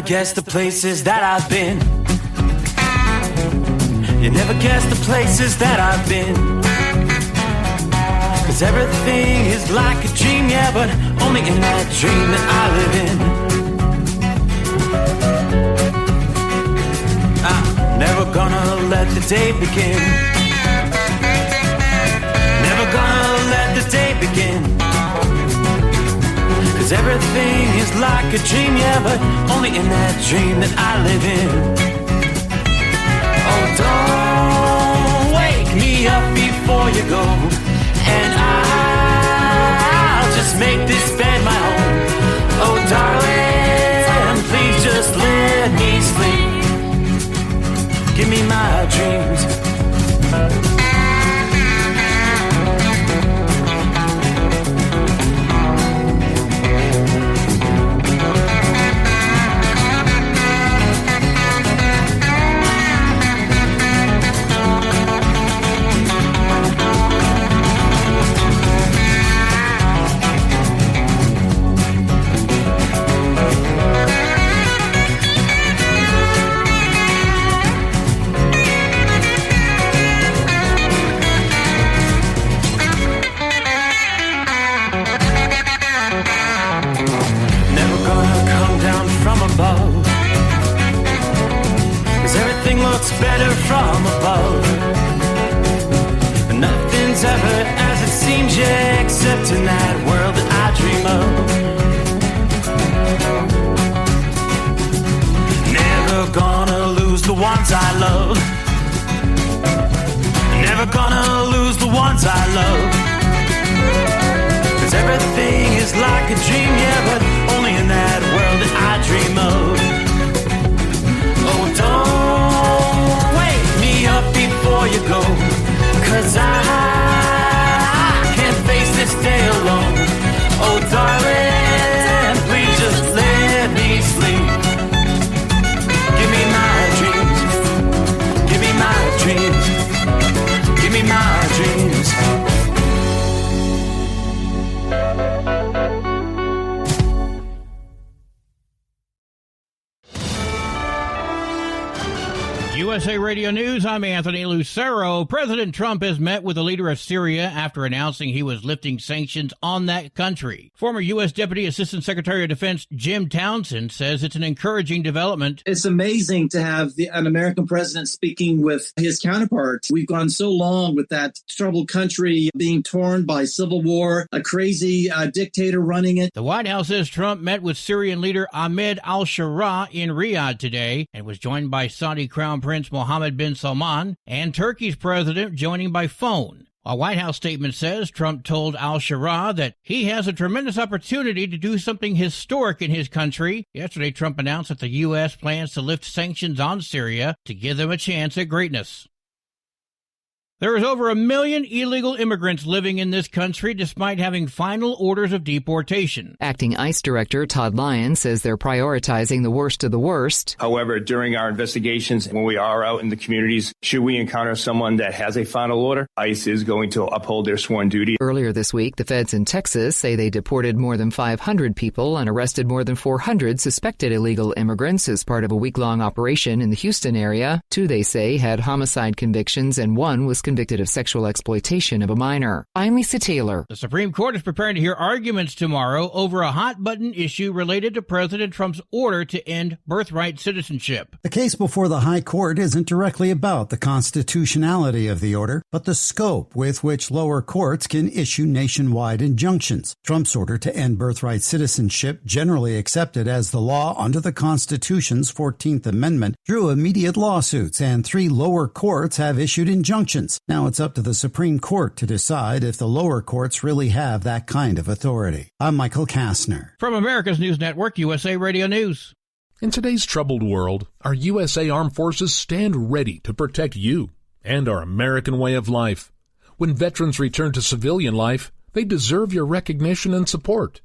guess the places that I've been. You never guess the places that I've been. 'Cause everything is like a dream, yeah, but only in that dream that I live in. I'm never gonna let the day begin. Never gonna let the day begin. 'Cause everything is like a dream, yeah, but only in that dream that I live in. Oh, don't wake me up before you go, and I'll just make this bed my home. Oh, darling, please just let me sleep. Give me my dreams. Better from above. Nothing's ever as it seems, yeah, except in that world that I dream of. Never gonna lose the ones I love. Never gonna lose the ones I love. 'Cause everything is like a dream, yeah, but only in that world that I dream of. Oh, don't wake me up before you go, 'cause I can't face this day alone. Oh, darling, please just let me sleep. Give me my dreams. Give me my dreams. Give me my dreams. USA Radio News, I'm Anthony Lucero. President Trump has met with the leader of Syria after announcing he was lifting sanctions on that country. Former U.S. Deputy Assistant Secretary of Defense Jim Townsend says it's an encouraging development. It's amazing to have an American president speaking with his counterpart. We've gone so long with that troubled country being torn by civil war, a crazy dictator running it. The White House says Trump met with Syrian leader Ahmed al-Sharaa in Riyadh today and was joined by Saudi Crown Prince Mohammed bin Salman and Turkey's president joining by phone. A White House statement says Trump told al-Sharaa that he has a tremendous opportunity to do something historic in his country. Yesterday, Trump announced that the U.S. plans to lift sanctions on Syria to give them a chance at greatness. There is over 1 million illegal immigrants living in this country despite having final orders of deportation. Acting ICE Director Todd Lyons says they're prioritizing the worst of the worst. However, during our investigations, when we are out in the communities, should we encounter someone that has a final order, ICE is going to uphold their sworn duty. Earlier this week, the feds in Texas say they deported more than 500 people and arrested more than 400 suspected illegal immigrants as part of a week-long operation in the Houston area. 2, they say, had homicide convictions and 1 was convicted of sexual exploitation of a minor. I'm Lisa Taylor. The Supreme Court is preparing to hear arguments tomorrow over a hot-button issue related to President Trump's order to end birthright citizenship. The case before the High Court isn't directly about the constitutionality of the order, but the scope with which lower courts can issue nationwide injunctions. Trump's order to end birthright citizenship, generally accepted as the law under the Constitution's 14th Amendment, drew immediate lawsuits, and 3 lower courts have issued injunctions. Now it's up to the Supreme Court to decide if the lower courts really have that kind of authority. I'm Michael Kastner. From America's News Network, USA Radio News. In today's troubled world, our USA Armed Forces stand ready to protect you and our American way of life. When veterans return to civilian life, they deserve your recognition and support.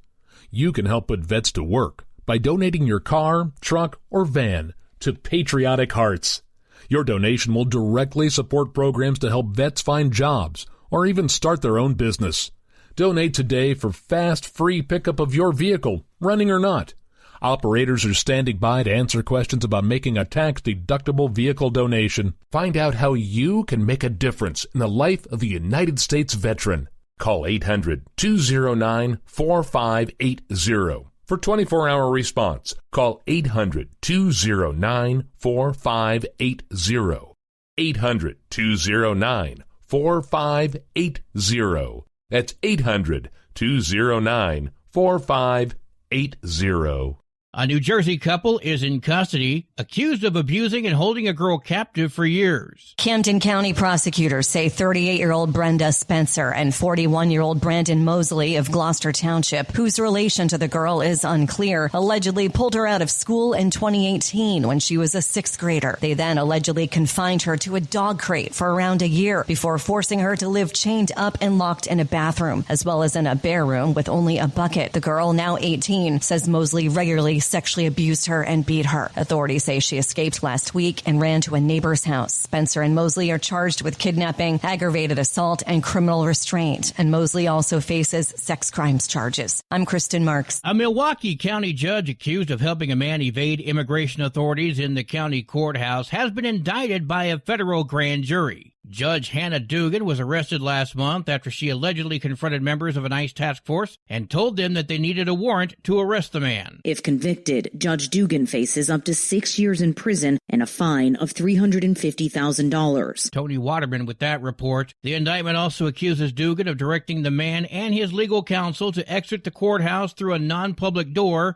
You can help put vets to work by donating your car, truck, or van to Patriotic Hearts. Your donation will directly support programs to help vets find jobs or even start their own business. Donate today for fast, free pickup of your vehicle, running or not. Operators are standing by to answer questions about making a tax-deductible vehicle donation. Find out how you can make a difference in the life of a United States veteran. Call 800-209-4580 for 24-hour response. Call 800-209-4580. 800-209-4580. That's 800-209-4580. A New Jersey couple is in custody, accused of abusing and holding a girl captive for years. Camden County prosecutors say 38-year-old Brenda Spencer and 41-year-old Brandon Mosley of Gloucester Township, whose relation to the girl is unclear, allegedly pulled her out of school in 2018 when she was a sixth grader. They then allegedly confined her to a dog crate for around a year before forcing her to live chained up and locked in a bathroom, as well as in a bare room with only a bucket. The girl, now 18, says Mosley regularly sexually abused her and beat her. Authorities say she escaped last week and ran to a neighbor's house. Spencer and Mosley are charged with kidnapping, aggravated assault, and criminal restraint. And Mosley also faces sex crimes charges. I'm Kristen Marks. A Milwaukee County judge accused of helping a man evade immigration authorities in the county courthouse has been indicted by a federal grand jury. Judge Hannah Dugan was arrested last month after she allegedly confronted members of an ICE task force and told them that they needed a warrant to arrest the man. If convicted, Judge Dugan faces up to 6 years in prison and a fine of $350,000. Tony Waterman with that report. The indictment also accuses Dugan of directing the man and his legal counsel to exit the courthouse through a non-public door.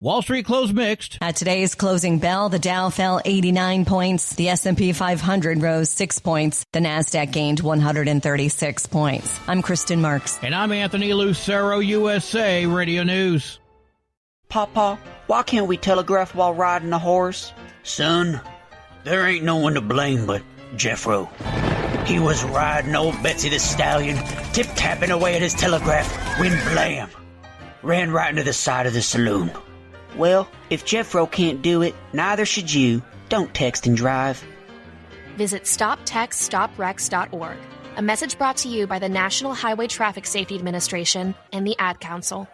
Wall Street closed mixed. At today's closing bell, the Dow fell 89 points. The S&P 500 rose 6 points. The Nasdaq gained 136 points. I'm Kristen Marks. And I'm Anthony Lucero, USA Radio News. Papa, why can't we telegraph while riding a horse? Son, there ain't no one to blame but Jeffro. He was riding old Betsy the Stallion, tip-tapping away at his telegraph, when blam! Ran right into the side of the saloon. Well, if Jeffro can't do it, neither should you. Don't text and drive. Visit StopTextStopWrecks.org. A message brought to you by the National Highway Traffic Safety Administration and the Ad Council.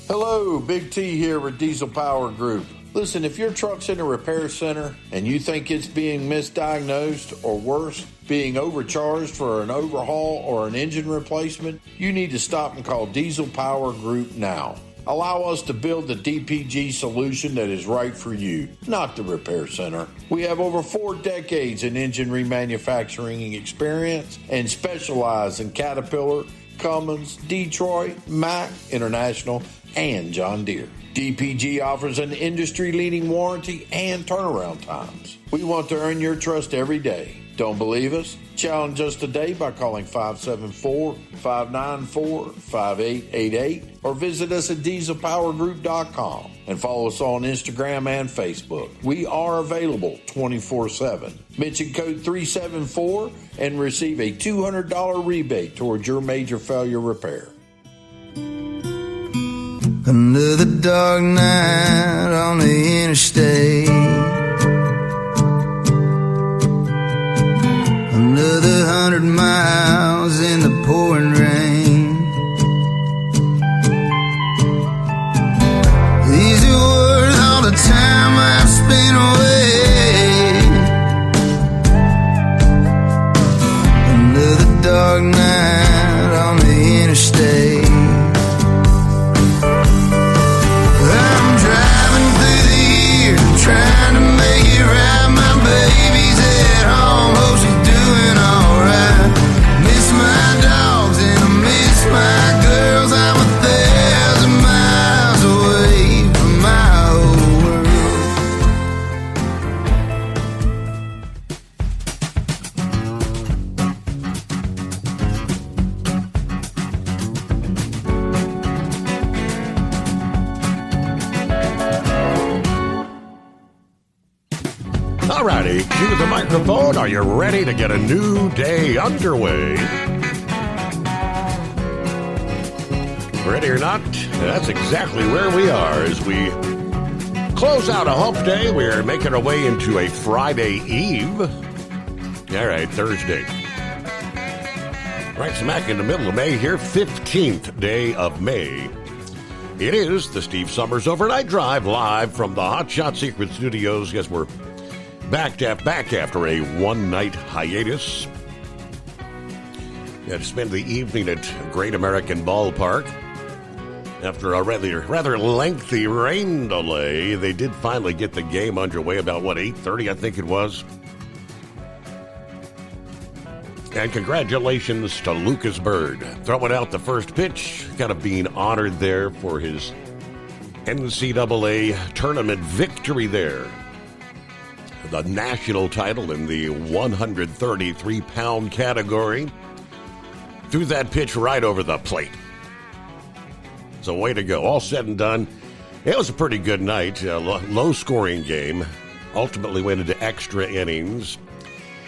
Hello, Big T here with Diesel Power Group. Listen, if your truck's in a repair center and you think it's being misdiagnosed or worse, being overcharged for an overhaul or an engine replacement, you need to stop and call Diesel Power Group now. Allow us to build the DPG solution that is right for you, not the repair center. We have over 4 decades in engine remanufacturing experience and specialize in Caterpillar, Cummins, Detroit, Mack, International, and John Deere. DPG offers an industry-leading warranty and turnaround times. We want to earn your trust every day. Don't believe us? Challenge us today by calling 574-594-5888 or visit us at dieselpowergroup.com and follow us on Instagram and Facebook. We are available 24/7. Mention code 374 and receive a $200 rebate towards your major failure repair. Another dark night on the interstate. Another 100 miles in the pouring rain. These are worth all the time I've spent away. Another dark night on the interstate. I'm driving through the year, trying to make it right. My baby's at home, hope she's doing alright. Miss my dogs and I miss my girls. I'm 1,000 miles away from my old Alrighty, cue the microphone. Are you ready to get a new day underway? Ready or not, that's exactly where we are as we close out a hump day. We're making our way into a Friday Eve. All right, Thursday. Right smack in the middle of May here, 15th day of May. It is the Steve Summers Overnight Drive live from the Hot Shot Secret Studios. Yes, we're back after a one-night hiatus. To spend the evening at Great American Ballpark. After a rather lengthy rain delay, they did finally get the game underway about, 8:30, I think it was. And congratulations to Lucas Bird, throwing out the first pitch, kind of being honored there for his NCAA tournament victory there. The national title in the 133-pound category. Threw that pitch right over the plate. So way to go. All said and done, it was a pretty good night. Low-scoring game. Ultimately went into extra innings.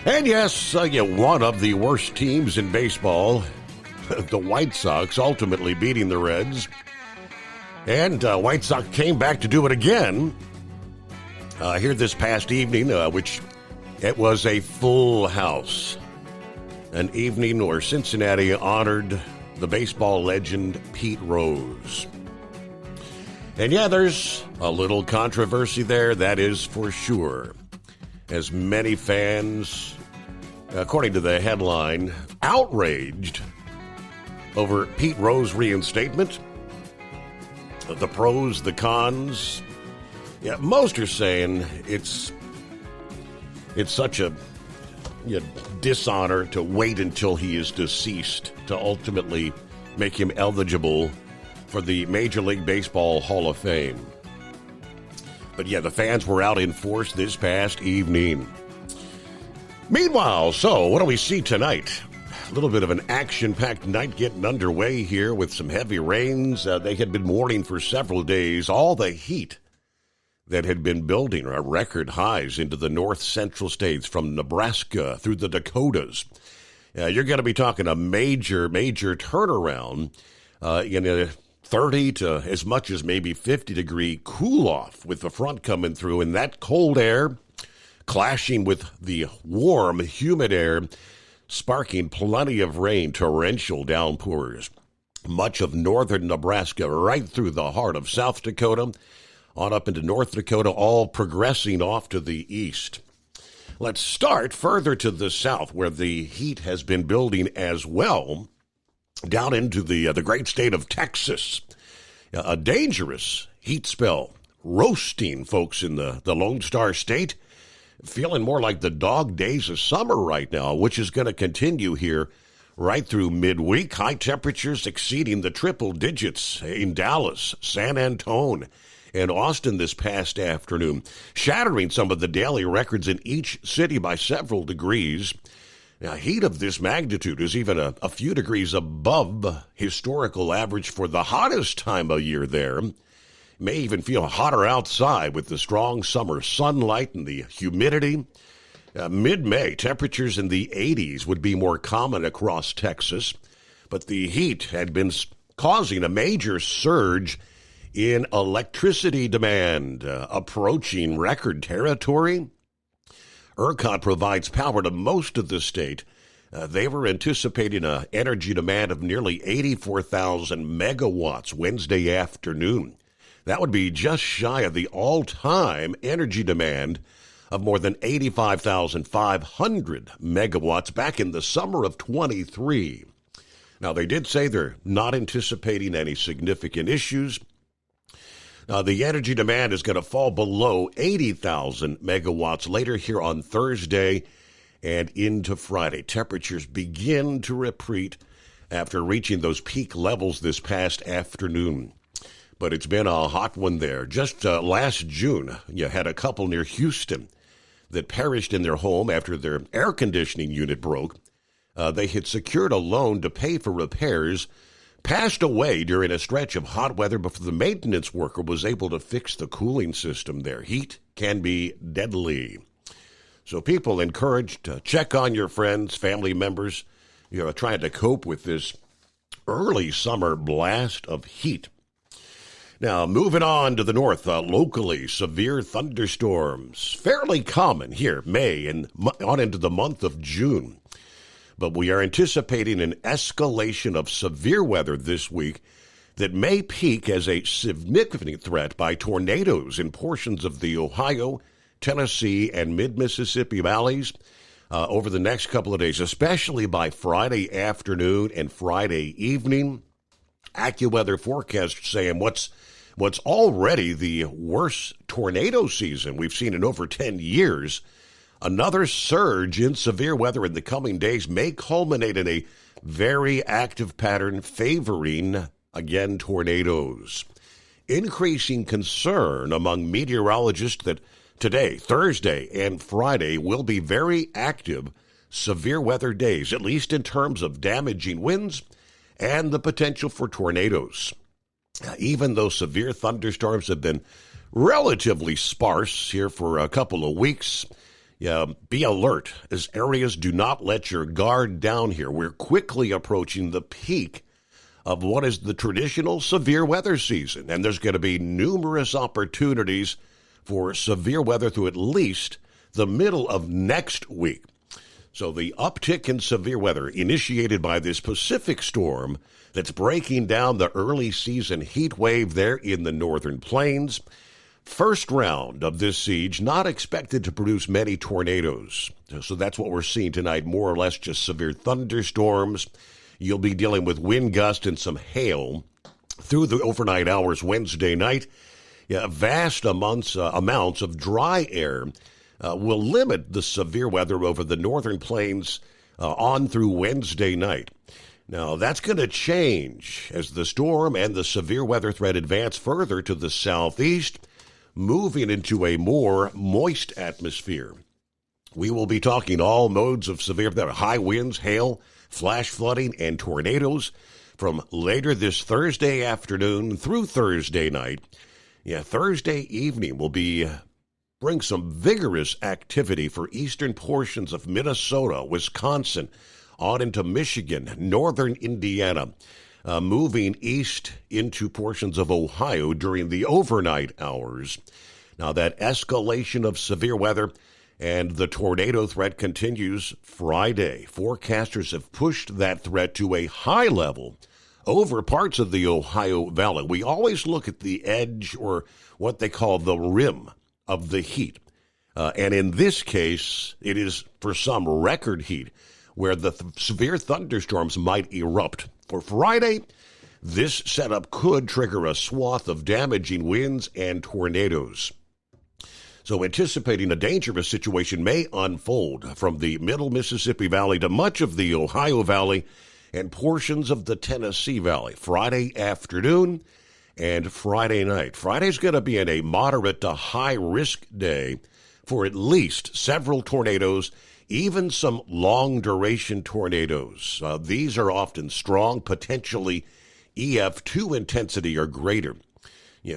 And yes, one of the worst teams in baseball, the White Sox, ultimately beating the Reds. And White Sox came back to do it again here this past evening, which it was a full house. An evening where Cincinnati honored the baseball legend Pete Rose. And yeah, there's a little controversy there, that is for sure. As many fans, according to the headline, outraged over Pete Rose's reinstatement. The pros, the cons. Yeah, most are saying it's such a dishonor to wait until he is deceased to ultimately make him eligible for the Major League Baseball Hall of Fame. But yeah, the fans were out in force this past evening. Meanwhile, so what do we see tonight? A little bit of an action-packed night getting underway here with some heavy rains. They had been warning for several days. All the heat that had been building are record highs into the north-central states from Nebraska through the Dakotas. You're going to be talking a major turnaround in a 30 to as much as maybe 50-degree cool-off with the front coming through, and that cold air clashing with the warm, humid air, sparking plenty of rain, torrential downpours. Much of northern Nebraska, right through the heart of South Dakota, on up into North Dakota, all progressing off to the east. Let's start further to the south, where the heat has been building as well, down into the great state of Texas. A dangerous heat spell, roasting folks in the Lone Star State, feeling more like the dog days of summer right now, which is going to continue here right through midweek. High temperatures exceeding the triple digits in Dallas, San Antonio, and Austin this past afternoon, shattering some of the daily records in each city by several degrees. Now, heat of this magnitude is even a few degrees above historical average for the hottest time of year there. May even feel hotter outside with the strong summer sunlight and the humidity. Mid-May, temperatures in the 80s would be more common across Texas, but the heat had been causing a major surge in electricity demand, approaching record territory. ERCOT provides power to most of the state. They were anticipating an energy demand of nearly 84,000 megawatts Wednesday afternoon. That would be just shy of the all-time energy demand of more than 85,500 megawatts back in the summer of 23. Now, they did say they're not anticipating any significant issues. The energy demand is going to fall below 80,000 megawatts later here on Thursday and into Friday. Temperatures begin to retreat after reaching those peak levels this past afternoon. But it's been a hot one there. Just last June, you had a couple near Houston that perished in their home after their air conditioning unit broke. They had secured a loan to pay for repairs, passed away during a stretch of hot weather before the maintenance worker was able to fix the cooling system there. Heat can be deadly. So people encouraged to check on your friends, family members, trying to cope with this early summer blast of heat. Now, moving on to the north, locally, severe thunderstorms, fairly common here, May and on into the month of June. But we are anticipating an escalation of severe weather this week that may peak as a significant threat by tornadoes in portions of the Ohio, Tennessee, and mid-Mississippi valleys over the next couple of days, especially by Friday afternoon and Friday evening. AccuWeather forecasts saying what's already the worst tornado season we've seen in over 10 years. Another surge in severe weather in the coming days may culminate in a very active pattern favoring, again, tornadoes. Increasing concern among meteorologists that today, Thursday, and Friday will be very active severe weather days, at least in terms of damaging winds and the potential for tornadoes. Even though severe thunderstorms have been relatively sparse here for a couple of weeks, be alert as areas do not let your guard down here. We're quickly approaching the peak of what is the traditional severe weather season, and there's going to be numerous opportunities for severe weather through at least the middle of next week. So the uptick in severe weather initiated by this Pacific storm that's breaking down the early season heat wave there in the northern plains. First round of this siege not expected to produce many tornadoes. So that's what we're seeing tonight, more or less just severe thunderstorms. You'll be dealing with wind gusts and some hail through the overnight hours Wednesday night. Vast amounts of dry air will limit the severe weather over the northern plains on through Wednesday night. Now, that's going to change as the storm and the severe weather threat advance further to the southeast, moving into a more moist atmosphere. We will be talking all modes of severe weather, high winds, hail, flash flooding, and tornadoes from later this Thursday afternoon through Thursday night. Thursday evening will bring some vigorous activity for eastern portions of Minnesota, Wisconsin, on into Michigan, northern Indiana, moving east into portions of Ohio during the overnight hours. Now, that escalation of severe weather and the tornado threat continues Friday. Forecasters have pushed that threat to a high level over parts of the Ohio Valley. We always look at the edge, or what they call the rim of the heat. And in this case, it is for some record heat where the severe thunderstorms might erupt. For Friday, this setup could trigger a swath of damaging winds and tornadoes. So anticipating a dangerous situation may unfold from the middle Mississippi Valley to much of the Ohio Valley and portions of the Tennessee Valley Friday afternoon and Friday night. Friday's going to be in a moderate to high risk day for at least several tornadoes, even some long duration tornadoes. These are often strong, potentially EF2 intensity or greater.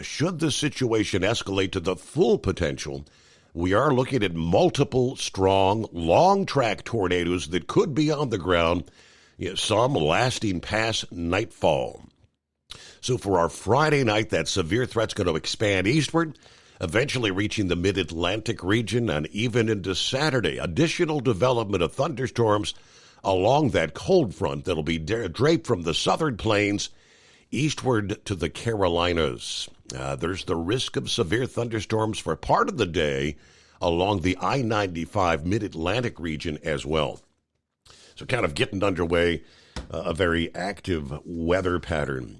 Should the situation escalate to the full potential, we are looking at multiple strong, long-track tornadoes that could be on the ground, some lasting past nightfall. So for our Friday night, that severe threat's going to expand eastward, eventually reaching the mid-Atlantic region, and even into Saturday, additional development of thunderstorms along that cold front that'll be draped from the southern plains eastward to the Carolinas. There's the risk of severe thunderstorms for part of the day along the I-95 mid-Atlantic region as well. So kind of getting underway, a very active weather pattern.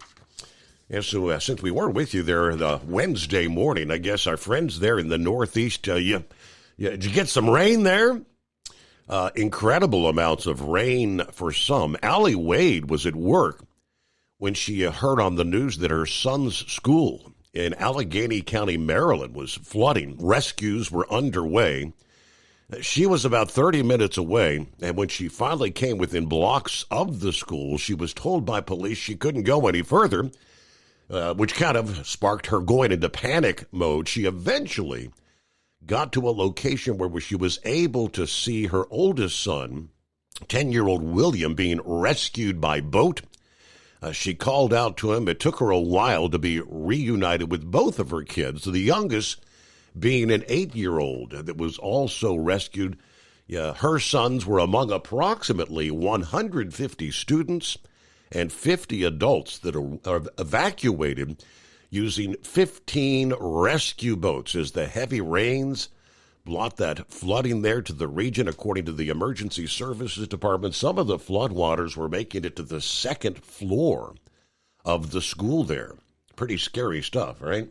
And so since we weren't with you there the Wednesday morning, I guess our friends there in the Northeast, did you get some rain there? Incredible amounts of rain for some. Allie Wade was at work when she heard on the news that her son's school in Allegheny County, Maryland, was flooding. Rescues were underway. She was about 30 minutes away, and when she finally came within blocks of the school, she was told by police she couldn't go any further, which kind of sparked her going into panic mode. She eventually got to a location where she was able to see her oldest son, 10-year-old William, being rescued by boat. She called out to him. It took her a while to be reunited with both of her kids, the youngest being an 8-year-old that was also rescued. Her sons were among approximately 150 students and 50 adults that are evacuated using 15 rescue boats as the heavy rains brought that flooding there to the region. According to the Emergency Services Department, some of the floodwaters were making it to the second floor of the school there. Pretty scary stuff, right?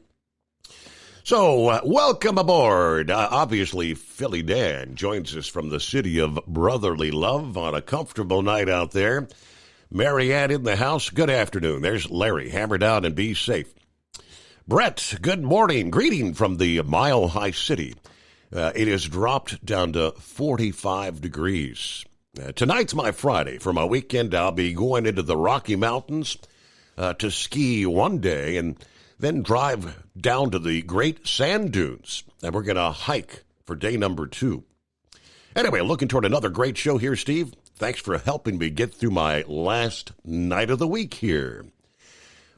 So, welcome aboard. Obviously, Philly Dan joins us from the city of brotherly love on a comfortable night out there. Marianne in the house, good afternoon. There's Larry. Hammer down and be safe. Brett, good morning. Greeting from the Mile High City. It has dropped down to 45 degrees. Tonight's my Friday. For my weekend, I'll be going into the Rocky Mountains to ski one day and then drive down to the Great Sand Dunes. And we're going to hike for day number 2. Anyway, looking toward another great show here, Steve. Thanks for helping me get through my last night of the week here.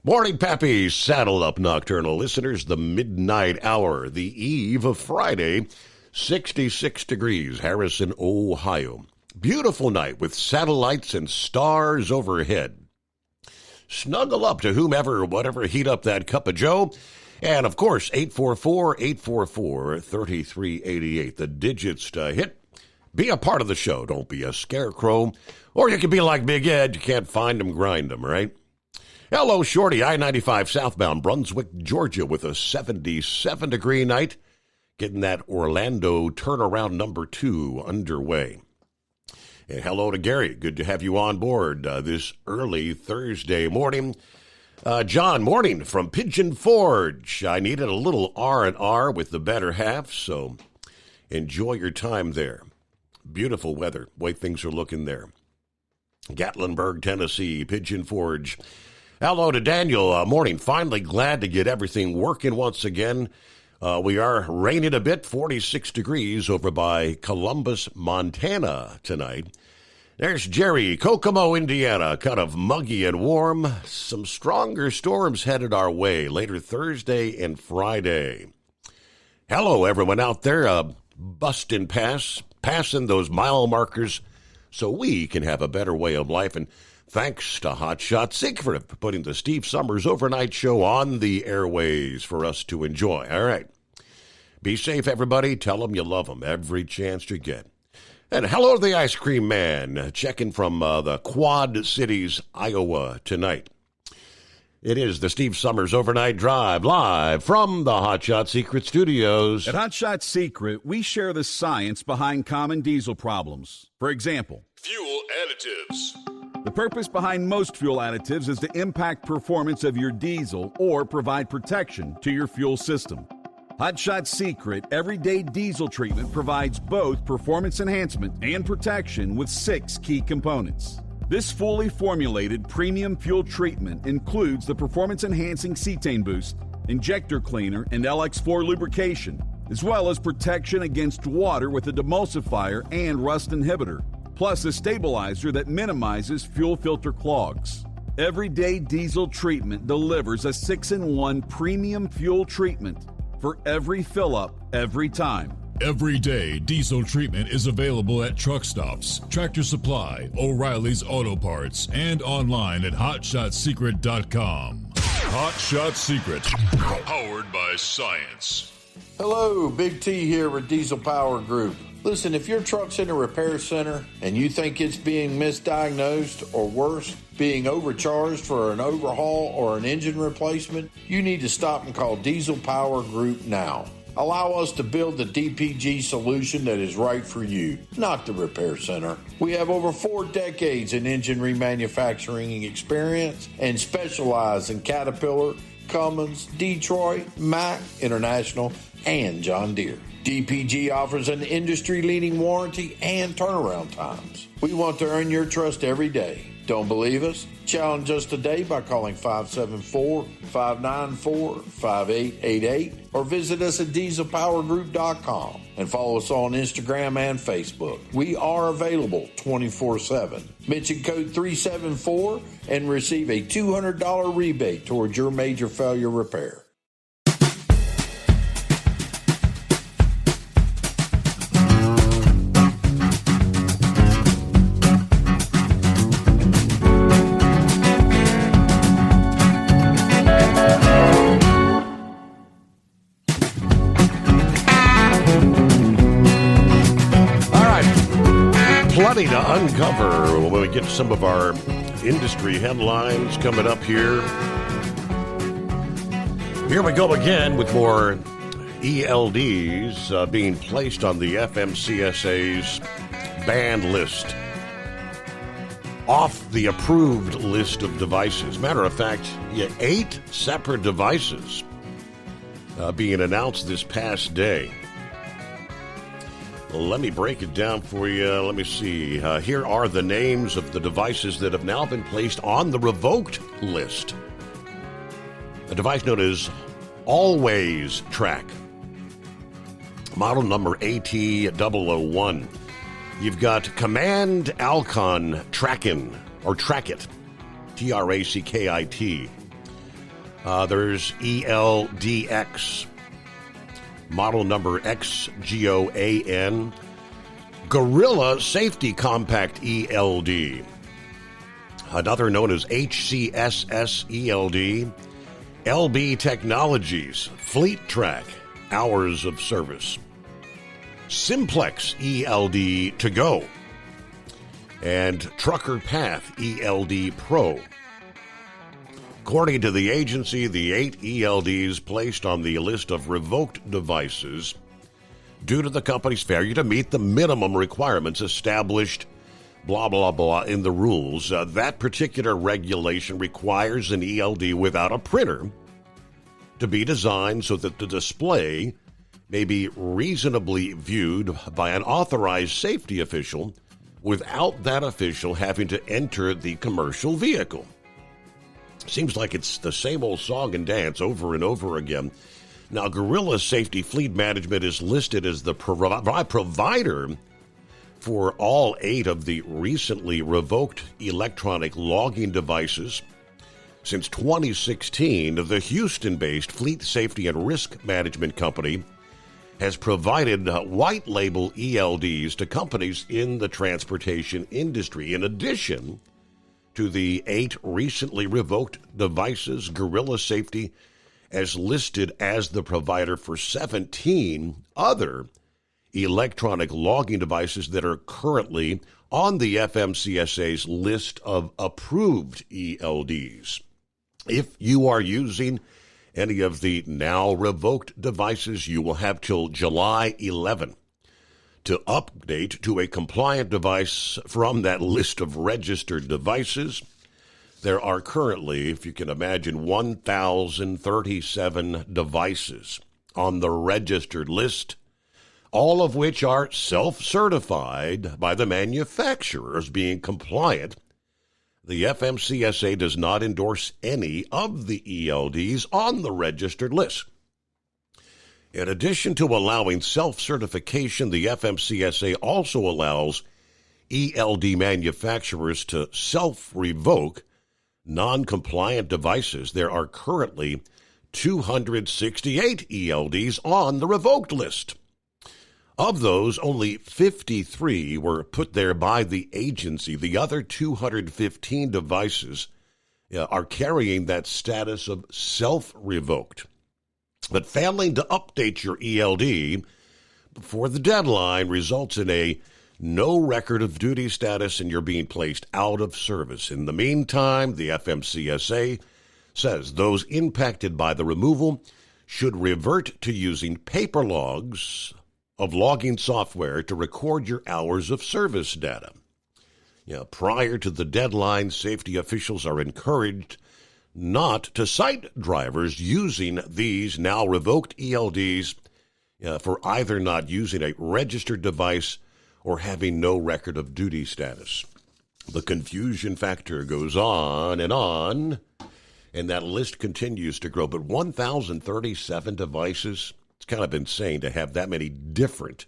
Morning, Pappy. Saddle up, nocturnal listeners. The midnight hour, the eve of Friday, 66 degrees, Harrison, Ohio. Beautiful night with satellites and stars overhead. Snuggle up to whomever, whatever, heat up that cup of joe. And, of course, 844-844-3388. The digits to hit. Be a part of the show. Don't be a scarecrow. Or you can be like Big Ed. You can't find them, grind them, right? Hello, Shorty. I-95 southbound Brunswick, Georgia, with a 77-degree night. Getting that Orlando turnaround number 2 underway. And hello to Gary. Good to have you on board this early Thursday morning. John, morning from Pigeon Forge. I needed a little R&R with the better half, so enjoy your time there. Beautiful weather, way things are looking there. Gatlinburg, Tennessee, Pigeon Forge. Hello to Daniel. Morning. Finally glad to get everything working once again. We are raining a bit, 46 degrees over by Columbus, Montana tonight. There's Jerry, Kokomo, Indiana, kind of muggy and warm. Some stronger storms headed our way later Thursday and Friday. Hello, everyone out there, busting passing those mile markers so we can have a better way of life. And thanks to Hot Shot Secret for putting the Steve Summers Overnight Show on the airways for us to enjoy. All right. Be safe, everybody. Tell them you love them every chance you get. And hello to the Ice Cream Man, checking from the Quad Cities, Iowa tonight. It is the Steve Summers Overnight Drive, live from the Hot Shot Secret Studios. At Hot Shot Secret, we share the science behind common diesel problems. For example, fuel additives. The purpose behind most fuel additives is to impact performance of your diesel or provide protection to your fuel system. Hot Shot Secret Everyday Diesel Treatment provides both performance enhancement and protection with 6 key components. This fully formulated premium fuel treatment includes the performance-enhancing cetane boost, injector cleaner, and LX4 lubrication, as well as protection against water with a demulsifier and rust inhibitor, plus a stabilizer that minimizes fuel filter clogs. Everyday Diesel Treatment delivers a 6-in-1 premium fuel treatment for every fill-up, every time. Everyday Diesel Treatment is available at truck stops, Tractor Supply, O'Reilly's Auto Parts, and online at HotShotSecret.com. Hot Shot Secret, powered by science. Hello, Big T here with Diesel Power Group. Listen, if your truck's in a repair center and you think it's being misdiagnosed or worse, being overcharged for an overhaul or an engine replacement, you need to stop and call Diesel Power Group now. Allow us to build the DPG solution that is right for you, not the repair center. We have over 4 decades in engine remanufacturing experience and specialize in Caterpillar, Cummins, Detroit, Mack, International, and John Deere. DPG offers an industry-leading warranty and turnaround times. We want to earn your trust every day. Don't believe us? Challenge us today by calling 574-594-5888 or visit us at dieselpowergroup.com and follow us on Instagram and Facebook. We are available 24/7. Mention code 374 and receive a $200 rebate towards your major failure repair. Plenty to uncover when we get some of our industry headlines coming up here. Here we go again with more ELDs being placed on the FMCSA's banned list. Off the approved list of devices. Matter of fact, 8 separate devices being announced this past day. Let me break it down for you. Let me see. Here are the names of the devices that have now been placed on the revoked list. A device known as Always Track. Model number AT001. You've got Command Alcon Trackin, or Trackit. Trackit. There's ELDX. Model number XGOAN. Gorilla Safety Compact ELD. Another known as HCSS ELD. LB Technologies Fleet Track Hours of Service. Simplex ELD To Go. And Trucker Path ELD Pro. According to the agency, the 8 ELDs placed on the list of revoked devices due to the company's failure to meet the minimum requirements established, blah, blah, blah, in the rules. That particular regulation requires an ELD without a printer to be designed so that the display may be reasonably viewed by an authorized safety official without that official having to enter the commercial vehicle. Seems like it's the same old song and dance over and over again. Now, Gorilla Safety Fleet Management is listed as the provider for all 8 of the recently revoked electronic logging devices. Since 2016, the Houston-based Fleet Safety and Risk Management Company has provided white label ELDs to companies in the transportation industry. In addition to the 8 recently revoked devices, Gorilla Safety has listed as the provider for 17 other electronic logging devices that are currently on the FMCSA's list of approved ELDs. If you are using any of the now revoked devices, you will have till July 11 to update to a compliant device from that list of registered devices. There are currently, if you can imagine, 1,037 devices on the registered list, all of which are self-certified by the manufacturers being compliant. The FMCSA does not endorse any of the ELDs on the registered list. In addition to allowing self-certification, the FMCSA also allows ELD manufacturers to self-revoke non-compliant devices. There are currently 268 ELDs on the revoked list. Of those, only 53 were put there by the agency. The other 215 devices are carrying that status of self-revoked. But failing to update your ELD before the deadline results in a no record of duty status and you're being placed out of service. In the meantime, the FMCSA says those impacted by the removal should revert to using paper logs of logging software to record your hours of service data. Prior to the deadline, safety officials are encouraged not to cite drivers using these now revoked ELDs for either not using a registered device or having no record of duty status. The confusion factor goes on, and that list continues to grow. But 1,037 devices, it's kind of insane to have that many different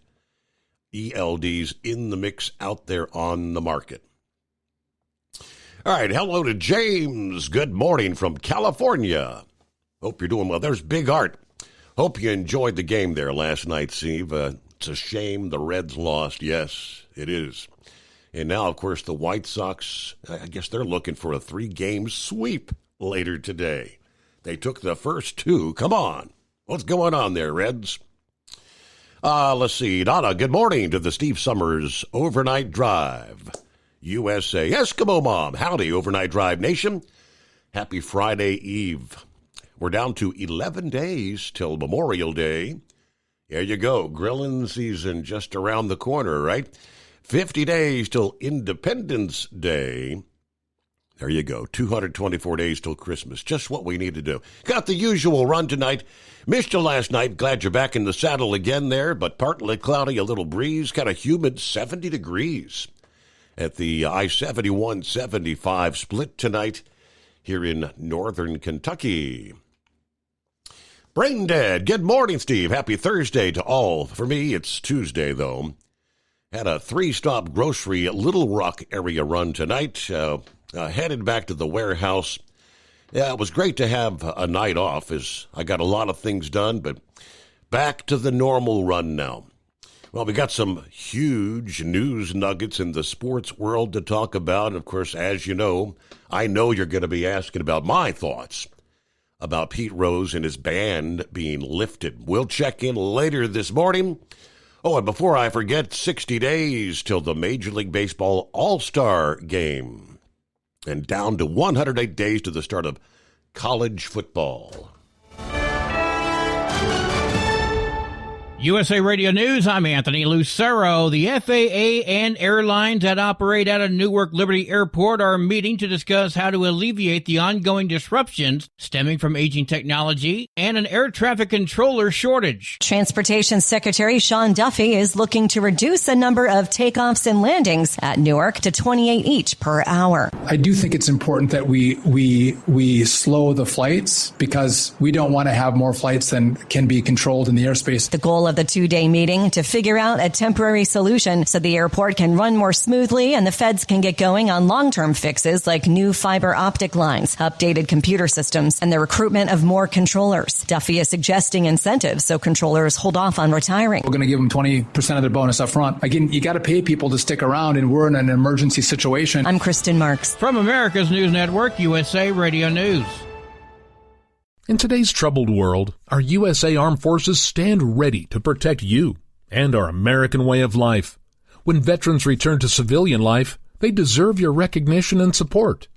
ELDs in the mix out there on the market. All right, hello to James. Good morning from California. Hope you're doing well. There's Big Art. Hope you enjoyed the game there last night, Steve. It's a shame the Reds lost. Yes, it is. And now, of course, the White Sox, I guess they're looking for a 3-game sweep later today. They took the first 2. Come on. What's going on there, Reds? Let's see. Donna, good morning to the Steve Summers Overnight Drive. USA. Eskimo Mom. Howdy, Overnight Drive Nation. Happy Friday Eve. We're down to 11 days till Memorial Day. There you go. Grilling season just around the corner, right? 50 days till Independence Day. There you go. 224 days till Christmas. Just what we need to do. Got the usual run tonight. Missed you last night. Glad you're back in the saddle again there, but partly cloudy, a little breeze, kind of humid, 70 degrees at the I-71-75 split tonight here in northern Kentucky. Brain Dead. Good morning, Steve. Happy Thursday to all. For me, it's Tuesday, though. Had a 3-stop grocery at Little Rock area run tonight. Headed back to the warehouse. Yeah, it was great to have a night off as I got a lot of things done, but back to the normal run now. Well, we got some huge news nuggets in the sports world to talk about. And of course, as you know, I know you're going to be asking about my thoughts about Pete Rose and his ban being lifted. We'll check in later this morning. Oh, and before I forget, 60 days till the Major League Baseball All-Star Game. And down to 108 days to the start of college football. USA Radio News, I'm Anthony Lucero. The FAA and airlines that operate out of Newark Liberty Airport are meeting to discuss how to alleviate the ongoing disruptions stemming from aging technology and an air traffic controller shortage. Transportation Secretary Sean Duffy is looking to reduce the number of takeoffs and landings at Newark to 28 each per hour. I do think it's important that we slow the flights because we don't want to have more flights than can be controlled in the airspace. The goal of the 2-day meeting to figure out a temporary solution so the airport can run more smoothly and the feds can get going on long-term fixes like new fiber optic lines, updated computer systems, and the recruitment of more controllers. Duffy is suggesting incentives so controllers hold off on retiring. We're going to give them 20% of their bonus up front. Again, you got to pay people to stick around, and we're in an emergency situation. I'm Kristen Marks. From America's News Network, USA Radio News. In today's troubled world, our USA Armed Forces stand ready to protect you and our American way of life. When veterans return to civilian life, they deserve your recognition and support.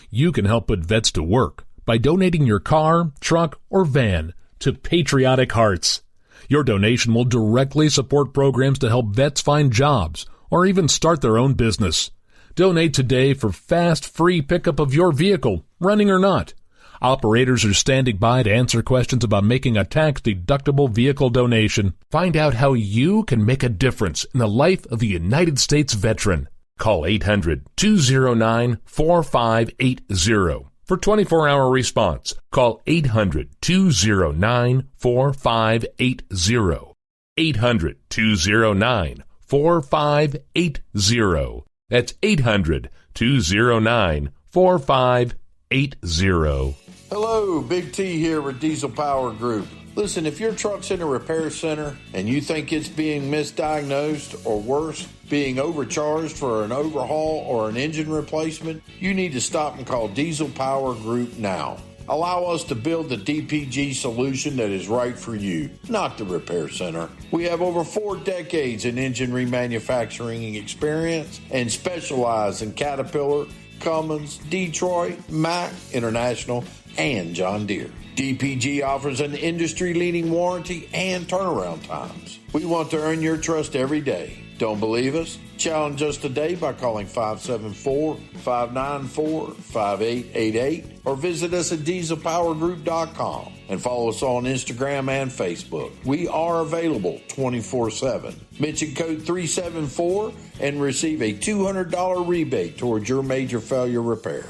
You can help put vets to work by donating your car, truck, or van to Patriotic Hearts. Your donation will directly support programs to help vets find jobs or even start their own business. Donate today for fast, free pickup of your vehicle, running or not. Operators are standing by to answer questions about making a tax-deductible vehicle donation. Find out how you can make a difference in the life of a United States veteran. Call 800-209-4580 for 24-hour response. Call 800-209-4580. 800-209-4580. That's 800-209-4580. Hello, Big T here with Diesel Power Group. Listen, if your truck's in a repair center and you think it's being misdiagnosed or worse, being overcharged for an overhaul or an engine replacement, you need to stop and call Diesel Power Group now. Allow us to build the DPG solution that is right for you, not the repair center. We have over 4 decades in engine remanufacturing experience and specialize in Caterpillar, Cummins, Detroit, Mack, International, and John Deere. DPG offers an industry-leading warranty and turnaround times. We want to earn your trust every day. Don't believe us? Challenge us today by calling 574-594-5888 or visit us at dieselpowergroup.com and follow us on Instagram and Facebook. We are available 24/7. Mention code 374 and receive a $200 rebate towards your major failure repair.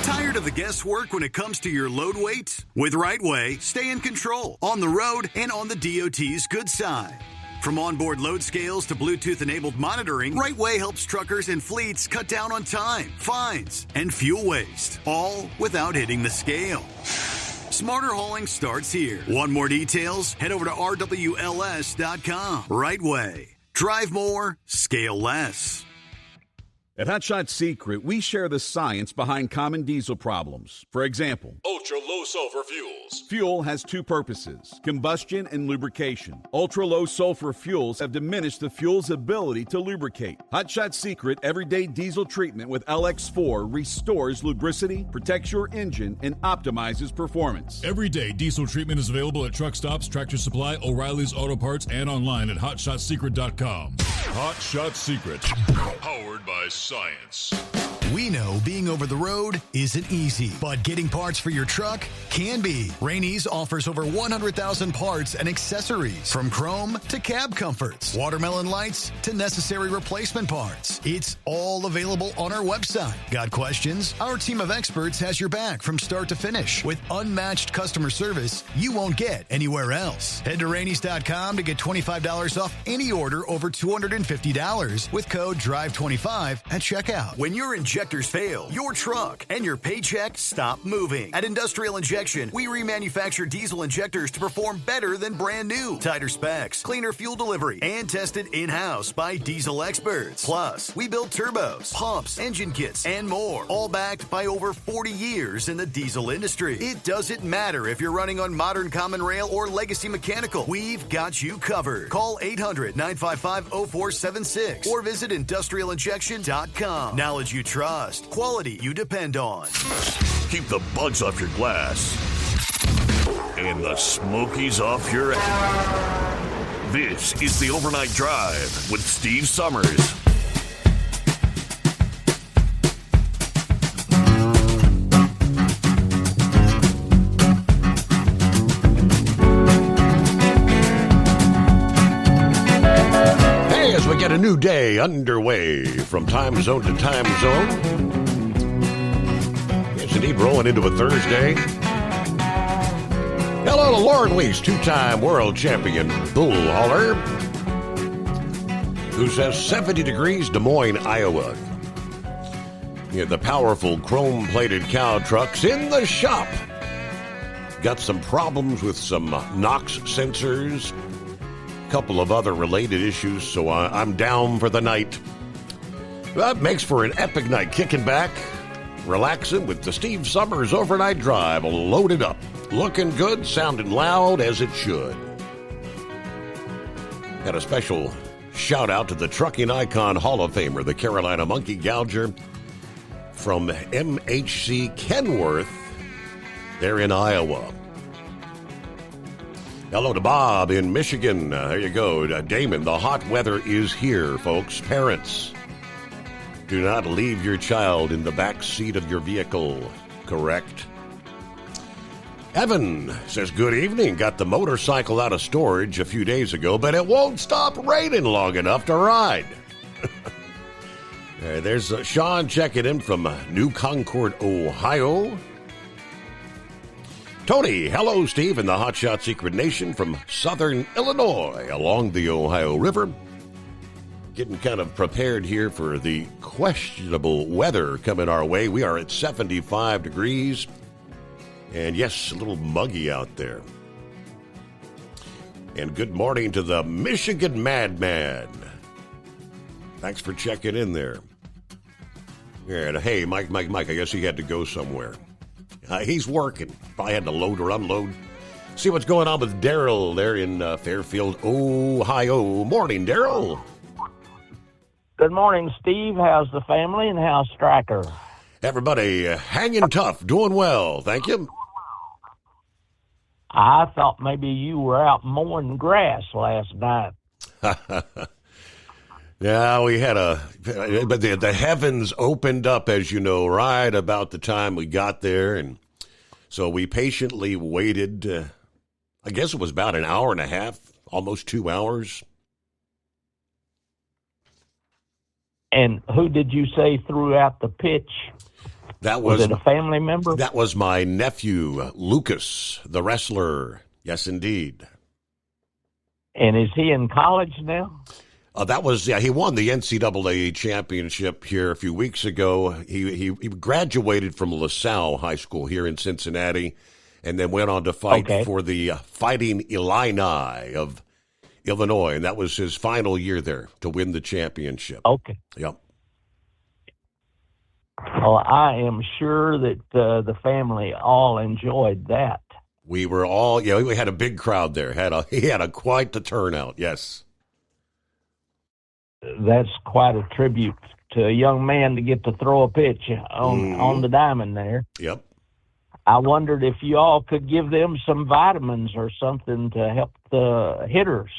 Tired of the guesswork when it comes to your load weight? With RightWay, stay in control on the road and on the DOT's good side. From onboard load scales to Bluetooth-enabled monitoring, RightWay helps truckers and fleets cut down on time, fines, and fuel waste, all without hitting the scale. Smarter hauling starts here. Want more details? Head over to RWLS.com. RightWay. Drive more, scale less. At Hot Shot Secret, we share the science behind common diesel problems. For example, ultra-low sulfur fuels. Fuel has two purposes, combustion and lubrication. Ultra-low sulfur fuels have diminished the fuel's ability to lubricate. Hot Shot Secret Everyday Diesel Treatment with LX4 restores lubricity, protects your engine, and optimizes performance. Everyday diesel treatment is available at truck stops, Tractor Supply, O'Reilly's Auto Parts, and online at hotshotsecret.com. Hot Shot Secret, powered by science. We know being over the road isn't easy, but getting parts for your truck can be. Rainey's offers over 100,000 parts and accessories, from chrome to cab comforts, watermelon lights to necessary replacement parts. It's all available on our website. Got questions? Our team of experts has your back from start to finish with unmatched customer service you won't get anywhere else. Head to Rainey's.com to get $25 off any order over $250 with code DRIVE25 at checkout. When your injectors fail, your truck and your paycheck stop moving. At Industrial Injection, we remanufacture diesel injectors to perform better than brand new. Tighter specs, cleaner fuel delivery, and tested in-house by diesel experts. Plus, we build turbos, pumps, engine kits, and more, all backed by over 40 years in the diesel industry. It doesn't matter if you're running on modern common rail or legacy mechanical. We've got you covered. Call 800-955-0476 or visit industrialinjection.com. Knowledge you trust. Quality you depend on. Keep the bugs off your glass and the smokies off your ass. This is the Overnight Drive with Steve Summers. As we get a new day underway from time zone to time zone. Yes, indeed, rolling into a Thursday. Hello to Lauren Weiss, two-time world champion bull hauler, who says 70 degrees, Des Moines, Iowa. Yeah, the powerful chrome-plated cow trucks in the shop. Got some problems with some NOx sensors. Couple of other related issues, so I'm down for the night. That makes for an epic night, kicking back, relaxing with the Steve Summers Overnight Drive, loaded up, looking good, sounding loud as it should. Got a special shout out to the Trucking Icon Hall of Famer, the Carolina Monkey Gouger from MHC Kenworth, there in Iowa. Hello to Bob in Michigan. There you go. Damon, the hot weather is here, folks. Parents, do not leave your child in the back seat of your vehicle. Correct? Evan says, good evening. Got the motorcycle out of storage a few days ago, but it won't stop raining long enough to ride. There's Sean checking in from New Concord, Ohio. Tony, hello, Steve, and the Hot Shot Secret Nation from southern Illinois along the Ohio River. Getting kind of prepared here for the questionable weather coming our way. We are at 75 degrees. And yes, a little muggy out there. And good morning to the Michigan Madman. Thanks for checking in there. And hey, Mike, I guess he had to go somewhere. He's working. Probably had to load or unload. See what's going on with Daryl there in Fairfield, Ohio. Morning, Daryl. Good morning, Steve. How's the family and how's Stryker? Everybody hanging tough, doing well. Thank you. I thought maybe you were out mowing grass last night. Yeah, we had but the heavens opened up, as you know, right about the time we got there. And so we patiently waited, I guess it was about an hour and a half, almost 2 hours. And who did you say threw out the pitch? Was it a family member? That was my nephew, Lucas, the wrestler. Yes, indeed. And is he in college now? He won the NCAA championship here a few weeks ago. He graduated from LaSalle High School here in Cincinnati and then went on to fight for the Fighting Illini of Illinois, and that was his final year there to win the championship. Okay. Yep. Well, I am sure that the family all enjoyed that. We were all, we had a big crowd there. He had quite the turnout, yes. That's quite a tribute to a young man to get to throw a pitch on the diamond there. Yep. I wondered if you all could give them some vitamins or something to help the hitters.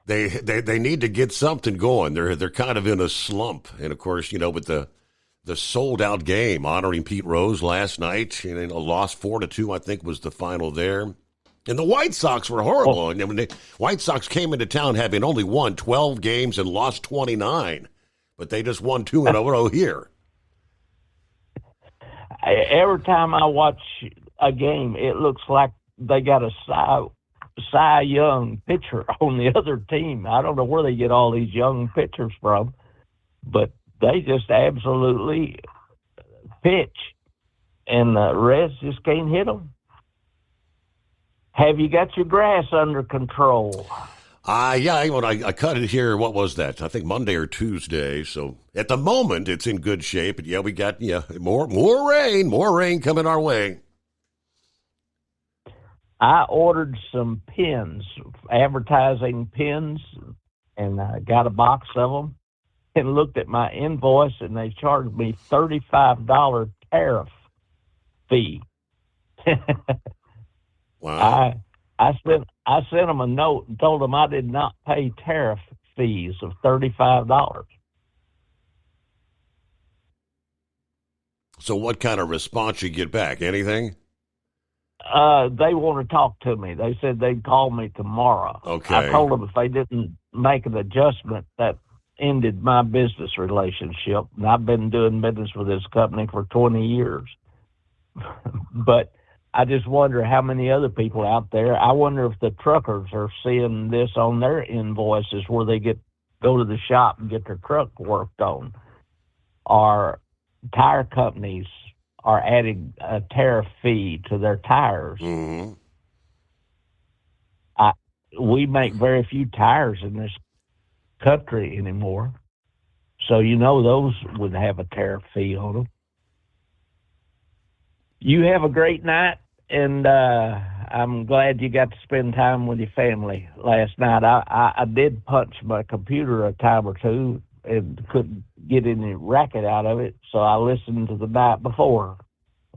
They need to get something going. They're kind of in a slump, and of course, with the sold out game honoring Pete Rose last night, lost 4-2, I think was the final there. And the White Sox were horrible. And when the White Sox came into town having only won 12 games and lost 29, but they just won 2 in a row here. Every time I watch a game, it looks like they got a Cy Young pitcher on the other team. I don't know where they get all these young pitchers from, but they just absolutely pitch, and the rest just can't hit them. Have you got your grass under control? I cut it here. What was that? I think Monday or Tuesday. So at the moment, it's in good shape. But we got more rain coming our way. I ordered some pins, advertising pins, and I got a box of them and looked at my invoice, and they charged me $35 tariff fee. Wow. I sent them a note and told them I did not pay tariff fees of $35. So what kind of response you get back? Anything? They want to talk to me. They said they'd call me tomorrow. Okay. I told them if they didn't make an adjustment, that ended my business relationship. And I've been doing business with this company for 20 years. But I just wonder how many other people out there. I wonder if the truckers are seeing this on their invoices where they go to the shop and get their truck worked on. Or tire companies are adding a tariff fee to their tires. Mm-hmm. We make very few tires in this country anymore. So those would have a tariff fee on them. You have a great night, and I'm glad you got to spend time with your family last night. I did punch my computer a time or two and couldn't get any racket out of it, so I listened to the night before.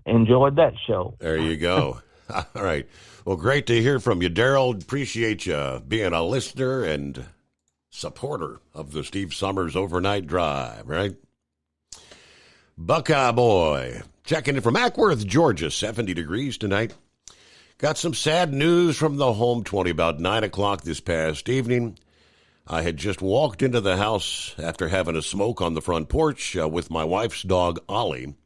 Enjoyed that show. There you go. All right. Well, great to hear from you, Daryl. Appreciate you being a listener and supporter of the Steve Summers Overnight Drive, right? Buckeye Boy. Checking in from Ackworth, Georgia, 70 degrees tonight. Got some sad news from the home 20 about 9 o'clock this past evening. I had just walked into the house after having a smoke on the front porch with my wife's dog, Ollie.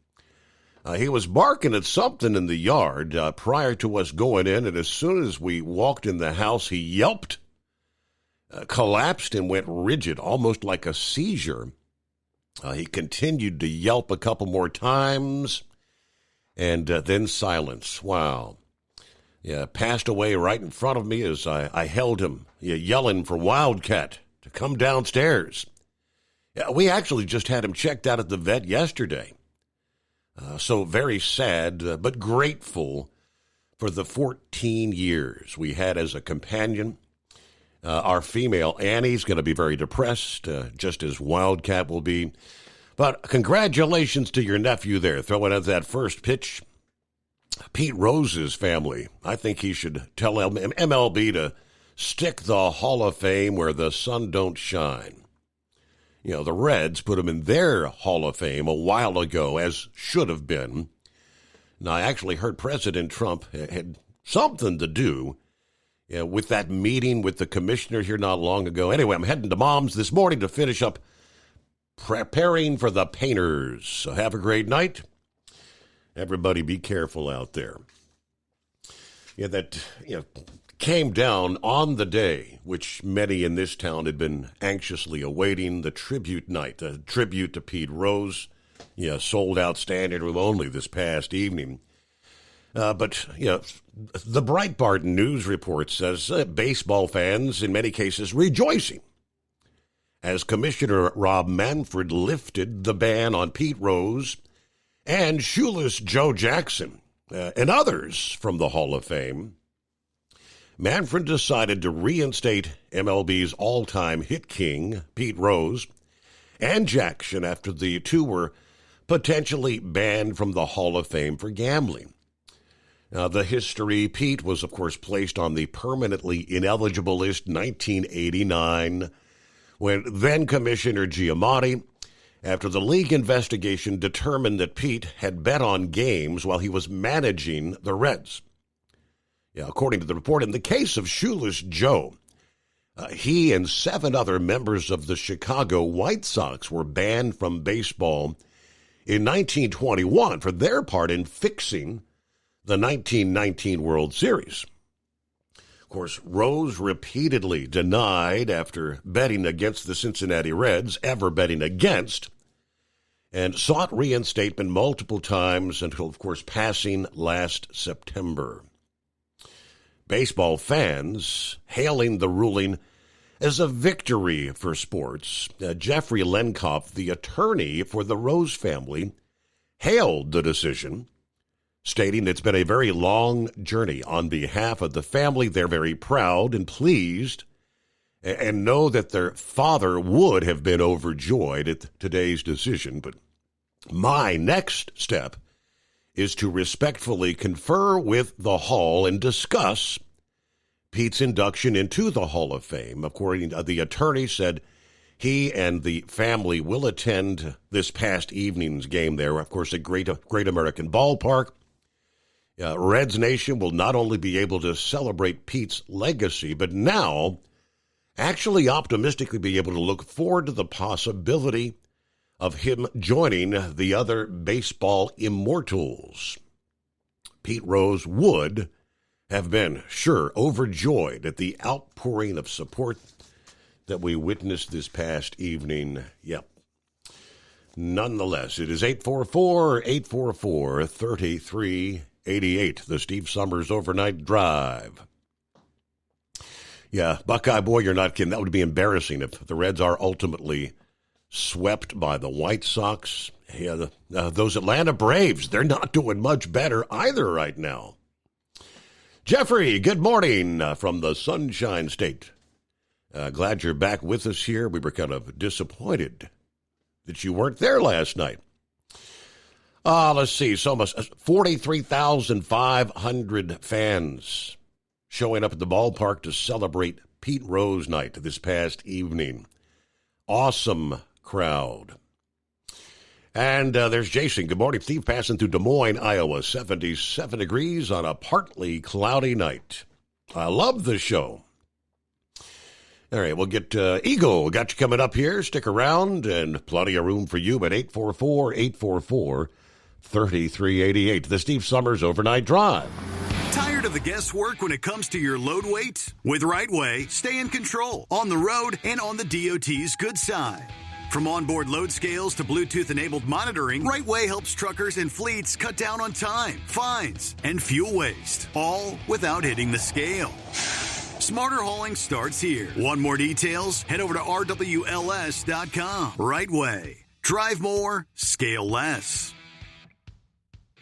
He was barking at something in the yard prior to us going in, and as soon as we walked in the house, he yelped, collapsed, and went rigid, almost like a seizure. He continued to yelp a couple more times, and then silence. Wow. Yeah, passed away right in front of me as I held him, yelling for Wildcat to come downstairs. Yeah, we actually just had him checked out at the vet yesterday. So very sad, but grateful for the 14 years we had as a companion. Our female, Annie's going to be very depressed, just as Wildcat will be. But congratulations to your nephew there, throwing out that first pitch. Pete Rose's family, I think he should tell MLB to stick the Hall of Fame where the sun don't shine. The Reds put him in their Hall of Fame a while ago, as should have been. Now, I actually heard President Trump had something to do with that meeting with the commissioner here not long ago. Anyway, I'm heading to Mom's this morning to finish up preparing for the painters. So have a great night. Everybody be careful out there. That came down on the day which many in this town had been anxiously awaiting, the tribute night, the tribute to Pete Rose. Sold out standing room only this past evening. But the Breitbart News report says baseball fans, in many cases, rejoicing as Commissioner Rob Manfred lifted the ban on Pete Rose and shoeless Joe Jackson and others from the Hall of Fame. Manfred decided to reinstate MLB's all-time hit king, Pete Rose, and Jackson after the two were potentially banned from the Hall of Fame for gambling. Now, the history, Pete was, of course, placed on the permanently ineligible list in 1989 when then-Commissioner Giamatti, after the league investigation, determined that Pete had bet on games while he was managing the Reds. Yeah, according to the report, in the case of Shoeless Joe, he and 7 other members of the Chicago White Sox were banned from baseball in 1921 for their part in fixing the 1919 World Series. Of course, Rose repeatedly denied after betting against the Cincinnati Reds, ever betting against, and sought reinstatement multiple times until, of course, passing last September. Baseball fans hailing the ruling as a victory for sports. Jeffrey Lenkopf, the attorney for the Rose family, hailed the decision, stating it's been a very long journey. On behalf of the family, they're very proud and pleased and know that their father would have been overjoyed at today's decision. But my next step is to respectfully confer with the Hall and discuss Pete's induction into the Hall of Fame. According to the attorney, said he and the family will attend this past evening's game there, of course, at Great American Ballpark. Reds Nation will not only be able to celebrate Pete's legacy, but now actually optimistically be able to look forward to the possibility of him joining the other baseball immortals. Pete Rose would have been, sure, overjoyed at the outpouring of support that we witnessed this past evening. Yep. Nonetheless, it is 844-844-3388, the Steve Summers Overnight Drive. Yeah, Buckeye boy, you're not kidding. That would be embarrassing if the Reds are ultimately swept by the White Sox. Yeah, those Atlanta Braves, they're not doing much better either right now. Jeffrey, good morning from the Sunshine State. Glad you're back with us here. We were kind of disappointed that you weren't there last night. Let's see, so much 43,500 fans showing up at the ballpark to celebrate Pete Rose night this past evening. Awesome crowd. And there's Jason. Good morning, Steve. Passing through Des Moines, Iowa. 77 degrees on a partly cloudy night. I love the show. All right, we'll get Eagle. Got you coming up here. Stick around, and plenty of room for you at 844-844-3388. The Steve Summers Overnight Drive. Tired of the guesswork when it comes to your load weight? With Right Way, stay in control on the road and on the DOT's good side. From onboard load scales to Bluetooth-enabled monitoring, Right Way helps truckers and fleets cut down on time, fines, and fuel waste, all without hitting the scale. Smarter hauling starts here. Want more details? Head over to rwls.com. Right Way. Drive more, scale less.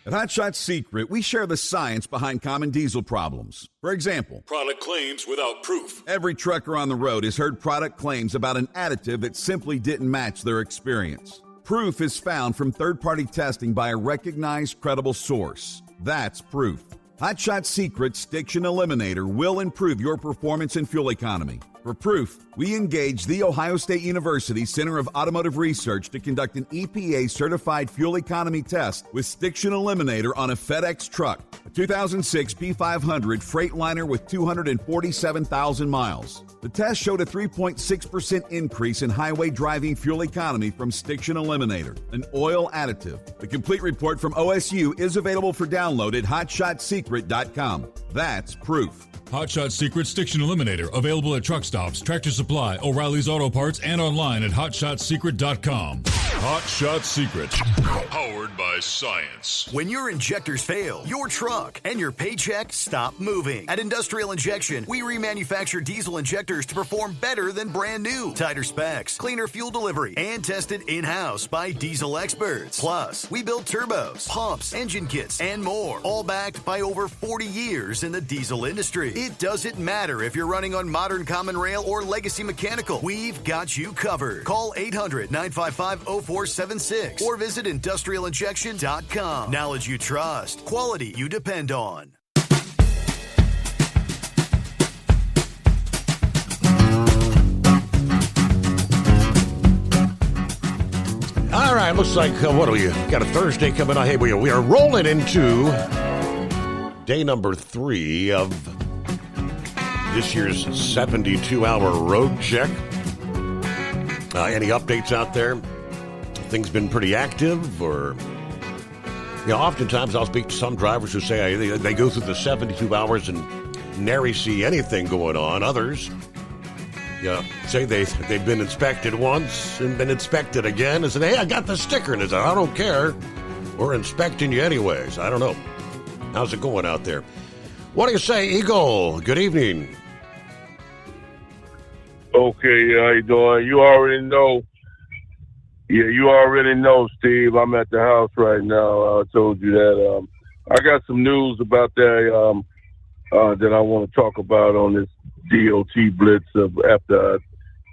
At Hot Shot Secret, we share the science behind common diesel problems. For example, product claims without proof. Every trucker on the road has heard product claims about an additive that simply didn't match their experience. Proof is found from third-party testing by a recognized, credible source. That's proof. Hot Shot Secret Stiction Eliminator will improve your performance and fuel economy. For proof, we engaged The Ohio State University Center of Automotive Research to conduct an EPA-certified fuel economy test with Stiction Eliminator on a FedEx truck, a 2006 P500 Freightliner with 247,000 miles. The test showed a 3.6% increase in highway driving fuel economy from Stiction Eliminator, an oil additive. The complete report from OSU is available for download at hotshotsecret.com. That's proof. Hot Shot Secret Stiction Eliminator, available at truck stops, Tractor Supply, O'Reilly's Auto Parts, and online at hotshotsecret.com. Hot Shot Secret, powered by science. When your injectors fail, your truck and your paycheck stop moving. At Industrial Injection, we remanufacture diesel injectors to perform better than brand new. Tighter specs, cleaner fuel delivery, and tested in-house by diesel experts. Plus, we build turbos, pumps, engine kits, and more, all backed by over 40 years in the diesel industry. It doesn't matter if you're running on modern common rail or legacy mechanical. We've got you covered. Call 800-955-0476 or visit industrialinjection.com. Knowledge you trust. Quality you depend on. All right, looks like, what do we got? A Thursday coming on. Hey, we are rolling into day number 3 of this year's 72-hour road check. Any updates out there? Things been pretty active, or oftentimes I'll speak to some drivers who say they go through the 72 hours and nary see anything going on. Others say they've been inspected once and been inspected again and said, hey, I got the sticker, and they said, I don't care, we're inspecting you anyways. I don't know. How's it going out there? What do you say, Eagle? Good evening. Okay, how you doing? You already know. Yeah, you already know, Steve. I'm at the house right now. I told you that. I got some news about that that I want to talk about on this DOT blitz after I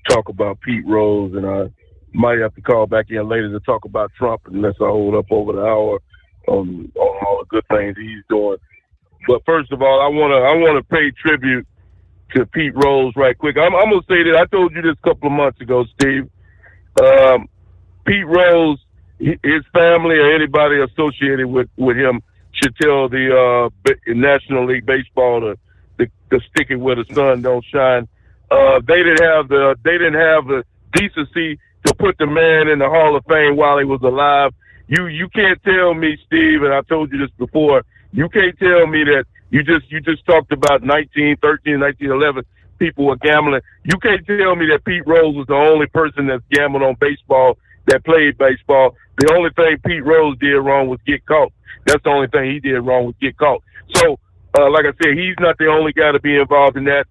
talk about Pete Rose, and I might have to call back in later to talk about Trump unless I hold up over the hour on all the good things he's doing. But first of all, I want to pay tribute to Pete Rose right quick. I'm going to say that I told you this a couple of months ago, Steve. Pete Rose, his family, or anybody associated with him should tell the National League Baseball to stick it where the sun don't shine. They didn't have the decency to put the man in the Hall of Fame while he was alive. You can't tell me, Steve, and I told you this before. You can't tell me that you just talked about 1913, 1911. People were gambling. You can't tell me that Pete Rose was the only person that's gambled on baseball that played baseball. The only thing Pete Rose did wrong was get caught. That's the only thing he did wrong was get caught. So, like I said, he's not the only guy to be involved in that.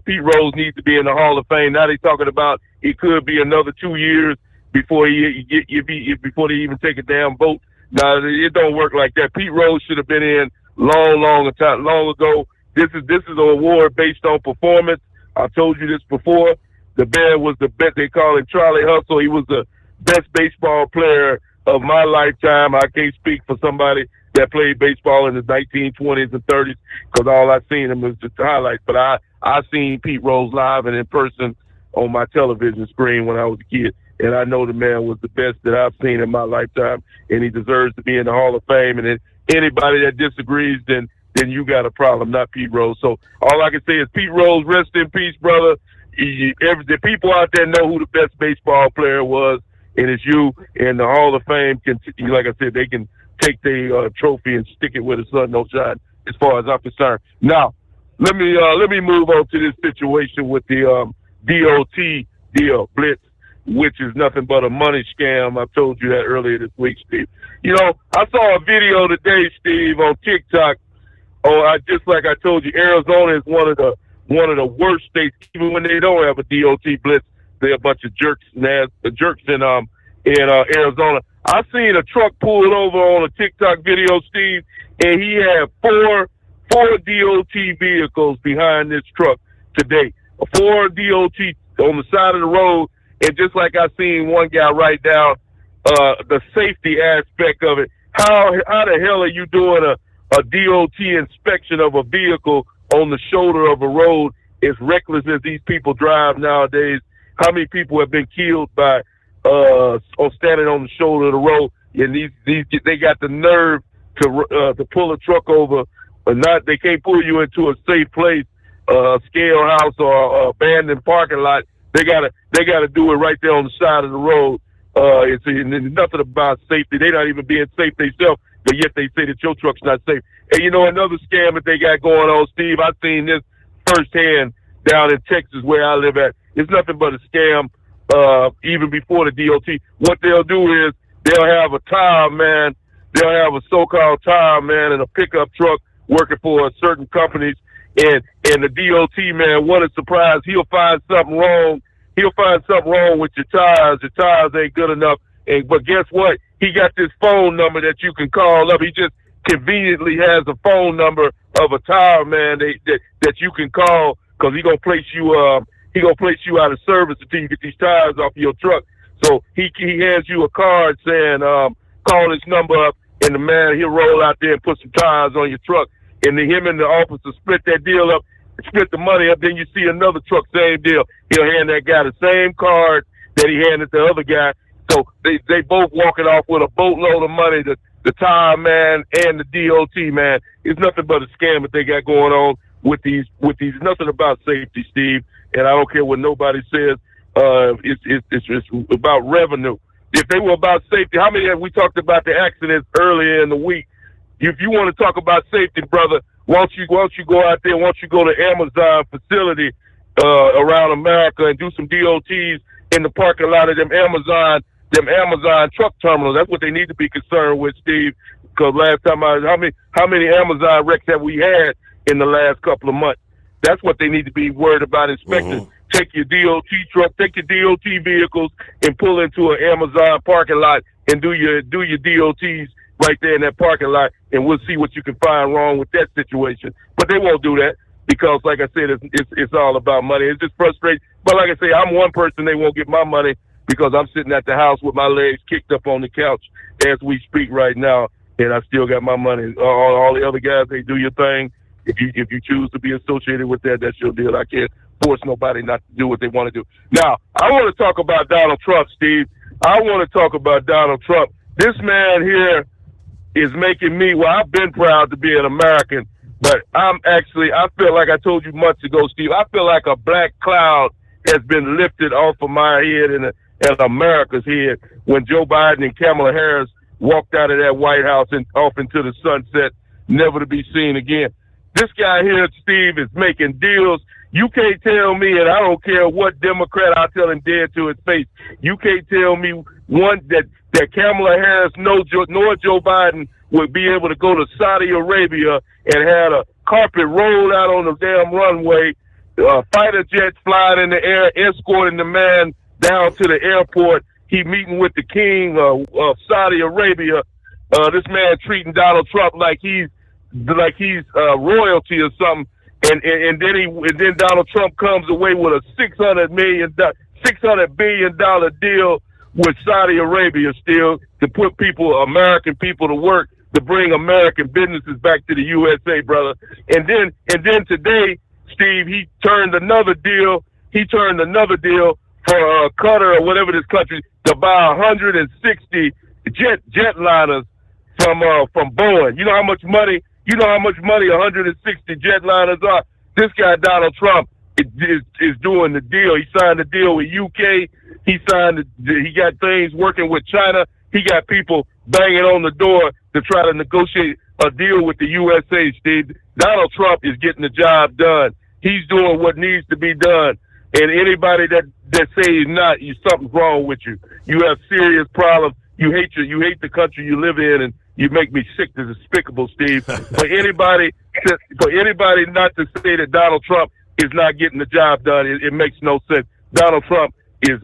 Pete Rose needs to be in the Hall of Fame. Now they're talking about it could be another 2 years before before they even take a damn vote. Now it don't work like that. Pete Rose should have been in long ago. This is an award based on performance. I told you this before. The man was the best. They call him Charlie Hustle. He was the best baseball player of my lifetime. I can't speak for somebody that played baseball in the 1920s and 30s because all I seen him was just the highlights. But I seen Pete Rose live and in person on my television screen when I was a kid. And I know the man was the best that I've seen in my lifetime, and he deserves to be in the Hall of Fame. And then anybody that disagrees, then you got a problem, not Pete Rose. So all I can say is, Pete Rose, rest in peace, brother. The people out there know who the best baseball player was, and it's you. And the Hall of Fame can, like I said, they can take the trophy and stick it where the sun don't shine, as far as I'm concerned. Now, let me move on to this situation with the DOT deal blitz, which is nothing but a money scam. I told you that earlier this week, Steve. You know, I saw a video today, Steve, on TikTok. Just like I told you, Arizona is one of the worst states. Even when they don't have a DOT blitz, they're a bunch of jerks in Arizona. I seen a truck pulled over on a TikTok video, Steve, and he had four DOT vehicles behind this truck today. 4 DOT on the side of the road. And just like I seen one guy write down the safety aspect of it, how the hell are you doing a DOT inspection of a vehicle on the shoulder of a road as reckless as these people drive nowadays? How many people have been killed by standing on the shoulder of the road? And they got the nerve to pull a truck over, but they can't pull you into a safe place, a scale house or abandoned parking lot. They gotta do it right there on the side of the road. It's nothing about safety. They're not even being safe themselves, but yet they say that your truck's not safe. And you know, another scam that they got going on, Steve, I've seen this firsthand down in Texas where I live at. It's nothing but a scam. even before the DOT. What they'll do is they'll have a tire man, they'll have a so-called tire man in a pickup truck working for certain companies, and the DOT man, what a surprise, he'll find something wrong. He'll find something wrong with your tires. Your tires ain't good enough. But guess what? He got this phone number that you can call up. He just conveniently has a phone number of a tire man that you can call, because he gonna place you out of service until you get these tires off your truck. So he hands you a card saying call this number up, and the man, he'll roll out there and put some tires on your truck. And then him and the officer split that deal up, split the money up. Then you see another truck, same deal. He'll hand that guy the same card that he handed the other guy. So they both walking off with a boatload of money, the tire man and the DOT man. It's nothing but a scam that they got going on with these. Nothing about safety, Steve. And I don't care what nobody says. It's about revenue. If they were about safety, how many have we talked about the accidents earlier in the week? If you want to talk about safety, brother, why don't you go out there? Why don't you go to Amazon facility around America and do some DOTs in the parking lot of them Amazon truck terminals? That's what they need to be concerned with, Steve. Because last time how many Amazon wrecks have we had in the last couple of months? That's what they need to be worried about inspecting. Take your DOT truck, take your DOT vehicles, and pull into an Amazon parking lot and do your DOTs right there in that parking lot, and we'll see what you can find wrong with that situation. But they won't do that because, like I said, it's all about money. It's just frustrating. But like I say, I'm one person they won't get my money because I'm sitting at the house with my legs kicked up on the couch as we speak right now, and I still got my money. All the other guys, they do your thing. If you choose to be associated with that, that's your deal. I can't force nobody not to do what they want to do. Now, I want to talk about Donald Trump, Steve. I want to talk about Donald Trump. This man here is making me, well, I've been proud to be an American, but I feel like I told you months ago, Steve, I feel like a black cloud has been lifted off of my head and America's head when Joe Biden and Kamala Harris walked out of that White House and off into the sunset, never to be seen again. This guy here, Steve, is making deals. You can't tell me, and I don't care what Democrat I tell him dead to his face, you can't tell me that Kamala Harris nor Joe Biden would be able to go to Saudi Arabia and have a carpet rolled out on the damn runway, fighter jets flying in the air, escorting the man down to the airport. He meeting with the king of Saudi Arabia. This man treating Donald Trump like he's royalty or something. And then Donald Trump comes away with a $600 billion deal with Saudi Arabia still to put American people to work, to bring American businesses back to the USA, brother. And then today, Steve, he turned another deal. He turned another deal for Qatar or whatever this country to buy 160 jetliners from Boeing. You know how much money 160 jetliners are? This guy, Donald Trump, is doing the deal. He signed a deal with UK. He got things working with China. He got people banging on the door to try to negotiate a deal with the USA, Steve. Donald Trump is getting the job done. He's doing what needs to be done. And anybody that say he's not, something's wrong with you. You have serious problems. You hate the country you live in, and you make me sick to despicable, Steve. For anybody not to say that Donald Trump is not getting the job done, it makes no sense. Donald Trump is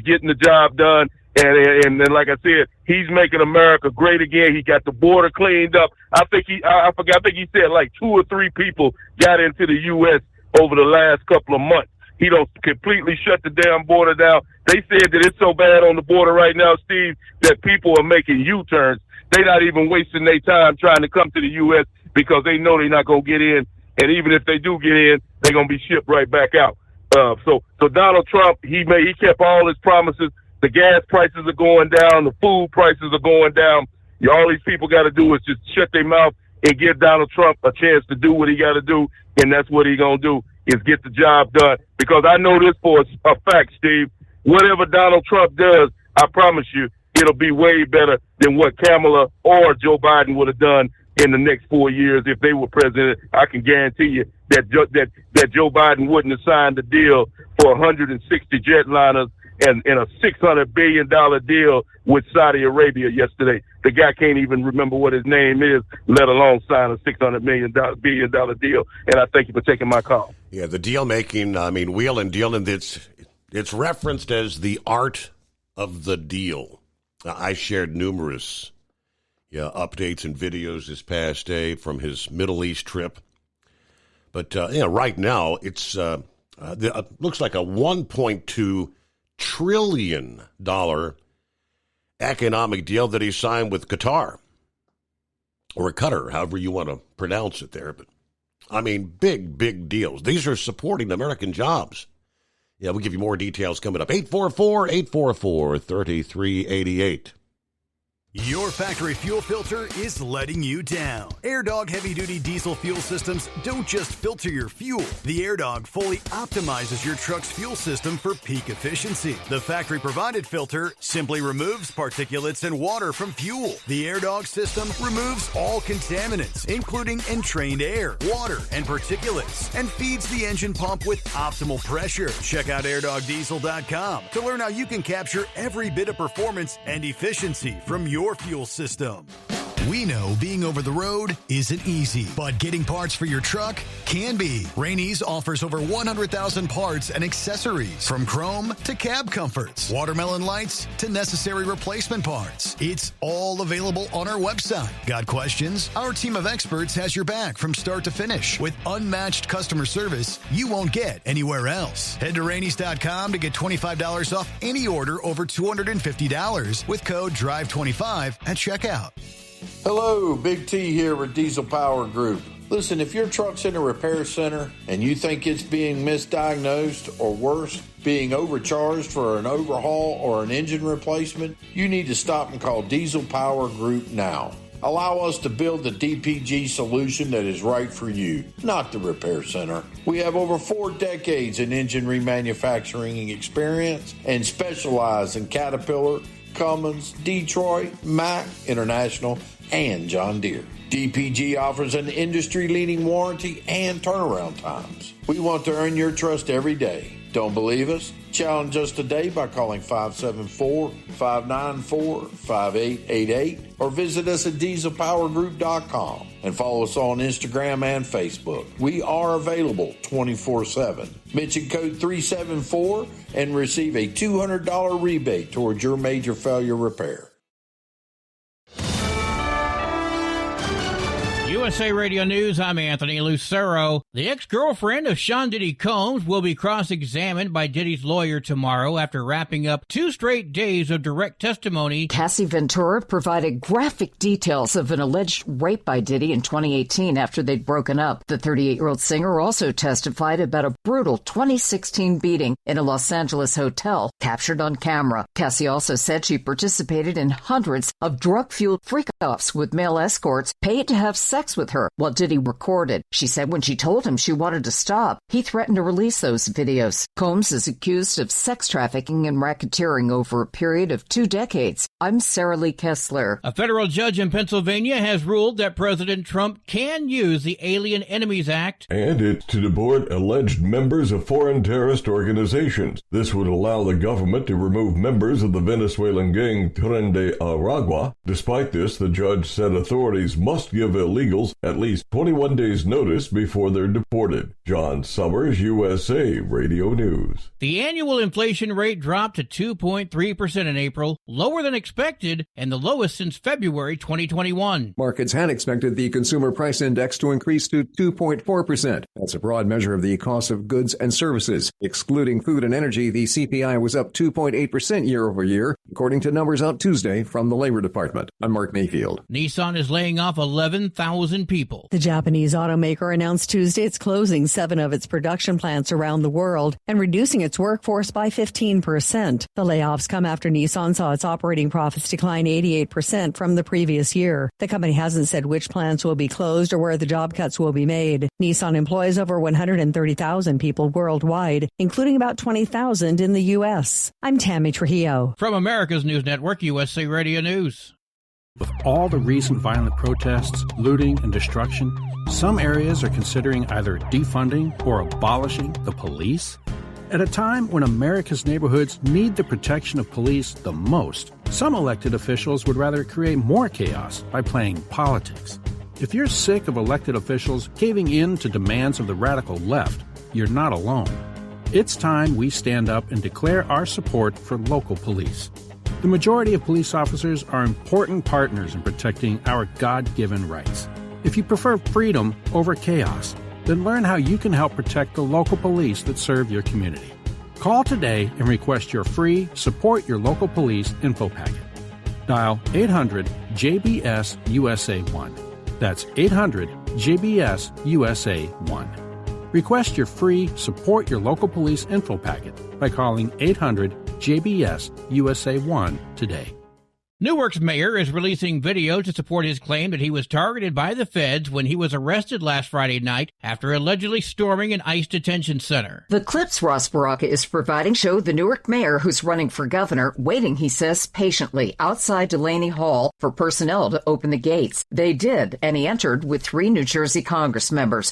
getting the job done, and like I said, he's making America great again. He got the border cleaned up. I think he said like 2 or 3 people got into the U.S. over the last couple of months. He don't completely shut the damn border down. They said that it's so bad on the border right now, Steve, that people are making U-turns. They're not even wasting their time trying to come to the U.S. because they know they're not going to get in. And even if they do get in, they're going to be shipped right back out. So Donald Trump, he kept all his promises. The gas prices are going down. The food prices are going down. All these people got to do is just shut their mouth and give Donald Trump a chance to do what he got to do. And that's what he's going to do, is get the job done. Because I know this for a fact, Steve. Whatever Donald Trump does, I promise you, it'll be way better than what Kamala or Joe Biden would have done in the next 4 years if they were president. I can guarantee you that Joe Biden wouldn't have signed the deal for 160 jetliners in a $600 billion deal with Saudi Arabia yesterday. The guy can't even remember what his name is, let alone sign a $600 billion deal. And I thank you for taking my call. Yeah, the deal making, wheel and deal, and it's referenced as the art of the deal. I shared numerous updates and videos this past day from his Middle East trip. But right now, it's looks like a $1.2 trillion economic deal that he signed with Qatar, or Qatar, however you want to pronounce it there. But, big deals. These are supporting American jobs. Yeah, we'll give you more details coming up. 844-844-3388. Your factory fuel filter is letting you down. AirDog heavy-duty diesel fuel systems don't just filter your fuel. The AirDog fully optimizes your truck's fuel system for peak efficiency. The factory-provided filter simply removes particulates and water from fuel. The AirDog system removes all contaminants, including entrained air, water, and particulates, and feeds the engine pump with optimal pressure. Check out airdogdiesel.com to learn how you can capture every bit of performance and efficiency from your fuel system. We know being over the road isn't easy, but getting parts for your truck can be. Rainey's offers over 100,000 parts and accessories, from chrome to cab comforts, watermelon lights to necessary replacement parts. It's all available on our website. Got questions? Our team of experts has your back from start to finish with unmatched customer service you won't get anywhere else. Head to Rainey's.com to get $25 off any order over $250 with code DRIVE25 at checkout. Hello, Big T here with Diesel Power Group. Listen, if your truck's in a repair center and you think it's being misdiagnosed or worse, being overcharged for an overhaul or an engine replacement, you need to stop and call Diesel Power Group now. Allow us to build the DPG solution that is right for you, not the repair center. We have over 4 decades in engine remanufacturing experience and specialize in Caterpillar, Cummins, Detroit, Mack, International, and John Deere. DPG offers an industry-leading warranty and turnaround times. We want to earn your trust every day. Don't believe us? Challenge us today by calling 574-594-5888 or visit us at dieselpowergroup.com and follow us on Instagram and Facebook. We are available 24/7. Mention code 374 and receive a $200 rebate towards your major failure repair. USA Radio News, I'm Anthony Lucero. The ex-girlfriend of Sean Diddy Combs will be cross-examined by Diddy's lawyer tomorrow after wrapping up 2 straight days of direct testimony. Cassie Ventura provided graphic details of an alleged rape by Diddy in 2018 after they'd broken up. The 38-year-old singer also testified about a brutal 2016 beating in a Los Angeles hotel captured on camera. Cassie also said she participated in hundreds of drug-fueled freak-offs with male escorts paid to have sex with her while Diddy recorded. She said when she told him she wanted to stop, he threatened to release those videos. Combs is accused of sex trafficking and racketeering over a period of 2 decades. I'm Sarah Lee Kessler. A federal judge in Pennsylvania has ruled that President Trump can use the Alien Enemies Act, and it's to deport alleged members of foreign terrorist organizations. This would allow the government to remove members of the Venezuelan gang Tren de Aragua. Despite this, the judge said authorities must give illegals at least 21 days notice before they're deported. John Summers, USA Radio News. The annual inflation rate dropped to 2.3% in April, lower than expected and the lowest since February 2021. Markets had expected the consumer price index to increase to 2.4%. That's a broad measure of the cost of goods and services. Excluding food and energy, the CPI was up 2.8% year over year, according to numbers out Tuesday from the Labor Department. I'm Mark Mayfield. Nissan is laying off 11,000 people. The Japanese automaker announced Tuesday it's closing 7 of its production plants around the world and reducing its workforce by 15%. The layoffs come after Nissan saw its operating profits decline 88% from the previous year. The company hasn't said which plants will be closed or where the job cuts will be made. Nissan employs over 130,000 people worldwide, including about 20,000 in the U.S. I'm Tammy Trujillo. From America's News Network, USA Radio News. With all the recent violent protests, looting, and destruction, some areas are considering either defunding or abolishing the police. At a time when America's neighborhoods need the protection of police the most, some elected officials would rather create more chaos by playing politics. If you're sick of elected officials caving in to demands of the radical left, you're not alone. It's time we stand up and declare our support for local police. The majority of police officers are important partners in protecting our God-given rights. If you prefer freedom over chaos, then learn how you can help protect the local police that serve your community. Call today and request your free Support Your Local Police info packet. Dial 800-JBS-USA-1. That's 800-JBS-USA-1. Request your free Support Your Local Police info packet by calling 800-JBS-USA-1 today. Newark's mayor is releasing video to support his claim that he was targeted by the feds when he was arrested last Friday night after allegedly storming an ICE detention center. The clips Ross Baraka is providing show the Newark mayor, who's running for governor, waiting, he says, patiently outside Delaney Hall for personnel to open the gates. They did, and he entered with 3 New Jersey Congress members.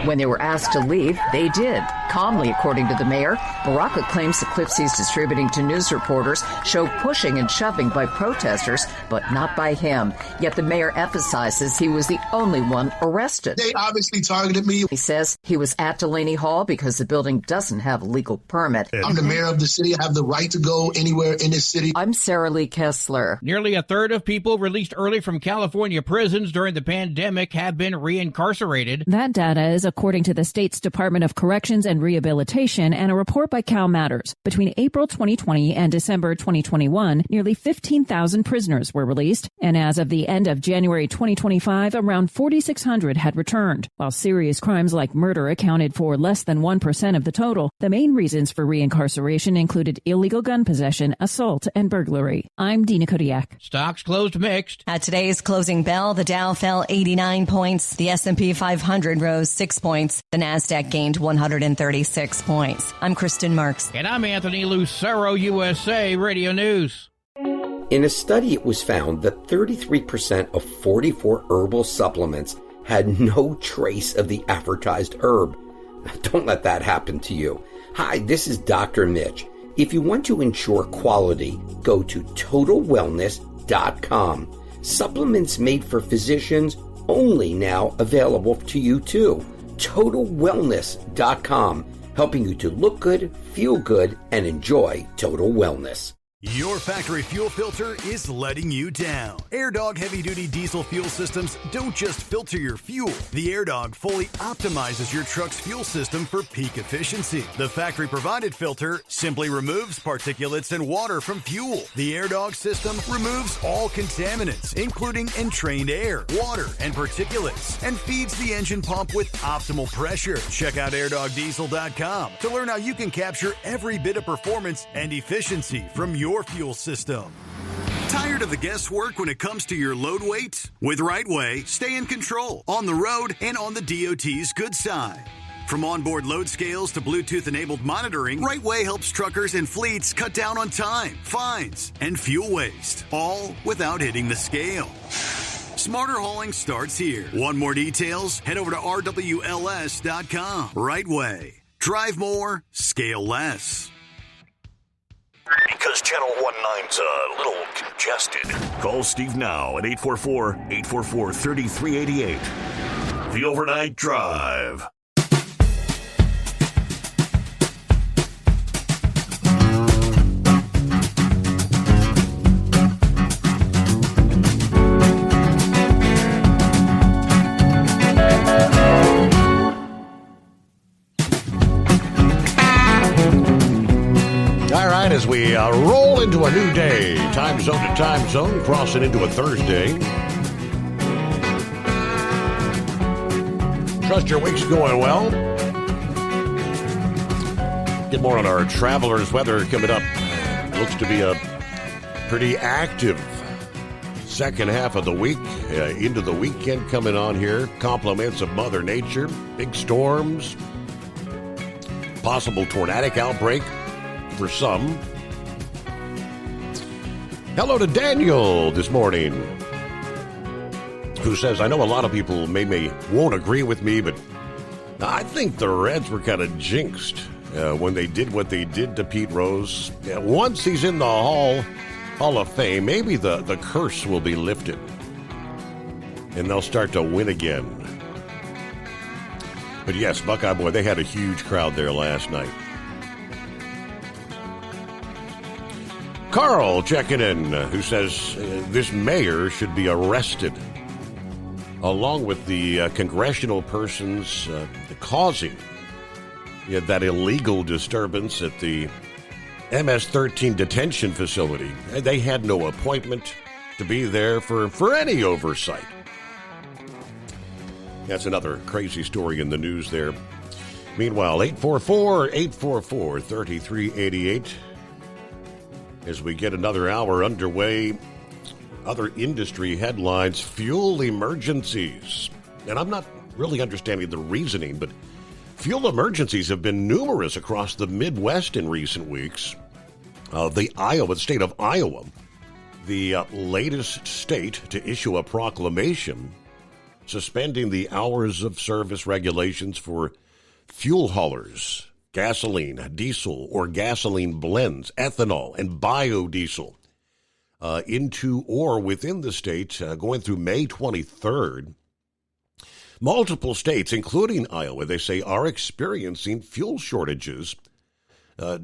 When they were asked to leave, they did. Calmly, according to the mayor, Baraka claims the clips he's distributing to news reporters show pushing and shoving by protesters, but not by him. Yet the mayor emphasizes he was the only one arrested. They obviously targeted me. He says he was at Delaney Hall because the building doesn't have a legal permit. I'm the mayor of the city. I have the right to go anywhere in this city. I'm Sarah Lee Kessler. Nearly a third of people released early from California prisons during the pandemic have been reincarcerated. That data is according to the state's Department of Corrections and Rehabilitation and a report by Cal Matters. Between April 2020 and December 2021, nearly 15,000 prisoners were released, and as of the end of January 2025, around 4,600 had returned. While serious crimes like murder accounted for less than 1% of the total, the main reasons for reincarceration included illegal gun possession, assault, and burglary. I'm Dina Kodiak. Stocks closed mixed. At today's closing bell, the Dow fell 89 points, the S&P 500 rose 6 points, the Nasdaq gained 136 points. I'm Kristen Marks. And I'm Anthony Lucero, USA Radio News. In a study, it was found that 33% of 44 herbal supplements had no trace of the advertised herb. Don't let that happen to you. Hi, this is Dr. Mitch. If you want to ensure quality, go to TotalWellness.com. Supplements made for physicians, only now available to you too. TotalWellness.com, helping you to look good, feel good, and enjoy total wellness. Your factory fuel filter is letting you down. AirDog heavy-duty diesel fuel systems don't just filter your fuel. The AirDog fully optimizes your truck's fuel system for peak efficiency. The factory-provided filter simply removes particulates and water from fuel. The AirDog system removes all contaminants, including entrained air, water, and particulates, and feeds the engine pump with optimal pressure. Check out AirDogDiesel.com to learn how you can capture every bit of performance and efficiency from your fuel system. Tired of the guesswork when it comes to your load weight? With RightWay, stay in control on the road and on the DOT's good side. From onboard load scales to Bluetooth-enabled monitoring, RightWay helps truckers and fleets cut down on time, fines, and fuel waste, all without hitting the scale. Smarter hauling starts here. Want more details? Head over to RWLS.com. RightWay. Drive more, scale less. Because Channel 19's a little congested. Call Steve now at 844-844-3388. The Overnight Drive. As we roll into a new day, time zone to time zone, crossing into a Thursday. Trust your week's going well. Get more on our travelers' weather coming up. Looks to be a pretty active second half of the week, into the weekend coming on here. Compliments of Mother Nature, big storms, possible tornadic outbreak for some. Hello to Daniel this morning, who says, I know a lot of people maybe won't agree with me, but I think the Reds were kind of jinxed when they did what they did to Pete Rose. Once he's in the Hall of Fame, maybe the curse will be lifted, and they'll start to win again. But yes, Buckeye Boy, they had a huge crowd there last night. Carl checking in, who says this mayor should be arrested, along with the congressional persons causing that illegal disturbance at the MS-13 detention facility. They had no appointment to be there for any oversight. That's another crazy story in the news there. Meanwhile, 844-844-3388. As we get another hour underway, other industry headlines, fuel emergencies. And I'm not really understanding the reasoning, but fuel emergencies have been numerous across the Midwest in recent weeks. The state of Iowa, the latest state to issue a proclamation suspending the hours of service regulations for fuel haulers, gasoline, diesel, or gasoline blends, ethanol, and biodiesel into or within the state going through May 23rd. Multiple states, including Iowa, they say, are experiencing fuel shortages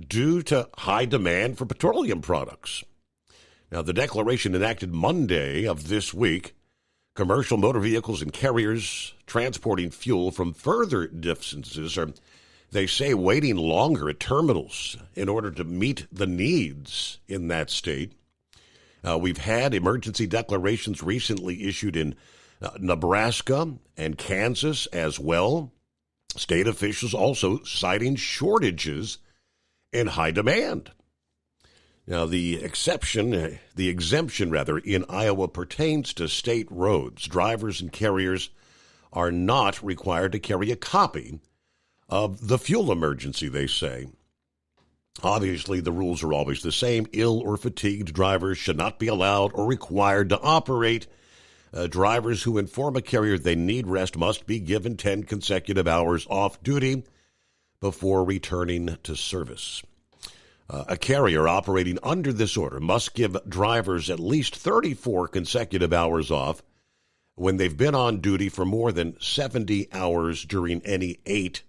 due to high demand for petroleum products. Now, the declaration enacted Monday of this week, commercial motor vehicles and carriers transporting fuel from further distances are, they say, waiting longer at terminals in order to meet the needs in that state. We've had emergency declarations recently issued in Nebraska and Kansas as well. State officials also citing shortages and high demand. Now, the exemption in Iowa pertains to state roads. Drivers and carriers are not required to carry a copy of the fuel emergency, they say. Obviously, the rules are always the same. Ill or fatigued drivers should not be allowed or required to operate. Drivers who inform a carrier they need rest must be given 10 consecutive hours off duty before returning to service. A carrier operating under this order must give drivers at least 34 consecutive hours off when they've been on duty for more than 70 hours during any 8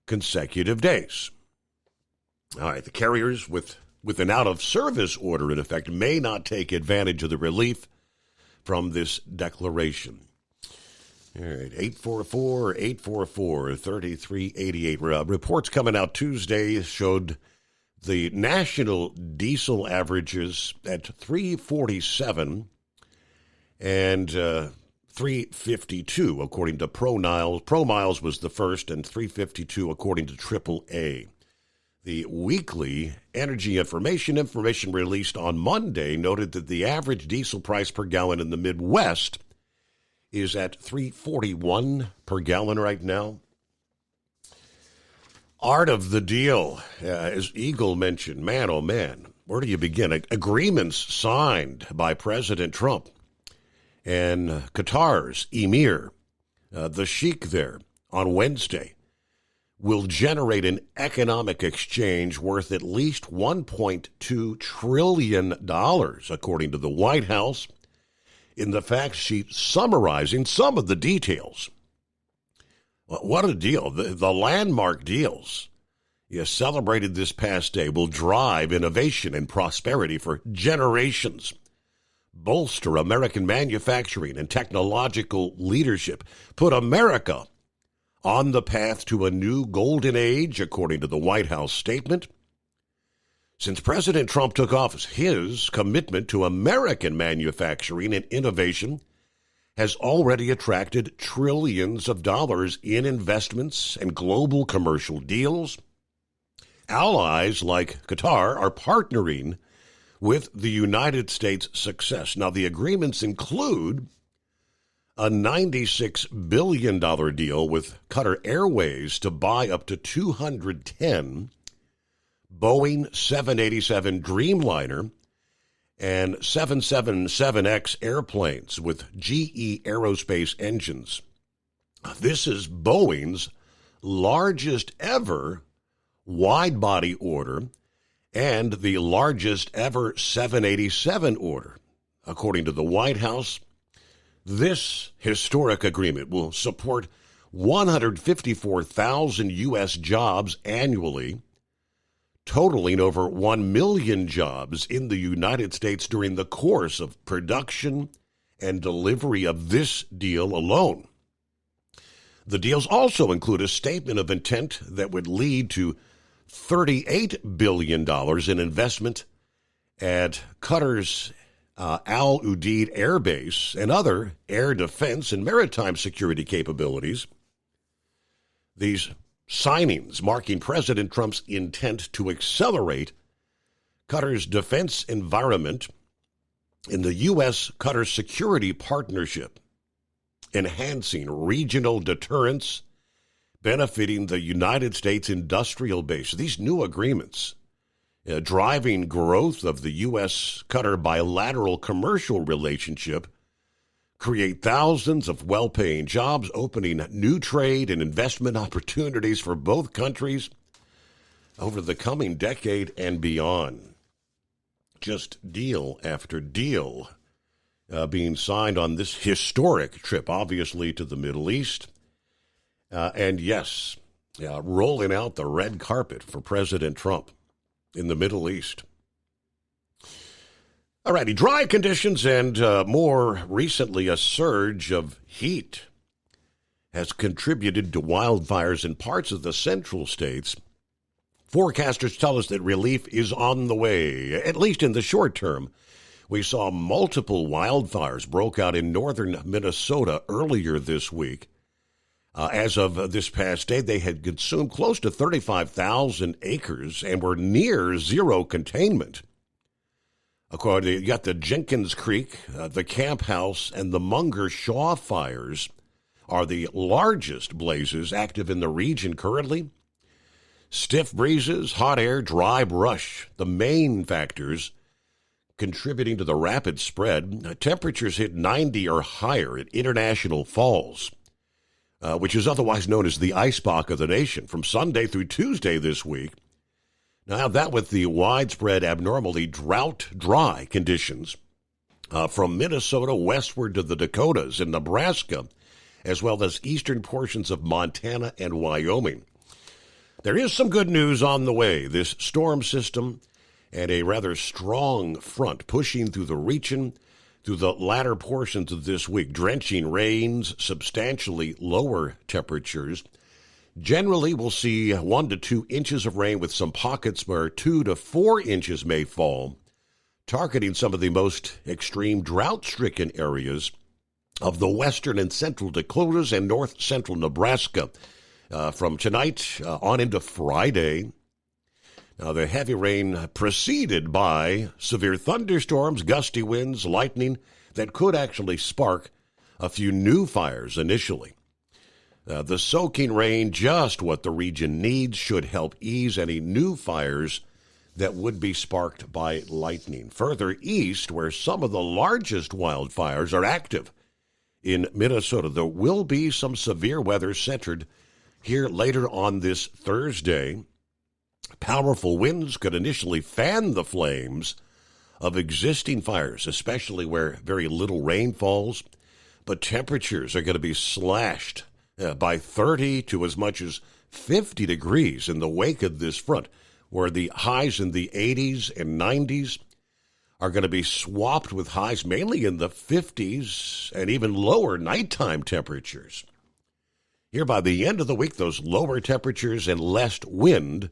consecutive days. All right, the carriers with an out-of-service order in effect may not take advantage of the relief from this declaration. All right, 844-844-3388. Reports coming out Tuesday showed the national diesel averages at 347 and 352, according to ProMiles. ProMiles was the first, and 352 according to AAA. The weekly energy information released on Monday noted that the average diesel price per gallon in the Midwest is at $3.41 per gallon right now. Art of the deal, as Eagle mentioned, man, oh man, where do you begin? Agreements signed by President Trump and Qatar's Emir, the Sheikh there, on Wednesday, will generate an economic exchange worth at least $1.2 trillion, according to the White House, in the fact sheet summarizing some of the details. What a deal. The landmark deals celebrated this past day will drive innovation and prosperity for generations, bolster American manufacturing and technological leadership, put America on the path to a new golden age, according to the White House statement. Since President Trump took office, his commitment to American manufacturing and innovation has already attracted trillions of dollars in investments and global commercial deals. Allies like Qatar are partnering with the United States' success. Now, the agreements include a $96 billion deal with Qatar Airways to buy up to 210 Boeing 787 Dreamliner and 777X airplanes with GE Aerospace engines. This is Boeing's largest ever wide-body order and the largest ever 787 order. According to the White House, this historic agreement will support 154,000 U.S. jobs annually, totaling over 1 million jobs in the United States during the course of production and delivery of this deal alone. The deals also include a statement of intent that would lead to $38 billion in investment at Qatar's Al Udeid Air Base and other air defense and maritime security capabilities. These signings marking President Trump's intent to accelerate Qatar's defense environment in the U.S.-Qatar security partnership, enhancing regional deterrence, benefiting the United States industrial base. These new agreements driving growth of the U.S.-Qatar bilateral commercial relationship, create thousands of well-paying jobs, opening new trade and investment opportunities for both countries over the coming decade and beyond. Just deal after deal being signed on this historic trip, obviously, to the Middle East. And yes, rolling out the red carpet for President Trump in the Middle East. All righty, dry conditions and more recently a surge of heat has contributed to wildfires in parts of the central states. Forecasters tell us that relief is on the way, at least in the short term. We saw multiple wildfires broke out in northern Minnesota earlier this week. As of this past day, they had consumed close to 35,000 acres and were near zero containment. According to, you got the Jenkins Creek, the Camp House, and the Munger Shaw fires are the largest blazes active in the region currently. Stiff breezes, hot air, dry brush, the main factors contributing to the rapid spread. Temperatures hit 90 or higher at International Falls, which is otherwise known as the icebox of the nation, from Sunday through Tuesday this week. Now, that with the widespread abnormally drought-dry conditions from Minnesota westward to the Dakotas and Nebraska, as well as eastern portions of Montana and Wyoming. There is some good news on the way. This storm system and a rather strong front pushing through the region through the latter portions of this week. Drenching rains, substantially lower temperatures. Generally, we'll see 1 to 2 inches of rain with some pockets where 2 to 4 inches may fall, targeting some of the most extreme drought-stricken areas of the western and central Dakotas and north-central Nebraska from tonight on into Friday. Now, the heavy rain preceded by severe thunderstorms, gusty winds, lightning that could actually spark a few new fires initially. The soaking rain, just what the region needs, should help ease any new fires that would be sparked by lightning. Further east, where some of the largest wildfires are active in Minnesota, there will be some severe weather centered here later on this Thursday. Powerful winds could initially fan the flames of existing fires, especially where very little rain falls, but temperatures are going to be slashed by 30 to as much as 50 degrees in the wake of this front, where the highs in the 80s and 90s are going to be swapped with highs mainly in the 50s and even lower nighttime temperatures. Here by the end of the week, those lower temperatures and less wind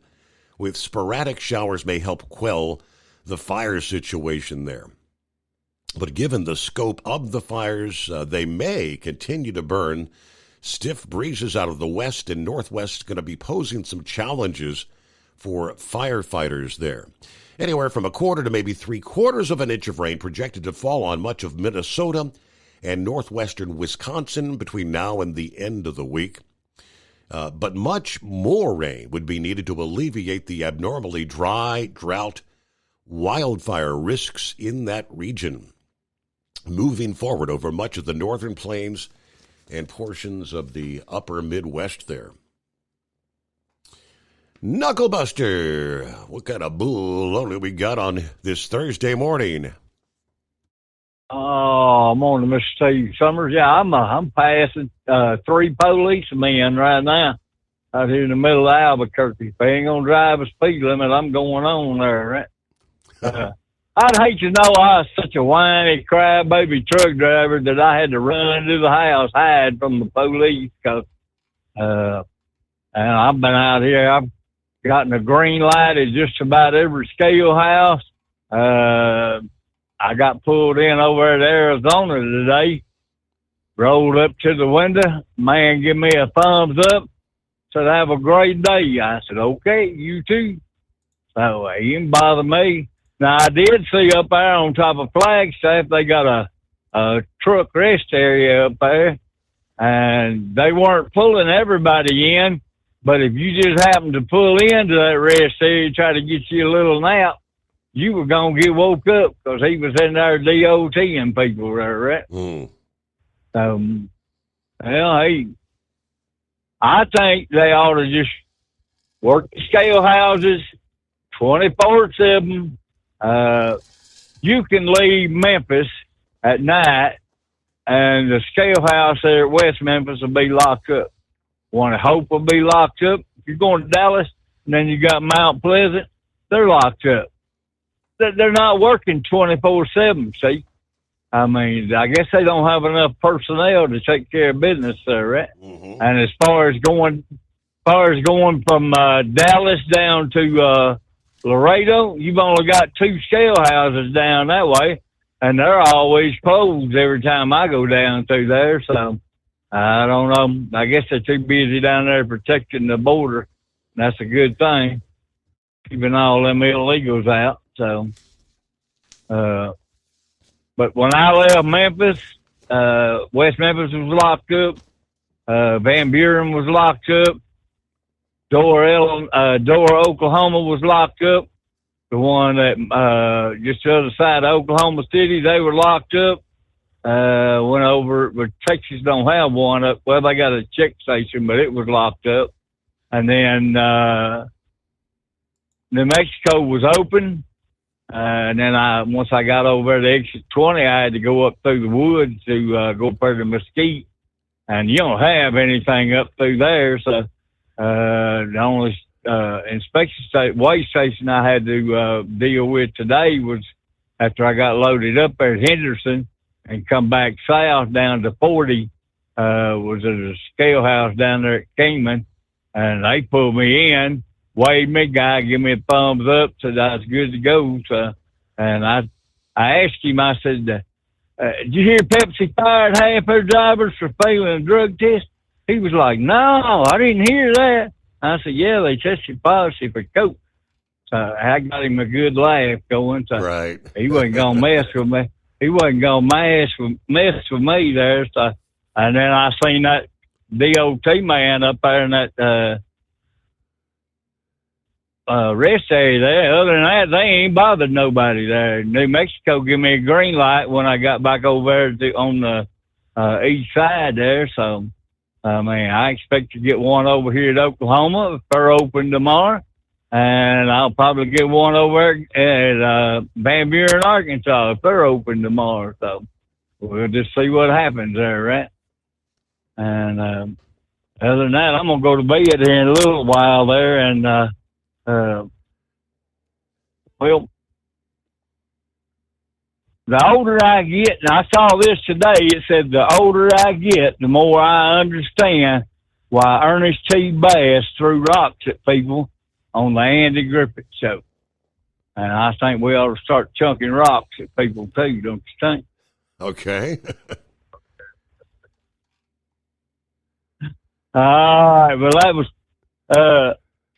with sporadic showers may help quell the fire situation there. But given the scope of the fires, they may continue to burn. Stiff breezes out of the west and northwest going to be posing some challenges for firefighters there. Anywhere from 1/4 to maybe 3/4 of an inch of rain projected to fall on much of Minnesota and northwestern Wisconsin between now and the end of the week. But much more rain would be needed to alleviate the abnormally dry, drought, wildfire risks in that region. Moving forward over much of the northern plains and portions of the upper Midwest there. Knucklebuster, what kind of bull only we got on this Thursday morning? Oh, morning, Mr. Steve Summers. Yeah, I'm passing 3 policemen right now out here in the middle of Albuquerque. If they ain't gonna drive a speed limit, I'm going on there. Right? I'd hate to know I was such a whiny, crybaby truck driver that I had to run into the house, hide from the police. And I've been out here. I've gotten a green light at just about every scale house. I got pulled in over at Arizona today, rolled up to the window. Man give me a thumbs up, said, have a great day. I said, okay, you too. So he didn't bother me. Now, I did see up there on top of Flagstaff, they got a truck rest area up there, and they weren't pulling everybody in, but if you just happened to pull into that rest area, try to get you a little nap, you were going to get woke up because he was in there DOTing people there, right? Well, hey, I think they ought to just work the scale houses 24/7. You can leave Memphis at night, and the scale house there at West Memphis will be locked up. One at Hope will be locked up. If you're going to Dallas, and then you got Mount Pleasant, they're locked up. They're not working 24/7, see? I mean, I guess they don't have enough personnel to take care of business there, right? Mm-hmm. And as far as going from Dallas down to Laredo, you've only got 2 scale houses down that way, and they're always closed every time I go down through there. So I don't know. I guess they're too busy down there protecting the border. That's a good thing, keeping all them illegals out. So, but when I left Memphis, West Memphis was locked up. Van Buren was locked up. Dora, Oklahoma was locked up. The one that just the other side of Oklahoma City, they were locked up. Went over, but Texas don't have one up. Well, they got a check station, but it was locked up. And then New Mexico was open. And then once I got over to exit 20, I had to go up through the woods to go up there to Mesquite. And you don't have anything up through there, so the only inspection weigh station I had to deal with today was after I got loaded up there at Henderson and come back south down to 40, was at a scale house down there at Kingman, and they pulled me in, weighed me, guy give me a thumbs up, said I was good to go. So, and I asked him, I said, did you hear Pepsi fired half their drivers for failing a drug test? He was like, no, I didn't hear that. I said, yeah, they tested positive for coke. So I got him a good laugh going. So right. He wasn't going to mess with me. He wasn't going to mess with me there. So, and then I seen that DOT man up there in that rest area there. Other than that, they ain't bothered nobody there. New Mexico give me a green light when I got back over there on the east side there. So, I mean, I expect to get one over here at Oklahoma if they're open tomorrow. And I'll probably get one over at Van Buren, Arkansas if they're open tomorrow. So we'll just see what happens there, right? And other than that, I'm going to go to bed here in a little while there. And, well, the older I get, and I saw this today, it said the older I get, the more I understand why Ernest T. Bass threw rocks at people on the Andy Griffith Show. And I think we ought to start chunking rocks at people too, don't you think? Okay. All right, well, that was,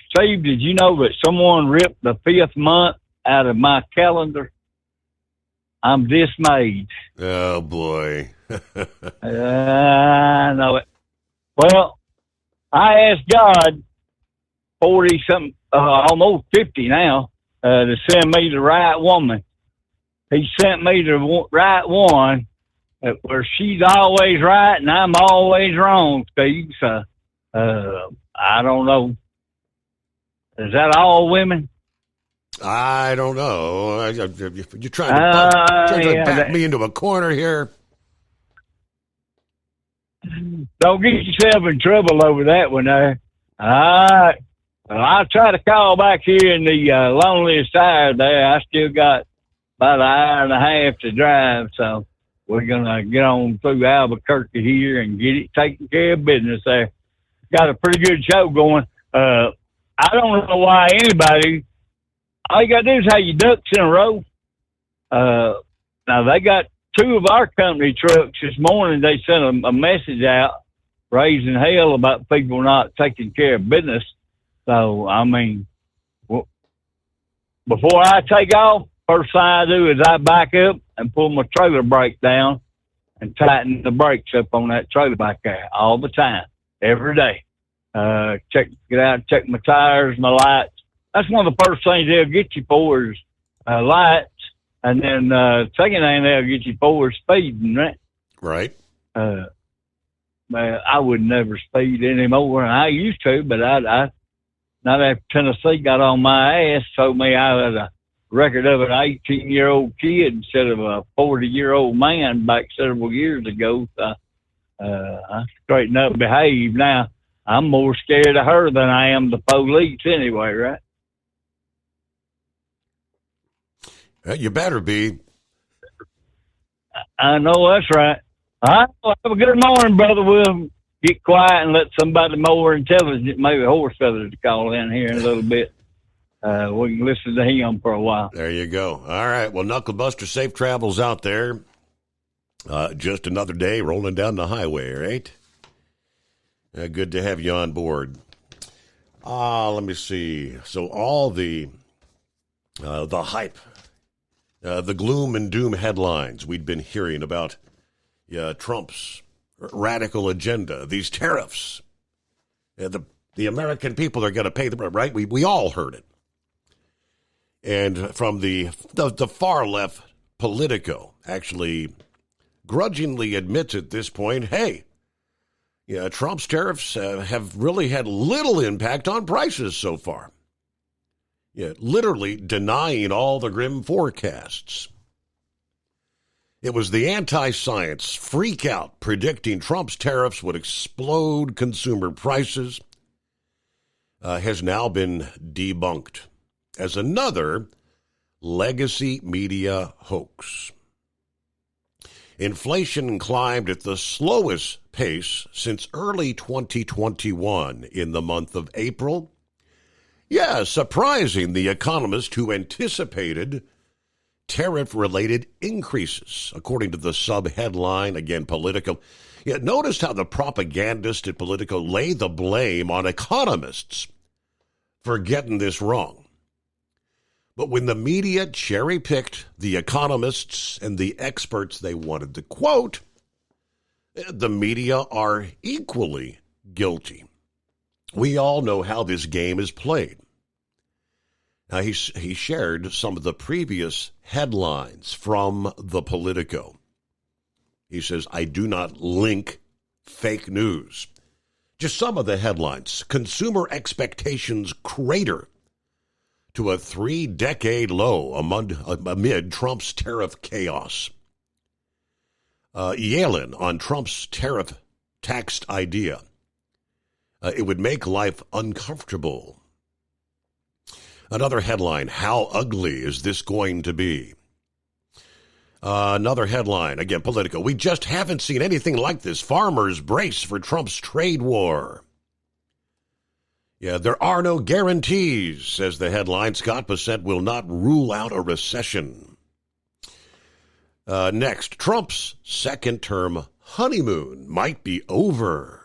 Steve, did you know that someone ripped the 5th month out of my calendar? I'm dismayed. Oh, boy. I know it. Well, I asked God 40-something, almost 50 now, to send me the right woman. He sent me the right one where she's always right and I'm always wrong, Steve. So, I don't know. Is that all women? I don't know. You're trying to back me into a corner here. Don't get yourself in trouble over that one there. All right. Well, I'll try to call back here in the loneliest hour there. I still got about an hour and a half to drive, so we're going to get on through Albuquerque here and get it taken care of business there. Got a pretty good show going. I don't know why anybody, all you got to do is have your ducks in a row. Now, they got 2 of our company trucks this morning. They sent a message out raising hell about people not taking care of business. So, I mean, before I take off, first thing I do is I back up and pull my trailer brake down and tighten the brakes up on that trailer back there all the time, every day. Get out, check my tires, my lights. That's one of the first things they'll get you for is lights. And then second thing they'll get you for is speeding, right? Right. I would never speed anymore than I used to, but I not after Tennessee got on my ass, told me I had a record of an 18-year-old kid instead of a 40-year-old man back several years ago. I straightened up and behave. Now, I'm more scared of her than I am the police anyway, right? You better be. I know that's right. All right, well, have a good morning, brother. We'll get quiet and let somebody more intelligent, maybe Horse Feathers, to call in here in a little bit. We can listen to him for a while. There you go. All right. Well, Knucklebuster, safe travels out there. Just another day rolling down the highway, right? Good to have you on board. Let me see. So all the hype, the gloom and doom headlines we'd been hearing about Trump's radical agenda, these tariffs, the American people are going to pay the right. We all heard it. And from the far left, Politico actually grudgingly admits at this point, hey, Trump's tariffs have really had little impact on prices so far. Literally denying all the grim forecasts. It was the anti-science freak out predicting Trump's tariffs would explode consumer prices has now been debunked as another legacy media hoax. Inflation climbed at the slowest pace since early 2021 in the month of April. Surprising the economist who anticipated tariff-related increases, according to the sub-headline, again, Politico. Notice how the propagandist at Politico lay the blame on economists for getting this wrong. But when the media cherry-picked the economists and the experts they wanted to quote, the media are equally guilty. We all know how this game is played. Now, he shared some of the previous headlines from the Politico. He says, I do not link fake news. Just some of the headlines. Consumer expectations crater to a 3-decade low amid Trump's tariff chaos. Yellen on Trump's tariff tax idea. It would make life uncomfortable. Another headline, how ugly is this going to be? Another headline, again, Politico. We just haven't seen anything like this. Farmers brace for Trump's trade war. There are no guarantees, says the headline. Scott Bessent will not rule out a recession. Next, Trump's second-term honeymoon might be over.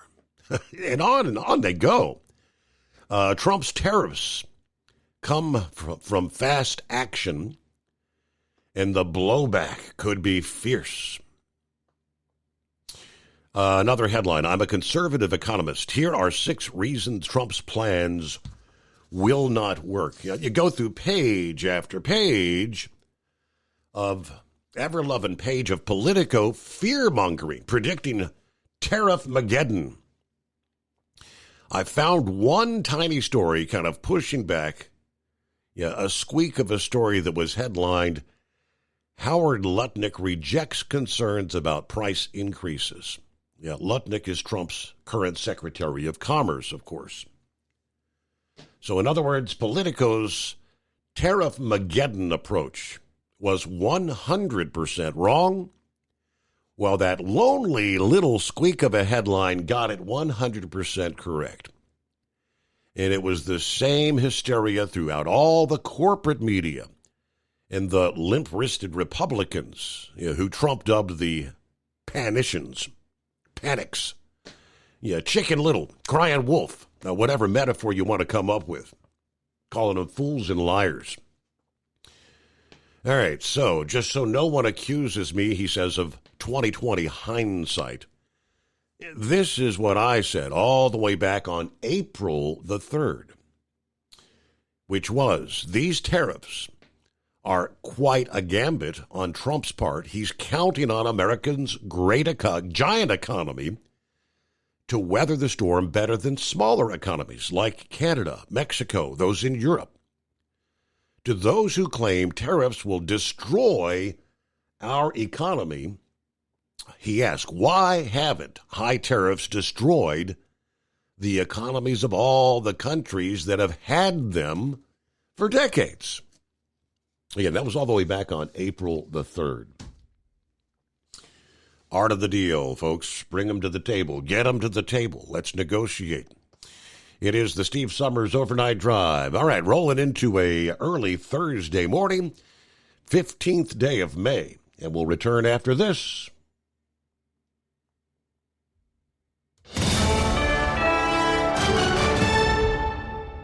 And on they go. Trump's tariffs come from fast action, and the blowback could be fierce. Another headline, I'm a conservative economist. Here are 6 reasons Trump's plans will not work. You go through page after page of ever-loving page of Politico fear-mongering, predicting Tariff-mageddon. I found one tiny story kind of pushing back, a squeak of a story that was headlined, Howard Lutnick rejects concerns about price increases. Yeah, Lutnick is Trump's current Secretary of Commerce, of course. So in other words, Politico's Tariff-mageddon approach was 100% wrong, while that lonely little squeak of a headline got it 100% correct. And it was the same hysteria throughout all the corporate media and the limp-wristed Republicans, who Trump dubbed the panics. Yeah, Chicken Little, crying wolf, whatever metaphor you want to come up with, calling them fools and liars. All right, so just so no one accuses me, he says, of 2020 hindsight, this is what I said all the way back on April the 3rd, which was these tariffs are quite a gambit on Trump's part. He's counting on Americans' giant economy to weather the storm better than smaller economies like Canada, Mexico, those in Europe. To those who claim tariffs will destroy our economy, he asked, why haven't high tariffs destroyed the economies of all the countries that have had them for decades? Again, that was all the way back on April the 3rd. Art of the deal, folks. Bring them to the table. Get them to the table. Let's negotiate. It is the Steve Summers Overnight Drive. All right, rolling into a early Thursday morning, 15th day of May. And we'll return after this.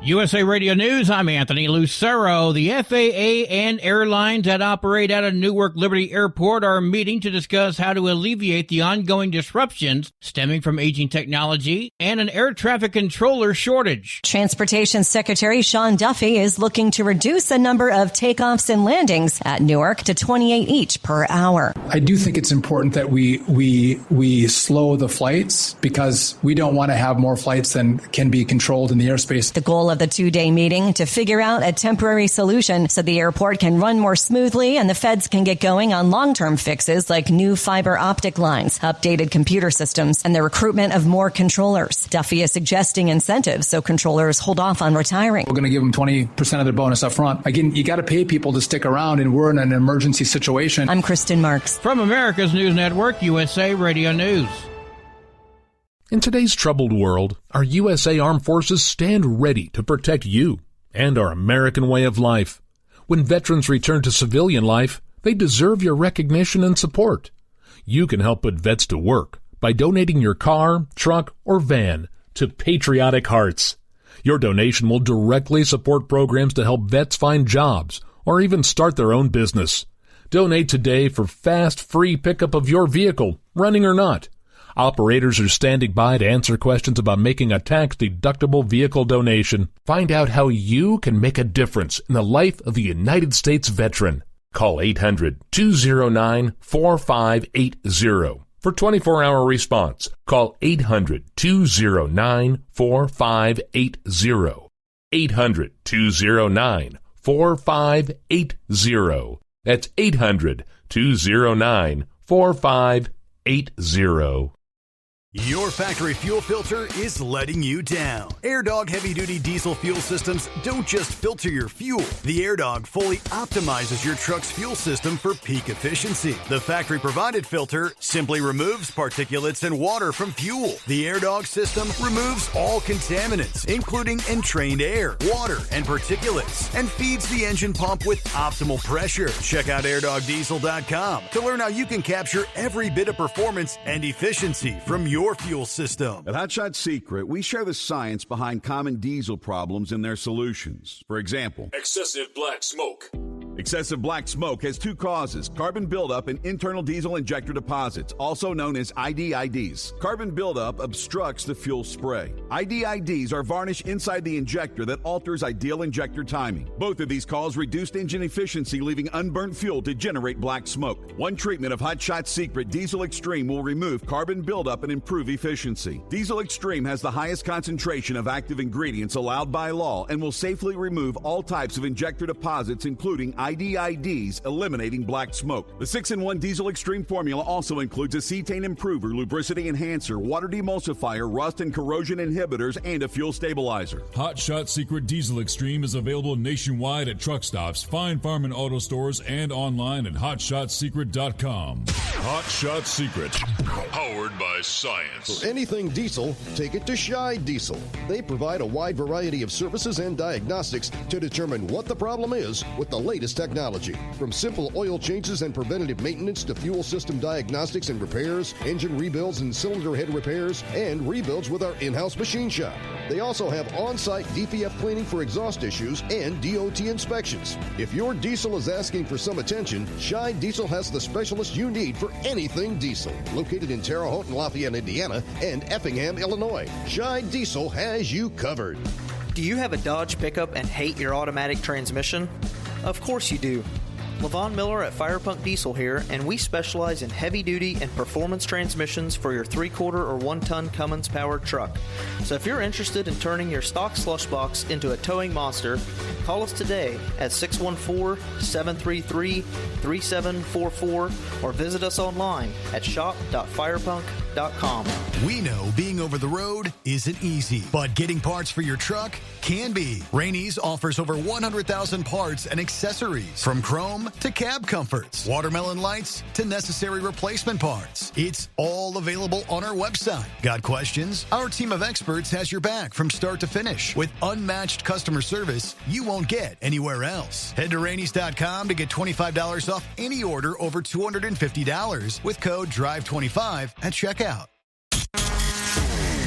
USA Radio News, I'm Anthony Lucero. The FAA and airlines that operate out of Newark Liberty Airport are meeting to discuss how to alleviate the ongoing disruptions stemming from aging technology and an air traffic controller shortage. Transportation Secretary Sean Duffy is looking to reduce the number of takeoffs and landings at Newark to 28 each per hour. I do think it's important that we slow the flights because we don't want to have more flights than can be controlled in the airspace. The goal of the two-day meeting to figure out a temporary solution so the airport can run more smoothly and the feds can get going on long-term fixes like new fiber optic lines, updated computer systems, and the recruitment of more controllers. Duffy is suggesting incentives so controllers hold off on retiring. We're going to give them 20% of their bonus up front. Again, you got to pay people to stick around, and we're in an emergency situation. I'm Kristen Marks. From America's News Network, USA Radio News. In today's troubled world, our USA Armed Forces stand ready to protect you and our American way of life. When veterans return to civilian life, they deserve your recognition and support. You can help put vets to work by donating your car, truck, or van to Patriotic Hearts. Your donation will directly support programs to help vets find jobs or even start their own business. Donate today for fast, free pickup of your vehicle, running or not. Operators are standing by to answer questions about making a tax-deductible vehicle donation. Find out how you can make a difference in the life of a United States veteran. Call 800-209-4580 for 24-hour response. Call 800-209-4580. 800-209-4580. That's 800-209-4580. Your factory fuel filter is letting you down. AirDog heavy-duty diesel fuel systems don't just filter your fuel. The AirDog fully optimizes your truck's fuel system for peak efficiency. The factory-provided filter simply removes particulates and water from fuel. The AirDog system removes all contaminants, including entrained air, water, and particulates, and feeds the engine pump with optimal pressure. Check out airdogdiesel.com to learn how you can capture every bit of performance and efficiency from your fuel system. At Hot Shot Secret, we share the science behind common diesel problems and their solutions. For example, excessive black smoke. Excessive black smoke has two causes: carbon buildup and internal diesel injector deposits, also known as IDIDs. Carbon buildup obstructs the fuel spray. IDIDs are varnish inside the injector that alters ideal injector timing. Both of these cause reduced engine efficiency, leaving unburnt fuel to generate black smoke. One treatment of Hot Shot Secret Diesel Extreme will remove carbon buildup and improve efficiency. Diesel Extreme has the highest concentration of active ingredients allowed by law and will safely remove all types of injector deposits, including IDIDs, eliminating black smoke. The 6-in-1 Diesel Extreme formula also includes a cetane improver, lubricity enhancer, water demulsifier, rust and corrosion inhibitors, and a fuel stabilizer. Hot Shot Secret Diesel Extreme is available nationwide at truck stops, fine farm and auto stores, and online at hotshotsecret.com. Hot Shot Secret, powered by science. For anything diesel, take it to Scheid Diesel. They provide a wide variety of services and diagnostics to determine what the problem is with the latest technology. From simple oil changes and preventative maintenance to fuel system diagnostics and repairs, engine rebuilds and cylinder head repairs, and rebuilds with our in-house machine shop. They also have on-site DPF cleaning for exhaust issues and DOT inspections. If your diesel is asking for some attention, Scheid Diesel has the specialist you need for anything diesel. Located in Terre Haute and Lafayette, Indiana, and Effingham, Illinois, Scheid Diesel has you covered. Do you have a Dodge pickup and hate your automatic transmission? Of course you do. LaVon Miller at Firepunk Diesel here, and we specialize in heavy-duty and performance transmissions for your 3-quarter or 1-ton Cummins-powered truck. So if you're interested in turning your stock slush box into a towing monster, call us today at 614-733-3744 or visit us online at shop.firepunk.com. We know being over the road isn't easy, but getting parts for your truck can be. Rainey's offers over 100,000 parts and accessories, from chrome to cab comforts, watermelon lights to necessary replacement parts. It's all available on our website. Got questions? Our team of experts has your back from start to finish with unmatched customer service you won't get anywhere else. Head to Rainey's.com to get $25 off any order over $250 with code DRIVE25 at checkout.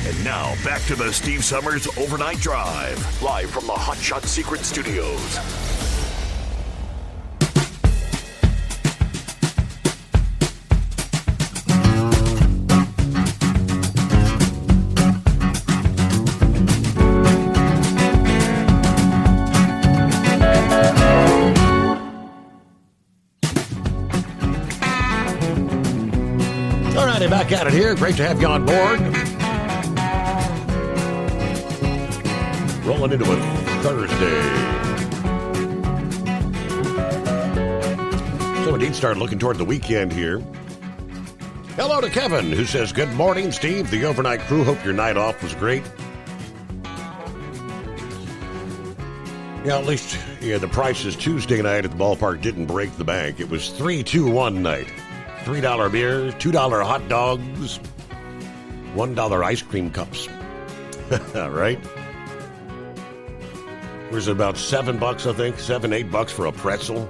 And now, back to the Steve Summers Overnight Drive, live from the Hot Shot Secret Studios. All righty, back at it here. Great to have you on board. Rolling into a Thursday. So indeed, start looking toward the weekend here. Hello to Kevin, who says, good morning, Steve, the overnight crew. Hope your night off was great. Yeah, at least the prices Tuesday night at the ballpark didn't break the bank. It was 3-2-1 night. $3 beers, $2 hot dogs, $1 ice cream cups. Right? Was it about $7, I think? $7-8 for a pretzel?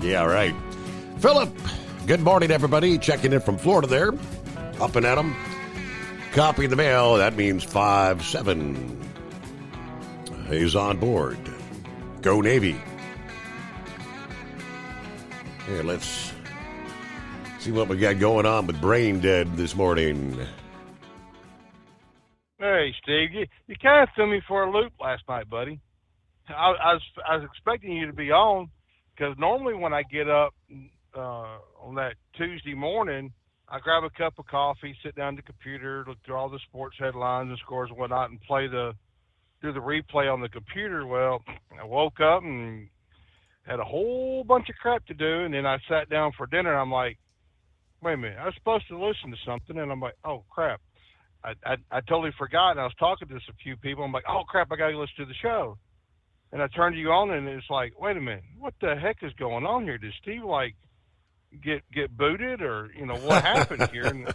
Yeah, right. Philip, good morning, everybody. Checking in from Florida there. Up and at 'em. Copy the mail. That means 5-7. He's on board. Go Navy. Here, let's see what we got going on with Brain Dead this morning. Hey, Steve, you kind of threw me for a loop last night, buddy. I was expecting you to be on, because normally when I get up on that Tuesday morning, I grab a cup of coffee, sit down at the computer, look through all the sports headlines and scores and whatnot, and do the replay on the computer. Well, I woke up and had a whole bunch of crap to do, and then I sat down for dinner, and I'm like, wait a minute, I was supposed to listen to something, and I'm like, oh, crap. I totally forgot, and I was talking to a few people. I'm like, oh, crap, I got to listen to the show. And I turned you on, and it's like, wait a minute, what the heck is going on here? Did Steve, like, get booted, or, what happened here?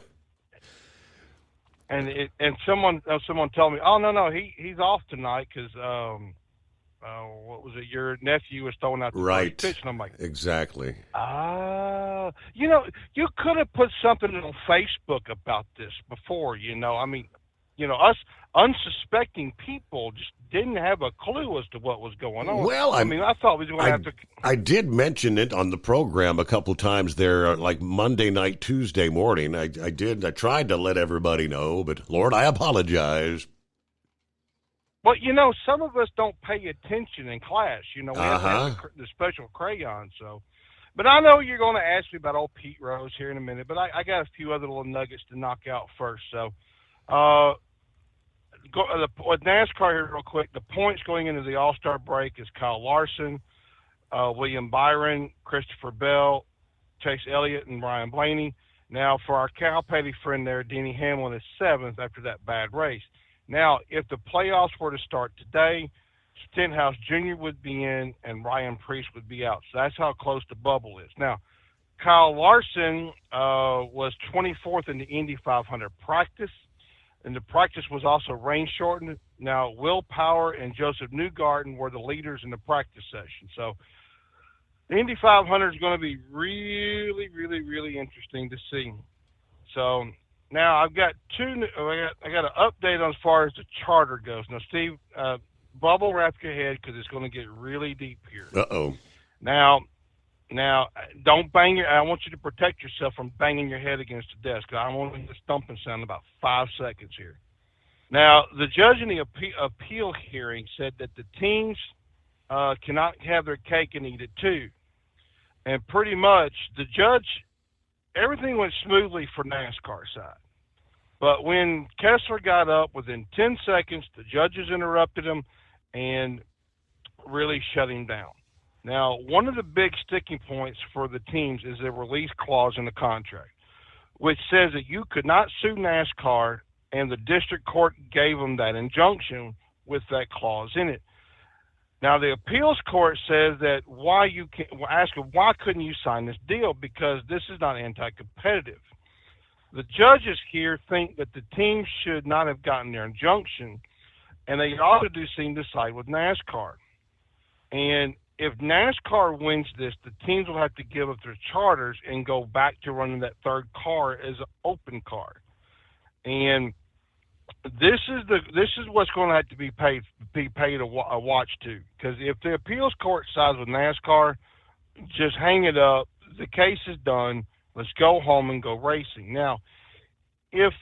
And someone told me, oh, no, he's off tonight because, what was it, your nephew was throwing out the first pitch, and I'm like, exactly. You could have put something on Facebook about this before, I mean, us unsuspecting people just didn't have a clue as to what was going on. Well, I thought we were going to have to. I did mention it on the program a couple times there, like Monday night, Tuesday morning. I tried to let everybody know, but Lord, I apologize. Well, some of us don't pay attention in class. We have to have the special crayon. So, but I know you're going to ask me about old Pete Rose here in a minute. But I got a few other little nuggets to knock out first. So, with NASCAR here real quick, the points going into the All-Star break is Kyle Larson, William Byron, Christopher Bell, Chase Elliott, and Ryan Blaney. Now, for our Cal Petty friend there, Denny Hamlin is 7th after that bad race. Now, if the playoffs were to start today, Stenhouse Jr. would be in and Ryan Preece would be out. So that's how close the bubble is. Now, Kyle Larson was 24th in the Indy 500 practice, and the practice was also rain-shortened. Now, Will Power and Joseph Newgarden were the leaders in the practice session. So the Indy 500 is going to be really, really, really interesting to see. So now I've got I got an update on as far as the charter goes. Now, Steve, bubble wrap your head because it's going to get really deep here. Uh-oh. Now, don't bang I want you to protect yourself from banging your head against the desk. I want to hear the thumping sound in about 5 seconds here. Now, the judge in the appeal hearing said that the teams cannot have their cake and eat it too. And pretty much the judge, everything went smoothly for NASCAR side. But when Kessler got up, within 10 seconds, the judges interrupted him and really shut him down. Now, one of the big sticking points for the teams is the release clause in the contract, which says that you could not sue NASCAR, and the district court gave them that injunction with that clause in it. Now, the appeals court says that why couldn't you sign this deal? Because this is not anti-competitive. The judges here think that the teams should not have gotten their injunction, and they also do seem to side with NASCAR. And if NASCAR wins this, the teams will have to give up their charters and go back to running that third car as an open car. And this is what's going to have to be paid a watch to, because if the appeals court sides with NASCAR, just hang it up. The case is done. Let's go home and go racing. Now, if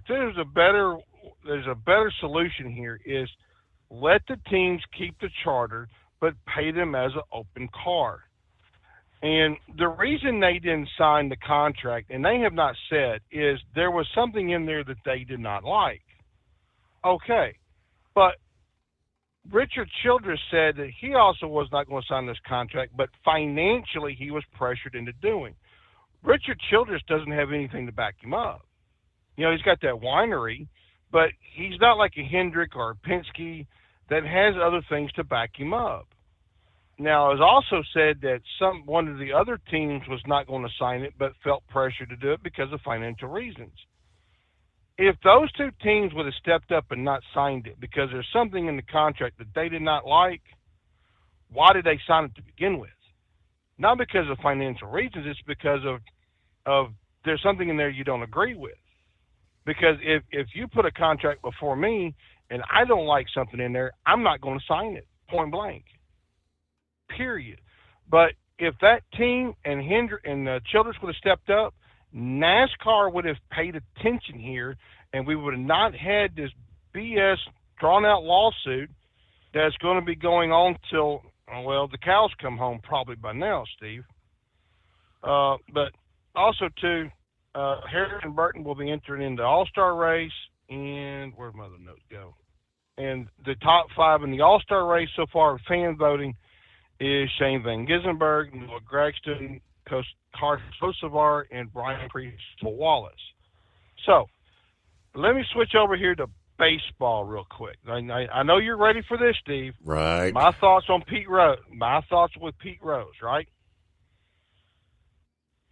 there's a better solution here is let the teams keep the charter, but pay them as an open car. And the reason they didn't sign the contract, and they have not said, is there was something in there that they did not like. Okay, but Richard Childress said that he also was not going to sign this contract, but financially he was pressured into doing. Richard Childress doesn't have anything to back him up. He's got that winery, but he's not like a Hendrick or a Penske that has other things to back him up. Now, it's also said that one of the other teams was not going to sign it, but felt pressure to do it because of financial reasons. If those two teams would have stepped up and not signed it because there's something in the contract that they did not like, why did they sign it to begin with? Not because of financial reasons, it's because of there's something in there you don't agree with. Because if you put a contract before me and I don't like something in there, I'm not going to sign it, point blank. Period. But if that team and Childress would have stepped up, NASCAR would have paid attention here, and we would have not had this BS drawn-out lawsuit that's going to be going on till, the cows come home probably by now, Steve. But also, too, Harrison Burton will be entering in the All-Star race, and where'd my other notes go? And the top 5 in the All-Star race so far, fan voting, is Shane Van Gisbergen, Noah Gragson, Carson Hocevar, and Brian Priest Wallace. So, let me switch over here to baseball real quick. I know you're ready for this, Steve. Right. My thoughts on Pete Rose. My thoughts with Pete Rose, right?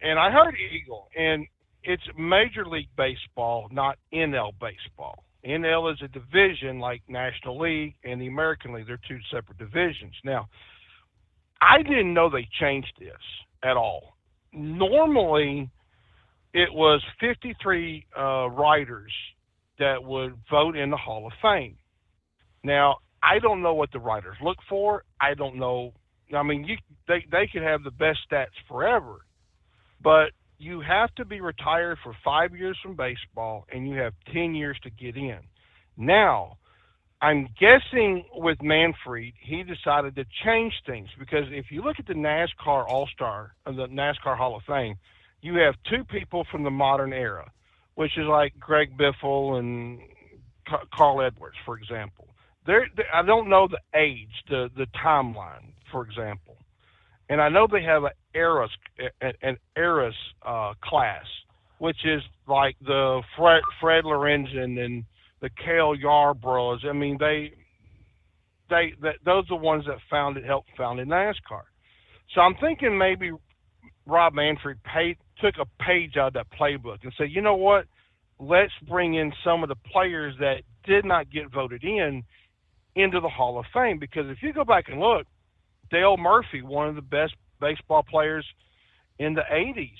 And I heard Eagle, and it's Major League Baseball, not NL Baseball. NL is a division like National League and the American League. They're two separate divisions. Now, I didn't know they changed this at all. Normally, it was 53 writers that would vote in the Hall of Fame. Now, I don't know what the writers look for. I don't know. I mean, they could have the best stats forever, but you have to be retired for 5 years from baseball, and you have 10 years to get in. Now, I'm guessing with Manfred, he decided to change things, because if you look at the NASCAR All-Star, the NASCAR Hall of Fame, you have two people from the modern era, which is like Greg Biffle and Carl Edwards, for example. I don't know the age, the timeline, for example. And I know they have an eras class, which is like the Fred Lorenzen and the Cale Yarbroughs. I mean, those are the ones that helped found NASCAR. So I'm thinking maybe Rob Manfred took a page out of that playbook and said, you know what, let's bring in some of the players that did not get voted into the Hall of Fame. Because if you go back and look, Dale Murphy, one of the best baseball players in the 80s,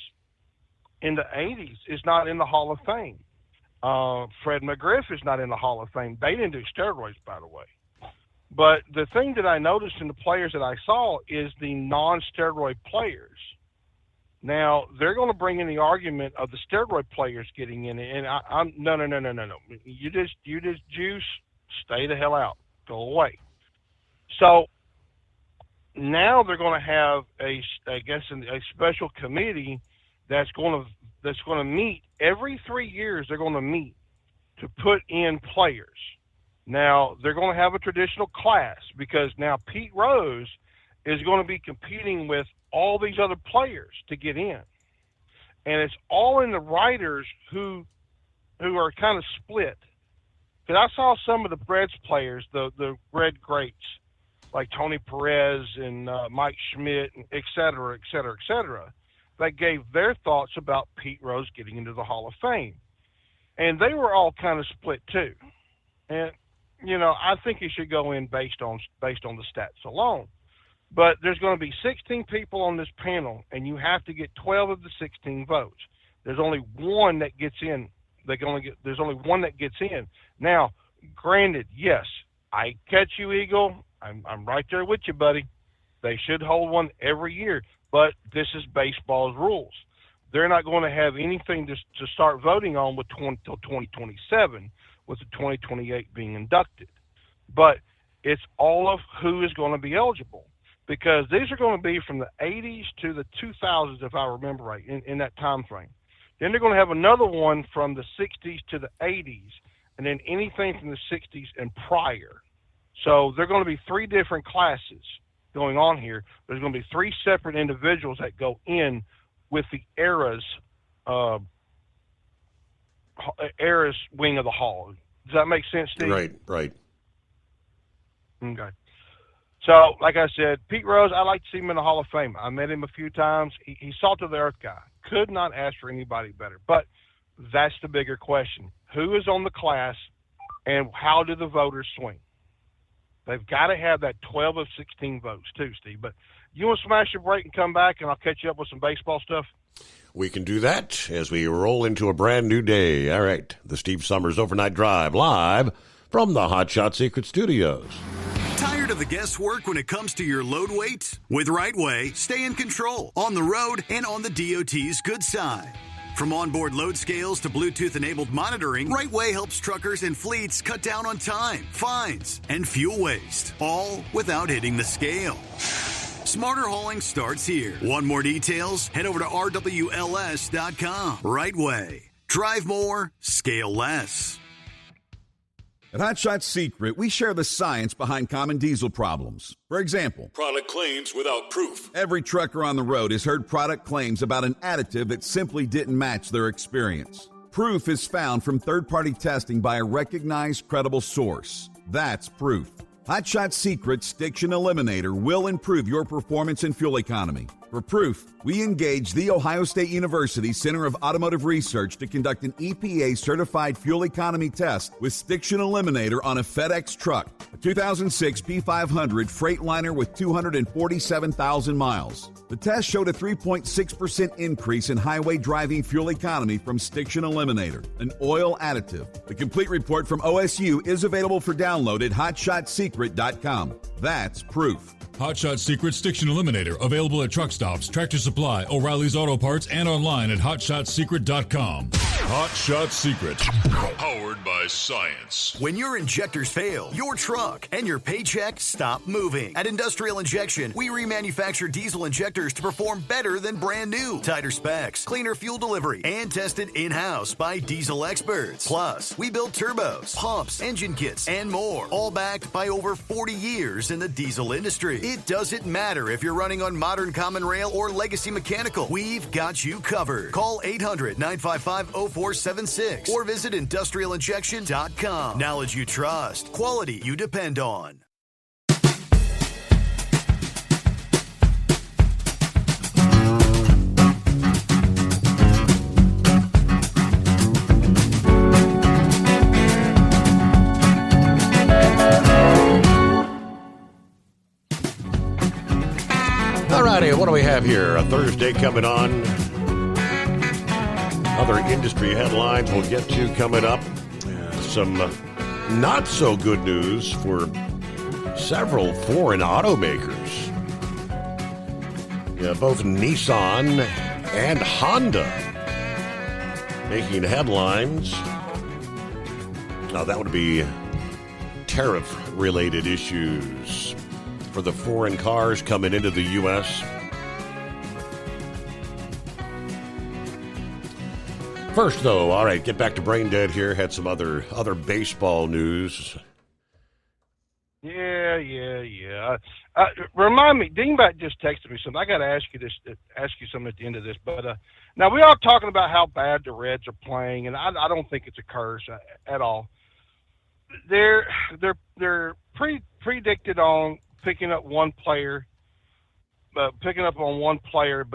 is not in the Hall of Fame. Fred McGriff is not in the Hall of Fame. They didn't do steroids, by the way. But the thing that I noticed in the players that I saw is the non-steroid players. Now, they're going to bring in the argument of the steroid players getting in, and I'm no. You just juice, stay the hell out, go away. So now they're going to have a special committee that's going to meet every 3 years. They're going to meet to put in players. Now they're going to have a traditional class, because now Pete Rose is going to be competing with all these other players to get in, and it's all in the writers who are kind of split. Because I saw some of the Reds players, the Red Greats, like Tony Perez and Mike Schmidt, et cetera, that gave their thoughts about Pete Rose getting into the Hall of Fame. And they were all kind of split too. And, I think he should go in based on the stats alone. But there's going to be 16 people on this panel, and you have to get 12 of the 16 votes. There's only one that gets in. There's only one that gets in. Now, granted, yes, I catch you, Eagle. I'm right there with you, buddy. They should hold one every year, but this is baseball's rules. They're not going to have anything to start voting on until 2027, with the 2028 being inducted. But it's all of who is going to be eligible, because these are going to be from the 80s to the 2000s, if I remember right, in that time frame. Then they're going to have another one from the 60s to the 80s, and then anything from the 60s and prior. So there are going to be three different classes going on here. There's going to be three separate individuals that go in with the eras wing of the Hall. Does that make sense, Steve? Right. Okay. So, like I said, Pete Rose, I like to see him in the Hall of Fame. I met him a few times. He's salt-of-the-earth guy. Could not ask for anybody better. But that's the bigger question. Who is on the class, and how do the voters swing? They've got to have that 12 of 16 votes too, Steve. But you want to smash your break and come back, and I'll catch you up with some baseball stuff? We can do that as we roll into a brand new day. All right, the Steve Summers Overnight Drive, live from the Hot Shot Secret Studios. Tired of the guesswork when it comes to your load weight? With Right Way, stay in control on the road and on the DOT's good side. From onboard load scales to Bluetooth-enabled monitoring, Right Way helps truckers and fleets cut down on time, fines, and fuel waste, all without hitting the scale. Smarter hauling starts here. Want more details? Head over to rwls.com. Right Way. Drive more, scale less. At Hot Shot Secret, we share the science behind common diesel problems. For example, product claims without proof. Every trucker on the road has heard product claims about an additive that simply didn't match their experience. Proof is found from third-party testing by a recognized, credible source. That's proof. Hot Shot Secret's Stiction Eliminator will improve your performance and fuel economy. For proof, we engaged The Ohio State University Center of Automotive Research to conduct an EPA-certified fuel economy test with Stiction Eliminator on a FedEx truck, a 2006 P500 Freightliner with 247,000 miles. The test showed a 3.6% increase in highway driving fuel economy from Stiction Eliminator, an oil additive. The complete report from OSU is available for download at HotShotSecret.com. That's proof. Hot Shot Secret Stiction Eliminator, available at truck stops, Tractor Supply, O'Reilly's Auto Parts, and online at HotShotSecret.com. Hot Shot Secret, powered by science. When your injectors fail, your truck and your paycheck stop moving. At Industrial Injection, we remanufacture diesel injectors to perform better than brand new. Tighter specs, cleaner fuel delivery, and tested in-house by diesel experts. Plus, we build turbos, pumps, engine kits, and more, all backed by over 40 years in the diesel industry. It doesn't matter if you're running on modern common rail or legacy mechanical. We've got you covered. Call 800-955-0476 or visit industrialinjection.com. Knowledge you trust. Quality you depend on. Alrighty, what do we have here? A Thursday coming on. Other industry headlines we'll get to coming up. Some not so good news for several foreign automakers. Yeah, both Nissan and Honda making headlines. Now, that would be tariff-related issues for the foreign cars coming into the U.S. First, though, all right, get back to Brain Dead here. Had some other baseball news. Yeah. Remind me, Dingbat just texted me something. I got to ask you something at the end of this. But now we are talking about how bad the Reds are playing, and I don't think it's a curse at all. They're predicted on picking up on one player, but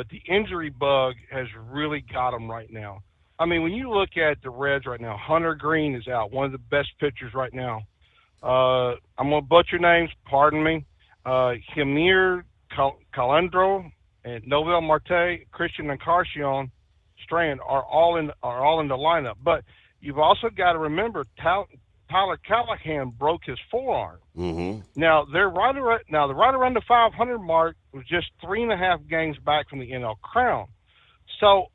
the injury bug has really got them right now. I mean, when you look at the Reds right now, Hunter Green is out, one of the best pitchers right now. I'm going to butcher names, pardon me. Himir Calendro and Noel Marte, Christian Encarnacion Strand are all in the lineup. But you've also got to remember Tyler Callahan broke his forearm. Mm-hmm. Now they're right around the 500 mark, was just 3.5 games back from the NL Crown. So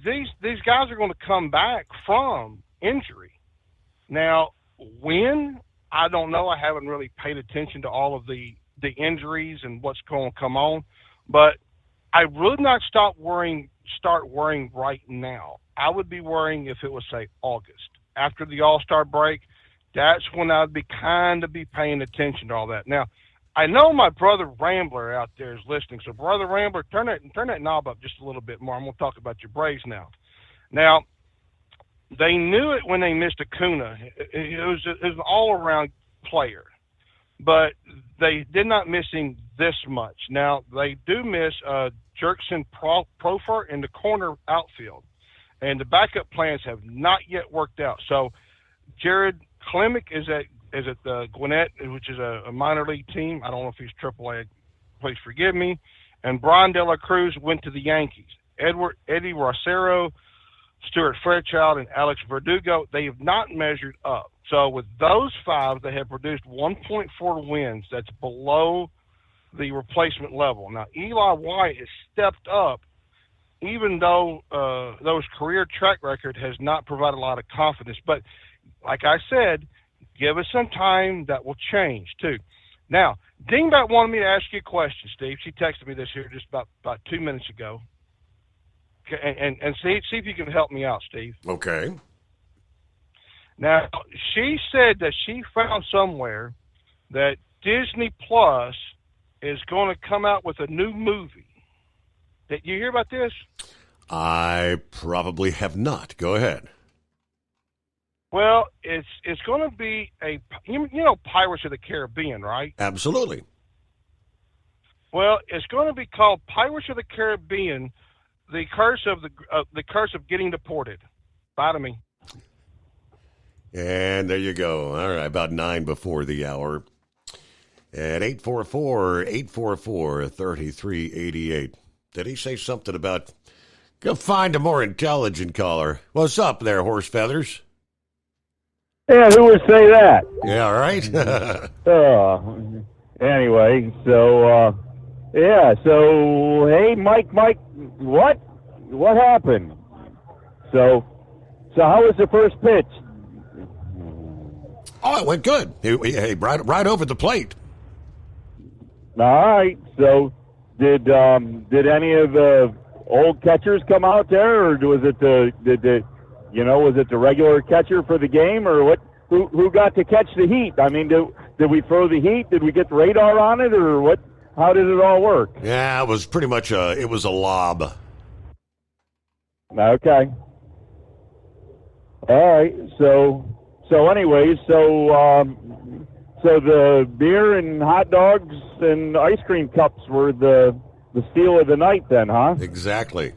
these guys are going to come back from injury. Now, when? I don't know. I haven't really paid attention to all of the injuries and what's going to come on, but I would not start worrying right now. I would be worrying if it was, say, August. After the All-Star break, that's when I'd be paying attention to all that. Now, I know my brother Rambler out there is listening, so Brother Rambler, turn that knob up just a little bit more. I'm going to talk about your Braves now. Now, they knew it when they missed Acuna. It was an all-around player, but they did not miss him this much. Now, they do miss Jurickson Profar in the corner outfield, and the backup plans have not yet worked out. So Jared Klemic is at the Gwinnett, which is a minor league team. I don't know if he's AAA. Please forgive me. And Brian De La Cruz went to the Yankees. Eddie Rosero, Stuart Fairchild, and Alex Verdugo, they have not measured up. So with those five, they have produced 1.4 wins. That's below the replacement level. Now, Eli White has stepped up, even though those career track record has not provided a lot of confidence. But like I said, give us some time. That will change, too. Now, Dingbat wanted me to ask you a question, Steve. She texted me this here just about 2 minutes ago. And see if you can help me out, Steve. Okay. Now, she said that she found somewhere that Disney Plus is going to come out with a new movie. Did you hear about this? I probably have not. Go ahead. Well, it's going to be Pirates of the Caribbean, right? Absolutely. Well, it's going to be called Pirates of the Caribbean: The Curse of Getting Deported. Bye to me. And there you go. All right, about 9 before the hour. At 844-844-3388. Did he say something about go find a more intelligent caller? What's up there, Horse Feathers? Yeah, who would say that? Yeah, all right. Anyway, so hey, Mike, what happened? So how was the first pitch? Oh, it went good. Hey, right over the plate. All right. So did any of the old catchers come out there, or was it the regular catcher for the game, or what? Who got to catch the heat? I mean, did we throw the heat? Did we get the radar on it, or what? How did it all work? Yeah, it was pretty much a lob. Okay. All right. So anyways, so the beer and hot dogs and ice cream cups were the steal of the night then, huh? Exactly.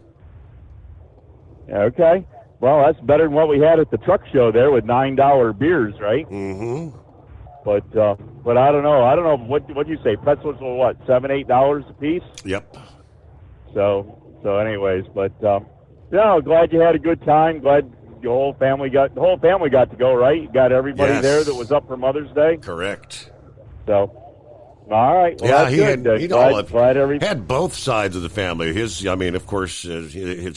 Okay. Well, that's better than what we had at the truck show there with $9 beers, right? Mm-hmm. But I don't know. What you say? Pretzels were what, $7-8 a piece? Yep. So anyways, but glad you had a good time. Glad the whole family got to go, right? You got everybody there that was up for Mother's Day. Correct. So, all right. Well, yeah, that's he good. Glad had both sides of the family. His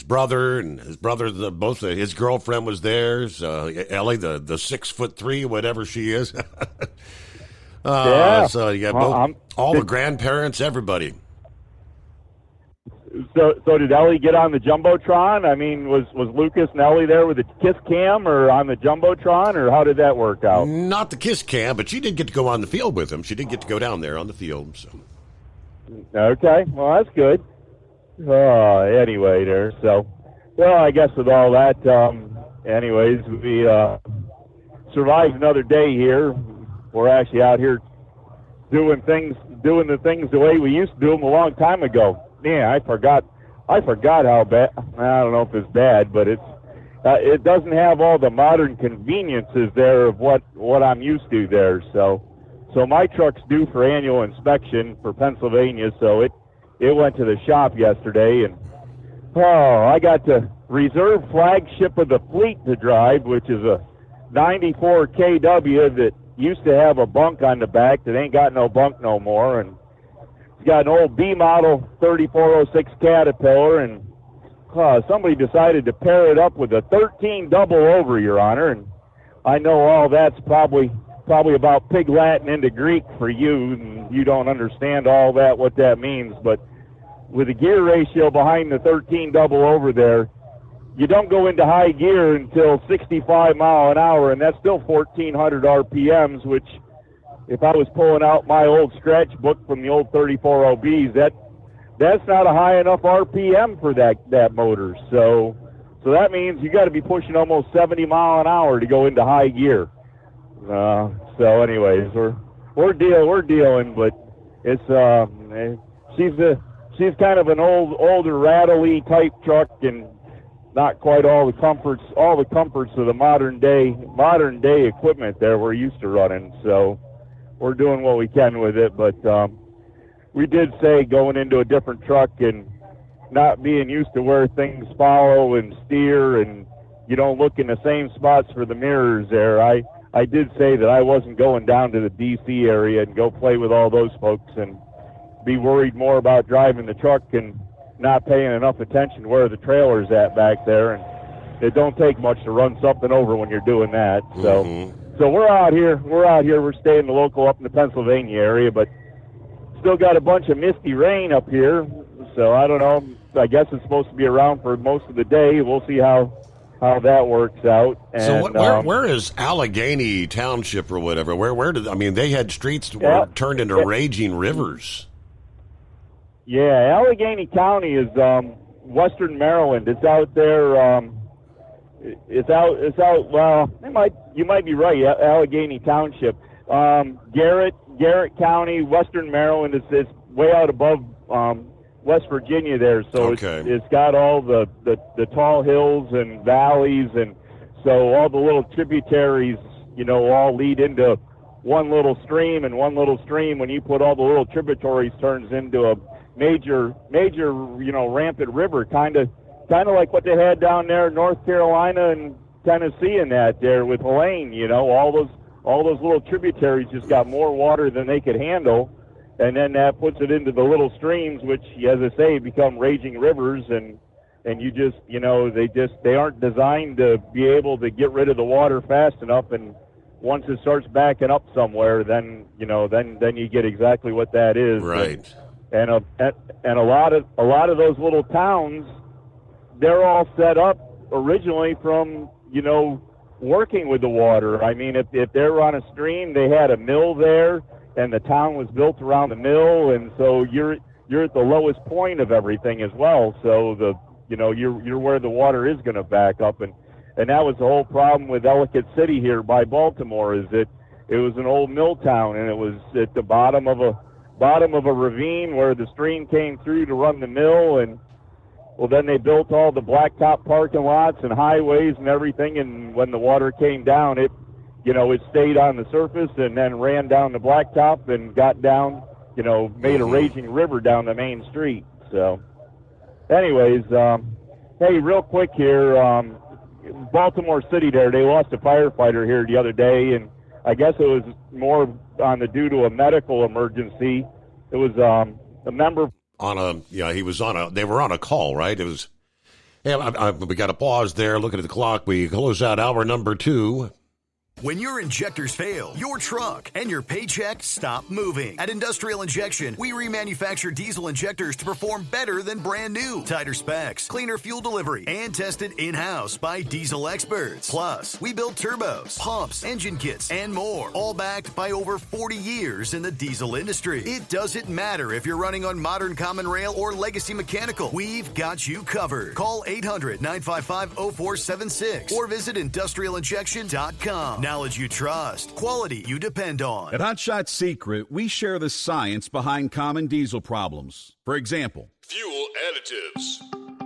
brother and his brother, his girlfriend was there. Ellie, the 6'3", whatever she is. Yeah. So you got all the grandparents, everybody. So did Ellie get on the Jumbotron? I mean, was Lucas and Ellie there with the kiss cam or on the Jumbotron, or how did that work out? Not the kiss cam, but she did get to go on the field with him. She did get to go down there on the field. So. Okay, well, that's good. Anyway, there. So, well, I guess with all that, anyways, we survived another day here. We're actually out here doing the things the way we used to do them a long time ago. Yeah, I forgot how bad. I don't know if it's bad, but it doesn't have all the modern conveniences there of what I'm used to there. So my truck's due for annual inspection for Pennsylvania. So it went to the shop yesterday, and I got the reserve flagship of the fleet to drive, which is a 94 KW that used to have a bunk on the back that ain't got no bunk no more, and it's got an old B model 3406 Caterpillar, and somebody decided to pair it up with a 13 double over, Your Honor, and I know all that's probably about Pig Latin into Greek for you, and you don't understand all that, what that means, but with the gear ratio behind the 13 double over there, you don't go into high gear until 65 mile an hour, and that's still 1,400 RPMs, which if I was pulling out my old scratch book from the old 34OBs, that's not a high enough RPM for that motor. So that means you got to be pushing almost 70 mile an hour to go into high gear. So anyways, we're dealing, but it's she's kind of an older rattly type truck, and not quite all the comforts of the modern day equipment there we're used to running. So we're doing what we can with it, but we did say going into a different truck and not being used to where things follow and steer, and you don't look in the same spots for the mirrors there. I did say that I wasn't going down to the D.C. area and go play with all those folks and be worried more about driving the truck and not paying enough attention where the trailer's at back there. And it don't take much to run something over when you're doing that. So So we're out here. We're staying local up in the Pennsylvania area, but still got a bunch of misty rain up here. So I don't know. I guess it's supposed to be around for most of the day. We'll see how that works out. And, so where is Allegheny Township or whatever? They had streets that were turned into raging rivers. Yeah, Allegheny County is western Maryland. It's out there. It's out. Well, you might be right. Allegheny Township, Garrett County, western Maryland. It's way out above West Virginia there. So Okay. it's got all the tall hills and valleys, and so all the little tributaries, all lead into one little stream, and one little stream, when you put all the little tributaries, turns into a major, rampant river, kind of like what they had down there in North Carolina and Tennessee and that there with Helene. All those little tributaries just got more water than they could handle, and then that puts it into the little streams, which, as I say, become raging rivers, and you just, they aren't designed to be able to get rid of the water fast enough, and once it starts backing up somewhere, then you get exactly what that is. Right. And a lot of those little towns, they're all set up originally from working with the water. I mean, if they're on a stream, they had a mill there, and the town was built around the mill, and so you're at the lowest point of everything as well. So you're where the water is going to back up, and that was the whole problem with Ellicott City here by Baltimore, is that it was an old mill town, and it was at the bottom of a ravine where the stream came through to run the mill, and well, then they built all the blacktop parking lots and highways and everything, and when the water came down, it stayed on the surface and then ran down the blacktop and got down, made a raging river down the main street. So anyways, hey, real quick here, Baltimore City there, they lost a firefighter here the other day, and I guess it was more due to a medical emergency. It was a member they were on a call, right? It was, we got to pause there, looking at the clock. We close out hour number 2. When your injectors fail, your truck and your paycheck stop moving. At Industrial Injection, we remanufacture diesel injectors to perform better than brand new. Tighter specs, cleaner fuel delivery, and tested in-house by diesel experts. Plus, we build turbos, pumps, engine kits, and more, all backed by over 40 years in the diesel industry. It doesn't matter if you're running on modern common rail or legacy mechanical. We've got you covered. Call 800-955-0476 or visit industrialinjection.com. Knowledge you trust, quality you depend on. At Hot Shot Secret, we share the science behind common diesel problems. For example, Fuel additives.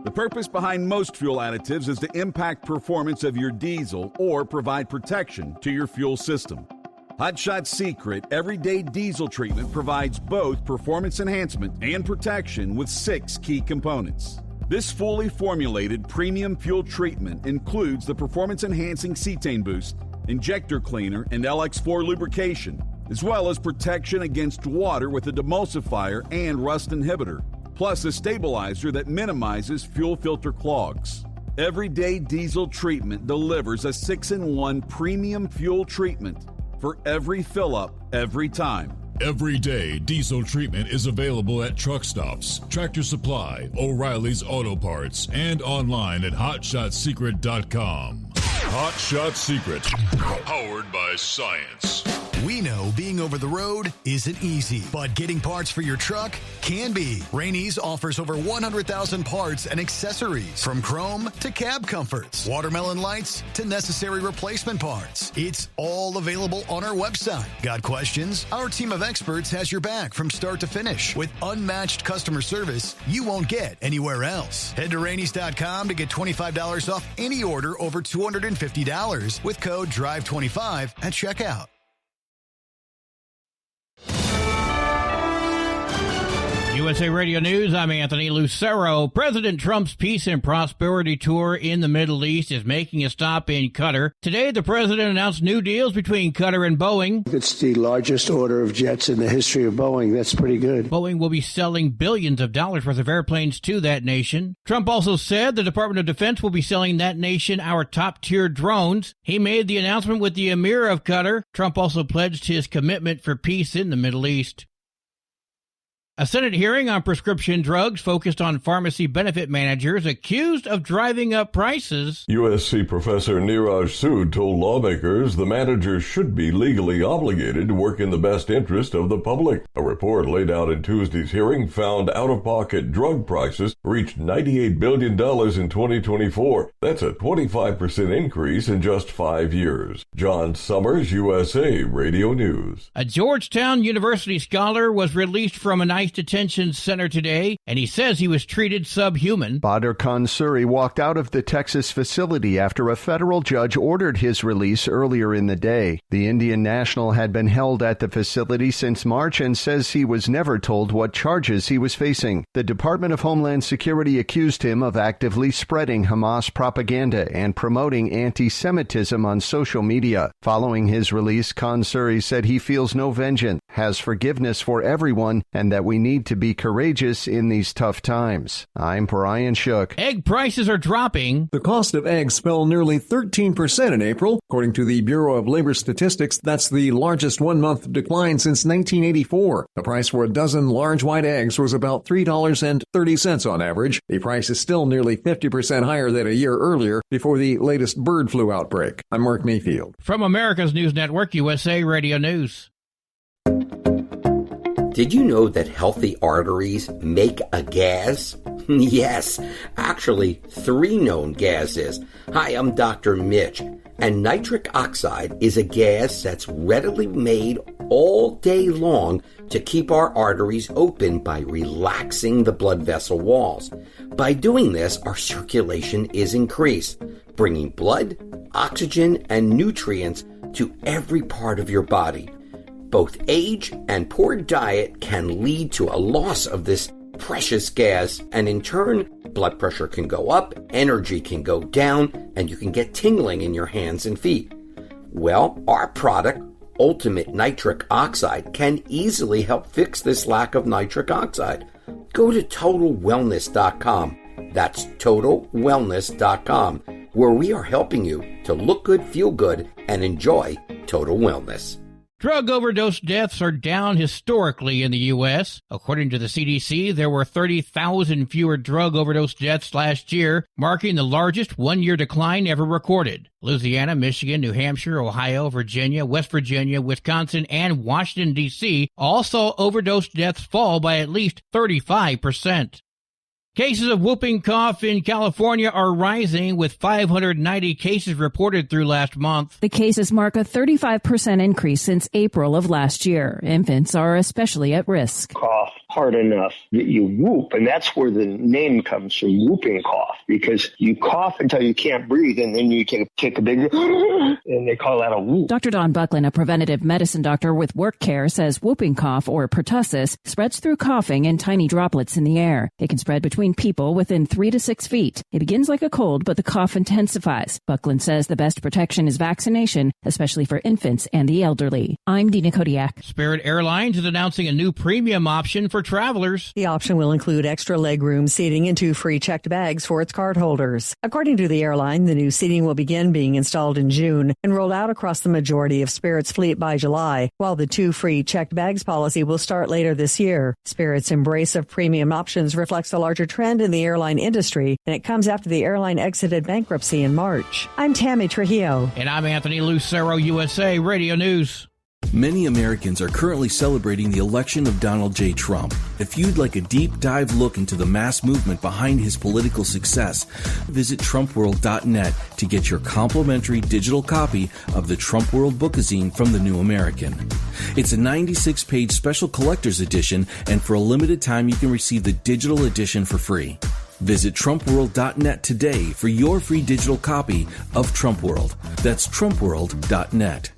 the purpose behind most fuel additives is to impact performance of your diesel or provide protection to your fuel system. Hot Shot Secret Everyday Diesel Treatment provides both performance enhancement and protection with 6 key components. This fully formulated premium fuel treatment includes the performance-enhancing cetane boost, injector cleaner, and LX4 lubrication, as well as protection against water with a demulsifier and rust inhibitor, plus a stabilizer that minimizes fuel filter clogs. Everyday Diesel Treatment delivers a 6-in-1 premium fuel treatment for every fill-up, every time. Everyday Diesel Treatment is available at truck stops, Tractor Supply, O'Reilly's Auto Parts, and online at HotShotSecret.com. Hot Shot Secret, powered by science. We know being over the road isn't easy, but getting parts for your truck can be. Rainey's offers over 100,000 parts and accessories, from chrome to cab comforts, watermelon lights to necessary replacement parts. It's all available on our website. Got questions? Our team of experts has your back from start to finish with unmatched customer service you won't get anywhere else. Head to Rainey's.com to get $25 off any order over $250 with code DRIVE25 at checkout. USA Radio News, I'm Anthony Lucero. President Trump's Peace and Prosperity Tour in the Middle East is making a stop in Qatar. Today, the president announced new deals between Qatar and Boeing. It's the largest order of jets in the history of Boeing. That's pretty good. Boeing will be selling billions of dollars worth of airplanes to that nation. Trump also said the Department of Defense will be selling that nation our top-tier drones. He made the announcement with the Emir of Qatar. Trump also pledged his commitment for peace in the Middle East. A Senate hearing on prescription drugs focused on pharmacy benefit managers accused of driving up prices. USC Professor Neeraj Sood told lawmakers the managers should be legally obligated to work in the best interest of the public. A report laid out in Tuesday's hearing found out-of-pocket drug prices reached $98 billion in 2024. That's a 25% increase in just 5 years. John Summers, USA Radio News. A Georgetown University scholar was released from an ICE detention center today, and he says he was treated subhuman. Badr Khan Suri walked out of the Texas facility after a federal judge ordered his release earlier in the day. The Indian national had been held at the facility since March and says he was never told what charges he was facing. The Department of Homeland Security accused him of actively spreading Hamas propaganda and promoting anti-Semitism on social media. Following his release, Khan Suri said he feels no vengeance, has forgiveness for everyone, and that we need to be courageous in these tough times. I'm Brian Shook. Egg prices are dropping. The cost of eggs fell nearly 13% in April. According to the Bureau of Labor Statistics, that's the largest one-month decline since 1984. The price for a dozen large white eggs was about $3.30 on average. The price is still nearly 50% higher than a year earlier before the latest bird flu outbreak. I'm Mark Mayfield. From America's News Network, USA Radio News. Did you know that healthy arteries make a gas? Yes, actually 3 known gases. Hi, I'm Dr. Mitch, and nitric oxide is a gas that's readily made all day long to keep our arteries open by relaxing the blood vessel walls. By doing this, our circulation is increased, bringing blood, oxygen, and nutrients to every part of your body. Both age and poor diet can lead to a loss of this precious gas, and in turn, blood pressure can go up, energy can go down, and you can get tingling in your hands and feet. Well, our product, Ultimate Nitric Oxide, can easily help fix this lack of nitric oxide. Go to TotalWellness.com. That's TotalWellness.com, where we are helping you to look good, feel good, and enjoy total wellness. Drug overdose deaths are down historically in the U.S. According to the CDC, there were 30,000 fewer drug overdose deaths last year, marking the largest one-year decline ever recorded. Louisiana, Michigan, New Hampshire, Ohio, Virginia, West Virginia, Wisconsin, and Washington, D.C. all saw overdose deaths fall by at least 35%. Cases of whooping cough in California are rising, with 590 cases reported through last month. The cases mark a 35% increase since April of last year. Infants are especially at risk. Cough hard enough that you whoop, and that's where the name comes from, whooping cough, because you cough until you can't breathe, and then you take a big and they call that a whoop. Dr. Don Buckland, a preventative medicine doctor with Work Care, says whooping cough, or pertussis, spreads through coughing in tiny droplets in the air. It can spread between people within 3 to 6 feet. It begins like a cold, but the cough intensifies. Buckland says the best protection is vaccination, especially for infants and the elderly. I'm Dina Kodiak. Spirit Airlines is announcing a new premium option for travelers. The option will include extra legroom seating and 2 free checked bags for its cardholders. According to the airline, the new seating will begin being installed in June and rolled out across the majority of Spirit's fleet by July, while the 2 free checked bags policy will start later this year. Spirit's embrace of premium options reflects a larger trend in the airline industry, and it comes after the airline exited bankruptcy in March. I'm Tammy Trujillo. And I'm Anthony Lucero, USA Radio News. Many Americans are currently celebrating the election of Donald J. Trump. If you'd like a deep dive look into the mass movement behind his political success, visit TrumpWorld.net to get your complimentary digital copy of the Trump World Bookazine from The New American. It's a 96-page special collector's edition, and for a limited time you can receive the digital edition for free. Visit TrumpWorld.net today for your free digital copy of Trump World. That's TrumpWorld.net.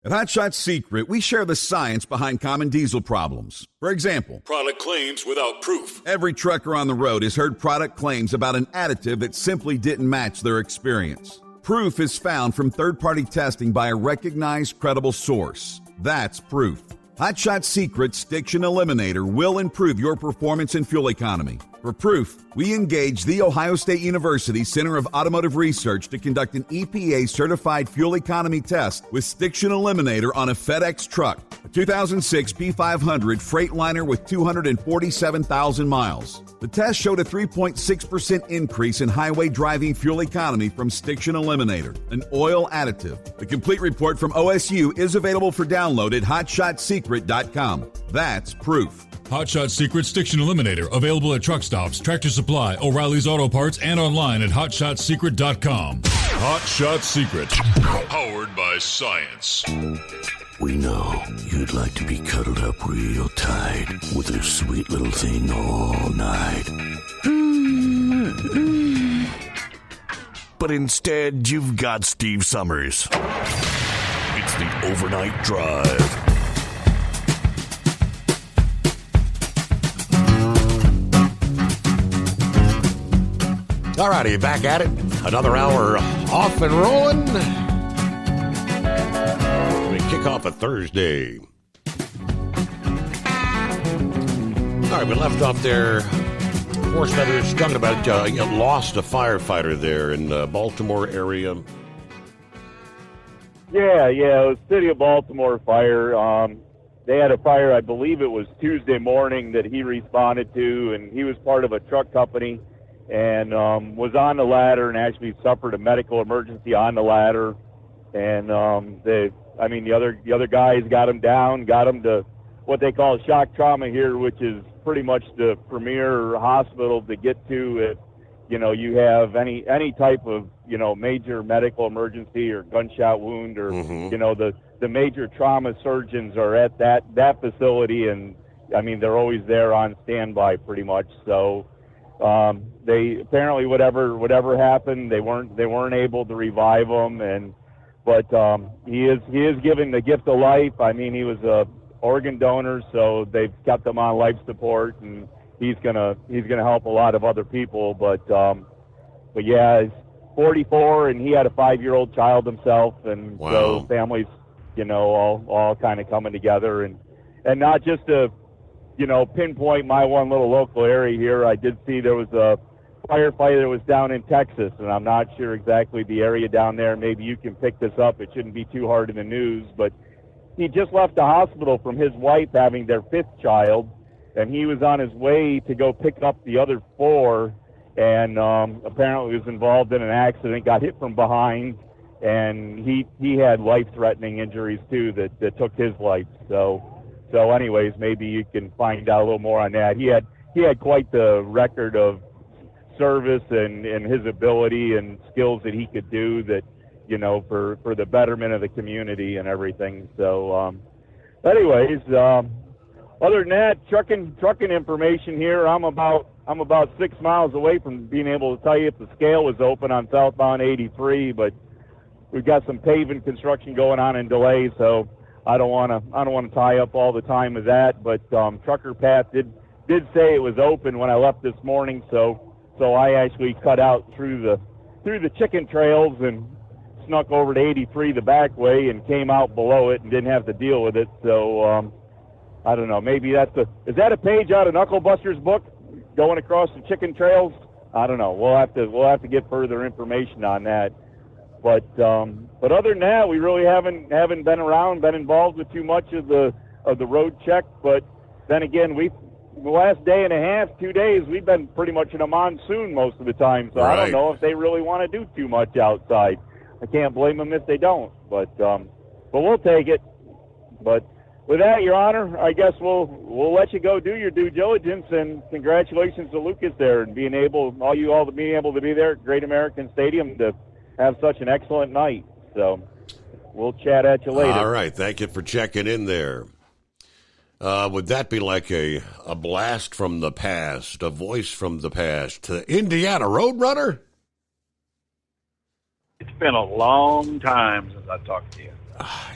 At Hot Shot Secret, we share the science behind common diesel problems. For example, product claims without proof. Every trucker on the road has heard product claims about an additive that simply didn't match their experience. Proof is found from third-party testing by a recognized, credible source. That's proof. Hot Shot Secret's Stiction Eliminator will improve your performance and fuel economy. For proof, we engaged the Ohio State University Center of Automotive Research to conduct an EPA-certified fuel economy test with Stiction Eliminator on a FedEx truck, a 2006 P500 Freightliner with 247,000 miles. The test showed a 3.6% increase in highway driving fuel economy from Stiction Eliminator, an oil additive. The complete report from OSU is available for download at HotShotSecret.com. That's proof. Hot Shot Secret Stiction Eliminator, available at truck stops, Tractor Supply, O'Reilly's Auto Parts, and online at HotShotSecret.com. Hot Shot Secret, powered by science. We know you'd like to be cuddled up real tight with a sweet little thing all night. But instead, you've got Steve Summers. It's the Overnight Drive. All righty, back at it. Another hour off and rolling. We kick off a Thursday. All right, we left off there. Horse Feathers talking about you lost a firefighter there in the Baltimore area. Yeah, it was City of Baltimore fire. They had a fire, I believe it was Tuesday morning, that he responded to, and he was part of a truck company and was on the ladder and actually suffered a medical emergency on the ladder. And the other guys got him down, got him to what they call shock trauma here, which is pretty much the premier hospital to get to if you have any type of major medical emergency or gunshot wound or the major trauma surgeons are at that facility, and I mean they're always there on standby pretty much. So they apparently whatever happened, they weren't able to revive him, but he is given the gift of life. I mean, he was a organ donor, so they've kept him on life support, and he's gonna help a lot of other people. But yeah, he's 44, and he had a 5-year-old child himself, and so families, all kind of coming together, and not just to pinpoint my one little local area here. I did see there was a firefighter that was down in Texas, and I'm not sure exactly the area down there. Maybe you can pick this up. It shouldn't be too hard in the news, but he just left the hospital from his wife having their 5th child, and he was on his way to go pick up the other 4, and apparently was involved in an accident, got hit from behind, and he had life-threatening injuries too that took his life. So anyways, maybe you can find out a little more on that. He had quite the record of service and his ability and skills that he could do that, for the betterment of the community and everything. So, anyways, other than that, trucking information here. I'm about 6 miles away from being able to tell you if the scale was open on southbound 83, but we've got some paving construction going on in delay, so I don't want to tie up all the time with that. But Trucker Path did say it was open when I left this morning, so I actually cut out through the chicken trails and snuck over to 83 the back way and came out below it and didn't have to deal with it. So I don't know, maybe is that a page out of Knucklebuster's book, going across the chicken trails? I don't know. We'll have to get further information on that. But other than that, we really haven't been involved with too much of the road check. But then again, the last day and a half, 2 days, we've been pretty much in a monsoon most of the time. So right. I don't know if they really want to do too much outside. I can't blame them if they don't, but we'll take it. But with that, Your Honor, I guess we'll let you go do your due diligence, and congratulations to Lucas there and being able to be there at Great American Stadium to have such an excellent night. So we'll chat at you later. All right, thank you for checking in there. Would that be like a blast from the past, a voice from the past to Indiana Roadrunner? It's been a long time since I talked to you.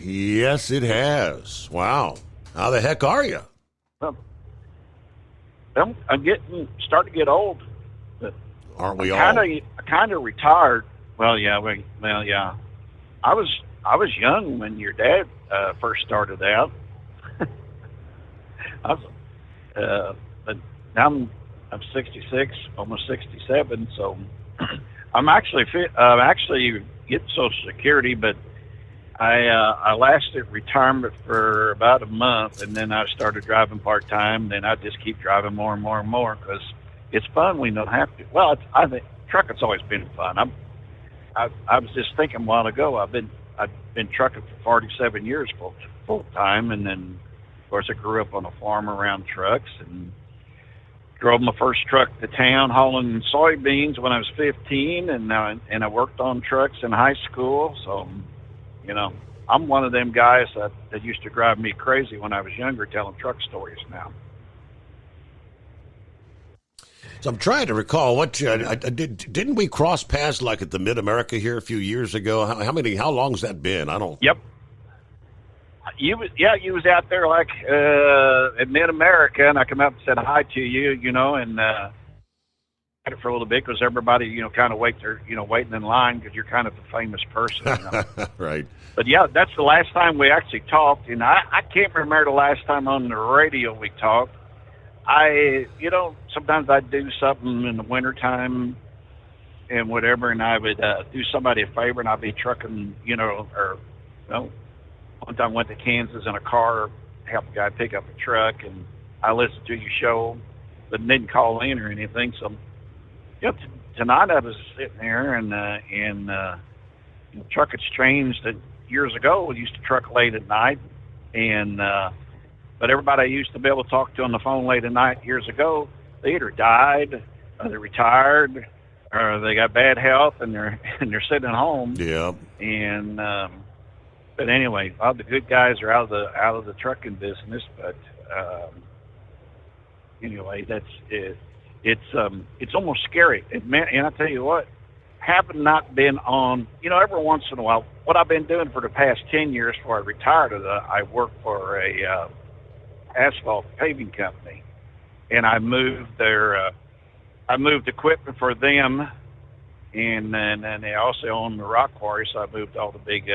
Yes, it has. Wow. How the heck are you? I'm starting to get old. Aren't we all? I kind of retired. Well, yeah. I was young when your dad first started out. But now I'm 66, almost 67. So I'm actually getting Social Security, but I lasted retirement for about a month, and then I started driving part time. Then I just keep driving more and more and more because it's fun. We don't have to. Well, I think trucking's always been fun. I was just thinking a while ago. I've been trucking for 47 years full time, and then of course I grew up on a farm around trucks and drove my first truck to town hauling soybeans when I was 15, and I worked on trucks in high school. So, I'm one of them guys that used to drive me crazy when I was younger, telling truck stories now. So I'm trying to recall didn't we cross paths like at the Mid-America here a few years ago? How long's that been? I don't. Yep. You was out there like at Mid-America, and I come up and said hi to you, and had it for a little bit because everybody, kind of waiting in line because you're kind of a famous person. Right. But yeah, that's the last time we actually talked, and I can't remember the last time on the radio we talked. Sometimes I'd do something in the wintertime and whatever, and I would do somebody a favor, and I'd be trucking, one time I went to Kansas in a car, helped a guy pick up a truck, and I listened to your show, but didn't call in or anything. So, tonight I was sitting there, and trucking's changed. Years ago, we used to truck late at night, but everybody I used to be able to talk to on the phone late at night years ago, they either died, or they retired, or they got bad health, and they're sitting at home. Yeah. And but anyway, all the good guys are out of the trucking business. But anyway, that's it. It's almost scary. And I tell you what, having not been on, every once in a while, what I've been doing for the past 10 years before I retired, I worked for a asphalt paving company, and I moved equipment for them, and then they also own the rock quarry, so I moved all the big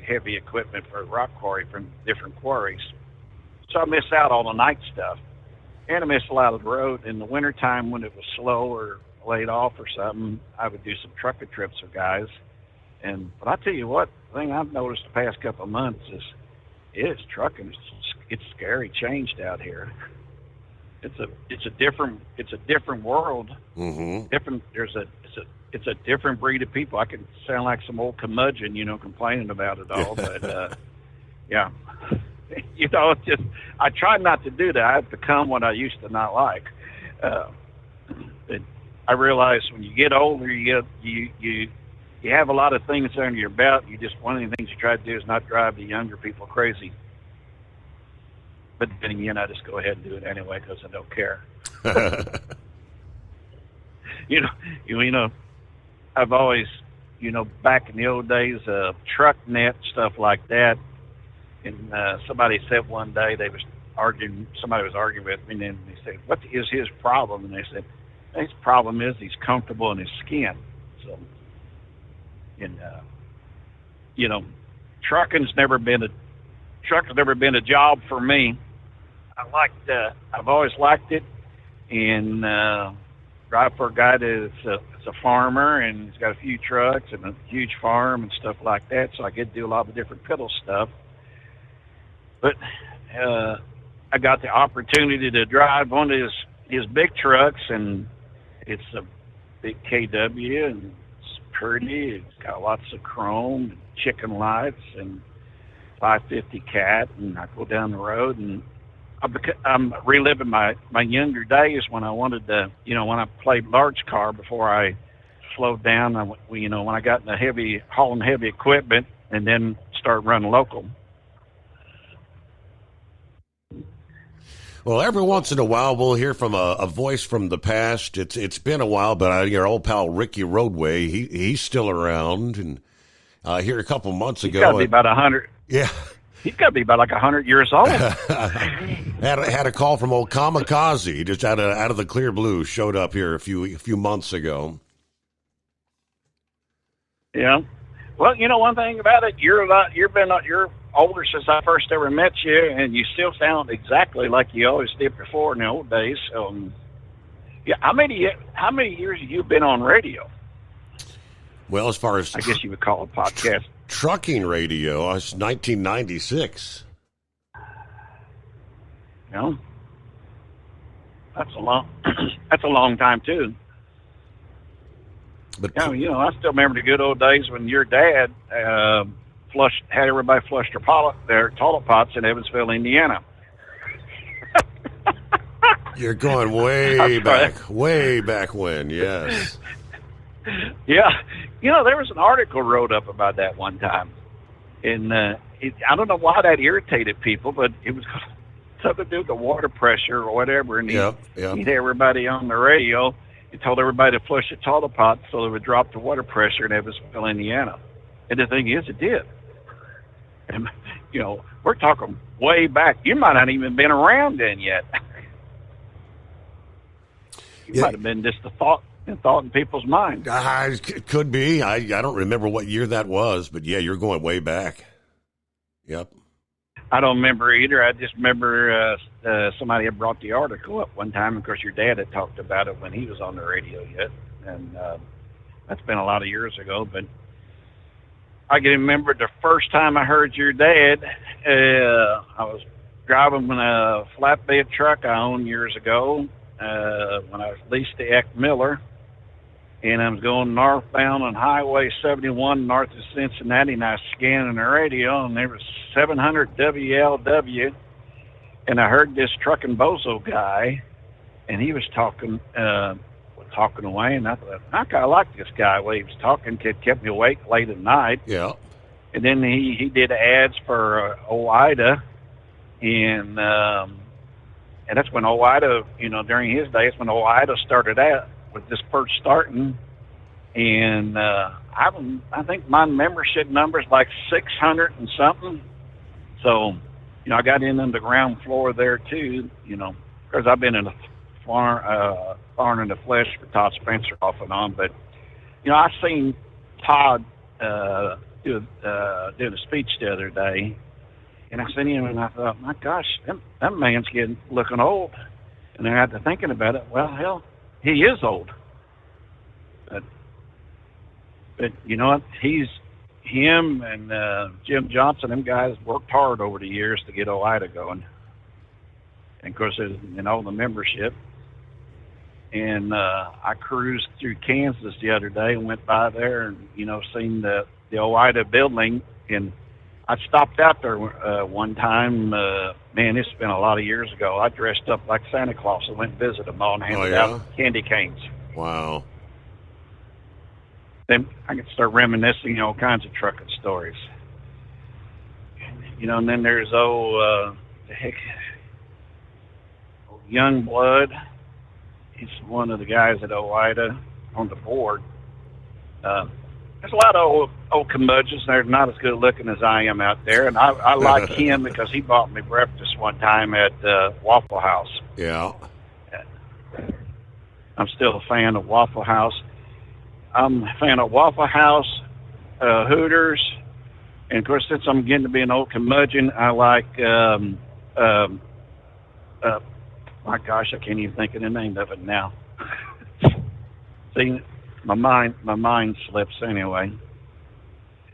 heavy equipment for rock quarry from different quarries. So I missed out on the night stuff, and I missed a lot of the road. In the wintertime when it was slow or laid off or something, I would do some trucking trips with guys. But I tell you what, the thing I've noticed the past couple of months is trucking. It's scary changed out here. It's a different world. Mm-hmm. It's a different breed of people. I can sound like some old curmudgeon, complaining about it all, but yeah, I try not to do that. I've become what I used to not like. I realize when you get older, you have a lot of things under your belt. One of the things you try to do is not drive the younger people crazy. But then again, I just go ahead and do it anyway because I don't care. I've always, back in the old days, truck net, stuff like that. And somebody said one day somebody was arguing with me, and then they said, "What is his problem?" And they said, "His problem is he's comfortable in his skin." So, trucking's never been a job for me. I've always liked it, and drive for a guy that's a farmer, and he's got a few trucks and a huge farm and stuff like that, so I get to do a lot of different pedal stuff. But I got the opportunity to drive one of his big trucks, and it's a big KW, and it's pretty. It's got lots of chrome, and chicken lights, and 550 cat, and I go down the road, and I'm reliving my younger days when I wanted to, when I played large car before I slowed down. When I got into hauling heavy equipment, and then started running local. Well, every once in a while we'll hear from a voice from the past. It's been a while, but your old pal Ricky Roadway, he's still around, and here a couple months ago. He's got to be about 100. Yeah. He's got to be about like 100 years old. had a call from old Kamikaze, just out of the clear blue, showed up here a few months ago. Yeah. Well, one thing about it, you're older since I first ever met you, and you still sound exactly like you always did before in the old days. Yeah. How many years have you been on radio? Well, as far as I guess you would call it podcast. Trucking radio, it's 1996. That's a long time too. But I still remember the good old days when your dad had everybody flush their toilet pots in Evansville, Indiana. You're going way back when, yes. Yeah. There was an article wrote up about that one time. And I don't know why that irritated people, but it was something to do with the water pressure or whatever. And he'd have everybody on the radio. He told everybody to flush the toilet pot so it would drop the water pressure in Evansville, Indiana. And the thing is, it did. And, you know, we're talking way back. You might not even been around then yet. You might have been just a thought in people's minds. It could be. I don't remember what year that was, but yeah, you're going way back. Yep. I don't remember either. I just remember somebody had brought the article up one time. Of course, your dad had talked about it when he was on the radio yet, and that's been a lot of years ago. But I can remember the first time I heard your dad. I was driving a flatbed truck I owned years ago when I leased the Eck Miller. And I was going northbound on Highway 71 north of Cincinnati, and I was scanning the radio, and there was 700 WLW, and I heard this trucking bozo guy, and he was talking away, and I thought, I kind of like this guy. The way he was talking kept me awake late at night. Yeah. And then he did ads for OOIDA, and that's when OOIDA, you know, during his days when OOIDA started out. With this first starting, and I think my membership number is like 600 and something. So, you know, I got in on the ground floor there too. You know, because I've been in a thorn in the flesh for Todd Spencer off and on. But you know, I seen Todd do a speech the other day, and I seen him, and I thought, my gosh, that man's looking old. And then I got to thinking about it. Well, hell. He is old, but you know what? Him and Jim Johnson. Them guys worked hard over the years to get OOIDA going, and of course, you know, the membership. And I cruised through Kansas the other day and went by there, and you know, seen the OOIDA building, and I stopped out there one time. Man, it's been a lot of years ago. I dressed up like Santa Claus and went and visited them all and handed out candy canes. Wow. Then I could start reminiscing all kinds of trucking stories. You know, and then there's old Youngblood. He's one of the guys at OOIDA on the board. There's a lot of old curmudgeons. They're not as good looking as I am out there, and I like him because he bought me breakfast one time at Waffle House. Yeah. I'm still a fan of Waffle House. I'm a fan of Waffle House, Hooters, and of course, since I'm getting to be an old curmudgeon, I like. My gosh, I can't even think of the name of it now. See. My mind slips anyway.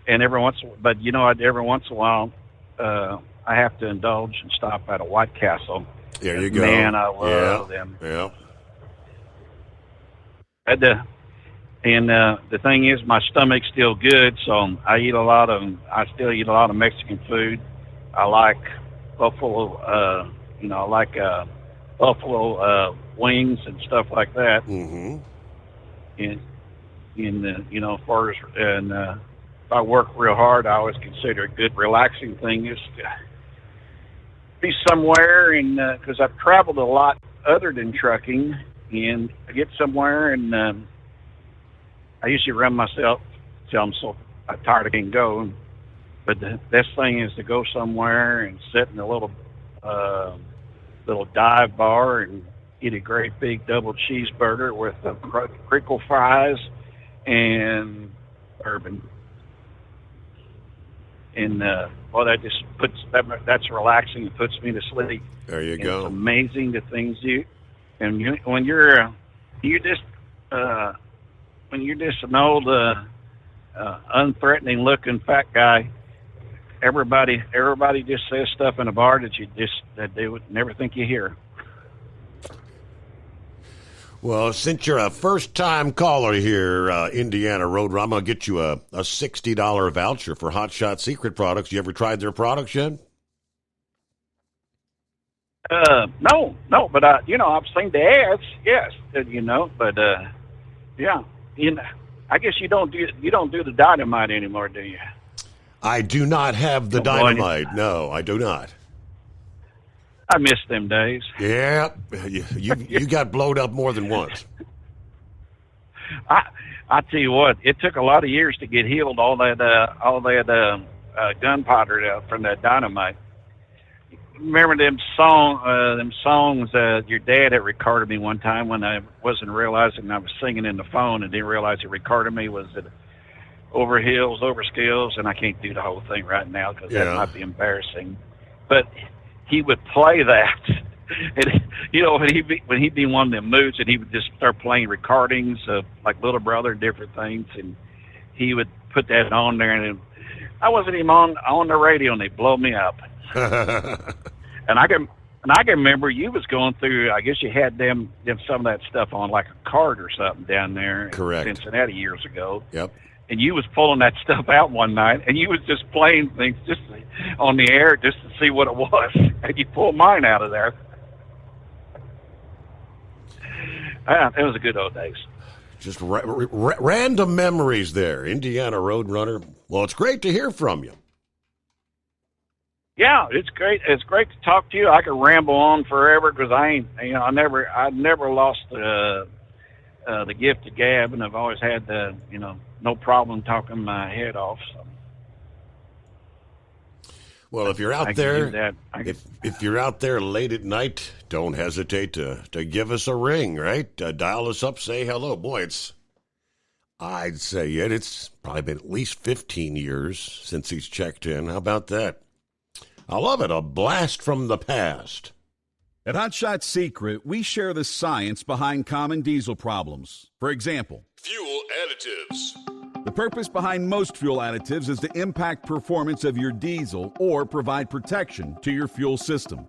And every once in a while, I have to indulge and stop at a White Castle. There you go. Man, I love them. Yeah. And the thing is, my stomach's still good, so I still eat a lot of Mexican food. I like buffalo. Buffalo wings and stuff like that. Mm-hmm. As far as if I work real hard, I always consider a good relaxing thing is to be somewhere, and because I've traveled a lot other than trucking, and I get somewhere, and I usually run myself till I'm so tired I can't go. But the best thing is to go somewhere and sit in a little dive bar and eat a great big double cheeseburger with crinkle fries and bourbon. And that's relaxing. It puts me to sleep. There you go. It's amazing the things when you're just an old unthreatening looking fat guy. Everybody just says stuff in a bar that they would never think you hear. Well, since you're a first-time caller here, Indiana Road Runner, I'm going to get you a $60 voucher for Hot Shot Secret products. You ever tried their products yet? No, but I've seen the ads. Yes, but yeah, I guess you don't do the dynamite anymore, do you? I do not have the dynamite. No, I do not. I miss them days. Yeah, you got blowed up more than once. I tell you what, it took a lot of years to get healed. All that gunpowder from that dynamite. Remember them songs your dad had recorded me one time when I wasn't realizing I was singing in the phone and didn't realize he recorded me. Was it Over Hills, Over Skills? And I can't do the whole thing right now because that might be embarrassing. But he would play that. And, when he'd be in one of them moods, and he would just start playing recordings of like Little Brother and different things, and he would put that on there, and I wasn't even on the radio, and they blow me up. And I can remember you was going through. I guess you had them some of that stuff on like a card or something down there Correct. in Cincinnati years ago. Yep. And you was pulling that stuff out one night, and you was just playing things just on the air just to see what it was, and you pulled mine out of there. It was a good old days. Just random memories there, Indiana Roadrunner. Well, it's great to hear from you. Yeah, it's great. It's great to talk to you. I could ramble on forever because I never lost the gift of gab, and I've always had no problem talking my head off. So. Well, if you're out there, if you're out there late at night, don't hesitate to give us a ring, right? Dial us up, say hello. Boy, I'd say it's probably been at least 15 years since he's checked in. How about that? I love it. A blast from the past. At Hot Shot Secret, we share the science behind common diesel problems. For example, fuel additives. The purpose behind most fuel additives is to impact performance of your diesel or provide protection to your fuel system.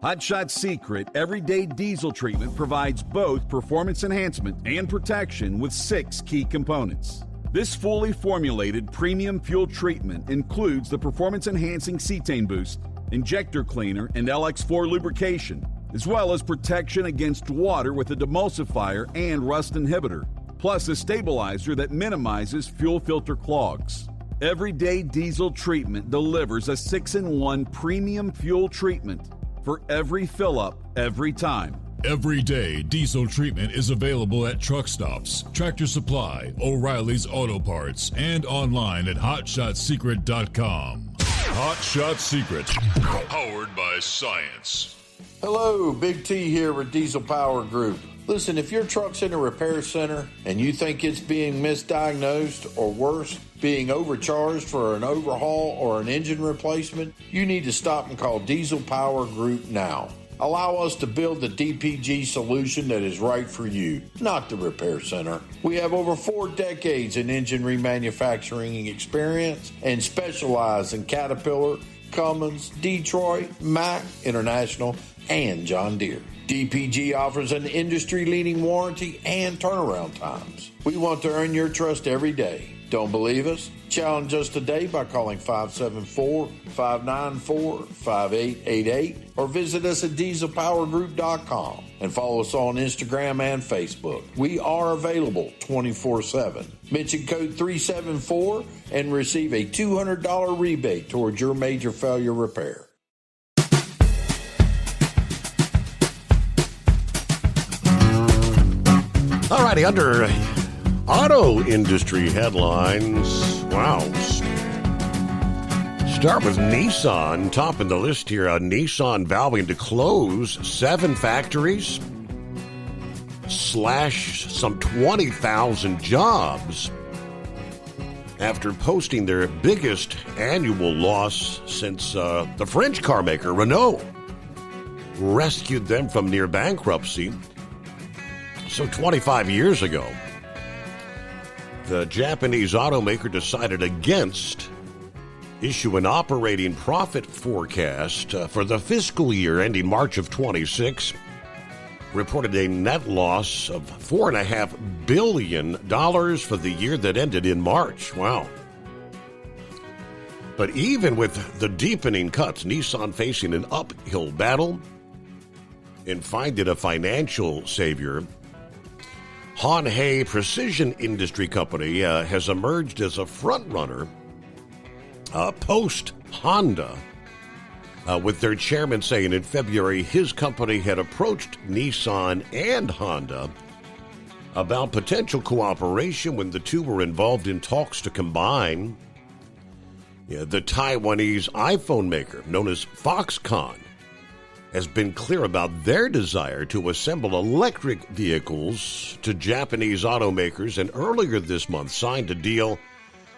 Hot Shot Secret Everyday Diesel Treatment provides both performance enhancement and protection with 6 key components. This fully formulated premium fuel treatment includes the performance-enhancing cetane boost, injector cleaner, and LX4 lubrication, as well as protection against water with a demulsifier and rust inhibitor, plus a stabilizer that minimizes fuel filter clogs. Everyday Diesel Treatment delivers a 6-in-1 premium fuel treatment for every fill-up, every time. Everyday Diesel Treatment is available at truck stops, Tractor Supply, O'Reilly's Auto Parts, and online at HotShotSecret.com. Hot Shot Secret, powered by science. Hello, Big T here with Diesel Power Group. Listen, if your truck's in a repair center and you think it's being misdiagnosed or worse, being overcharged for an overhaul or an engine replacement, you need to stop and call Diesel Power Group now. Allow us to build the DPG solution that is right for you, not the repair center. We have over 4 decades in engine remanufacturing experience and specialize in Caterpillar, Cummins, Detroit, Mack, International, and John Deere. DPG offers an industry-leading warranty and turnaround times. We want to earn your trust every day. Don't believe us? Challenge us today by calling 574-594-5888 or visit us at dieselpowergroup.com and follow us on Instagram and Facebook. We are available 24/7. Mention code 374 and receive a $200 rebate towards your major failure repair. All righty, under auto industry headlines. Wow. Start with Nissan, topping the list here. Nissan vowing to close 7 factories, slash some 20,000 jobs after posting their biggest annual loss since the French car maker Renault rescued them from near bankruptcy. So 25 years ago, the Japanese automaker decided against issue an operating profit forecast for the fiscal year ending March of 26, reported a net loss of $4.5 billion for the year that ended in March. Wow. But even with the deepening cuts, Nissan facing an uphill battle and finding a financial savior, Hon-Hai Precision Industry Company has emerged as a front runner post Honda, with their chairman saying in February his company had approached Nissan and Honda about potential cooperation when the two were involved in talks to combine. The Taiwanese iPhone maker, known as Foxconn, has been clear about their desire to assemble electric vehicles to Japanese automakers, and earlier this month signed a deal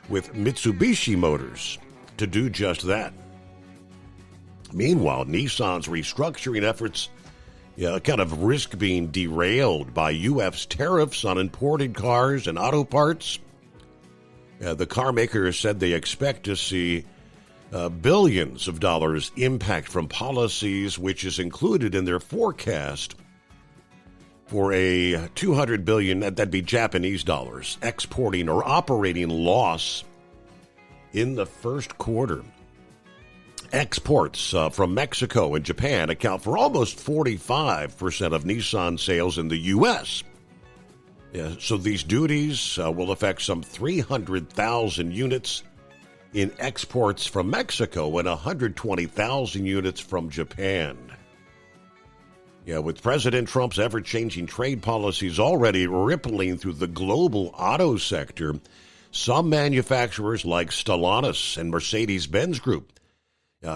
with Mitsubishi Motors to do just that. Meanwhile, Nissan's restructuring efforts kind of risk being derailed by U.S. tariffs on imported cars and auto parts. The car maker said they expect to see billions of dollars impact from policies, which is included in their forecast for a $200 billion, that'd be Japanese dollars, exporting or operating loss in the first quarter. Exports from Mexico and Japan account for almost 45% of Nissan sales in the U.S. So these duties will affect some 300,000 units in exports from Mexico and 120,000 units from Japan. With President Trump's ever-changing trade policies already rippling through the global auto sector, some manufacturers like Stellantis and Mercedes-Benz Group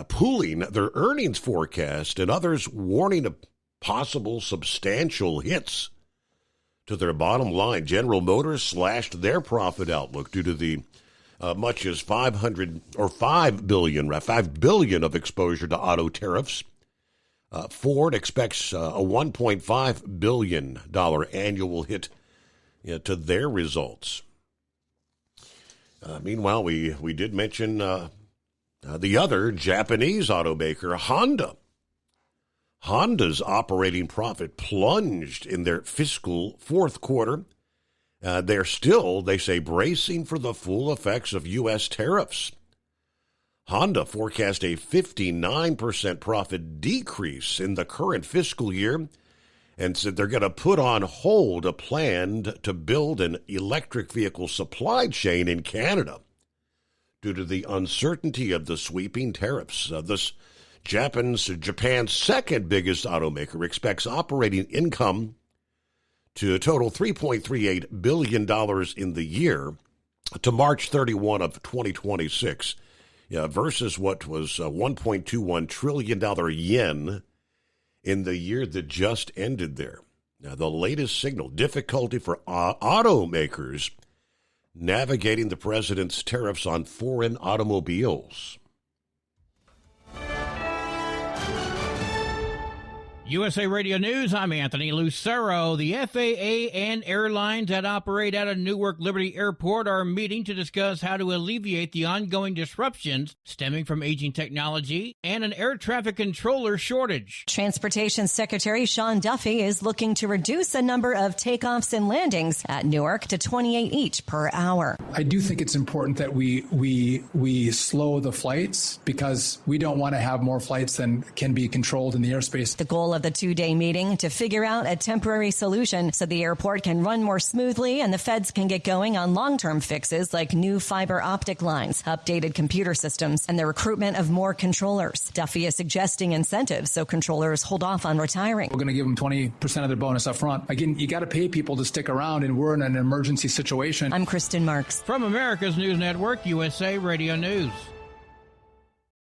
pooling their earnings forecast, and others warning of possible substantial hits to their bottom line. General Motors slashed their profit outlook due to the much as $5 billion of exposure to auto tariffs. Ford expects a $1.5 billion annual hit to their results. Meanwhile, we did mention the other Japanese automaker, Honda. Honda's operating profit plunged in their fiscal fourth quarter. They're still, they say, bracing for the full effects of U.S. tariffs. Honda forecast a 59% profit decrease in the current fiscal year and said they're going to put on hold a plan to build an electric vehicle supply chain in Canada due to the uncertainty of the sweeping tariffs. Japan's second biggest automaker expects operating income to total $3.38 billion in the year to March 31 of 2026, versus what was $1.21 trillion yen in the year that just ended there. Now, the latest signal, difficulty for automakers navigating the president's tariffs on foreign automobiles. USA Radio News, I'm Anthony Lucero. The FAA and airlines that operate out of Newark Liberty Airport are meeting to discuss how to alleviate the ongoing disruptions stemming from aging technology and an air traffic controller shortage. Transportation Secretary Sean Duffy is looking to reduce the number of takeoffs and landings at Newark to 28 each per hour. I do think it's important that we slow the flights because we don't want to have more flights than can be controlled in the airspace. The goal of the two-day meeting to figure out a temporary solution so the airport can run more smoothly and the feds can get going on long-term fixes like new fiber optic lines, updated computer systems, and the recruitment of more controllers. Duffy is suggesting incentives so controllers hold off on retiring. We're going to give them 20% of their bonus up front. Again, you got to pay people to stick around, and we're in an emergency situation. I'm Kristen Marks. From America's News Network, USA Radio News.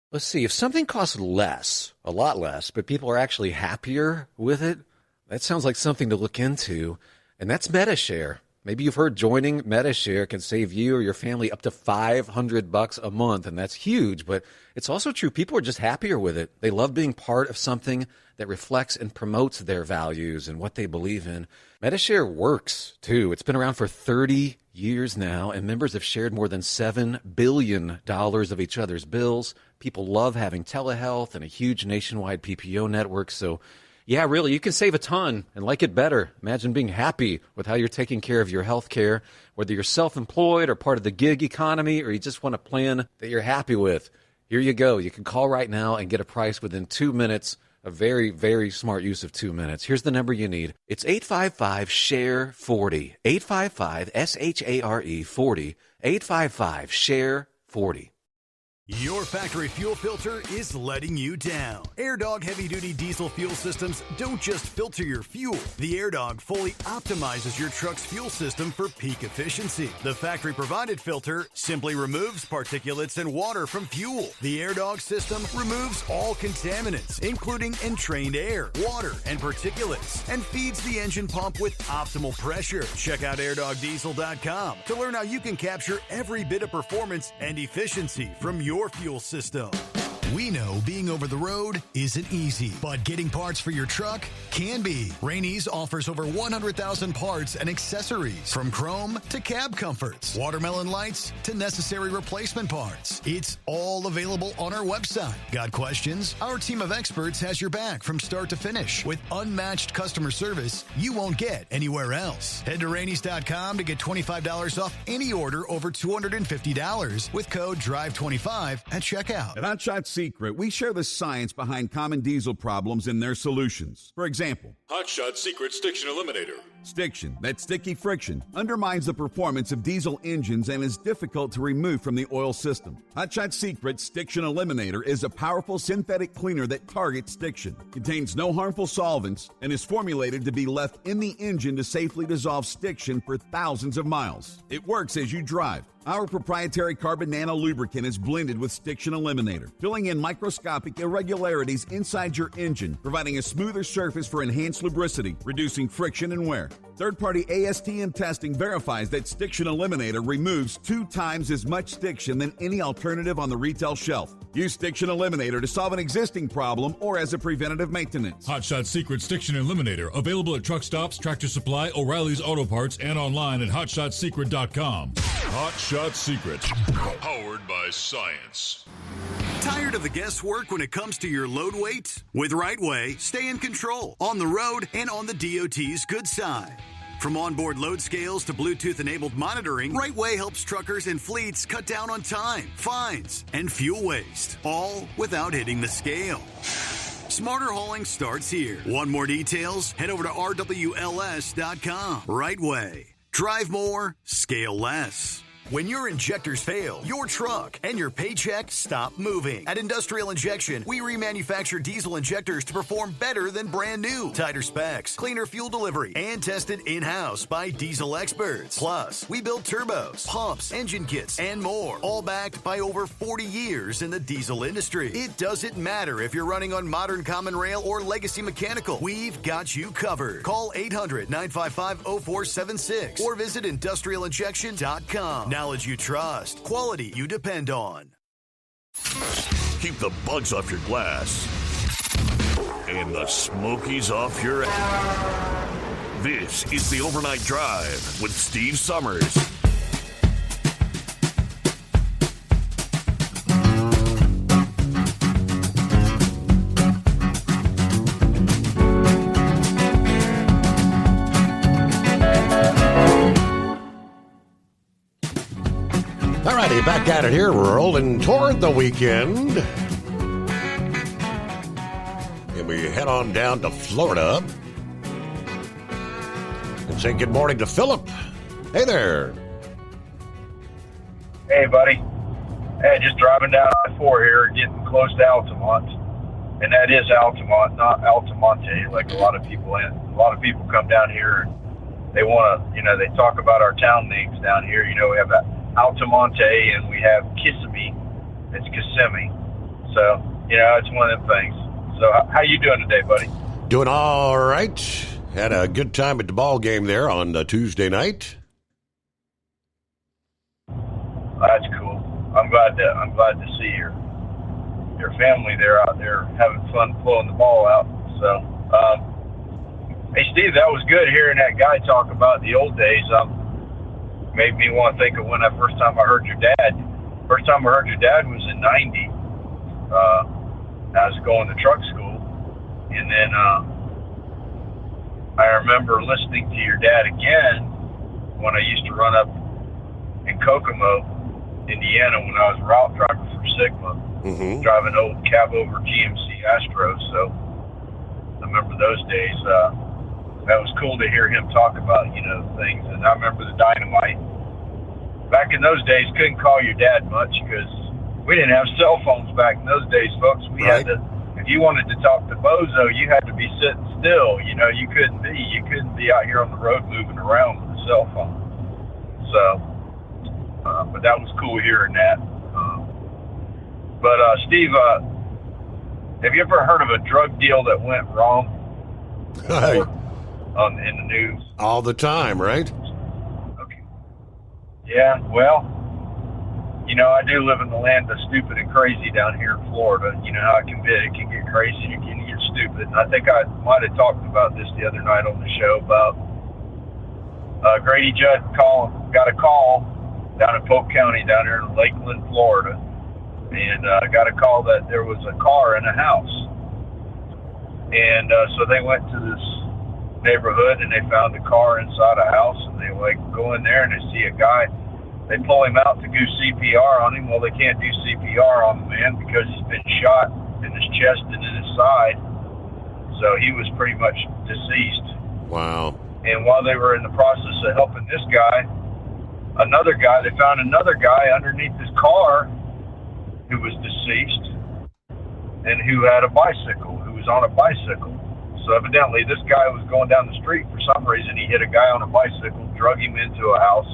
Let's see, if something costs less, a lot less, but people are actually happier with it, that sounds like something to look into, and that's Metashare. Maybe you've heard joining Metashare can save you or your family up to $500 a month, and that's huge, but it's also true. People are just happier with it. They love being part of something that reflects and promotes their values and what they believe in. Metashare works, too. It's been around for 30 years now, and members have shared more than $7 billion of each other's bills. People love having telehealth and a huge nationwide PPO network, so yeah, really, you can save a ton and like it better. Imagine being happy with how you're taking care of your health care, whether you're self-employed or part of the gig economy, or you just want a plan that you're happy with. Here you go. You can call right now and get a price within 2 minutes. A very, very smart use of 2 minutes. Here's the number you need. It's 855-SHARE-40. 855-SHARE-40. 855-SHARE-40. Your factory fuel filter is letting you down. AirDog heavy-duty diesel fuel systems don't just filter your fuel. The AirDog fully optimizes your truck's fuel system for peak efficiency. The factory-provided filter simply removes particulates and water from fuel. The AirDog system removes all contaminants, including entrained air, water, and particulates, and feeds the engine pump with optimal pressure. Check out airdogdiesel.com to learn how you can capture every bit of performance and efficiency from your fuel system. We know being over the road isn't easy, but getting parts for your truck can be. Rainey's offers over 100,000 parts and accessories, from chrome to cab comforts, watermelon lights to necessary replacement parts. It's all available on our website. Got questions? Our team of experts has your back from start to finish with unmatched customer service you won't get anywhere else. Head to Rainey's.com to get $25 off any order over $250 with code DRIVE25 at checkout. At Hot Shot Secret, we share the science behind common diesel problems and their solutions. For example, Hot Shot Secret Stiction Eliminator. Stiction, that sticky friction, undermines the performance of diesel engines and is difficult to remove from the oil system. Hot Shot Secret Stiction Eliminator is a powerful synthetic cleaner that targets stiction, contains no harmful solvents, and is formulated to be left in the engine to safely dissolve stiction for thousands of miles. It works as you drive. Our proprietary carbon nano lubricant is blended with Stiction Eliminator, filling in microscopic irregularities inside your engine, providing a smoother surface for enhanced lubricity, reducing friction and wear. Third-party ASTM testing verifies that Stiction Eliminator removes 2 times as much stiction than any alternative on the retail shelf. Use Stiction Eliminator to solve an existing problem or as a preventative maintenance. Hot Shot Secret Stiction Eliminator, available at truck stops, Tractor Supply, O'Reilly's Auto Parts, and online at hotshotsecret.com. Hot Shot Secret, powered by science. Tired of the guesswork when it comes to your load weight? With RightWay, stay in control, on the road and on the DOT's good side. From onboard load scales to Bluetooth-enabled monitoring, RightWay helps truckers and fleets cut down on time, fines, and fuel waste, all without hitting the scale. Smarter hauling starts here. Want more details? Head over to RWLS.com. RightWay. Drive more, scale less. When your injectors fail, your truck and your paycheck stop moving. At Industrial Injection, we remanufacture diesel injectors to perform better than brand new. Tighter specs, cleaner fuel delivery, and tested in-house by diesel experts. Plus, we build turbos, pumps, engine kits, and more, all backed by over 40 years in the diesel industry. It doesn't matter if you're running on modern common rail or legacy mechanical. We've got you covered. Call 800-955-0476 or visit industrialinjection.com. Knowledge you trust, quality you depend on. Keep the bugs off your glass and the smokies off your ass. This is the Overnight Drive with Steve Summers. Alrighty, back at it here, rolling toward the weekend. And we head on down to Florida and say good morning to Philip. Hey there. Hey, buddy. Hey, just driving down I-4 here, getting close to Altamont. And that is Altamont, not Altamonte, like a lot of people come down here and they want to, they talk about our town names down here. We have Altamonte, and we have Kissimmee. It's Kissimmee. So, it's one of them things. So, how you doing today, buddy? Doing all right. Had a good time at the ball game there on Tuesday night. That's cool. I'm glad to see your family there out there having fun pulling the ball out. So, hey, Steve, that was good hearing that guy talk about the old days. Made me want to think of when first time I heard your dad. First time I heard your dad was in 90. I was going to truck school. And then I remember listening to your dad again when I used to run up in Kokomo, Indiana, when I was route driver for Sigma, driving old cab-over GMC Astros. So I remember those days. That was cool to hear him talk about, things. And I remember the dynamite. Back in those days, couldn't call your dad much because, we didn't have cell phones back in those days, folks. We had to, if you wanted to talk to Bozo, you had to be sitting still. You know, you couldn't be out here on the road moving around with a cell phone. So, but that was cool hearing that. But Steve, have you ever heard of a drug deal that went wrong? In the news all the time, right? Okay. Yeah, well, you know, I do live in the land of stupid and crazy down here in Florida. You know how it can be. It can get crazy. It can get stupid. And I think I might have talked about this the other night on the show about Grady Judd got a call down in Polk County down here in Lakeland, Florida. And got a call that there was a car in a house. And so they went to this neighborhood and they found a car inside a house, and they go in there and they see a guy. They pull him out to do CPR on him. Well, they can't do CPR on the man because he's been shot in his chest and in his side. So he was pretty much deceased. Wow. And while they were in the process of helping this guy, they found another guy underneath his car who was deceased and who had a bicycle, who was on a bicycle. So evidently this guy was going down the street. For some reason, he hit a guy on a bicycle, drug him into a house,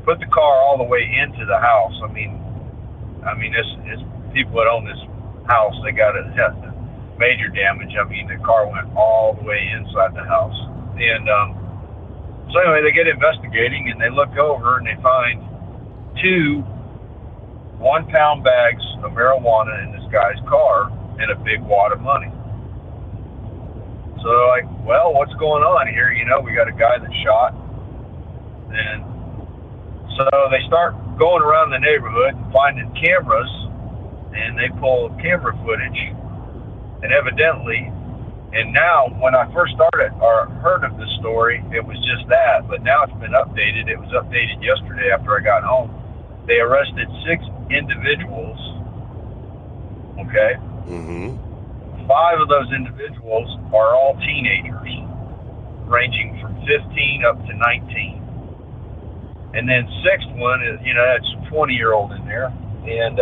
put the car all the way into the house. I mean, it's people that own this house, they got major damage. I mean, the car went all the way inside the house. And so anyway, they get investigating and they look over and they find 2 1-pound bags of marijuana in this guy's car and a big wad of money. So they're like, well, what's going on here? You know, we got a guy that's shot. And so they start going around the neighborhood and finding cameras, and they pull camera footage. And evidently, and now when I first started or heard of this story, it was just that. But now it's been updated. It was updated yesterday after I got home. They arrested 6 individuals. Okay? Mm-hmm. 5 of those individuals are all teenagers, ranging from 15 up to 19. And then 6th one is, you know, that's a 20-year-old in there. And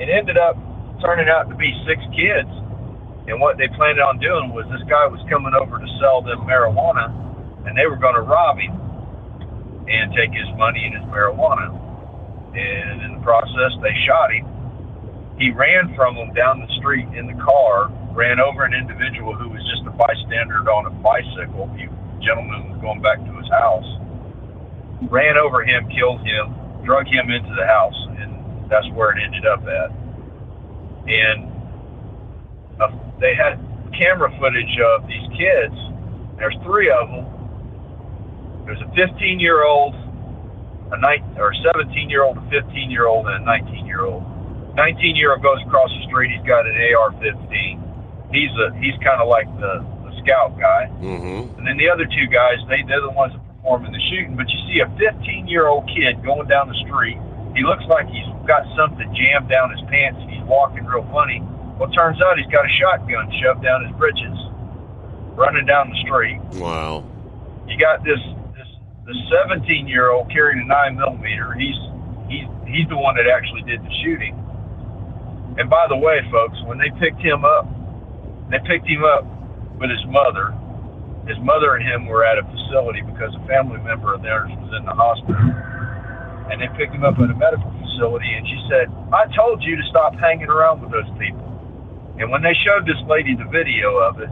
it ended up turning out to be 6 kids. And what they planned on doing was this guy was coming over to sell them marijuana, and they were going to rob him and take his money and his marijuana. And in the process, they shot him. He ran from them down the street in the car, ran over an individual who was just a bystander on a bicycle. The gentleman was going back to his house. Ran over him, killed him, drug him into the house, and that's where it ended up at. And they had camera footage of these kids. There's 3 of them. There's a 15-year-old, a 17-year-old, a 15-year-old, and a 19-year-old. 19-year-old goes across the street. He's got an AR-15. He's kind of like the scout guy. Mm-hmm. And then the other 2 guys, they're the ones that perform in the shooting. But you see a 15-year-old kid going down the street. He looks like he's got something jammed down his pants and he's walking real funny. Well, it turns out he's got a shotgun shoved down his britches, running down the street. Wow. You got this 17-year-old carrying a 9mm. He's the one that actually did the shooting. And by the way, folks, when they picked him up with his mother. His mother and him were at a facility because a family member of theirs was in the hospital. And they picked him up at a medical facility, and she said, I told you to stop hanging around with those people. And when they showed this lady the video of it,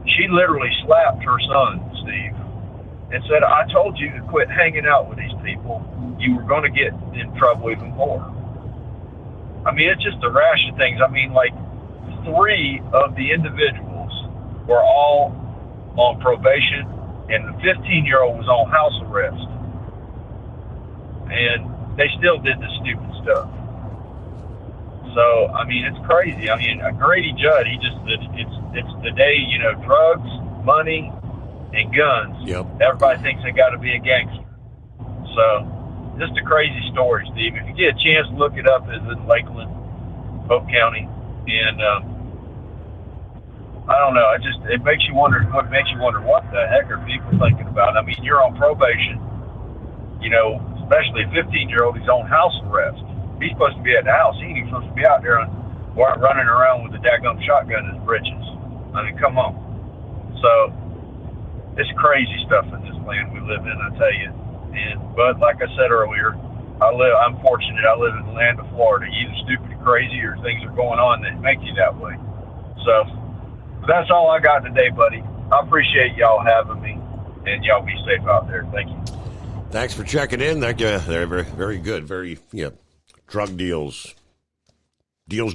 she literally slapped her son, Steve, and said, I told you to quit hanging out with these people. You were going to get in trouble even more. I mean, it's just a rash of things. I mean, like 3 of the individuals were all on probation, and the 15-year-old was on house arrest. And they still did the stupid stuff. So, I mean, it's crazy. I mean, Grady Judd, it's the day, you know, drugs, money, and guns. Yep. Everybody thinks they got to be a gangster. So, just a crazy story, Steve. If you get a chance to look it up, it's in Lakeland, Polk County. And, I don't know. It makes you wonder what the heck are people thinking about. I mean, you're on probation, you know, especially a 15-year-old, he's on house arrest. He's supposed to be at the house. He ain't supposed to be out there running around with a daggum shotgun in his britches. I mean, come on. So it's crazy stuff in this land we live in, I tell you. But like I said earlier, I'm fortunate. I live in the land of Florida. You're either stupid or crazy, or things are going on that make you that way. So that's all I got today, buddy. I appreciate y'all having me, and y'all be safe out there. Thank you. Thanks for checking in. They're very, very good. Very, drug deals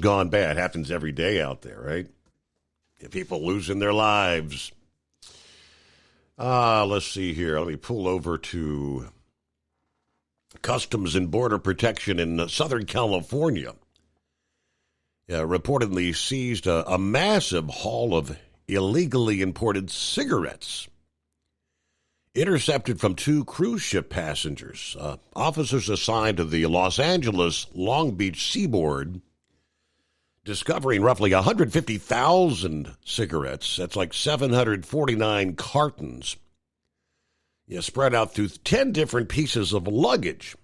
gone bad happens every day out there, right? People losing their lives. Let's see here. Let me pull over to Customs and Border Protection in Southern California. Reportedly seized a massive haul of illegally imported cigarettes. Intercepted from 2 cruise ship passengers. Officers assigned to the Los Angeles Long Beach Seaboard discovering roughly 150,000 cigarettes. That's like 749 cartons. Spread out through 10 different pieces of luggage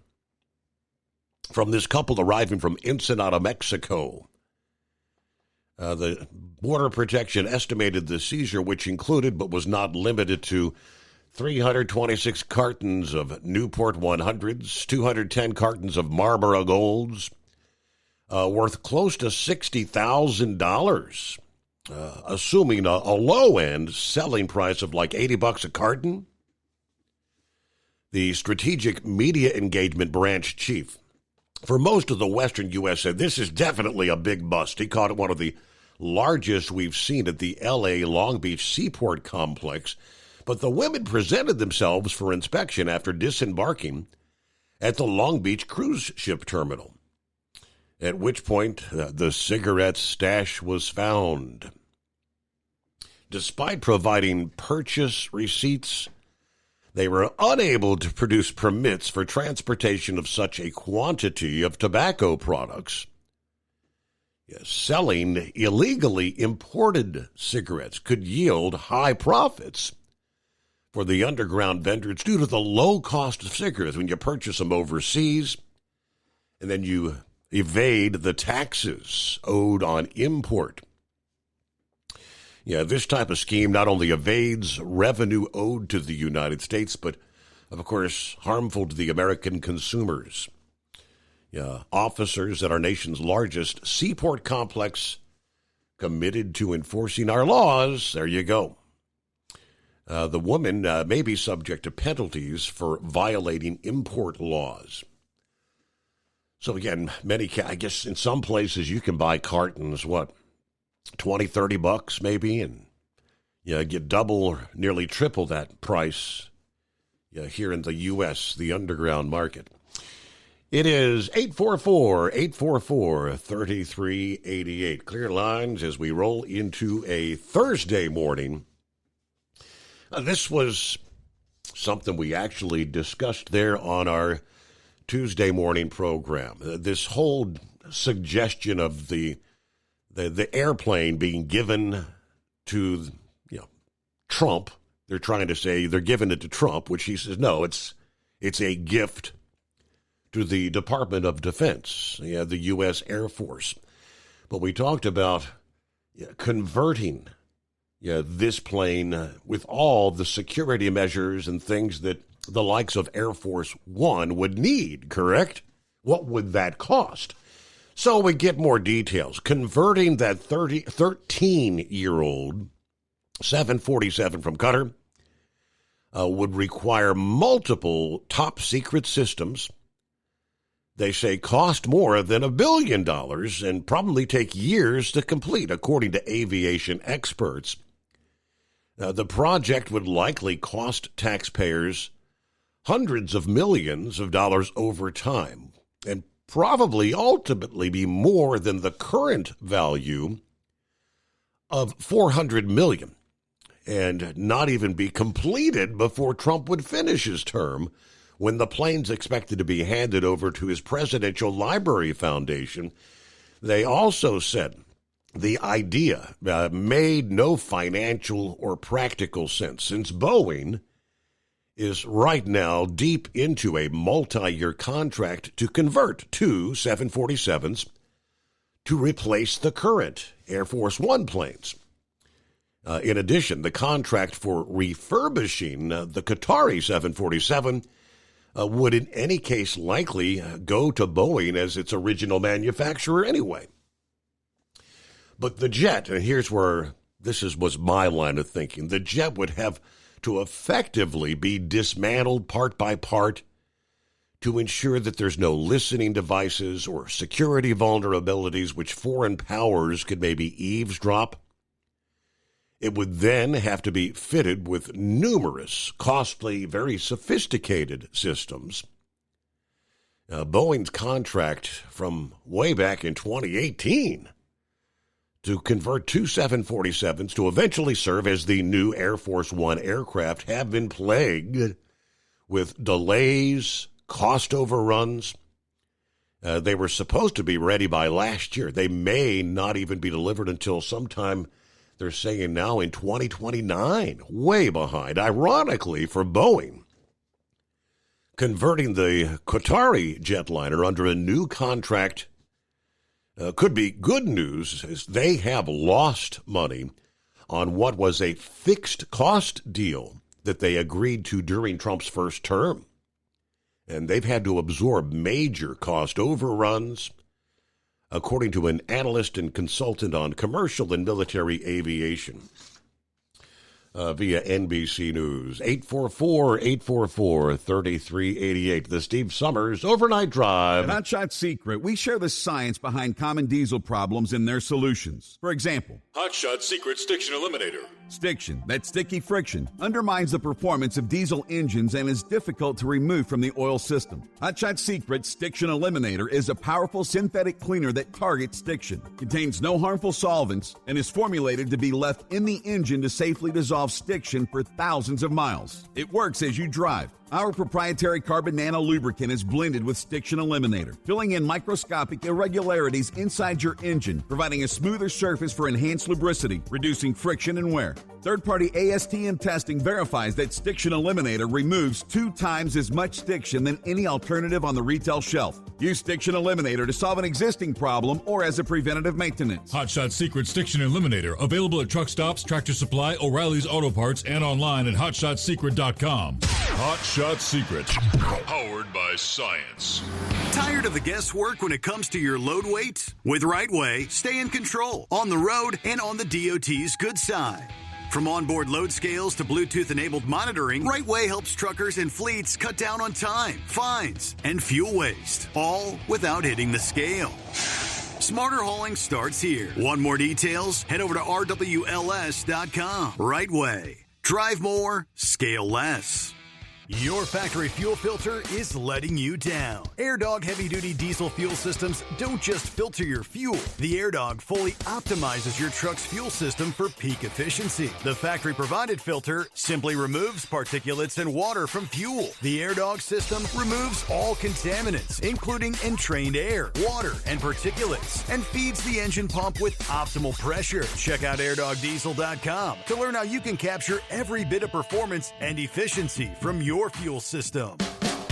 from this couple arriving from Ensenada, Mexico. The Border Protection estimated the seizure, which included but was not limited to 326 cartons of Newport 100s, 210 cartons of Marlboro Golds, worth close to $60,000, assuming a low-end selling price of like $80 a carton. The Strategic Media Engagement Branch Chief for most of the western U.S. said this is definitely a big bust. He called it one of the largest we've seen at the L.A. Long Beach Seaport Complex. But the women presented themselves for inspection after disembarking at the Long Beach cruise ship terminal, at which point the cigarette stash was found. Despite providing purchase receipts, they were unable to produce permits for transportation of such a quantity of tobacco products. Selling illegally imported cigarettes could yield high profits for the underground vendors due to the low cost of cigarettes when you purchase them overseas and then you evade the taxes owed on import. This type of scheme not only evades revenue owed to the United States, but, of course, harmful to the American consumers. Officers at our nation's largest seaport complex committed to enforcing our laws. There you go. The woman may be subject to penalties for violating import laws. So again, I guess in some places you can buy cartons, $20, $30 maybe, and get double or nearly triple that price here in the U.S., the underground market. It is 844-844-3388. Clear lines as we roll into a Thursday morning. This was something we actually discussed there on our Tuesday morning program. This whole suggestion of the airplane being given to Trump. They're trying to say they're giving it to Trump, which he says no, it's a gift to the Department of Defense, the U.S. Air Force. But we talked about converting this plane with all the security measures and things that the likes of Air Force One would need, correct? What would that cost? So we get more details. Converting that 13-year-old 747 from Qatar would require multiple top-secret systems. They say cost more than $1 billion and probably take years to complete, according to aviation experts. The project would likely cost taxpayers hundreds of millions of dollars over time and probably ultimately be more than the current value of $400 million and not even be completed before Trump would finish his term, when the plane's expected to be handed over to his Presidential Library Foundation. They also said the idea made no financial or practical sense, since Boeing is right now deep into a multi-year contract to convert 2 747s to replace the current Air Force One planes. In addition, the contract for refurbishing the Qatari 747 would in any case likely go to Boeing as its original manufacturer anyway. But the jet, and here's where was my line of thinking, the jet would have to effectively be dismantled part by part to ensure that there's no listening devices or security vulnerabilities which foreign powers could maybe eavesdrop. It would then have to be fitted with numerous, costly, very sophisticated systems. Boeing's contract from way back in 2018 to convert 2 747s to eventually serve as the new Air Force One aircraft have been plagued with delays, cost overruns. They were supposed to be ready by last year. They may not even be delivered until sometime, they're saying now, in 2029, way behind. Ironically, for Boeing, converting the Qatari jetliner under a new contract could be good news, as they have lost money on what was a fixed cost deal that they agreed to during Trump's first term. And they've had to absorb major cost overruns, according to an analyst and consultant on commercial and military aviation via NBC News. 844-844-3388. The Steve Summers Overnight Drive. At Hotshot Secret, we share the science behind common diesel problems and their solutions. For example, Hotshot Secret Stiction Eliminator. Stiction, that sticky friction, undermines the performance of diesel engines and is difficult to remove from the oil system. Hotshot Secret Stiction Eliminator is a powerful synthetic cleaner that targets stiction, contains no harmful solvents, and is formulated to be left in the engine to safely dissolve stiction for thousands of miles. It works as you drive. Our proprietary carbon nano lubricant is blended with Stiction Eliminator, filling in microscopic irregularities inside your engine, providing a smoother surface for enhanced lubricity, reducing friction and wear. Third-party ASTM testing verifies that Stiction Eliminator removes 2 times as much stiction than any alternative on the retail shelf. Use Stiction Eliminator to solve an existing problem or as a preventative maintenance. Hotshot Secret Stiction Eliminator, available at truck stops, Tractor Supply, O'Reilly's Auto Parts, and online at HotShotSecret.com. Hotshot Secret, powered by science. Tired of the guesswork when it comes to your load weight? With RightWay, stay in control on the road and on the DOT's good side. From onboard load scales to Bluetooth-enabled monitoring, RightWay helps truckers and fleets cut down on time, fines, and fuel waste, all without hitting the scale. Smarter hauling starts here. Want more details? Head over to RWLS.com. RightWay. Drive more, scale less. Your factory fuel filter is letting you down. AirDog heavy-duty diesel fuel systems don't just filter your fuel. The AirDog fully optimizes your truck's fuel system for peak efficiency. The factory-provided filter simply removes particulates and water from fuel. The AirDog system removes all contaminants, including entrained air, water, and particulates, and feeds the engine pump with optimal pressure. Check out airdogdiesel.com to learn how you can capture every bit of performance and efficiency from your fuel system.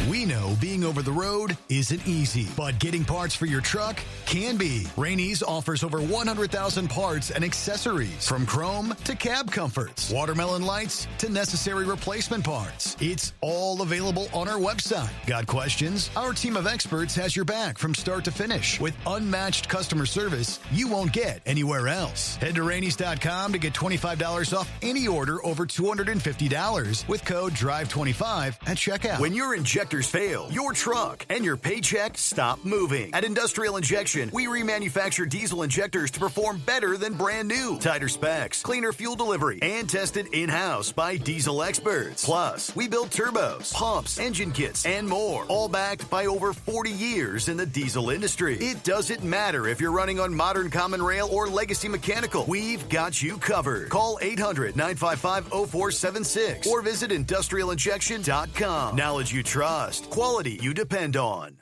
We know being over the road isn't easy, but getting parts for your truck can be. Rainey's offers over 100,000 parts and accessories, from chrome to cab comforts, watermelon lights to necessary replacement parts. It's all available on our website. Got questions? Our team of experts has your back from start to finish with unmatched customer service you won't get anywhere else. Head to Rainey's.com to get $25 off any order over $250 with code DRIVE25 at checkout. When your injectors fail, your truck and your paycheck stop moving. At Industrial Injection, we remanufacture diesel injectors to perform better than brand new. Tighter specs, cleaner fuel delivery, and tested in-house by diesel experts. Plus, we build turbos, pumps, engine kits, and more, all backed by over 40 years in the diesel industry. It doesn't matter if you're running on modern common rail or legacy mechanical. We've got you covered. Call 800-955-0476 or visit industrialinjection.com. Knowledge you trust. Quality you depend on.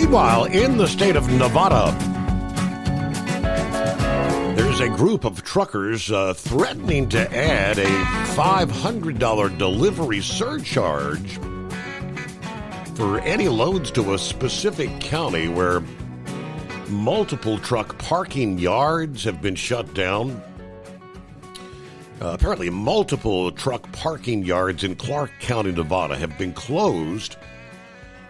Meanwhile, in the state of Nevada, there's a group of truckers threatening to add a $500 delivery surcharge for any loads to a specific county where multiple truck parking yards have been shut down. Apparently, multiple truck parking yards in Clark County, Nevada have been closed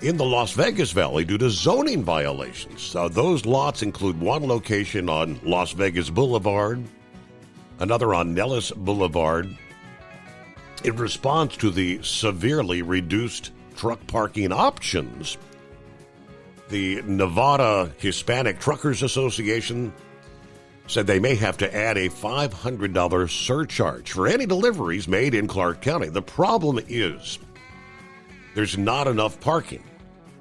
in the Las Vegas Valley due to zoning violations. Those lots include one location on Las Vegas Boulevard, another on Nellis Boulevard. In response to the severely reduced truck parking options, the Nevada Hispanic Truckers Association said they may have to add a $500 surcharge for any deliveries made in Clark County. The problem is there's not enough parking,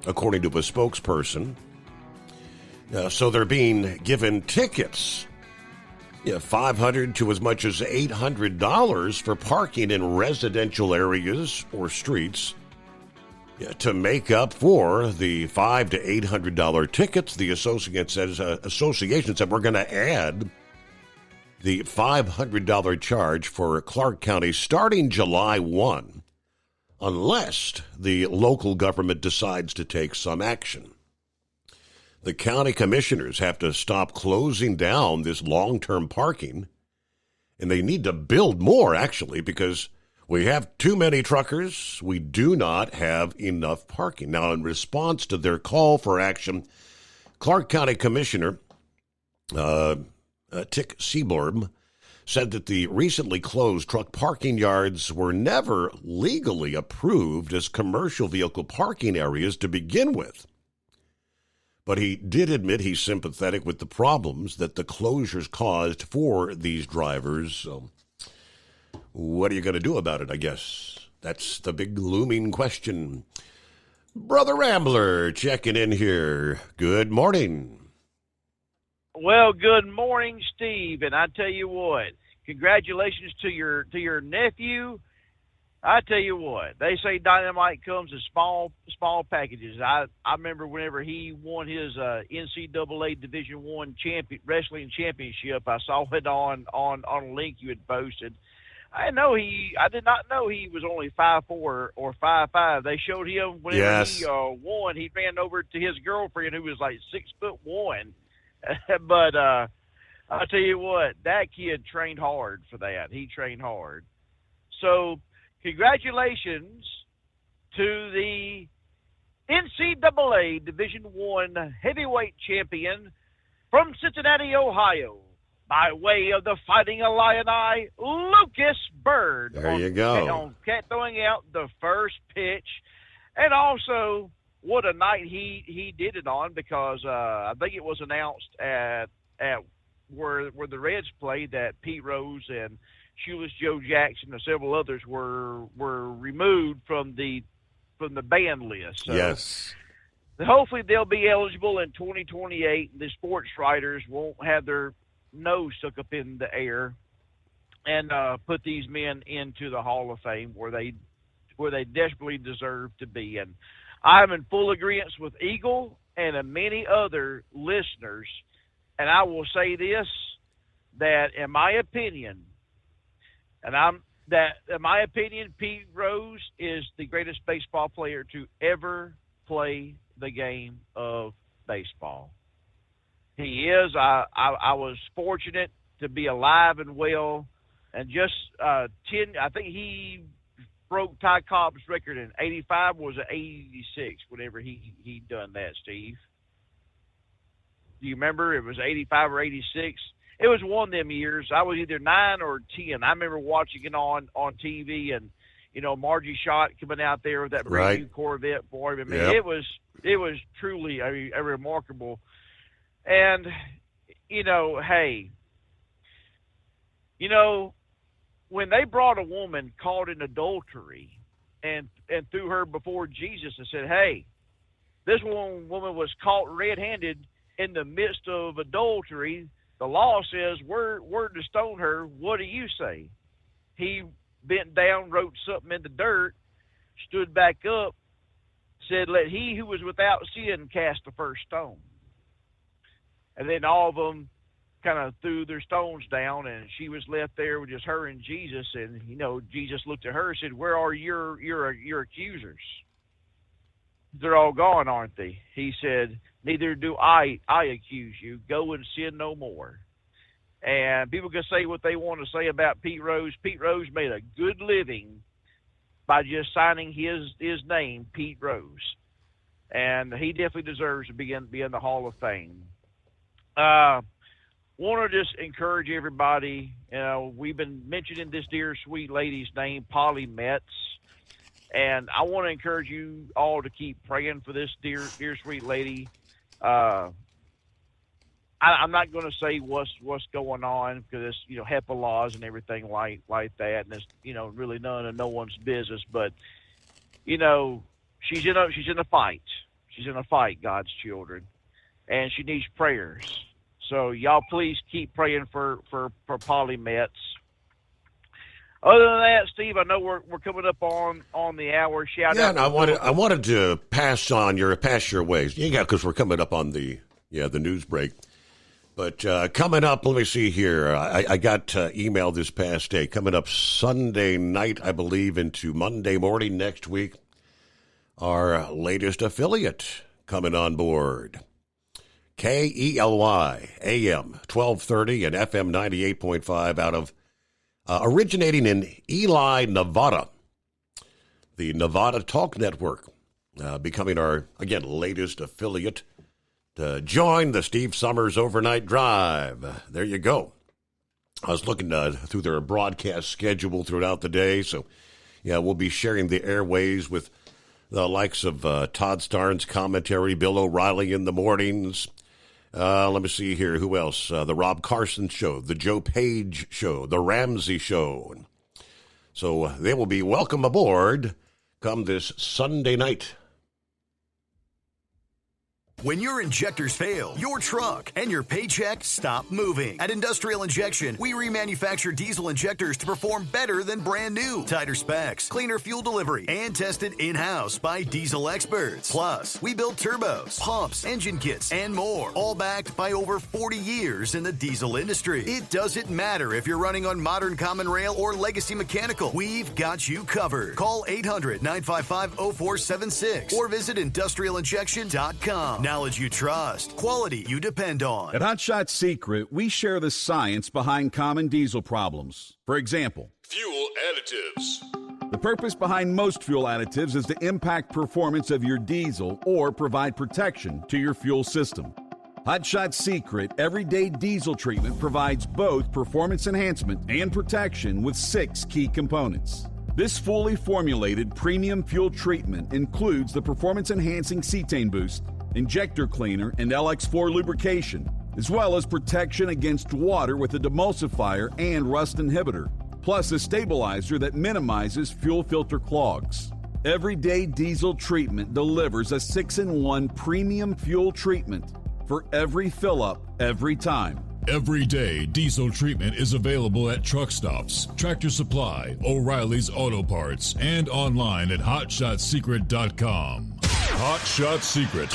according to a spokesperson. So they're being given tickets, $500 to as much as $800 for parking in residential areas or streets to make up for the $500 to $800 tickets. The association said we're going to add the $500 charge for Clark County starting July 1. Unless the local government decides to take some action. The county commissioners have to stop closing down this long-term parking, and they need to build more, actually, because we have too many truckers. We do not have enough parking. Now, in response to their call for action, Clark County Commissioner Tick Seaborn said that the recently closed truck parking yards were never legally approved as commercial vehicle parking areas to begin with. But he did admit he's sympathetic with the problems that the closures caused for these drivers. So what are you going to do about it, I guess? That's the big looming question. Brother Rambler checking in here. Good morning. Well, good morning, Steve, and I tell you what, congratulations to your nephew. I tell you what, they say dynamite comes in small packages. I remember whenever he won his NCAA Division I wrestling championship, I saw it on a link you had posted. I did not know he was only 5'4" or 5'5". They showed him whenever he won. He ran over to his girlfriend who was like 6'1". But I'll tell you what, that kid trained hard for that. He trained hard. So congratulations to the NCAA Division I heavyweight champion from Cincinnati, Ohio, by way of the Fighting Illini, Lucas Byrd. There you go. On throwing out the first pitch. And also, what a night he did it on, because I think it was announced at where the Reds played that Pete Rose and Shoeless Joe Jackson and several others were removed from the ban list. So yes. Hopefully they'll be eligible in 2028. The sports writers won't have their nose stuck up in the air and put these men into the Hall of Fame where they desperately deserve to be. And I'm in full agreement with Eagle and many other listeners, and I will say this, that in my opinion, Pete Rose is the greatest baseball player to ever play the game of baseball. He is. I was fortunate to be alive and well, and just I think he broke Ty Cobb's record in 85, was it 86, whenever he done that, Steve? Do you remember? It was 85 or 86. It was one of them years. I was either 9 or 10. I remember watching it on TV, and Margie Schott coming out there with that brand new Corvette for him. I mean, it was truly a remarkable. And when they brought a woman caught in adultery and threw her before Jesus and said, "Hey, this woman was caught red-handed in the midst of adultery. The law says we're to stone her. What do you say?" He bent down, wrote something in the dirt, stood back up, said, "Let he who was without sin cast the first stone." And then all of them kind of threw their stones down, and she was left there with just her and Jesus. And, Jesus looked at her and said, "Where are your accusers? They're all gone, aren't they?" He said, "Neither do I accuse you. Go and sin no more." And people can say what they want to say about Pete Rose. Pete Rose made a good living by just signing his name, Pete Rose. And he definitely deserves to be in the Hall of Fame. Want to just encourage everybody. We've been mentioning this dear sweet lady's name, Polly Metz, and I want to encourage you all to keep praying for this dear sweet lady. I'm not going to say what's going on, because it's HIPAA laws and everything like that, and it's really none of no one's business. But she's in a fight. She's in a fight, God's children, and she needs prayers. So y'all please keep praying for Polly Metz. Other than that, Steve, I know we're coming up on the hour. Shout out. And I wanted to pass your ways. Yeah, because we're coming up on the news break. But coming up, let me see here. I got email this past day. Coming up Sunday night, I believe, into Monday morning next week, our latest affiliate coming on board. KELY, AM 1230 and FM 98.5 out of originating in Ely, Nevada. The Nevada Talk Network, becoming our, again, latest affiliate to join the Steve Summers Overnight Drive. There you go. I was looking through their broadcast schedule throughout the day, so we'll be sharing the airways with the likes of Todd Starnes' commentary, Bill O'Reilly in the mornings. Let me see here. Who else? The Rob Carson Show, the Joe Page Show, the Ramsey Show. So they will be welcome aboard come this Sunday night. When your injectors fail, your truck and your paycheck stop moving. At Industrial Injection, we remanufacture diesel injectors to perform better than brand new. Tighter specs, cleaner fuel delivery, and tested in-house by diesel experts. Plus, we build turbos, pumps, engine kits, and more, all backed by over 40 years in the diesel industry. It doesn't matter if you're running on modern common rail or legacy mechanical. We've got you covered. Call 800-955-0476 or visit industrialinjection.com. Knowledge you trust, quality you depend on. At Hot Shot Secret, we share the science behind common diesel problems. For example, fuel additives. The purpose behind most fuel additives is to impact performance of your diesel or provide protection to your fuel system. Hot Shot Secret Everyday Diesel Treatment provides both performance enhancement and protection with 6 key components. This fully formulated premium fuel treatment includes the performance-enhancing cetane boost, injector cleaner, and LX4 lubrication, as well as protection against water with a demulsifier and rust inhibitor, plus a stabilizer that minimizes fuel filter clogs. Everyday Diesel Treatment delivers a 6-in-1 premium fuel treatment for every fill-up, every time. Everyday Diesel Treatment is available at truck stops, Tractor Supply, O'Reilly's Auto Parts, and online at HotShotSecret.com. Hot Shot Secret,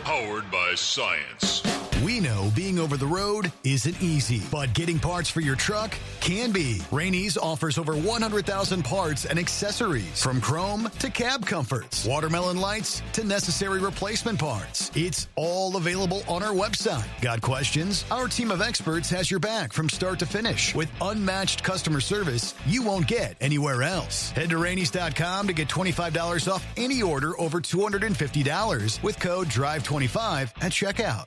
powered by science. We know being over the road isn't easy, but getting parts for your truck can be. Rainey's offers over 100,000 parts and accessories, from chrome to cab comforts, watermelon lights to necessary replacement parts. It's all available on our website. Got questions? Our team of experts has your back from start to finish with unmatched customer service you won't get anywhere else. Head to Rainey's.com to get $25 off any order over $250 with code DRIVE25 at checkout.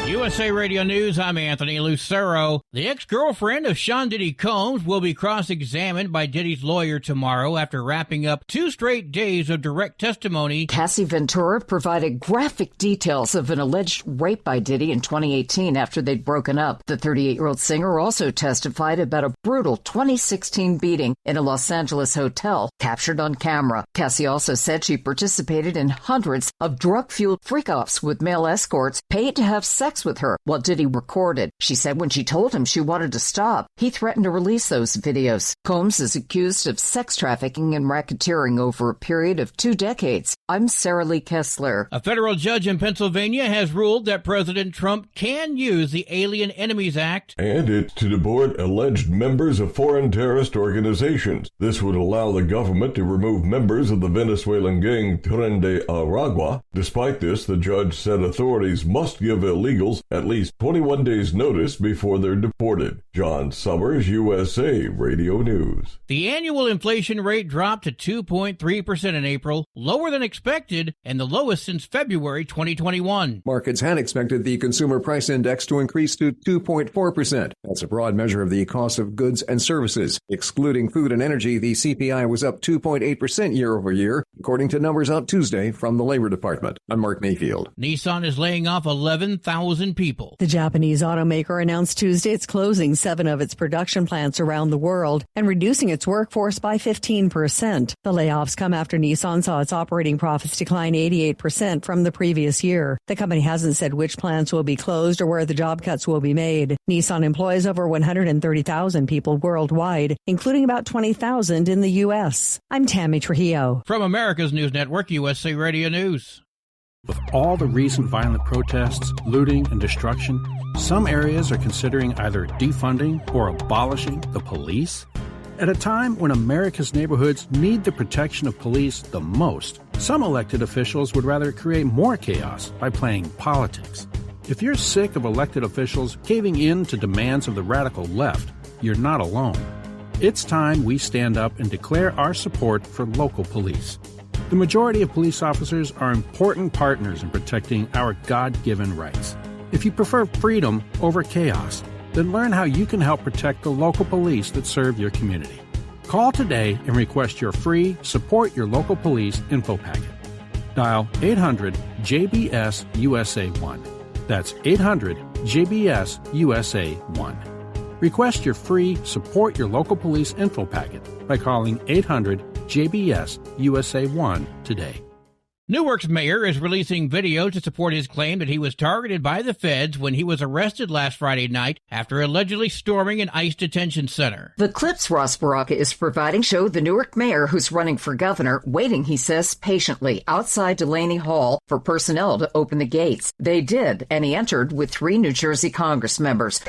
USA Radio News, I'm Anthony Lucero. The ex-girlfriend of Sean Diddy Combs will be cross-examined by Diddy's lawyer tomorrow after wrapping up 2 straight days of direct testimony. Cassie Ventura provided graphic details of an alleged rape by Diddy in 2018 after they'd broken up. The 38-year-old singer also testified about a brutal 2016 beating in a Los Angeles hotel captured on camera. Cassie also said she participated in hundreds of drug-fueled freak-offs with male escorts paid to have sex with with her while Diddy recorded. She said when she told him she wanted to stop, he threatened to release those videos. Combs is accused of sex trafficking and racketeering over a period of 2 decades. I'm Sarah Lee Kessler. A federal judge in Pennsylvania has ruled that President Trump can use the Alien Enemies Act. And it's to deport alleged members of foreign terrorist organizations. This would allow the government to remove members of the Venezuelan gang Tren de Aragua. Despite this, the judge said authorities must give illegals at least 21 days notice before they're deported. John Summers, USA Radio News. The annual inflation rate dropped to 2.3% in April, lower than expected and the lowest since February 2021. Markets had expected the consumer price index to increase to 2.4%. That's a broad measure of the cost of goods and services. Excluding food and energy, the CPI was up 2.8% year over year, according to numbers out Tuesday from the Labor Department. I'm Mark Mayfield. Nissan is laying off 11,000 people. The Japanese automaker announced Tuesday it's closing 7 of its production plants around the world and reducing its workforce by 15%. The layoffs come after Nissan saw its operating profits decline 88% from the previous year. The company hasn't said which plants will be closed or where the job cuts will be made. Nissan employs over 130,000 people worldwide, including about 20,000 in the U.S. I'm Tammy Trujillo. From America's News Network, USA Radio News. With all the recent violent protests, looting, and destruction, some areas are considering either defunding or abolishing the police. At a time when America's neighborhoods need the protection of police the most, some elected officials would rather create more chaos by playing politics. If you're sick of elected officials caving in to demands of the radical left, you're not alone. It's time we stand up and declare our support for local police. The majority of police officers are important partners in protecting our God-given rights. If you prefer freedom over chaos, then learn how you can help protect the local police that serve your community. Call today and request your free Support Your Local Police info packet. Dial 800-JBS-USA-1. That's 800-JBS-USA-1. Request your free Support Your Local Police info packet by calling 800-JBS-USA-1 today. Newark's mayor is releasing video to support his claim that he was targeted by the feds when he was arrested last Friday night after allegedly storming an ICE detention center. The clips Ross Baraka is providing show the Newark mayor who's running for governor waiting, he says, patiently outside Delaney Hall for personnel to open the gates. They did, and he entered with 3 New Jersey Congress members.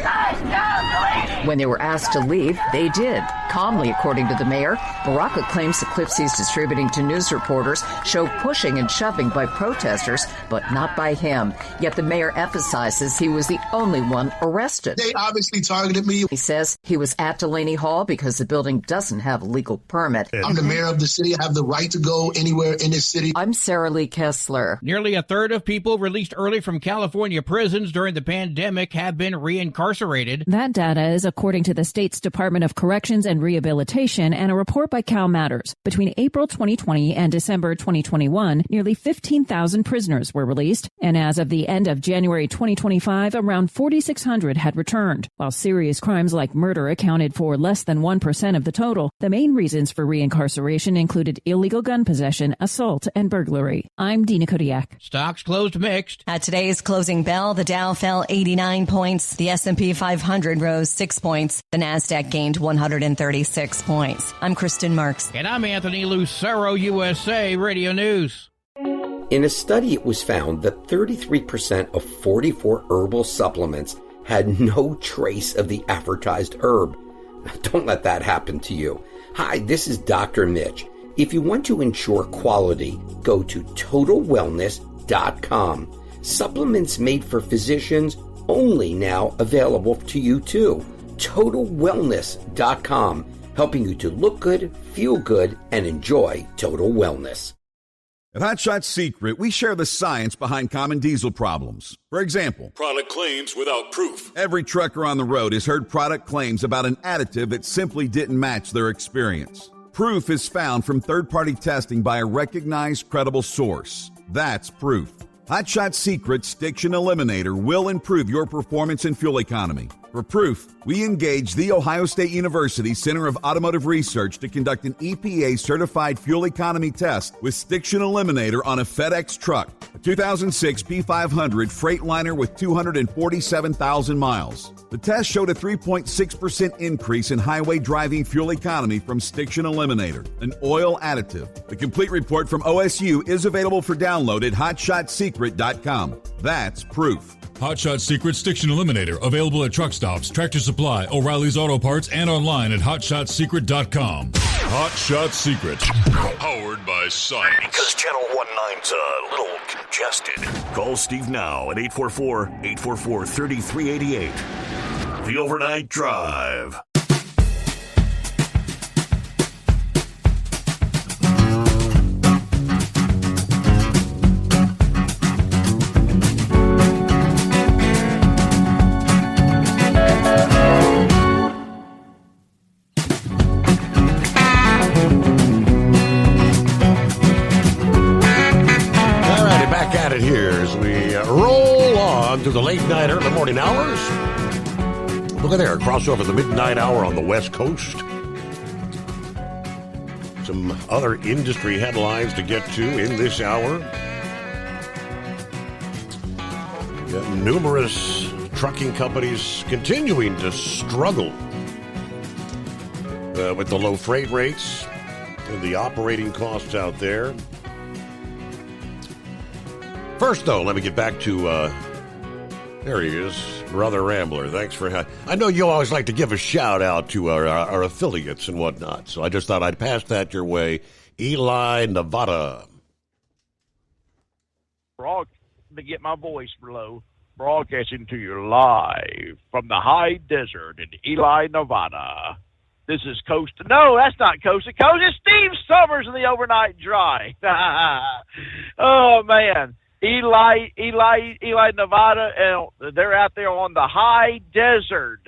When they were asked to leave, they did. Calmly, according to the mayor, Baraka claims the clips he's distributing to news reporters show pushing and shoving by protesters, but not by him. Yet the mayor emphasizes he was the only one arrested. They obviously targeted me. He says he was at Delaney Hall because the building doesn't have a legal permit. I'm the mayor of the city. I have the right to go anywhere in this city. I'm Sarah Lee Kessler. Nearly a third of people released early from California prisons during the pandemic have been reincarcerated. That data is according to the state's Department of Corrections and Rehabilitation and a report by Cal Matters. Between April 2020 and December 2021, nearly 15,000 prisoners were released, and as of the end of January 2025, around 4,600 had returned. While serious crimes like murder accounted for less than 1% of the total, the main reasons for reincarceration included illegal gun possession, assault, and burglary. I'm Dina Kodiak. Stocks closed mixed. At today's closing bell, the Dow fell 89 points, the S&P 500 rose 6 points, the Nasdaq gained 136 points. I'm Kristen Marks. And I'm Anthony Lucero, USA Radio News. In a study, it was found that 33% of 44 herbal supplements had no trace of the advertised herb. Don't let that happen to you. Hi, this is Dr. Mitch. If you want to ensure quality, go to TotalWellness.com. Supplements made for physicians, only now available to you too. TotalWellness.com, helping you to look good, feel good, and enjoy total wellness. At Hot Shot Secret, we share the science behind common diesel problems. For example, product claims without proof. Every trucker on the road has heard product claims about an additive that simply didn't match their experience. Proof is found from third-party testing by a recognized, credible source. That's proof. Hot Shot Secret Stiction Eliminator will improve your performance and fuel economy. For proof, we engaged The Ohio State University Center of Automotive Research to conduct an EPA-certified fuel economy test with Stiction Eliminator on a FedEx truck, a 2006 P500 Freightliner with 247,000 miles. The test showed a 3.6% increase in highway driving fuel economy from Stiction Eliminator, an oil additive. The complete report from OSU is available for download at hotshotsecret.com. That's proof. Hot Shot Secret Stiction Eliminator, available at truck stops, Tractor Supply, O'Reilly's Auto Parts, and online at hotshotsecret.com. Hot Shot Secret, powered by Science. Because Channel 19's a little congested. Call Steve now at 844-844-3388. The Overnight Drive. To the late night, early morning hours. Look at there, crossover the midnight hour on the West Coast. Some other industry headlines to get to in this hour. Numerous trucking companies continuing to struggle with the low freight rates and the operating costs out there. First, though, let me get back to there he is, Brother Rambler. Thanks for I know you always like to give a shout out to our affiliates and whatnot, so I just thought I'd pass that your way. Ely, Nevada. Let me get my voice below. Broadcasting to you live from the high desert in Ely, Nevada. This is Coast. No, that's not Coast to Coast. It's Steve Summers in the Overnight Drive. Oh, man. Ely, Nevada, and they're out there on the high desert.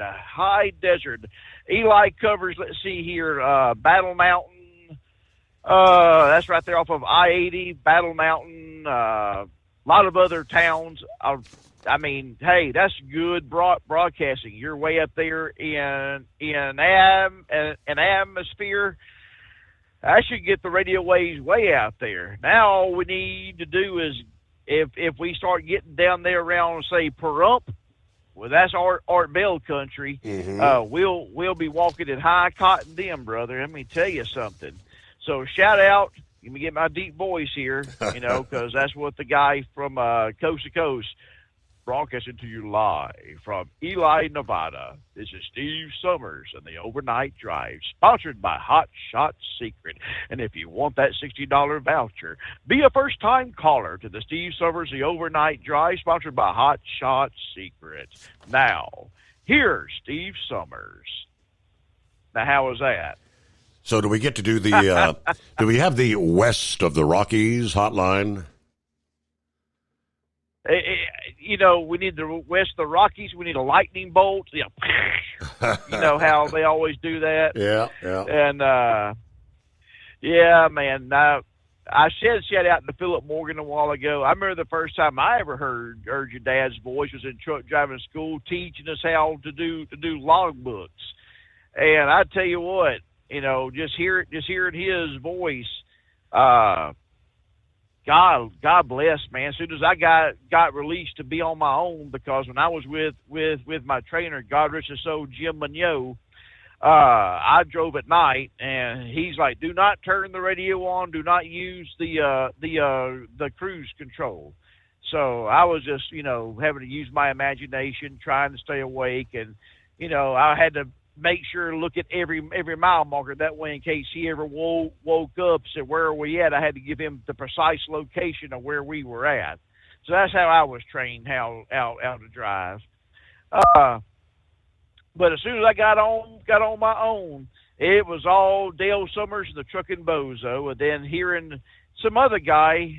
Ely covers, let's see here, Battle Mountain. That's right there off of I-80, Battle Mountain, a lot of other towns. I mean, hey, that's good broadcasting. You're way up there in atmosphere. I should get the radio waves way out there. Now all we need to do is, if we start getting down there around, say, Pahrump, well, that's Art Bell country. Mm-hmm. We'll be walking in high cotton then, brother. Let me tell you something. So shout out. Let me get my deep voice here, because that's what the guy from Coast to Coast broadcasting to you live from Ely, Nevada. This is Steve Summers and the Overnight Drive, sponsored by Hot Shot Secret. And if you want that $60 voucher, be a first-time caller to the Steve Summers, the Overnight Drive, sponsored by Hot Shot Secret. Now, here's Steve Summers. Now, how was that? So do we get to do the, do we have the West of the Rockies hotline? We need the West of the Rockies. We need a lightning bolt. You know how they always do that. Yeah. And, yeah, man. I said shout out to Philip Morgan a while ago. I remember the first time I ever heard your dad's voice was in truck driving school, teaching us how to do logbooks. And I tell you what, just hearing his voice, God bless, man. As soon as I got released to be on my own, because when I was with my trainer, God rest his soul, Jim Mignot, I drove at night, and he's like, "Do not turn the radio on. Do not use the cruise control." So I was just, having to use my imagination, trying to stay awake, and I had to make sure to look at every mile marker. That way, in case he ever woke up, said, "Where are we at?" I had to give him the precise location of where we were at. So that's how I was trained how to drive. But as soon as I got on my own, it was all Dale Summers and the Truckin' Bozo, and then hearing some other guy,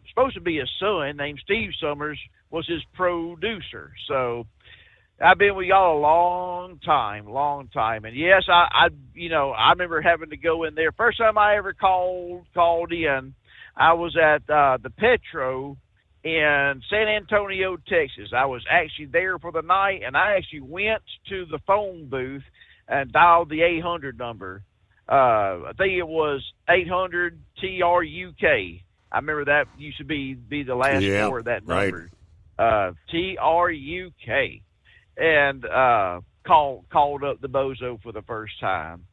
supposed to be his son, named Steve Summers, was his producer. So I've been with y'all a long time. And yes, I remember having to go in there. First time I ever called in, I was at the Petro in San Antonio, Texas. I was actually there for the night, and I actually went to the phone booth and dialed the 800 number. I think it was 800 TRUK. I remember that used to be the last four of that number. Right. TRUK. And called up the bozo for the first time.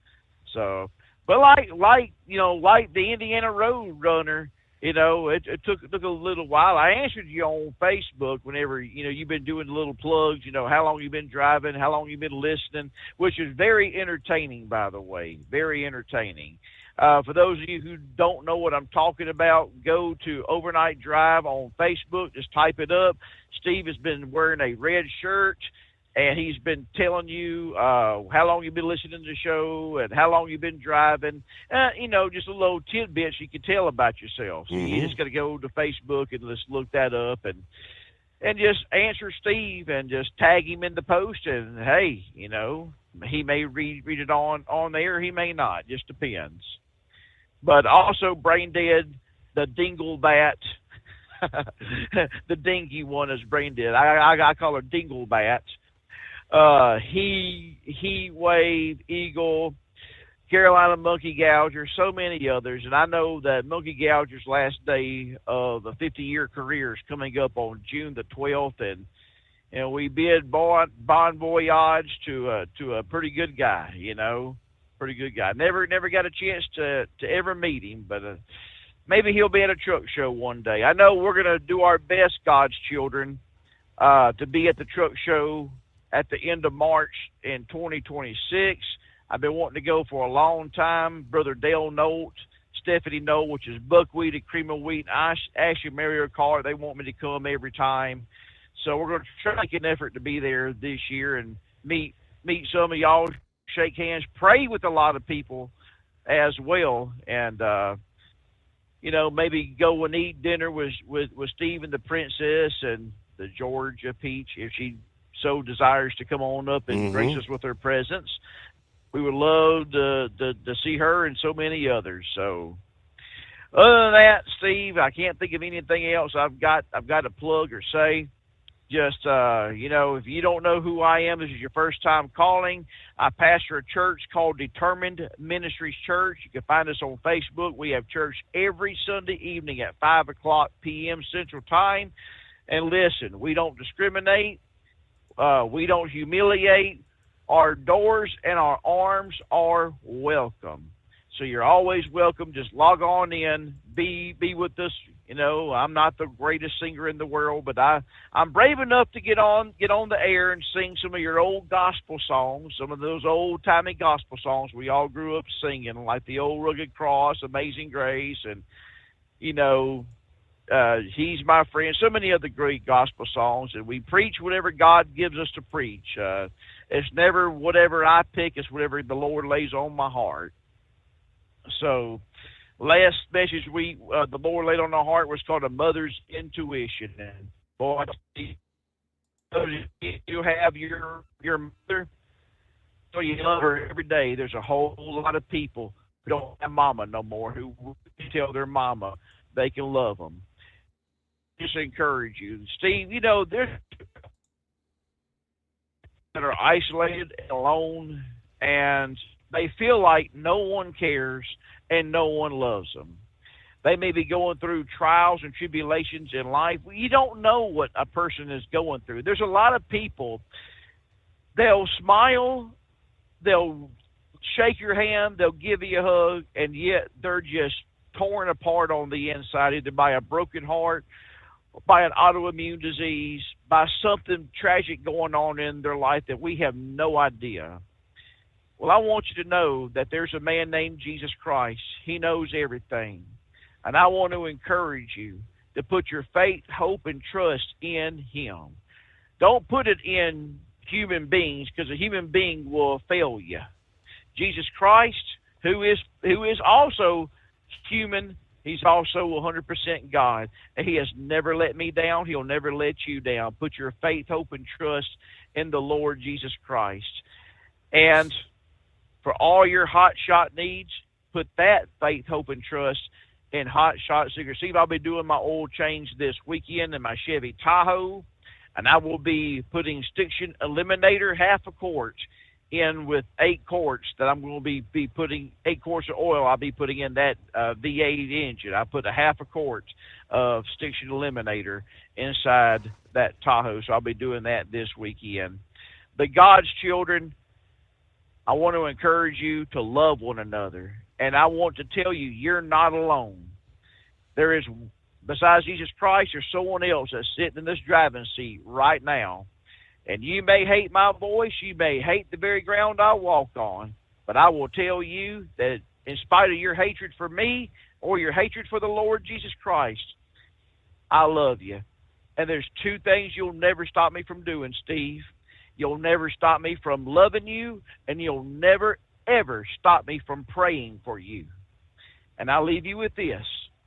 So, but like the Indiana Road Runner, it took a little while. I answered you on Facebook whenever, you've been doing little plugs, how long you've been driving, how long you've been listening, which is very entertaining, by the way, very entertaining. For those of you who don't know what I'm talking about, go to Overnight Drive on Facebook, just type it up. Steve has been wearing a red shirt, and he's been telling you how long you've been listening to the show and how long you've been driving. Just a little tidbits you can tell about yourself. So you just got to go to Facebook and just look that up and just answer Steve and just tag him in the post. And, hey, he may read it on there. He may not. Just depends. But also Brain Dead, the Dinglebat, the dingy one is Brain Dead. I call her Dinglebat. Heat Wave, Eagle, Carolina Monkey Gouger, so many others. And I know that Monkey Gouger's last day of the 50-year career is coming up on June the 12th. And we bid bon voyage to a pretty good guy, pretty good guy. Never got a chance to ever meet him, but maybe he'll be at a truck show one day. I know we're going to do our best, God's children, to be at the truck show at the end of March in 2026. I've been wanting to go for a long time. Brother Dale Nolt, Stephanie Nolt, which is Buckwheat and Cream of Wheat, Ashley Mario Carr, they want me to come every time. So we're going to try to make an effort to be there this year and meet some of y'all, shake hands, pray with a lot of people as well. And, maybe go and eat dinner with Steve and the Princess and the Georgia Peach if she so desires to come on up and grace us with her presence. We would love to see her and so many others. So other than that, Steve, I can't think of anything else I've got to plug or say. Just, if you don't know who I am, this is your first time calling. I pastor a church called Determined Ministries Church. You can find us on Facebook. We have church every Sunday evening at 5:00 p.m. Central Time. And listen, we don't discriminate. We don't humiliate. Our doors and our arms are welcome. So you're always welcome. Just log on in, be with us. I'm not the greatest singer in the world, but I'm brave enough to get on the air and sing some of your old gospel songs, some of those old-timey gospel songs we all grew up singing, like the Old Rugged Cross, Amazing Grace, and, He's My Friend, so many other great gospel songs. And we preach whatever God gives us to preach. It's never whatever I pick, it's whatever the Lord lays on my heart. So last message the Lord laid on our heart was called A Mother's Intuition. And boy, you have your mother, so you love her every day. There's a whole lot of people who don't have mama no more, who tell their mama they can love them. Just encourage you. Steve, there's that are isolated and alone, and they feel like no one cares and no one loves them. They may be going through trials and tribulations in life. You don't know what a person is going through. There's a lot of people, they'll smile, they'll shake your hand, they'll give you a hug, and yet they're just torn apart on the inside, either by a broken heart, by an autoimmune disease, by something tragic going on in their life that we have no idea. Well, I want you to know that there's a man named Jesus Christ. He knows everything. And I want to encourage you to put your faith, hope, and trust in Him. Don't put it in human beings, because a human being will fail you. Jesus Christ, who is also human, He's also 100% God. And He has never let me down. He'll never let you down. Put your faith, hope, and trust in the Lord Jesus Christ. And for all your hot shot needs, put that faith, hope, and trust in Hot Shot Secret. Steve, I'll be doing my oil change this weekend in my Chevy Tahoe, and I will be putting Stiction Eliminator half a quart in with 8 quarts that I'm going to be putting 8 quarts of oil. I'll be putting in that V8 engine. I put a half a quart of Stiction Eliminator inside that Tahoe, so I'll be doing that this weekend. But God's children, I want to encourage you to love one another. And I want to tell you, you're not alone. There is, besides Jesus Christ, there's someone else that's sitting in this driving seat right now. And you may hate my voice, you may hate the very ground I walk on, but I will tell you that in spite of your hatred for me or your hatred for the Lord Jesus Christ, I love you. And there's 2 things you'll never stop me from doing, Steve. You'll never stop me from loving you, and you'll never, ever stop me from praying for you. And I'll leave you with this,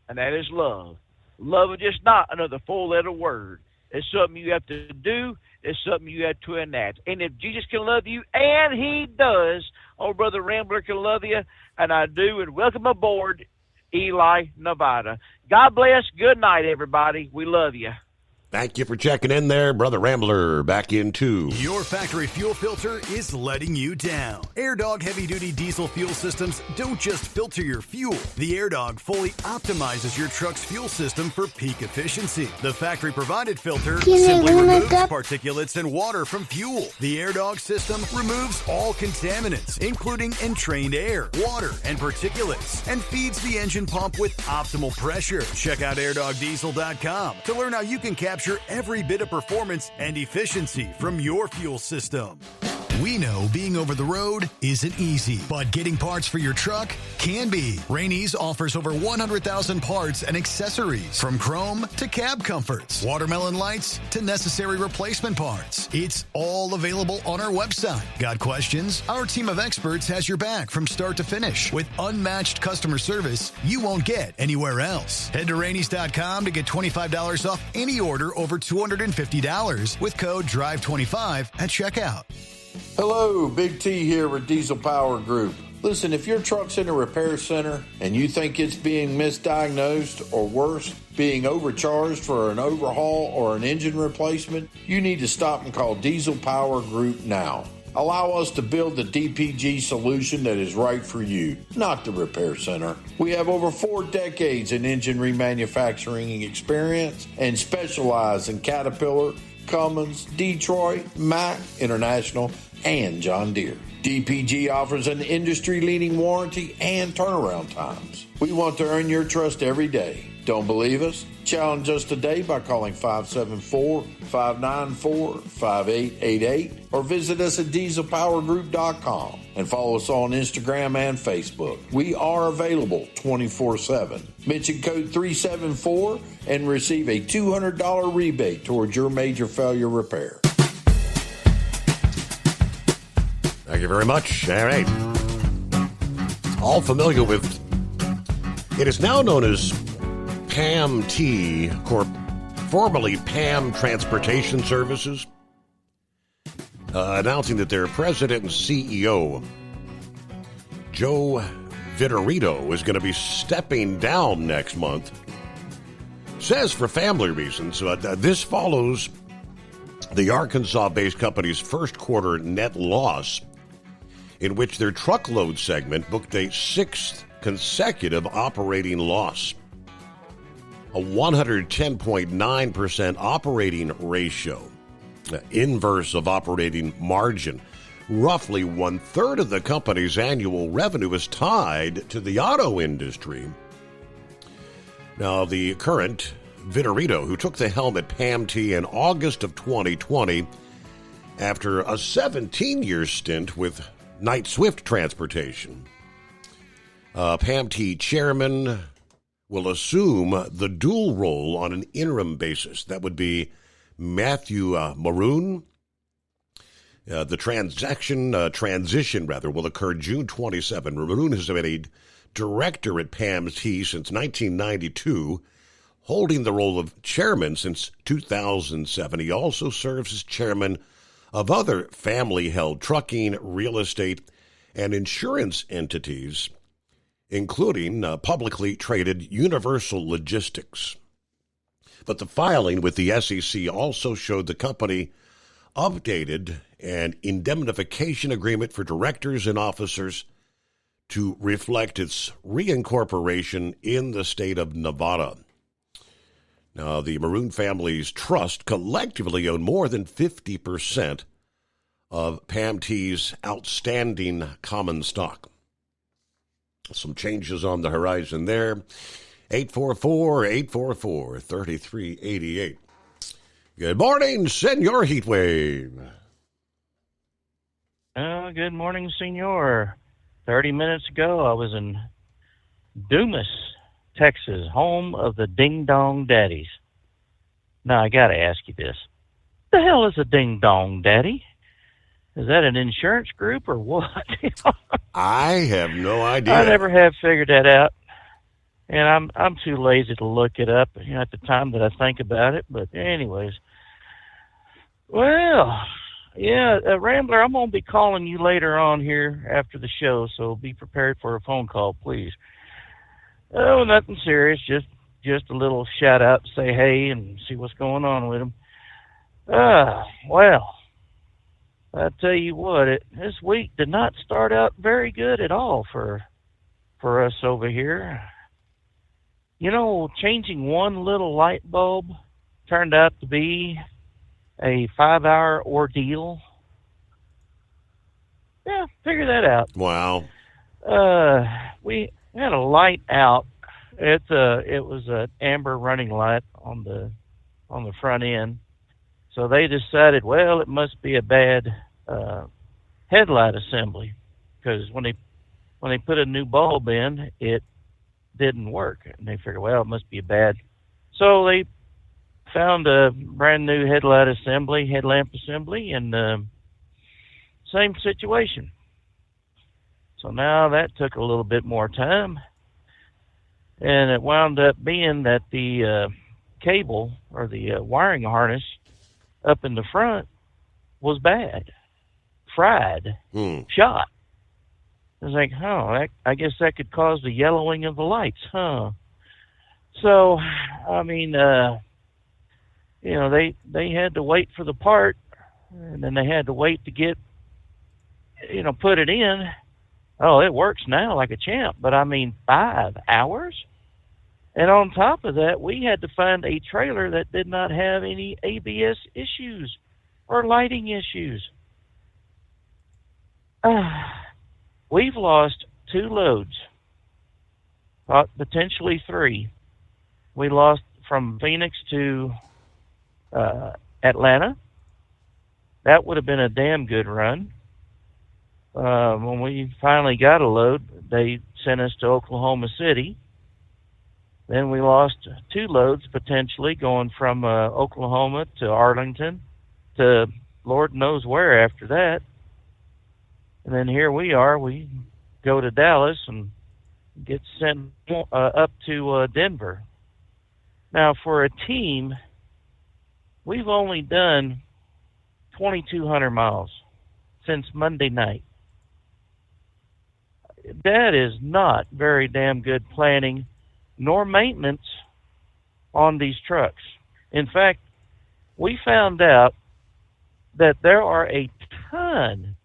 and that is love. Love is just not another 4-letter word. It's something you have to do. It's something you have to enact. And if Jesus can love you, and he does, old Brother Rambler can love you, and I do. And welcome aboard, Ely, Nevada. God bless. Good night, everybody. We love you. Thank you for checking in there, Brother Rambler. Back in 2. Your factory fuel filter is letting you down. AirDog heavy-duty diesel fuel systems don't just filter your fuel. The AirDog fully optimizes your truck's fuel system for peak efficiency. The factory-provided filter simply removes particulates and water from fuel. The AirDog system removes all contaminants, including entrained air, water, and particulates, and feeds the engine pump with optimal pressure. Check out airdogdiesel.com to learn how you can capture every bit of performance and efficiency from your fuel system. We know being over the road isn't easy, but getting parts for your truck can be. Rainey's offers over 100,000 parts and accessories, from chrome to cab comforts, watermelon lights to necessary replacement parts. It's all available on our website. Got questions? Our team of experts has your back from start to finish with unmatched customer service you won't get anywhere else. Head to Rainey's.com to get $25 off any order over $250 with code DRIVE25 at checkout. Hello, Big T here with Diesel Power Group. Listen, if your truck's in a repair center and you think it's being misdiagnosed or worse, being overcharged for an overhaul or an engine replacement, you need to stop and call Diesel Power Group now. Allow us to build the DPG solution that is right for you, not the repair center. We have over 4 decades in engine remanufacturing experience and specialize in Caterpillar, Cummins, Detroit, Mack, International, and John Deere. DPG offers an industry-leading warranty and turnaround times. We want to earn your trust every day. Don't believe us? Challenge us today by calling 574-594-5888 or visit us at dieselpowergroup.com and follow us on Instagram and Facebook. We are available 24/7. Mention code 374 and receive a $200 rebate towards your major failure repair. Thank you very much. All right. All familiar with, it is now known as PAM-T Corp, formerly PAM Transportation Services, announcing that their president and CEO, Joe Vitorino, is going to be stepping down next month. Says for family reasons. This follows the Arkansas-based company's first quarter net loss, in which their truckload segment booked a 6th consecutive operating loss. A 110.9% operating ratio, inverse of operating margin. Roughly 1/3 of the company's annual revenue is tied to the auto industry. Now, the current Vitorino, who took the helm at PAM-T in August of 2020 after a 17-year stint with Knight-Swift Transportation. PAM-T chairman will assume the dual role on an interim basis. That would be Matthew Maroon. The transition will occur June 27. Maroon has been a director at PAM-T since 1992, holding the role of chairman since 2007. He also serves as chairman of other family-held trucking, real estate, and insurance entities, including publicly traded Universal Logistics. But the filing with the SEC also showed the company updated an indemnification agreement for directors and officers to reflect its reincorporation in the state of Nevada. Now, the Maroon family's trust collectively owned more than 50% of PAMT's outstanding common stock. Some changes on the horizon there. 844-844-3388. Good morning, Senor Heatwave. Good morning, Senor. 30 minutes ago, I was in Dumas, Texas, home of the Ding Dong Daddies. Now, I got to ask you this. The hell is a Ding Dong Daddy? Is that an insurance group or what? I have no idea. I never have figured that out. And I'm too lazy to look it up at the time that I think about it. But anyways, well, yeah, Rambler, I'm going to be calling you later on here after the show, so be prepared for a phone call, please. Oh, nothing serious, just a little shout out to say hey and see what's going on with them. Well, I tell you what, this week did not start out very good at all for us over here. You know, changing one little light bulb turned out to be a 5-hour ordeal. Yeah, figure that out. Wow. We had a light out. It was an amber running light on the front end. So they decided, well, it must be a bad headlight assembly, because when they put a new bulb in, it didn't work, and they figured, well, it must be bad. So they found a brand new headlamp assembly, and same situation. So now that took a little bit more time, and it wound up being that the cable or the wiring harness up in the front was bad, fried, shot. I was like, I guess that could cause the yellowing of the lights, huh? So, I mean, they had to wait for the part, and then they had to wait to get, put it in. Oh, it works now like a champ, but I mean, 5 hours? And on top of that, we had to find a trailer that did not have any ABS issues or lighting issues. We've lost 2 loads, potentially 3. We lost from Phoenix to Atlanta. That would have been a damn good run. When we finally got a load, they sent us to Oklahoma City. Then we lost 2 loads potentially going from Oklahoma to Arlington to Lord knows where after that. And then here we are. We go to Dallas and get sent up to Denver. Now, for a team, we've only done 2,200 miles since Monday night. That is not very damn good planning nor maintenance on these trucks. In fact, we found out that there are a ton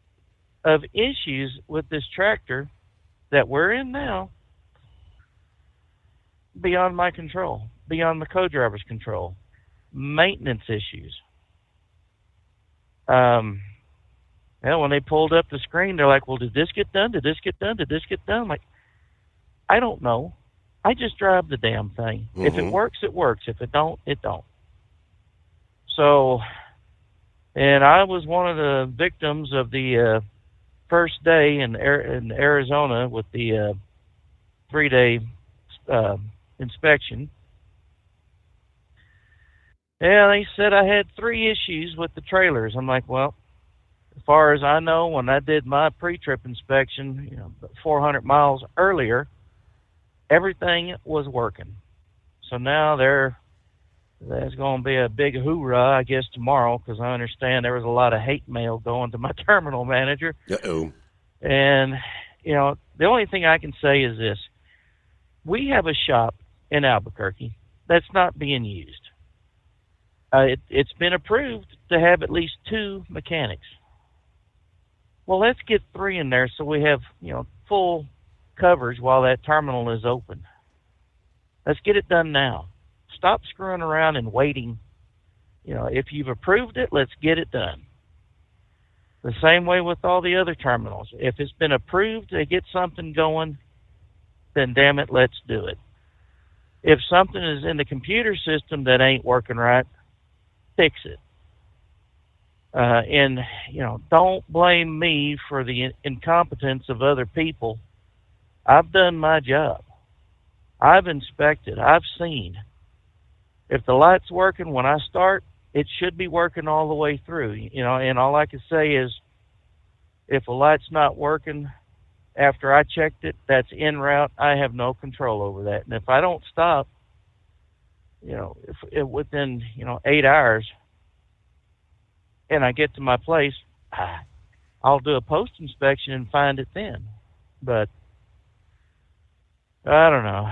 of issues with this tractor that we're in now beyond my control, beyond the co-driver's control. Maintenance issues. When they pulled up the screen, they're like, well, did this get done? Did this get done? Did this get done? I'm like, I don't know. I just drive the damn thing. Mm-hmm. If it works, it works. If it don't, it don't. So, and I was one of the victims of the first day in Arizona with the 3-day inspection. Yeah, they said I had 3 issues with the trailers. I'm like, well, as far as I know, when I did my pre-trip inspection, 400 miles earlier, everything was working. So now there's going to be a big hoorah, I guess, tomorrow, because I understand there was a lot of hate mail going to my terminal manager. Uh-oh. And, the only thing I can say is this. We have a shop in Albuquerque that's not being used. It's been approved to have at least 2 mechanics. Well, let's get 3 in there so we have, full coverage while that terminal is open. Let's get it done now. Stop screwing around and waiting. If you've approved it, let's get it done. The same way with all the other terminals. If it's been approved to get something going, then damn it, let's do it. If something is in the computer system that ain't working right, fix it. And don't blame me for the incompetence of other people. I've done my job. I've inspected. I've seen. If the light's working when I start, it should be working all the way through. And all I can say is, if a light's not working after I checked it, that's en route. I have no control over that. And if I don't stop, within 8 hours, and I get to my place, I'll do a post inspection and find it then. But I don't know.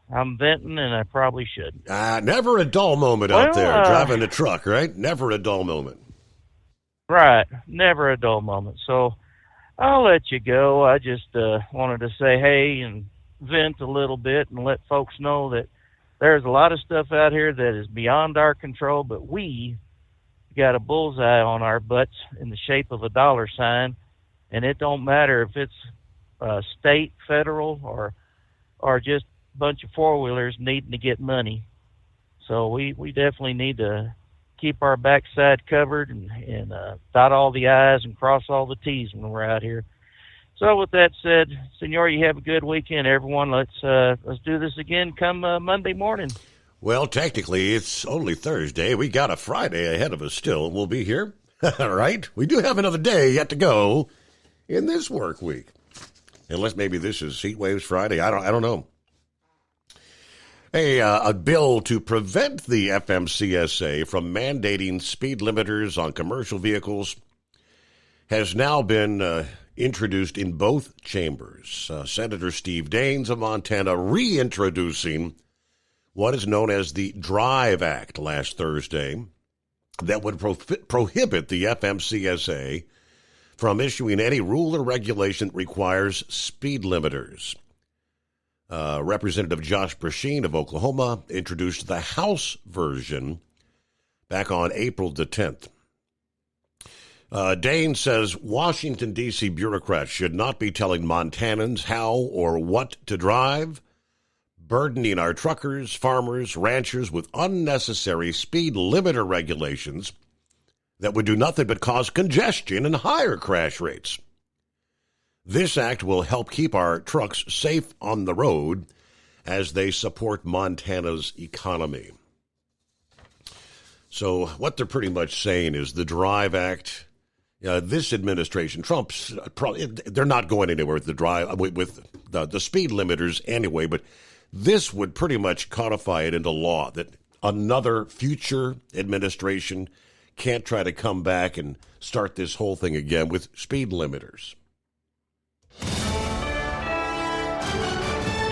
I'm venting, and I probably shouldn't. Never a dull moment out there driving a truck, right? Never a dull moment. Right. Never a dull moment. So I'll let you go. I just wanted to say hey and vent a little bit and let folks know that there's a lot of stuff out here that is beyond our control, but we got a bullseye on our butts in the shape of a $sign, and it don't matter if it's state, federal, or just a bunch of four-wheelers needing to get money. So we definitely need to keep our backside covered and dot all the I's and cross all the T's when we're out here. So with that said, Senor, you have a good weekend, everyone. Let's do this again come Monday morning. Well, technically, it's only Thursday. We got a Friday ahead of us still. We'll be here, right? We do have another day yet to go in this work week. Unless maybe this is Heat Waves Friday. I don't know. A bill to prevent the FMCSA from mandating speed limiters on commercial vehicles has now been introduced in both chambers. Senator Steve Daines of Montana reintroducing what is known as the DRIVE Act last Thursday that would prohibit the FMCSA from issuing any rule or regulation that requires speed limiters. Representative Josh Brashear of Oklahoma introduced the House version back on April the 10th. Daines says Washington, D.C. bureaucrats should not be telling Montanans how or what to drive, burdening our truckers, farmers, ranchers with unnecessary speed limiter regulations that would do nothing but cause congestion and higher crash rates. This act will help keep our trucks safe on the road as they support Montana's economy. So what they're pretty much saying is the DRIVE Act, this administration, they're not going anywhere with the speed limiters anyway, but this would pretty much codify it into law that another future administration can't try to come back and start this whole thing again with speed limiters.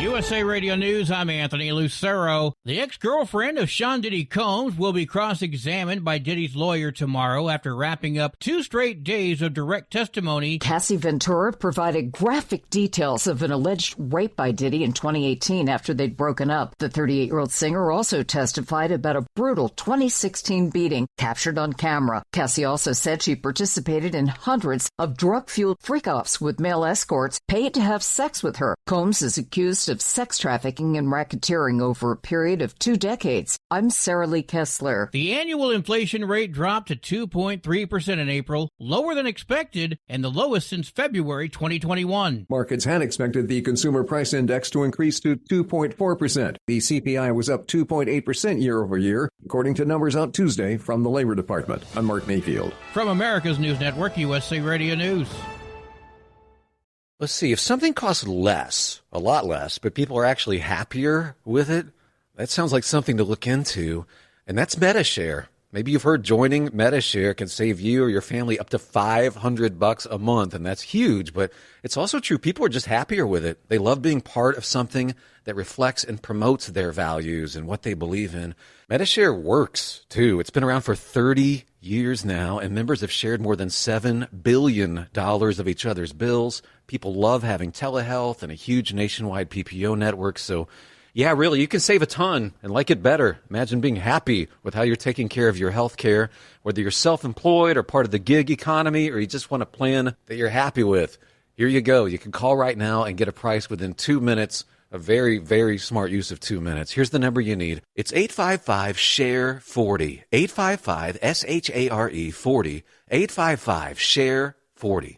USA Radio News, I'm Anthony Lucero. The ex-girlfriend of Sean Diddy Combs will be cross-examined by Diddy's lawyer tomorrow after wrapping up 2 straight days of direct testimony. Cassie Ventura provided graphic details of an alleged rape by Diddy in 2018 after they'd broken up. The 38-year-old singer also testified about a brutal 2016 beating captured on camera. Cassie also said she participated in hundreds of drug-fueled freak-offs with male escorts paid to have sex with her. Combs is accused of sex trafficking and racketeering over a period of 2 decades. I'm Sarah Lee Kessler. The annual inflation rate dropped to 2.3% in April, lower than expected, and the lowest since February 2021. Markets had expected the consumer price index to increase to 2.4%. The CPI was up 2.8% year over year, according to numbers out Tuesday from the Labor Department. I'm Mark Mayfield. From America's News Network, USA Radio News. Let's see, if something costs less, a lot less, but people are actually happier with it, that sounds like something to look into. And that's Metashare. Maybe you've heard joining Medi-Share can save you or your family up to $500 a month, and that's huge, but it's also true. People are just happier with it. They love being part of something that reflects and promotes their values and what they believe in. Medi-Share works, too. It's been around for 30 years now, and members have shared more than $7 billion of each other's bills. People love having telehealth and a huge nationwide PPO network, so yeah, really, you can save a ton and like it better. Imagine being happy with how you're taking care of your health care, whether you're self-employed or part of the gig economy, or you just want a plan that you're happy with. Here you go. You can call right now and get a price within 2 minutes. A very, very smart use of 2 minutes. Here's the number you need. It's 855-SHARE-40. 855-SHARE-40. 855-SHARE-40.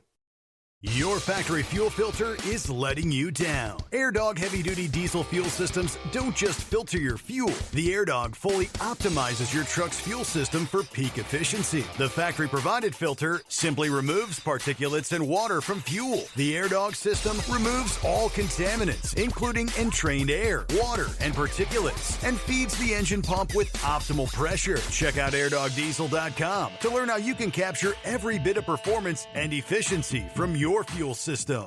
Your factory fuel filter is letting you down. AirDog heavy-duty diesel fuel systems don't just filter your fuel. The AirDog fully optimizes your truck's fuel system for peak efficiency. The factory-provided filter simply removes particulates and water from fuel. The AirDog system removes all contaminants, including entrained air, water, and particulates, and feeds the engine pump with optimal pressure. Check out airdogdiesel.com to learn how you can capture every bit of performance and efficiency from your fuel system.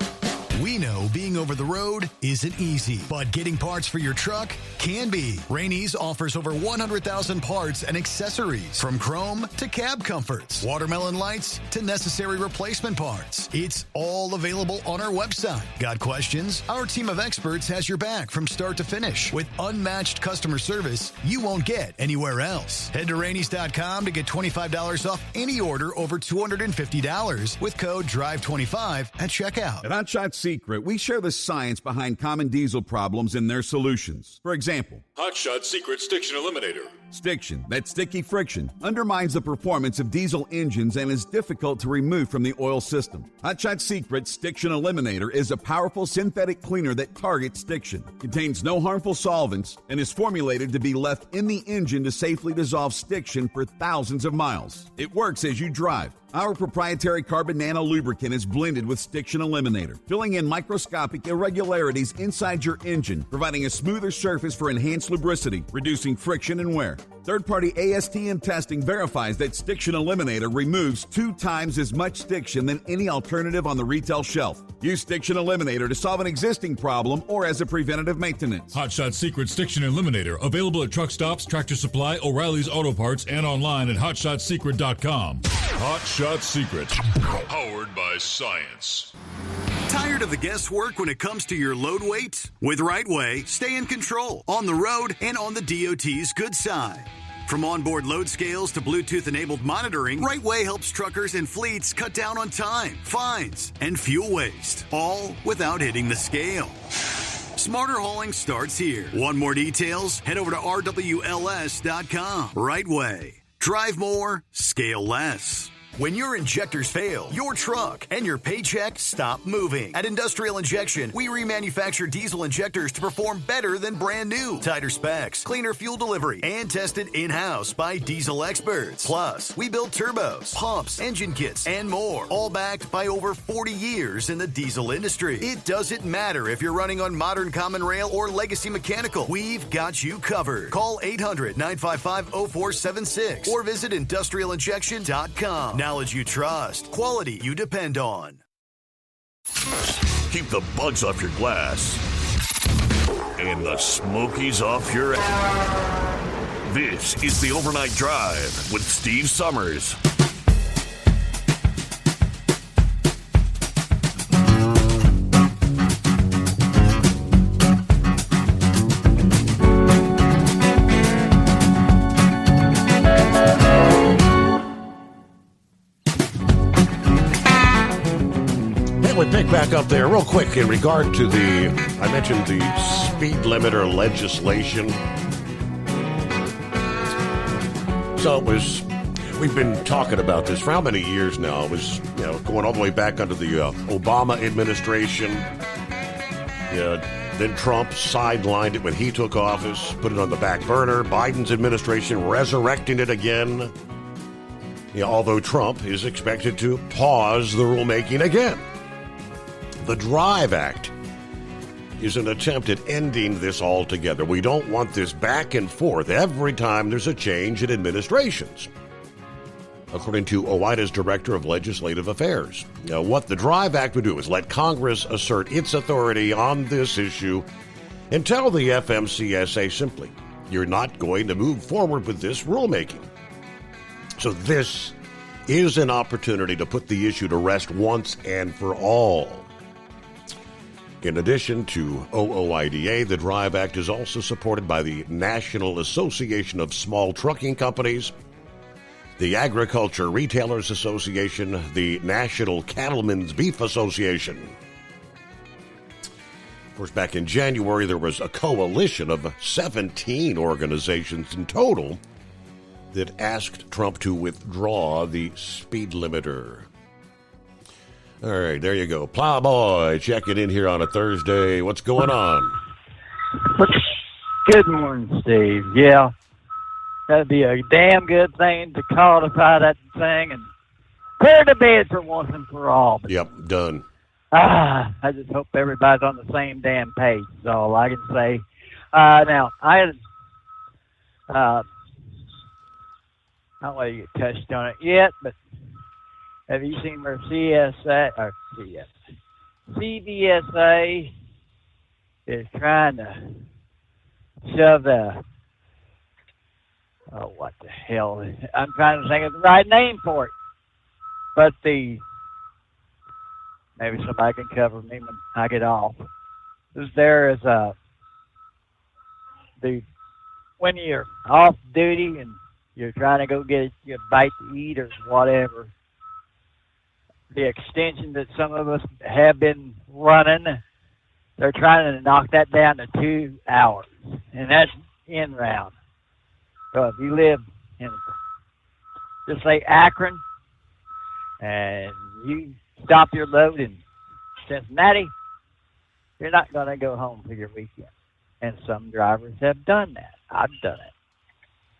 We know being over the road isn't easy, but getting parts for your truck can be. Rainey's offers over 100,000 parts and accessories, from chrome to cab comforts, watermelon lights to necessary replacement parts. It's all available on our website. Got questions? Our team of experts has your back from start to finish with unmatched customer service you won't get anywhere else. Head to Rainey's.com to get $25 off any order over $250 with code DRIVE25 at checkout. At Hot Shot Secret, we share the science behind common diesel problems and their solutions. For example, Hot Shot Secret Stiction Eliminator. Stiction, that sticky friction, undermines the performance of diesel engines and is difficult to remove from the oil system. Hot Shot Secret Stiction Eliminator is a powerful synthetic cleaner that targets stiction, contains no harmful solvents, and is formulated to be left in the engine to safely dissolve stiction for thousands of miles. It works as you drive. Our proprietary carbon nano lubricant is blended with Stiction Eliminator, filling in microscopic irregularities inside your engine, providing a smoother surface for enhanced lubricity, reducing friction and wear. Third-party ASTM testing verifies that Stiction Eliminator removes 2 times as much stiction than any alternative on the retail shelf. Use Stiction Eliminator to solve an existing problem or as a preventative maintenance. Hot Shot Secret Stiction Eliminator. Available at truck stops, Tractor Supply, O'Reilly's Auto Parts, and online at hotshotsecret.com. Hot Shot Secret. Powered by science. Tired of the guesswork when it comes to your load weight? With RightWay, stay in control on the road and on the DOT's good side. From onboard load scales to Bluetooth-enabled monitoring, RightWay helps truckers and fleets cut down on time, fines, and fuel waste, all without hitting the scale. Smarter hauling starts here. Want more details? Head over to rwls.com. RightWay. Drive more, scale less. When your injectors fail, your truck and your paycheck stop moving. At Industrial Injection, we remanufacture diesel injectors to perform better than brand new. Tighter specs, cleaner fuel delivery, and tested in-house by diesel experts. Plus, we build turbos, pumps, engine kits, and more, all backed by over 40 years in the diesel industry. It doesn't matter if you're running on modern common rail or legacy mechanical. We've got you covered. Call 800-955-0476 or visit industrialinjection.com. Knowledge you trust, quality you depend on. Keep the bugs off your glass and the smokies off your ass. This is the Overnight Drive with Steve Summers. Pick back up there real quick in regard to I mentioned the speed limiter legislation. So we've been talking about this for how many years now? It was, going all the way back under the Obama administration. Then Trump sidelined it when he took office, put it on the back burner. Biden's administration resurrecting it again. Although Trump is expected to pause the rulemaking again. The DRIVE Act is an attempt at ending this altogether. We don't want this back and forth every time there's a change in administrations. according to OOIDA's Director of Legislative Affairs. Now, what the DRIVE Act would do is let Congress assert its authority on this issue and tell the FMCSA simply, you're not going to move forward with this rulemaking. So this is an opportunity to put the issue to rest once and for all. In addition to OOIDA, the DRIVE Act is also supported by the National Association of Small Trucking Companies, the Agriculture Retailers Association, the National Cattlemen's Beef Association. Of course, back in January, there was a coalition of 17 organizations in total that asked Trump to withdraw the speed limiter. All right, there you go. Plowboy checking in here on a Thursday. What's going on? Good morning, Steve. Yeah, that'd be a damn good thing to codify that thing and clear the bed for once and for all. But, yep, done. I just hope everybody's on the same damn page is all I can say. Now, I had... I don't know if you touched on it yet, but have you seen where CVSA is trying to shove the... Oh, what the hell? I'm trying to think of the right name for it. But maybe somebody can cover me when I get off. There is when you're off duty and you're trying to go get a bite to eat or whatever, the extension that some of us have been running, they're trying to knock that down to 2 hours, and that's in round. So if you live in, just say Akron, and you stop your load in Cincinnati, you're not going to go home for your weekend. And some drivers have done that. I've done it.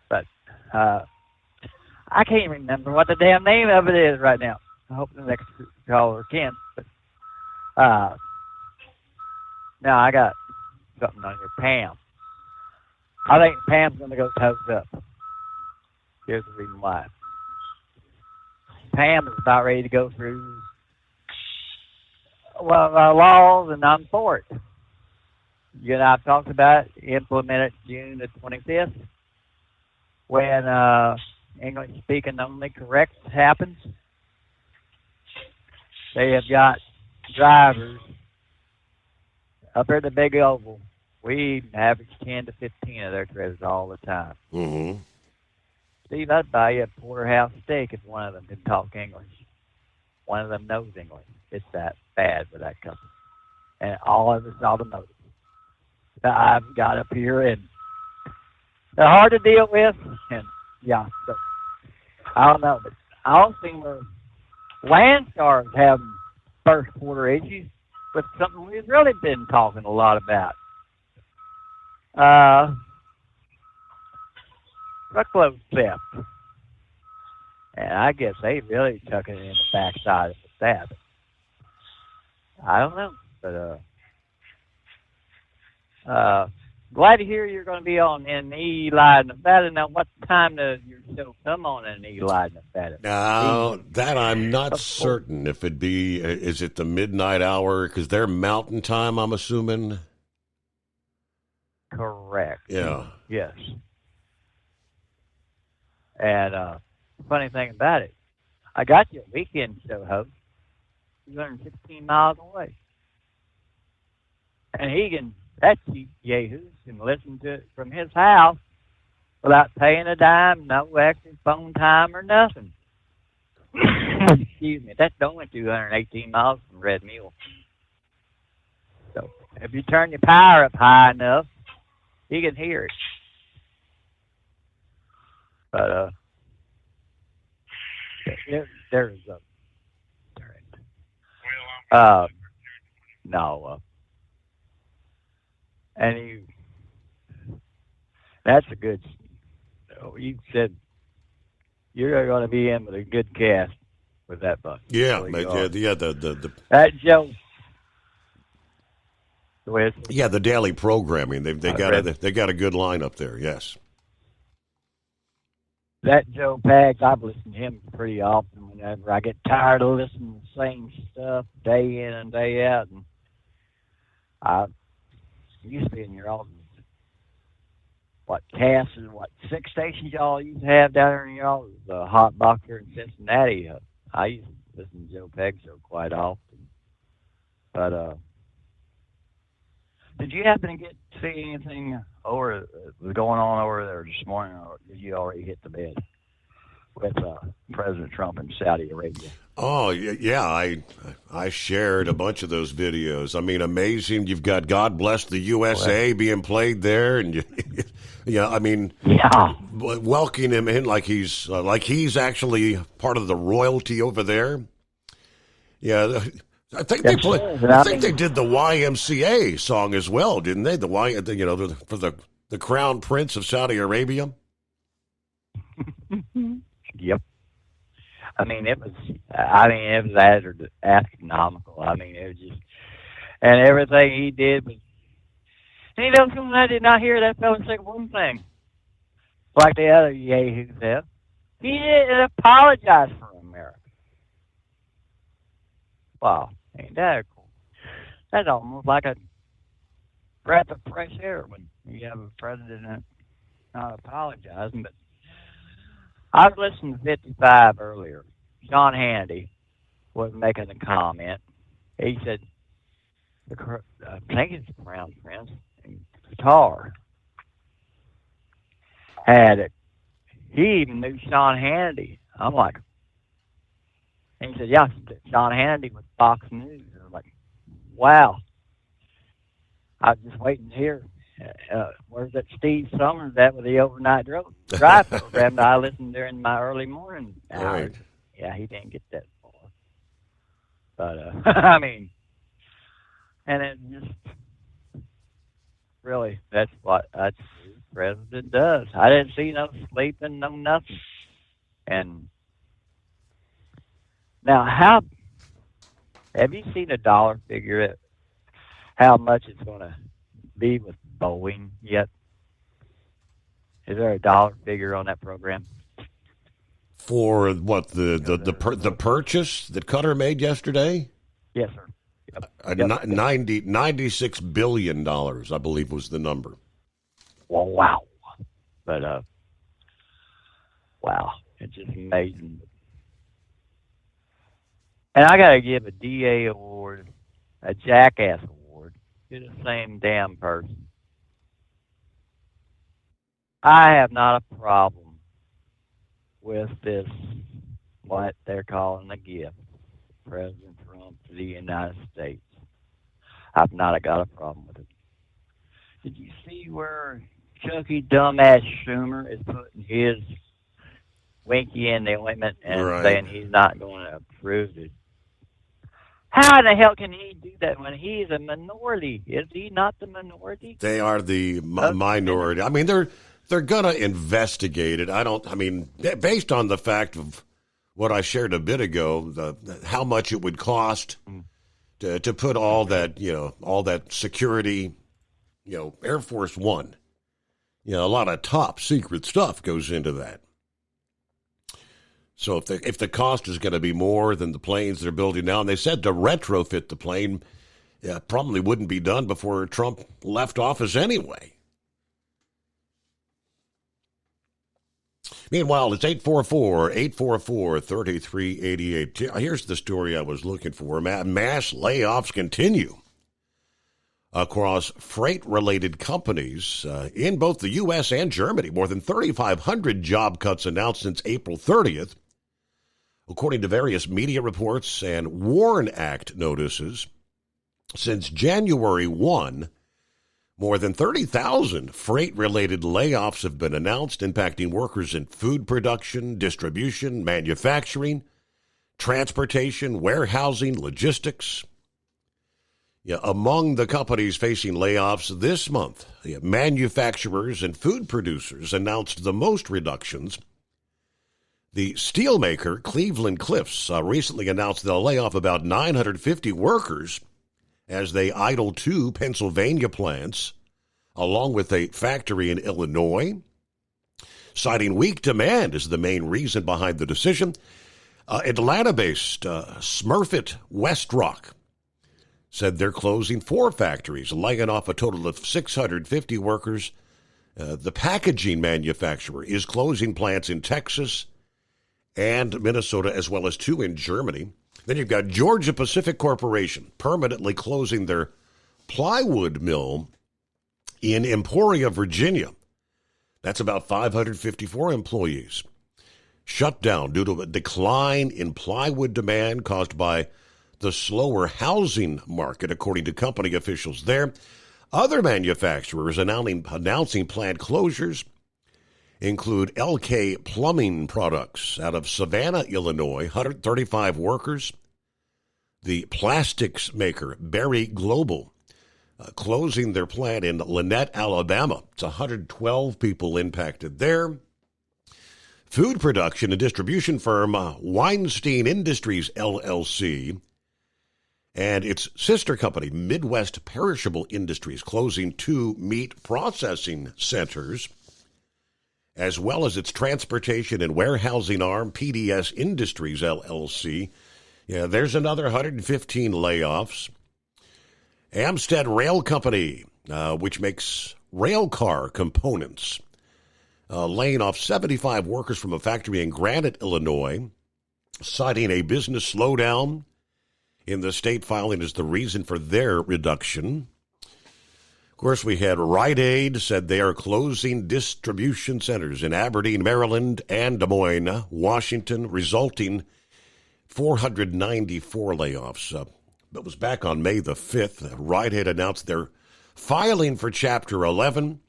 But I can't remember what the damn name of it is right now. I hope the next caller can. But now I got something on your Pam. I think Pam's going to go toes up. Here's the reason why. Pam is about ready to go through laws, and I'm for it. You and I have talked about it, implemented June the 25th, when English speaking only correct happens. They have got drivers up at the big oval. We average 10 to 15 of their trips all the time. Mm-hmm. Steve, I'd buy you a porterhouse steak if one of them could talk English. One of them knows English. It's that bad for that company. And all of it's automotive that I've got up here, and they're hard to deal with. And yeah, so I don't know, but I don't see where Landstar's having first quarter issues with something we've really been talking a lot about. Truckload theft. And I guess they really took it in the backside of that. I don't know, but glad to hear you're going to be on in Ely, Nevada. Now, what time does your show come on in Ely, Nevada? Now, that I'm not certain if it'd be, is it the midnight hour? Because they're mountain time, I'm assuming. Correct. Yeah. Yes. And funny thing about it, I got you a weekend show host, 216 miles away. And he can, that Yahoo can listen to it from his house without paying a dime, no extra phone time or nothing. Excuse me, that's only 218 miles from Red Mule. So if you turn your power up high enough, he can hear it. But there's a no, and that's a good. You said you're going to be in with a good cast with that bunch. Yeah, the that Joe. Yeah, the daily programming. They got a good lineup there. Yes. that Joe Pags, I've listened to him pretty often whenever I get tired of listening to the same stuff day in and day out. And I used to be in your office. What casts and what 6 stations y'all used to have down there in your office? The hot box here in Cincinnati. I used to listen to Joe Pags show quite often. But did you happen to see anything was going on over there this morning, or did you already hit the bed with President Trump in Saudi Arabia? Oh, yeah, I shared a bunch of those videos. I mean, amazing. You've got God Bless the USA being played there, and welcoming him in like he's actually part of the royalty over there. Yeah, I think they did the YMCA song as well, didn't they? For the Crown Prince of Saudi Arabia. Yep. I mean, it was astronomical. I mean, it was just, and everything he did was, and you know, something I did not hear that fella say one thing. Like the other yahoo said, he didn't apologize for America. Wow, ain't that cool? That's almost like a breath of fresh air when you have a president not apologizing. But I was listening to 55 earlier. Sean Hannity was making a comment. He said, I think it's the Crown Prince in Qatar had it. He even knew Sean Hannity. I'm like, and he said, yeah, Sean Hannity with Fox News. I was like, wow. I was just waiting to hear. Where's that Steve Summers at with the overnight drive program that I listened during my early morning hours? Right. Yeah, he didn't get that far. But, I mean, and it just, really, that's what the president does. I didn't see no sleeping, no nothing. And now, have you seen a dollar figure at how much it's going to be with Boeing yet? Is there a dollar figure on that program? For what, the purchase that Qatar made yesterday? Yes, sir. Yep. $96 billion, I believe, was the number. Well, wow. But, wow. It's just amazing. And I got to give a DA award, a jackass award, to the same damn person. I have not a problem with this, what they're calling a gift, President Trump to the United States. I've not got a problem with it. Did you see where Chucky dumbass Schumer is putting his winky in the ointment and saying he's not going to approve it? How in the hell can he do that when he's a minority? Is he not the minority? They are the minority. I mean, they're going to investigate it. Based on the fact of what I shared a bit ago, how much it would cost to put all that security, Air Force One, a lot of top secret stuff goes into that. So if the cost is going to be more than the planes they're building now, and they said to retrofit the plane, probably wouldn't be done before Trump left office anyway. Meanwhile, it's 844-844-3388. Here's the story I was looking for. Mass layoffs continue across freight-related companies in both the U.S. and Germany. More than 3,500 job cuts announced since April 30th. According to various media reports and WARN Act notices, since January 1, more than 30,000 freight-related layoffs have been announced, impacting workers in food production, distribution, manufacturing, transportation, warehousing, logistics. Among the companies facing layoffs this month, manufacturers and food producers announced the most reductions. The steelmaker Cleveland-Cliffs recently announced they'll lay off about 950 workers as they idle 2 Pennsylvania plants, along with a factory in Illinois. citing weak demand as the main reason behind the decision. Atlanta-based Smurfit Westrock said they're closing 4 factories, laying off a total of 650 workers. The packaging manufacturer is closing plants in Texas and Minnesota, as well as 2 in Germany. Then you've got Georgia Pacific Corporation permanently closing their plywood mill in Emporia, Virginia. That's about 554 employees. Shut down due to a decline in plywood demand caused by the slower housing market, according to company officials there. Other manufacturers announcing plant closures include LK Plumbing Products out of Savannah, Illinois, 135 workers. The plastics maker Berry Global closing their plant in Lynette, Alabama. It's 112 people impacted there. Food production and distribution firm Weinstein Industries, LLC, and its sister company, Midwest Perishable Industries, closing 2 meat processing centers, as well as its transportation and warehousing arm, PDS Industries, LLC. Yeah, there's another 115 layoffs. Amstead Rail Company, which makes rail car components, laying off 75 workers from a factory in Granite, Illinois, citing a business slowdown in the state filing as the reason for their reduction. Of course, we had Rite Aid said they are closing distribution centers in Aberdeen, Maryland, and Des Moines, Washington, resulting 494 layoffs. That was back on May the 5th. Rite Aid announced they're filing for Chapter 11.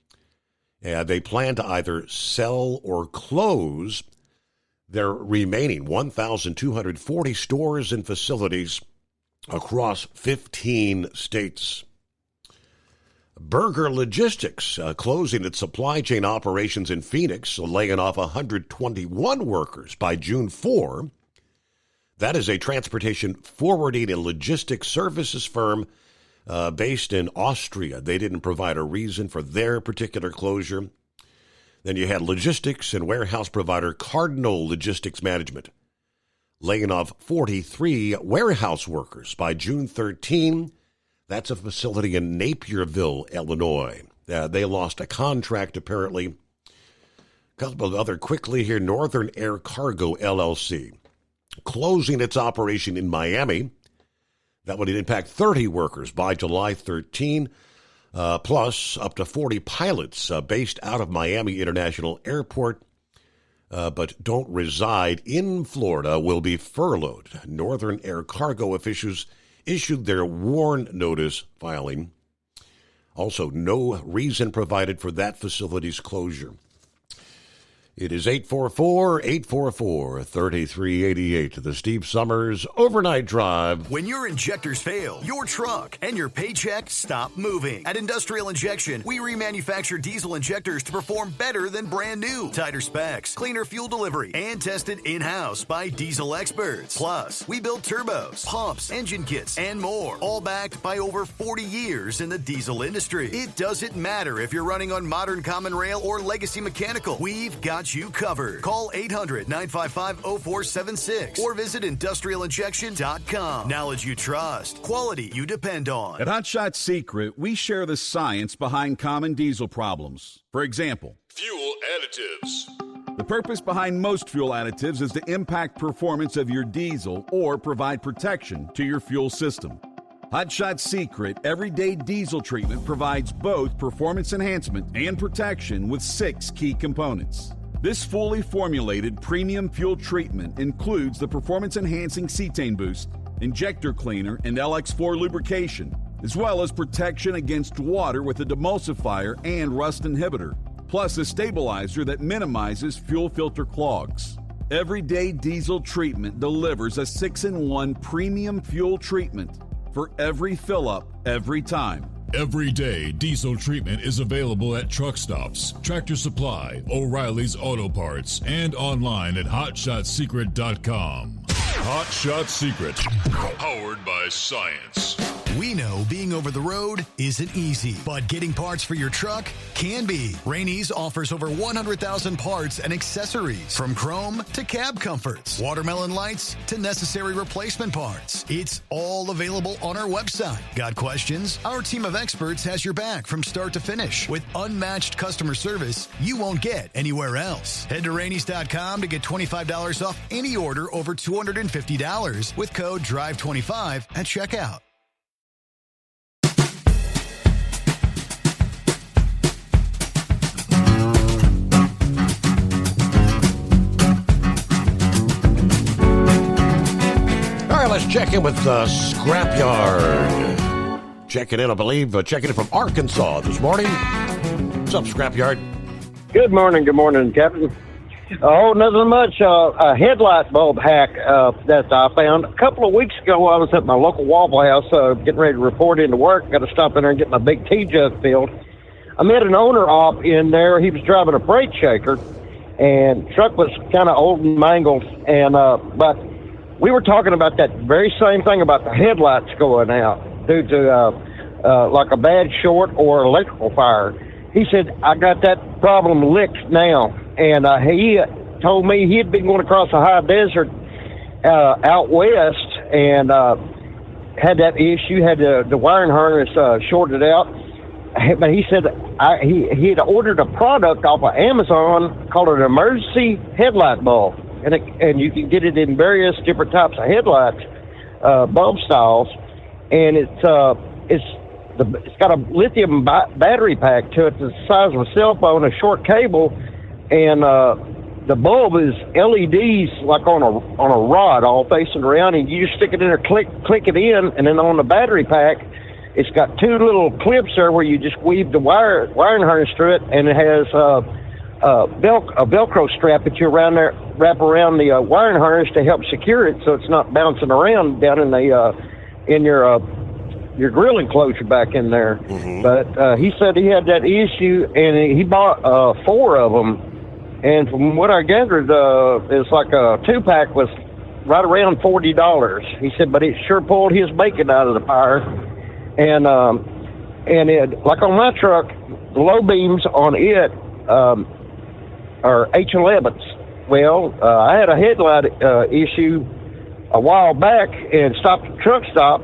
They plan to either sell or close their remaining 1,240 stores and facilities across 15 states. Berger Logistics closing its supply chain operations in Phoenix, laying off 121 workers by June 4. That is a transportation forwarding and logistics services firm based in Austria. They didn't provide a reason for their particular closure. Then you had logistics and warehouse provider Cardinal Logistics Management, laying off 43 warehouse workers by June 13. That's a facility in Napierville, Illinois. They lost a contract, apparently. A couple of other quickly here. Northern Air Cargo, LLC, closing its operation in Miami. That would impact 30 workers by July 13, plus up to 40 pilots based out of Miami International Airport, but don't reside in Florida, will be furloughed. Northern Air Cargo officials issued their warn notice filing. Also, no reason provided for that facility's closure. It is 844-844-3388, the Steve Summers Overnight Drive. When your injectors fail, your truck and your paycheck stop moving. At Industrial Injection, we remanufacture diesel injectors to perform better than brand new. Tighter specs, cleaner fuel delivery, and tested in-house by diesel experts. Plus, we build turbos, pumps, engine kits, and more, all backed by over 40 years in the diesel industry. It doesn't matter if you're running on modern common rail or legacy mechanical. We've got you covered. Call 800-955-0476 or visit industrialinjection.com. Knowledge you trust. Quality you depend on. At Hot Shot Secret, we share the science behind common diesel problems. For example, fuel additives. The purpose behind most fuel additives is to impact performance of your diesel or provide protection to your fuel system. Hot Shot Secret Everyday Diesel Treatment provides both performance enhancement and protection with 6 key components. This fully formulated premium fuel treatment includes the performance-enhancing cetane boost, injector cleaner, and LX4 lubrication, as well as protection against water with a demulsifier and rust inhibitor, plus a stabilizer that minimizes fuel filter clogs. Everyday Diesel Treatment delivers a 6-in-1 premium fuel treatment for every fill-up, every time. Everyday Diesel Treatment is available at truck stops, Tractor Supply, O'Reilly's Auto Parts, and online at HotShotSecret.com. Hot Shot Secret, powered by science. We know being over the road isn't easy, but getting parts for your truck can be. Rainey's offers over 100,000 parts and accessories, from chrome to cab comforts, watermelon lights to necessary replacement parts. It's all available on our website. Got questions? Our team of experts has your back from start to finish with unmatched customer service you won't get anywhere else. Head to Rainey's.com to get $25 off any order over $250 with code DRIVE25 at checkout. Let's check in with the Scrapyard. Checking in, I believe, checking in from Arkansas this morning. What's up, Scrapyard? Good morning, Captain. Oh, nothing much. A headlight bulb hack that I found. A couple of weeks ago, I was at my local Waffle House getting ready to report into work. Got to stop in there and get my big tea jug filled. I met an owner op in there. He was driving a freight shaker, and the truck was kind of old and mangled, and but we were talking about that very same thing about the headlights going out due to like a bad short or electrical fire. He said, I got that problem licked now. And he told me he had been going across the high desert out west and had that issue, had the wiring harness shorted out. But he said he had ordered a product off of Amazon called an emergency headlight bulb. And you can get it in various different types of headlights, bulb styles, and it's got a lithium battery pack to it, the size of a cell phone, a short cable, and the bulb is LEDs like on a rod, all facing around, and you just stick it in there, click it in, and then on the battery pack, it's got two little clips there where you just weave the wiring harness through it, and it has a Velcro strap that you wrap around the wiring harness to help secure it so it's not bouncing around down in the in your grill enclosure back in there. Mm-hmm. But he said he had that issue, and he bought 4 of them. And from what I gathered, it's like a 2-pack was right around $40. He said, but it sure pulled his bacon out of the fire. And it, like on my truck, the low beams on it are H11s. Well, I had a headlight issue a while back and stopped at a truck stop,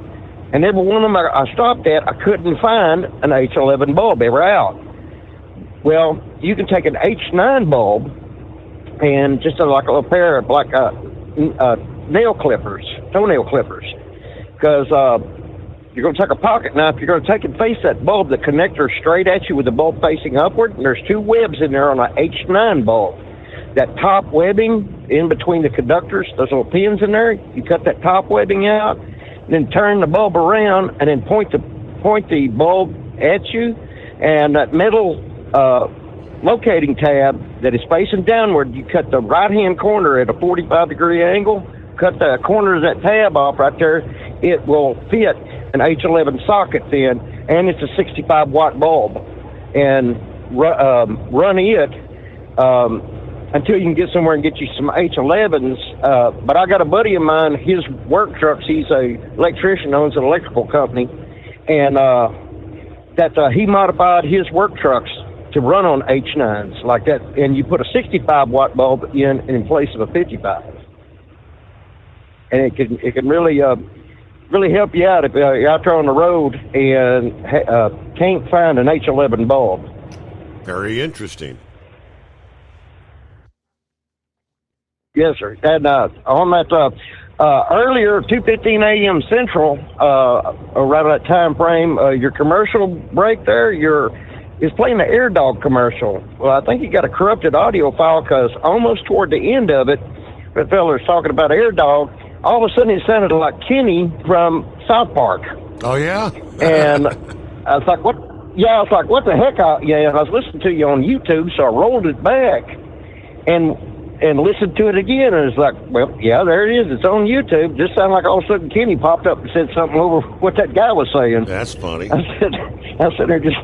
and every one of them I stopped at, I couldn't find an H11 bulb. They were out. Well, you can take an H9 bulb and just like a little pair of like toenail clippers, because you're going to take a pocket knife, you're going to take and face that bulb, the connector straight at you with the bulb facing upward, and there's 2 webs in there on an H9 bulb. That top webbing in between the conductors, those little pins in there, you cut that top webbing out, then turn the bulb around, and then point the bulb at you, and that metal locating tab that is facing downward, you cut the right-hand corner at a 45-degree angle, cut the corner of that tab off right there, it will fit an H11 socket then, and it's a 65-watt bulb. And run it until you can get somewhere and get you some H11s. But I got a buddy of mine, his work trucks, he's a electrician, owns an electrical company, and he modified his work trucks to run on H9s like that, and you put a 65-watt bulb in place of a 55. And it can really help you out if you're out there on the road and can't find an H11 bulb. Very interesting. Yes, sir. And on that earlier, 2:15 a.m. Central, around that time frame, your commercial break there, is playing the Air Dog commercial. Well, I think you got a corrupted audio file because almost toward the end of it, that fella was talking about Air Dog. All of a sudden, it sounded like Kenny from South Park. Oh, yeah? And I was like, what? Yeah, I was like, what the heck? I was listening to you on YouTube, so I rolled it back and listened to it again. And it's like, well, yeah, there it is. It's on YouTube. Just sounded like all of a sudden Kenny popped up and said something over what that guy was saying. That's funny. I said there just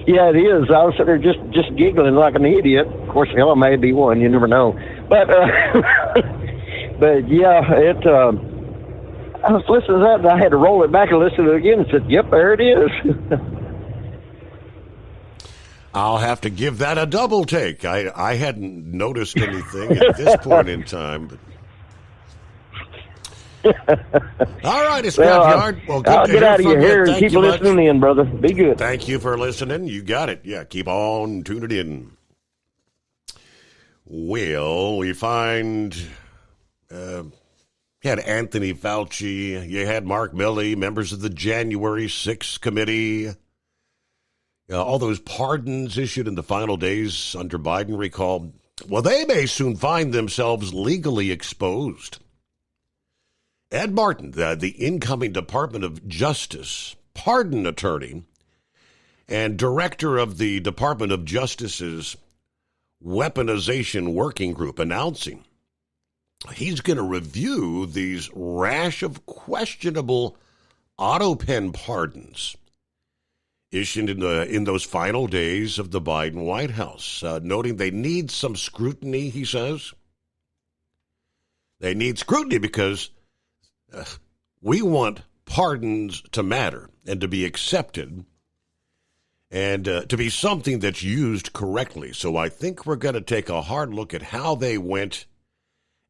yeah, it is. I was sitting there just giggling like an idiot. Of course, hell, I may be one. You never know. But, but yeah, I was listening to that, and I had to roll it back and listen to it again and said, yep, there it is. I'll have to give that a double take. I hadn't noticed anything at this point in time. But... All right, it's Scrapyard. Well, I'll get out of your hair and keep listening in, brother. Be good. Thank you for listening. You got it. Yeah, keep on tuning in. Well, we find... You had Anthony Fauci, you had Mark Milley, members of the January 6th committee, all those pardons issued in the final days under Biden recall. Well, they may soon find themselves legally exposed. Ed Martin, the incoming Department of Justice pardon attorney and director of the Department of Justice's Weaponization Working Group, announcing he's going to review these rash of questionable auto pen pardons issued in those final days of the Biden White House, noting they need some scrutiny, he says. They need scrutiny because we want pardons to matter and to be accepted and to be something that's used correctly. So I think we're going to take a hard look at how they went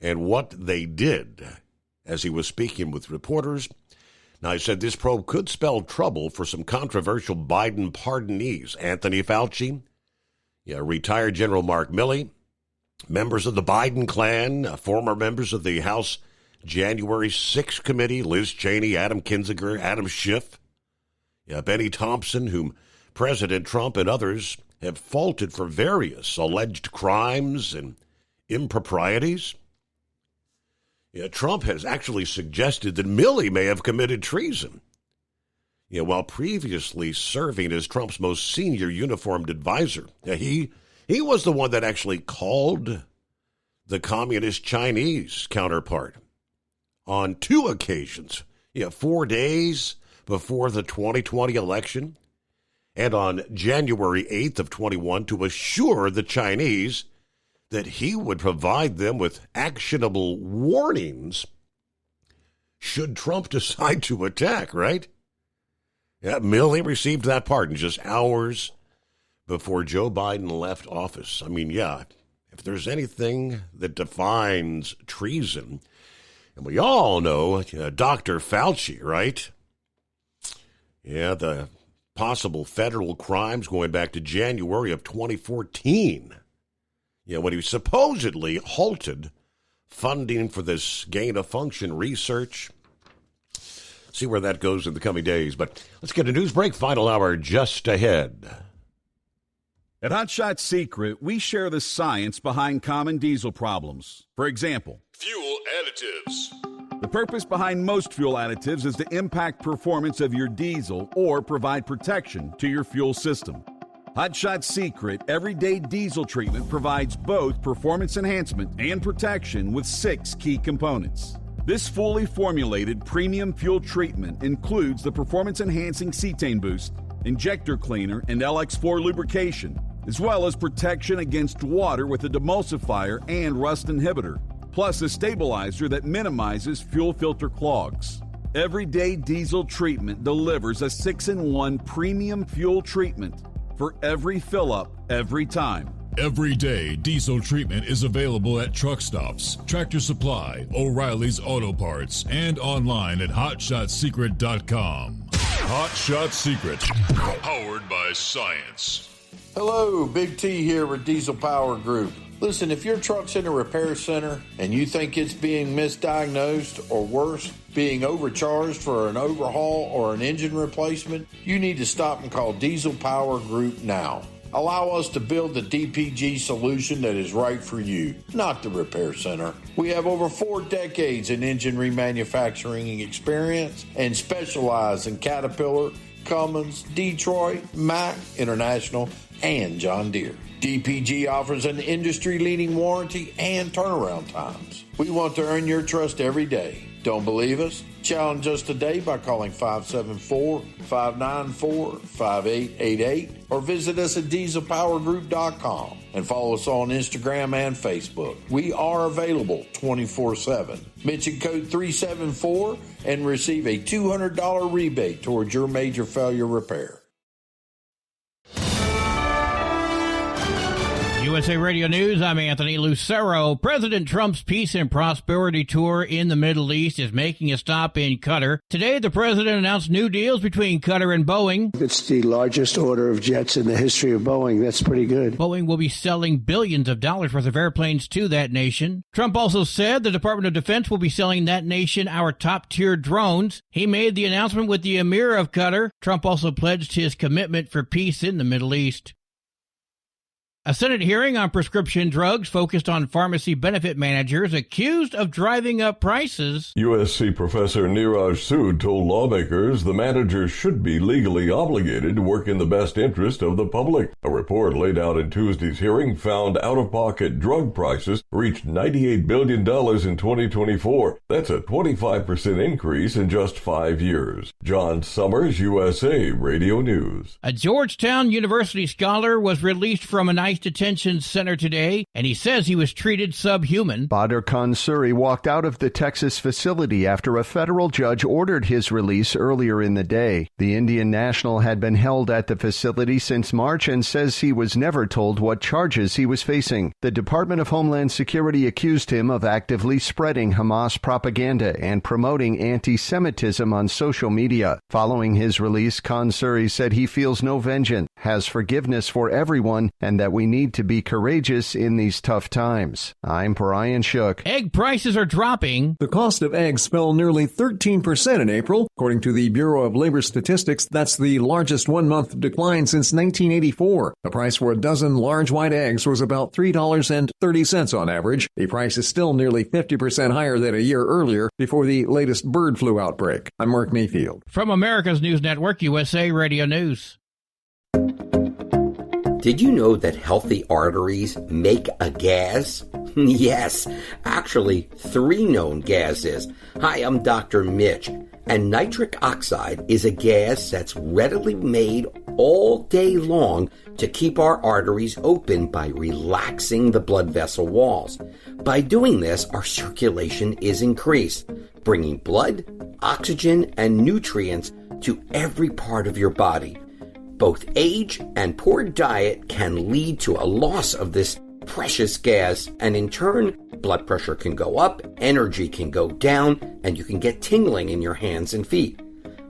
and what they did, as he was speaking with reporters. Now, he said this probe could spell trouble for some controversial Biden pardonees. Anthony Fauci, retired General Mark Milley, members of the Biden clan, former members of the House January 6th committee, Liz Cheney, Adam Kinzinger, Adam Schiff, Benny Thompson, whom President Trump and others have faulted for various alleged crimes and improprieties. Trump has actually suggested that Milley may have committed treason, while previously serving as Trump's most senior uniformed advisor. He was the one that actually called the communist Chinese counterpart on 2 occasions, 4 days before the 2020 election, and on January 8th of 21 to assure the Chinese that he would provide them with actionable warnings should Trump decide to attack, right? Milley received that pardon just hours before Joe Biden left office. I mean, if there's anything that defines treason, and we all know Dr. Fauci, right? The possible federal crimes going back to January of 2014. When he supposedly halted funding for this gain-of-function research. See where that goes in the coming days. But let's get a news break. Final hour just ahead. At Hot Shot Secret, we share the science behind common diesel problems. For example, fuel additives. The purpose behind most fuel additives is to impact performance of your diesel or provide protection to your fuel system. Hot Shot Secret Everyday Diesel Treatment provides both performance enhancement and protection with 6 key components. This fully formulated premium fuel treatment includes the performance-enhancing cetane boost, injector cleaner, and LX4 lubrication, as well as protection against water with a demulsifier and rust inhibitor, plus a stabilizer that minimizes fuel filter clogs. Everyday Diesel Treatment delivers a 6-in-1 premium fuel treatment for every fill-up, every time. Everyday Diesel Treatment is available at truck stops, Tractor Supply, O'Reilly's Auto Parts, and online at HotShotSecret.com. Hot Shot Secret, powered by science. Hello, Big T here with Diesel Power Group. Listen, if your truck's in a repair center and you think it's being misdiagnosed or worse, being overcharged for an overhaul or an engine replacement, you need to stop and call Diesel Power Group now. Allow us to build the DPG solution that is right for you, not the repair center. We have over 4 decades in engine remanufacturing experience and specialize in Caterpillar, Cummins, Detroit, Mack, International, and John Deere. DPG offers an industry-leading warranty and turnaround times. We want to earn your trust every day. Don't believe us? Challenge us today by calling 574-594-5888 or visit us at dieselpowergroup.com and follow us on Instagram and Facebook. We are available 24/7. Mention code 374 and receive a $200 rebate towards your major failure repair. USA Radio News, I'm Anthony Lucero. President Trump's Peace and Prosperity Tour in the Middle East is making a stop in Qatar. Today, the president announced new deals between Qatar and Boeing. It's the largest order of jets in the history of Boeing. That's pretty good. Boeing will be selling billions of dollars worth of airplanes to that nation. Trump also said the Department of Defense will be selling that nation our top-tier drones. He made the announcement with the Emir of Qatar. Trump also pledged his commitment for peace in the Middle East. A Senate hearing on prescription drugs focused on pharmacy benefit managers accused of driving up prices. USC Professor Neeraj Sood told lawmakers the managers should be legally obligated to work in the best interest of the public. A report laid out in Tuesday's hearing found out-of-pocket drug prices reached $98 billion in 2024. That's a 25% increase in just 5 years. John Summers, USA Radio News. A Georgetown University scholar was released from an ICE detention center today, and he says he was treated subhuman. Badr Khan Suri walked out of the Texas facility after a federal judge ordered his release earlier in the day. The Indian national had been held at the facility since March and says he was never told what charges he was facing. The Department of Homeland Security accused him of actively spreading Hamas propaganda and promoting anti-Semitism on social media. Following his release, Khan Suri said he feels no vengeance, has forgiveness for everyone, and that we need to be courageous in these tough times. I'm Brian Shook. Egg prices are dropping. The cost of eggs fell nearly 13% in April. According to the Bureau of Labor Statistics, that's the largest one-month decline since 1984. The price for a dozen large white eggs was about $3.30 on average. The price is still nearly 50% higher than a year earlier before the latest bird flu outbreak. I'm Mark Mayfield. From America's News Network, USA Radio News. Did you know that healthy arteries make a gas? Yes, actually 3 known gases. Hi, I'm Dr. Mitch, and nitric oxide is a gas that's readily made all day long to keep our arteries open by relaxing the blood vessel walls. By doing this, our circulation is increased, bringing blood, oxygen, and nutrients to every part of your body. Both age and poor diet can lead to a loss of this precious gas, and in turn, blood pressure can go up, energy can go down, and you can get tingling in your hands and feet.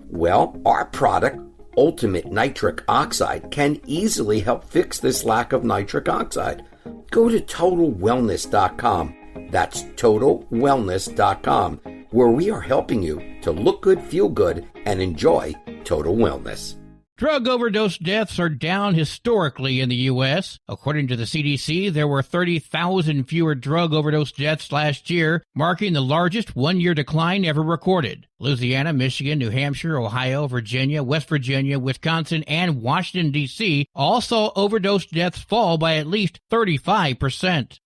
Well, our product, Ultimate Nitric Oxide, can easily help fix this lack of nitric oxide. Go to TotalWellness.com. That's TotalWellness.com, where we are helping you to look good, feel good, and enjoy total wellness. Drug overdose deaths are down historically in the U.S. According to the CDC, there were 30,000 fewer drug overdose deaths last year, marking the largest one-year decline ever recorded. Louisiana, Michigan, New Hampshire, Ohio, Virginia, West Virginia, Wisconsin, and Washington, D.C. all saw overdose deaths fall by at least 35%.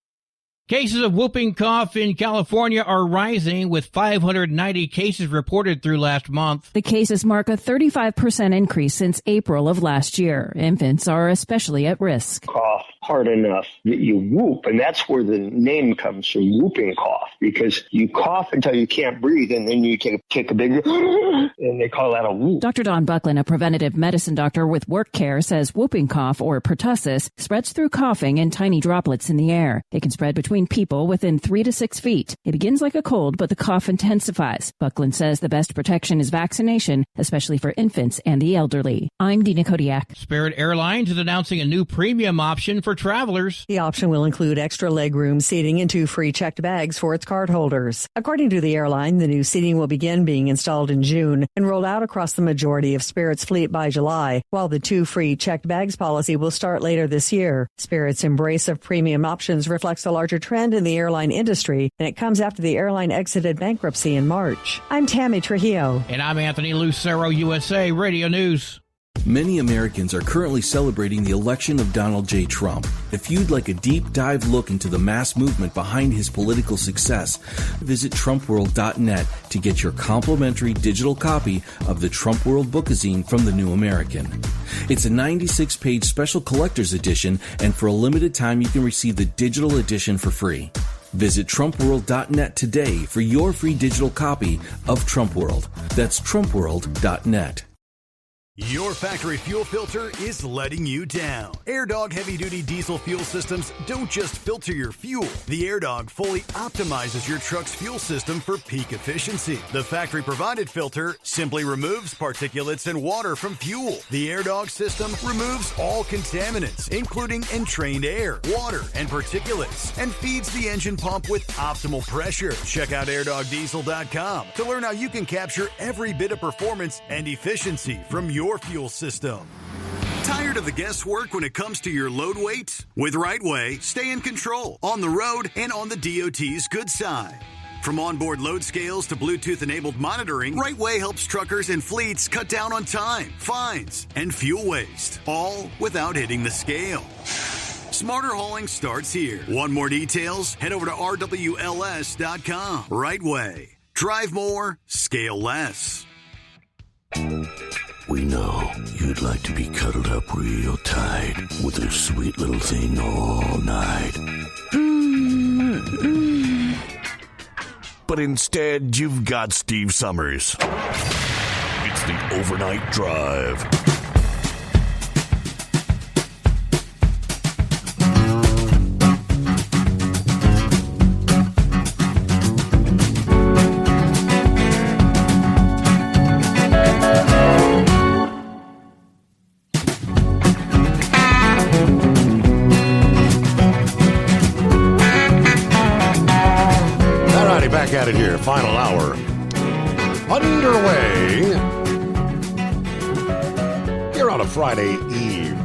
Cases of whooping cough in California are rising, with 590 cases reported through last month. The cases mark a 35% increase since April of last year. Infants are especially at risk. Cough hard enough that you whoop, and that's where the name comes from, whooping cough, because you cough until you can't breathe, and then you take a big and they call that a whoop. Dr. Don Buckland, a preventive medicine doctor with Work Care, says whooping cough, or pertussis, spreads through coughing in tiny droplets in the air. It can spread between people within 3 to 6 feet. It begins like a cold, but the cough intensifies. Buckland says the best protection is vaccination, especially for infants and the elderly. I'm Dina Kodiak. Spirit Airlines is announcing a new premium option for travelers. The option will include extra legroom seating and 2 free checked bags for its cardholders. According to the airline, the new seating will begin being installed in June and rolled out across the majority of Spirit's fleet by July, while the 2 free checked bags policy will start later this year. Spirit's embrace of premium options reflects a larger trend in the airline industry, and it comes after the airline exited bankruptcy in March. I'm Tammy Trujillo. And I'm Anthony Lucero, USA Radio News. Many Americans are currently celebrating the election of Donald J. Trump. If you'd like a deep dive look into the mass movement behind his political success, visit TrumpWorld.net to get your complimentary digital copy of the Trump World Bookazine from the New American. It's a 96-page special collector's edition, and for a limited time you can receive the digital edition for free. Visit TrumpWorld.net today for your free digital copy of Trump World. That's TrumpWorld.net. Your factory fuel filter is letting you down. AirDog heavy-duty diesel fuel systems don't just filter your fuel. The AirDog fully optimizes your truck's fuel system for peak efficiency. The factory-provided filter simply removes particulates and water from fuel. The AirDog system removes all contaminants, including entrained air, water, and particulates, and feeds the engine pump with optimal pressure. Check out AirDogDiesel.com to learn how you can capture every bit of performance and efficiency from your fuel system. Tired of the guesswork when it comes to your load weight? With RightWay, stay in control on the road and on the DOT's good side. From onboard load scales to Bluetooth-enabled monitoring, RightWay helps truckers and fleets cut down on time, fines, and fuel waste, all without hitting the scale. Smarter hauling starts here. Want more details? Head over to RWLS.com. RightWay. Drive more, scale less. We know you'd like to be cuddled up real tight with a sweet little thing all night. But instead, you've got Steve Summers. It's the Overnight Drive. At it here, final hour underway here on a Friday Eve.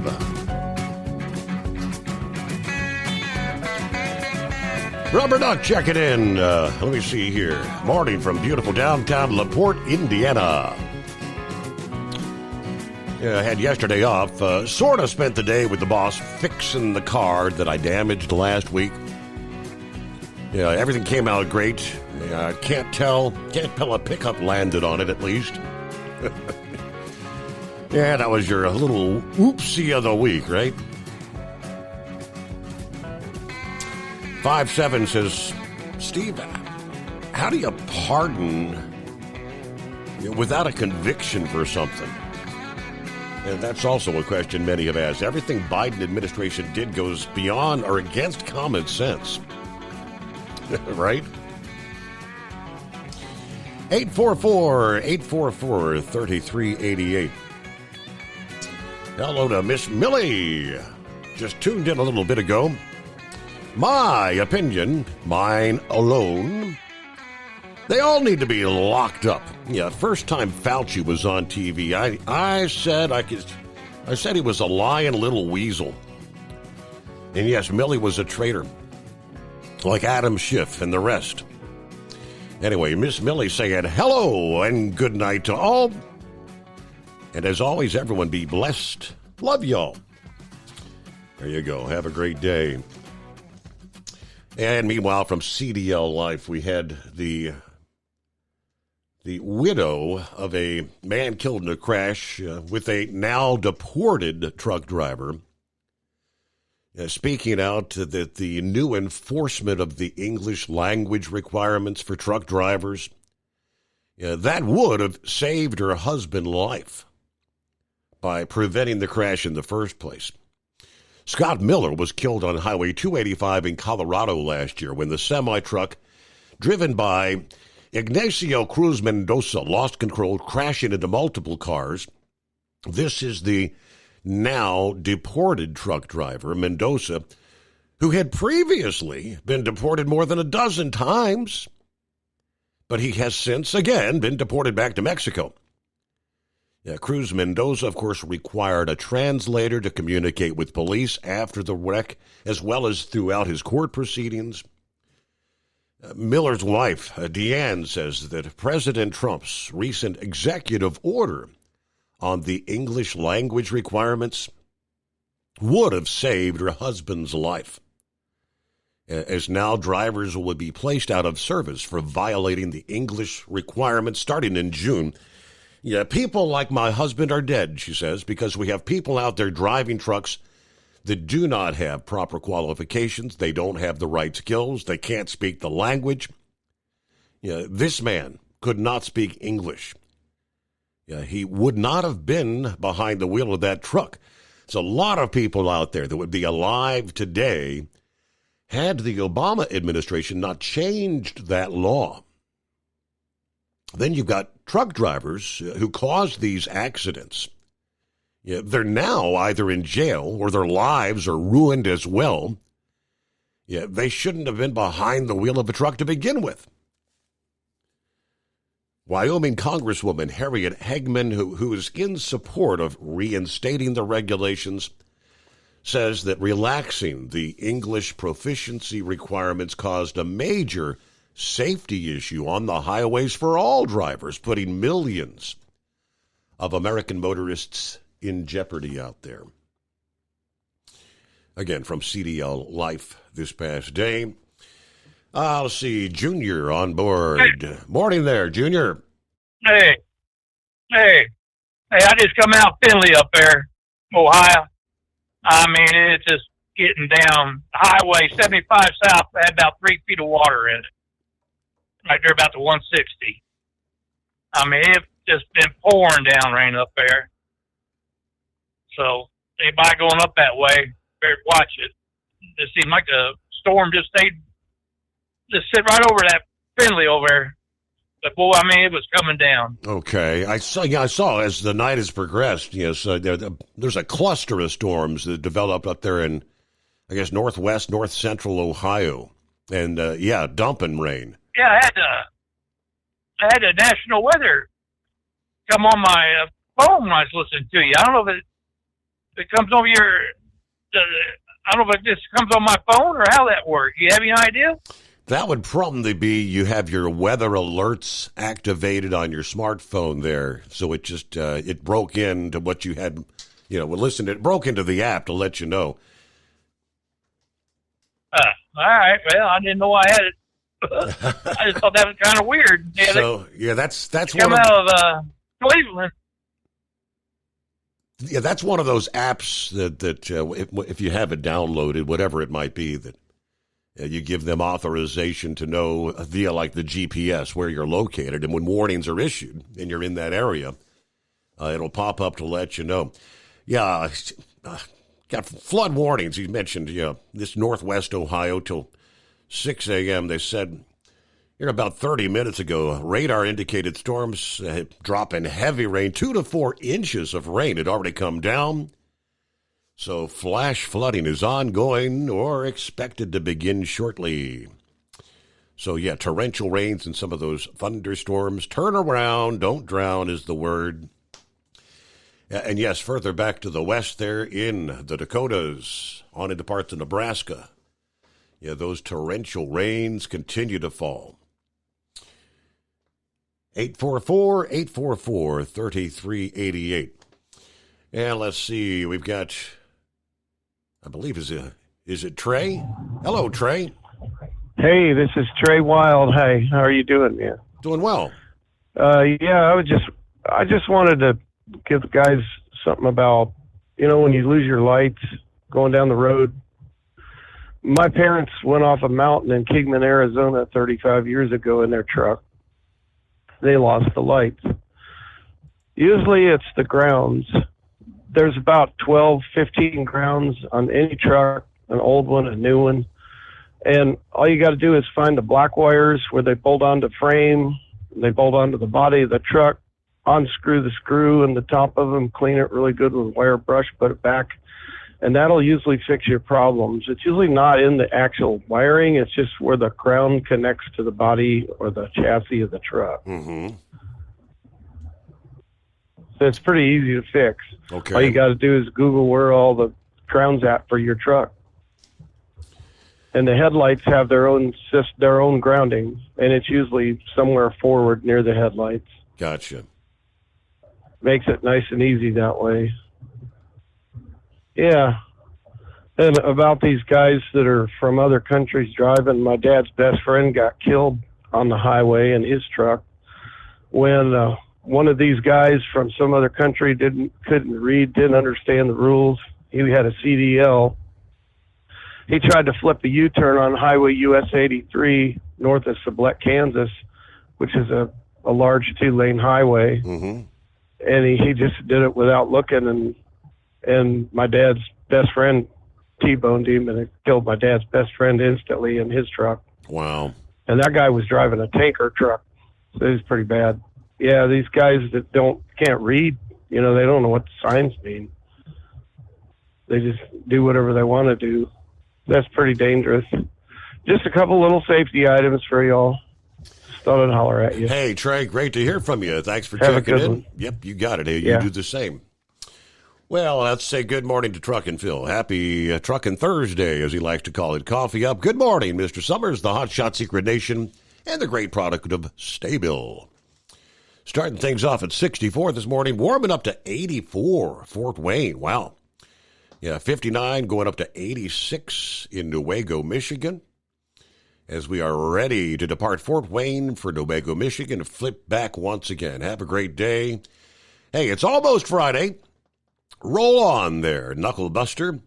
Rubber Duck checking in. Let me see here. Morning from beautiful downtown LaPorte, Indiana. I had yesterday off. Sort of spent the day with the boss fixing the car that I damaged last week. Yeah, everything came out great. Can't tell a pickup landed on it, at least. Yeah, that was your little oopsie of the week, right? 5-7 says, Steve, how do you pardon without a conviction for something? And that's also a question many have asked. Everything Biden administration did goes beyond or against common sense. Right? 844-844-3388. Hello to Miss Millie. Just tuned in a little bit ago. My opinion, mine alone. They all need to be locked up. Yeah, first time Fauci was on TV, I said he was a lying little weasel. And yes, Millie was a traitor. Like Adam Schiff and the rest. Anyway, Miss Millie saying hello and good night to all. And as always, everyone be blessed. Love y'all. There you go. Have a great day. And meanwhile, from CDL Life, we had the widow of a man killed in a crash with a now deported truck driver. Speaking out that the new enforcement of the English language requirements for truck drivers, that would have saved her husband's life by preventing the crash in the first place. Scott Miller was killed on Highway 285 in Colorado last year when the semi-truck driven by Ignacio Cruz Mendoza lost control, crashing into multiple cars. This is the now deported truck driver, Mendoza, who had previously been deported more than a dozen times, but he has since again been deported back to Mexico. Cruz Mendoza, of course, required a translator to communicate with police after the wreck, as well as throughout his court proceedings. Miller's wife, Deanne, says that President Trump's recent executive order on the English language requirements would have saved her husband's life, as now drivers will be placed out of service for violating the English requirements starting in June. Yeah, people like my husband are dead, she says, because we have people out there driving trucks that do not have proper qualifications. They don't have the right skills. They can't speak the language. Yeah, this man could not speak English. Yeah, he would not have been behind the wheel of that truck. There's a lot of people out there that would be alive today had the Obama administration not changed that law. Then you've got truck drivers who caused these accidents. Yeah, they're now either in jail or their lives are ruined as well. Yeah, they shouldn't have been behind the wheel of a truck to begin with. Wyoming Congresswoman Harriet Hagman, who is in support of reinstating the regulations, says that relaxing the English proficiency requirements caused a major safety issue on the highways for all drivers, putting millions of American motorists in jeopardy out there. Again, from CDL Life this past day. Let's see, Junior on board. Hey. Morning there, Junior. Hey, I just come out Finley up there, Ohio. I mean, it's just getting down. Highway 75 South had about 3 feet of water in it. Right there about the 160. I mean, it's just been pouring down rain up there. So, anybody going up that way, better watch it. It seemed like the storm just sit right over that Finley over there. But boy, I mean, it was coming down. Okay, I saw as the night has progressed. Yes, there's a cluster of storms that developed up there in, I guess, northwest, north central Ohio, and dumping rain. Yeah, I had a national weather come on my phone when I was listening to you. I don't know if it comes over I don't know if it just comes on my phone or how that works. You have any idea? That would probably be you have your weather alerts activated on your smartphone there. So it just, it broke into what you had, it broke into the app to let you know. All right. Well, I didn't know I had it. I just thought that was kind of weird. Yeah, so, that's come out of Cleveland. Yeah, that's one of those apps that if you have it downloaded, whatever it might be, that you give them authorization to know via like the GPS where you're located. And when warnings are issued and you're in that area, it'll pop up to let you know. Yeah, got flood warnings. You mentioned this northwest Ohio till 6 a.m. They said about 30 minutes ago, radar indicated storms drop in heavy rain. 2 to 4 inches of rain had already come down. So flash flooding is ongoing or expected to begin shortly. So, torrential rains and some of those thunderstorms. Turn around, don't drown is the word. And yes, further back to the west there in the Dakotas, on into parts of Nebraska. Yeah, those torrential rains continue to fall. 844-844-3388. And let's see, we've got, I believe, is it Trey? Hello, Trey. Hey, this is Trey Wild. Hey, how are you doing, man? Doing well. I just wanted to give the guys something about, when you lose your lights going down the road. My parents went off a mountain in Kingman, Arizona 35 years ago in their truck. They lost the lights. Usually it's the grounds. There's about 12, 15 grounds on any truck, an old one, a new one. And all you got to do is find the black wires where they bolt onto the frame, they bolt onto the body of the truck, unscrew the screw in the top of them, clean it really good with a wire brush, put it back, and that'll usually fix your problems. It's usually not in the actual wiring. It's just where the crown connects to the body or the chassis of the truck. Mm-hmm. So it's pretty easy to fix. Okay. All you got to do is Google where all the crown's at for your truck. And the headlights have their own grounding, and it's usually somewhere forward near the headlights. Gotcha. makes it nice and easy that way. Yeah. And about these guys that are from other countries driving, my dad's best friend got killed on the highway in his truck when one of these guys from some other country couldn't read, didn't understand the rules. He had a CDL. He tried to flip a U-turn on Highway US 83 north of Sublette, Kansas, which is a large 2-lane highway. Mm-hmm. And he just did it without looking, and my dad's best friend T-boned him, and it killed my dad's best friend instantly in his truck. Wow. And that guy was driving a tanker truck, so it was pretty bad. Yeah, these guys that can't read, they don't know what the signs mean. They just do whatever they want to do. That's pretty dangerous. Just a couple little safety items for y'all. Just thought I'd holler at you. Hey, Trey, great to hear from you. Thanks for Have a checking good in. one. Yep, you got it. Hey, Yeah. You do the same. Well, let's say good morning to Truckin' Phil. Happy Truckin' Thursday, as he likes to call it. Coffee up. Good morning, Mr. Summers, the Hot Shot Secret Nation, and the great product of Staybill. Starting things off at 64 this morning, warming up to 84, Fort Wayne. Wow. Yeah, 59 going up to 86 in Newaygo, Michigan. As we are ready to depart Fort Wayne for Newaygo, Michigan, to flip back once again. Have a great day. Hey, it's almost Friday. Roll on there, Knuckle Buster.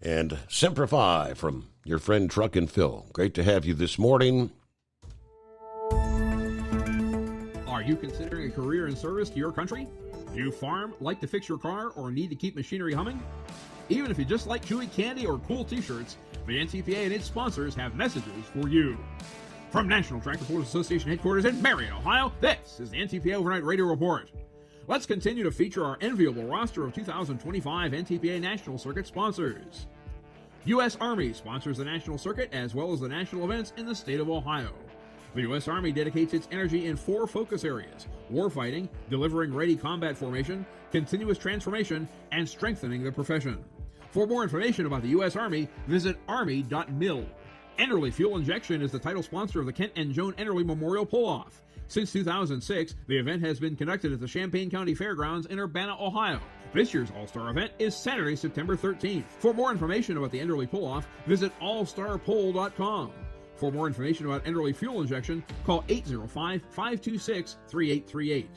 And Semper Fi from your friend Truckin' Phil. Great to have you this morning. Are you considering a career in service to your country? Do you farm, like to fix your car, or need to keep machinery humming? Even if you just like chewy candy or cool t-shirts, the NTPA and its sponsors have messages for you. From National Tractor Pullers Association headquarters in Marion, Ohio, this is the NTPA Overnight Radio Report. Let's continue to feature our enviable roster of 2025 NTPA National Circuit sponsors. U.S. Army sponsors the National Circuit as well as the national events in the state of Ohio. The U.S. Army dedicates its energy in 4 focus areas: warfighting, delivering ready combat formation, continuous transformation, and strengthening the profession. For more information about the U.S. Army, visit army.mil. Enderly Fuel Injection is the title sponsor of the Kent and Joan Enderly Memorial Pull-Off. Since 2006, the event has been conducted at the Champaign County Fairgrounds in Urbana, Ohio. This year's All-Star event is Saturday, September 13th. For more information about the Enderly Pull-Off, visit allstarpoll.com. For more information about Enderly Fuel Injection, call 805-526-3838.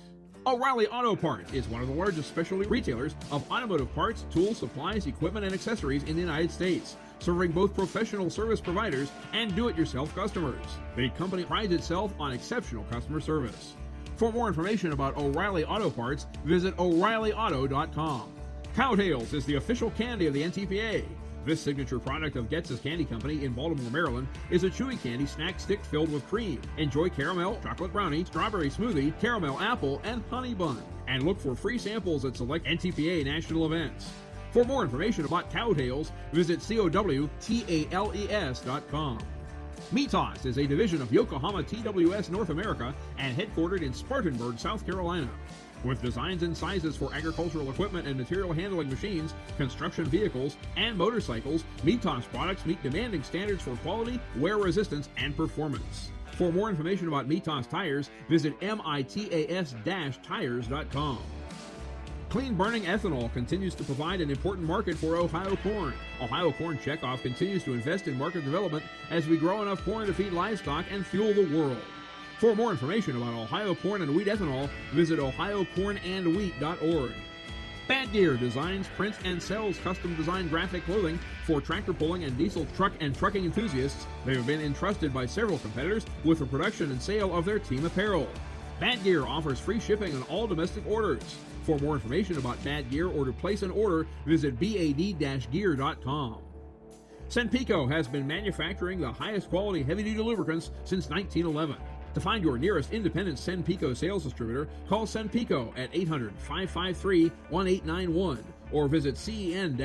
O'Reilly Auto Parts is one of the largest specialty retailers of automotive parts, tools, supplies, equipment, and accessories in the United States, serving both professional service providers and do-it-yourself customers. The company prides itself on exceptional customer service. For more information about O'Reilly Auto Parts, visit O'ReillyAuto.com. Cowtails is the official candy of the NTPA. This signature product of Getz's Candy Company in Baltimore, Maryland is a chewy candy snack stick filled with cream. Enjoy caramel, chocolate brownie, strawberry smoothie, caramel apple, and honey bun. And look for free samples at select NTPA national events. For more information about Cowtails, visit COWTALES.com. Mitas is a division of Yokohama TWS North America and headquartered in Spartanburg, South Carolina. With designs and sizes for agricultural equipment and material handling machines, construction vehicles, and motorcycles, Mitas products meet demanding standards for quality, wear resistance, and performance. For more information about Mitas tires, visit mitas-tires.com. Clean Burning Ethanol continues to provide an important market for Ohio corn. Ohio Corn Checkoff continues to invest in market development as we grow enough corn to feed livestock and fuel the world. For more information about Ohio corn and wheat ethanol, visit ohiocornandwheat.org. Bad Gear designs, prints, and sells custom-designed graphic clothing for tractor pulling and diesel truck and trucking enthusiasts. They have been entrusted by several competitors with the production and sale of their team apparel. Bad Gear offers free shipping on all domestic orders. For more information about Bad Gear or to place an order, visit bad-gear.com. Senpico has been manufacturing the highest quality heavy-duty lubricants since 1911. To find your nearest independent Senpico sales distributor, call Senpico at 800-553-1891 or visit cen-pe-co.com.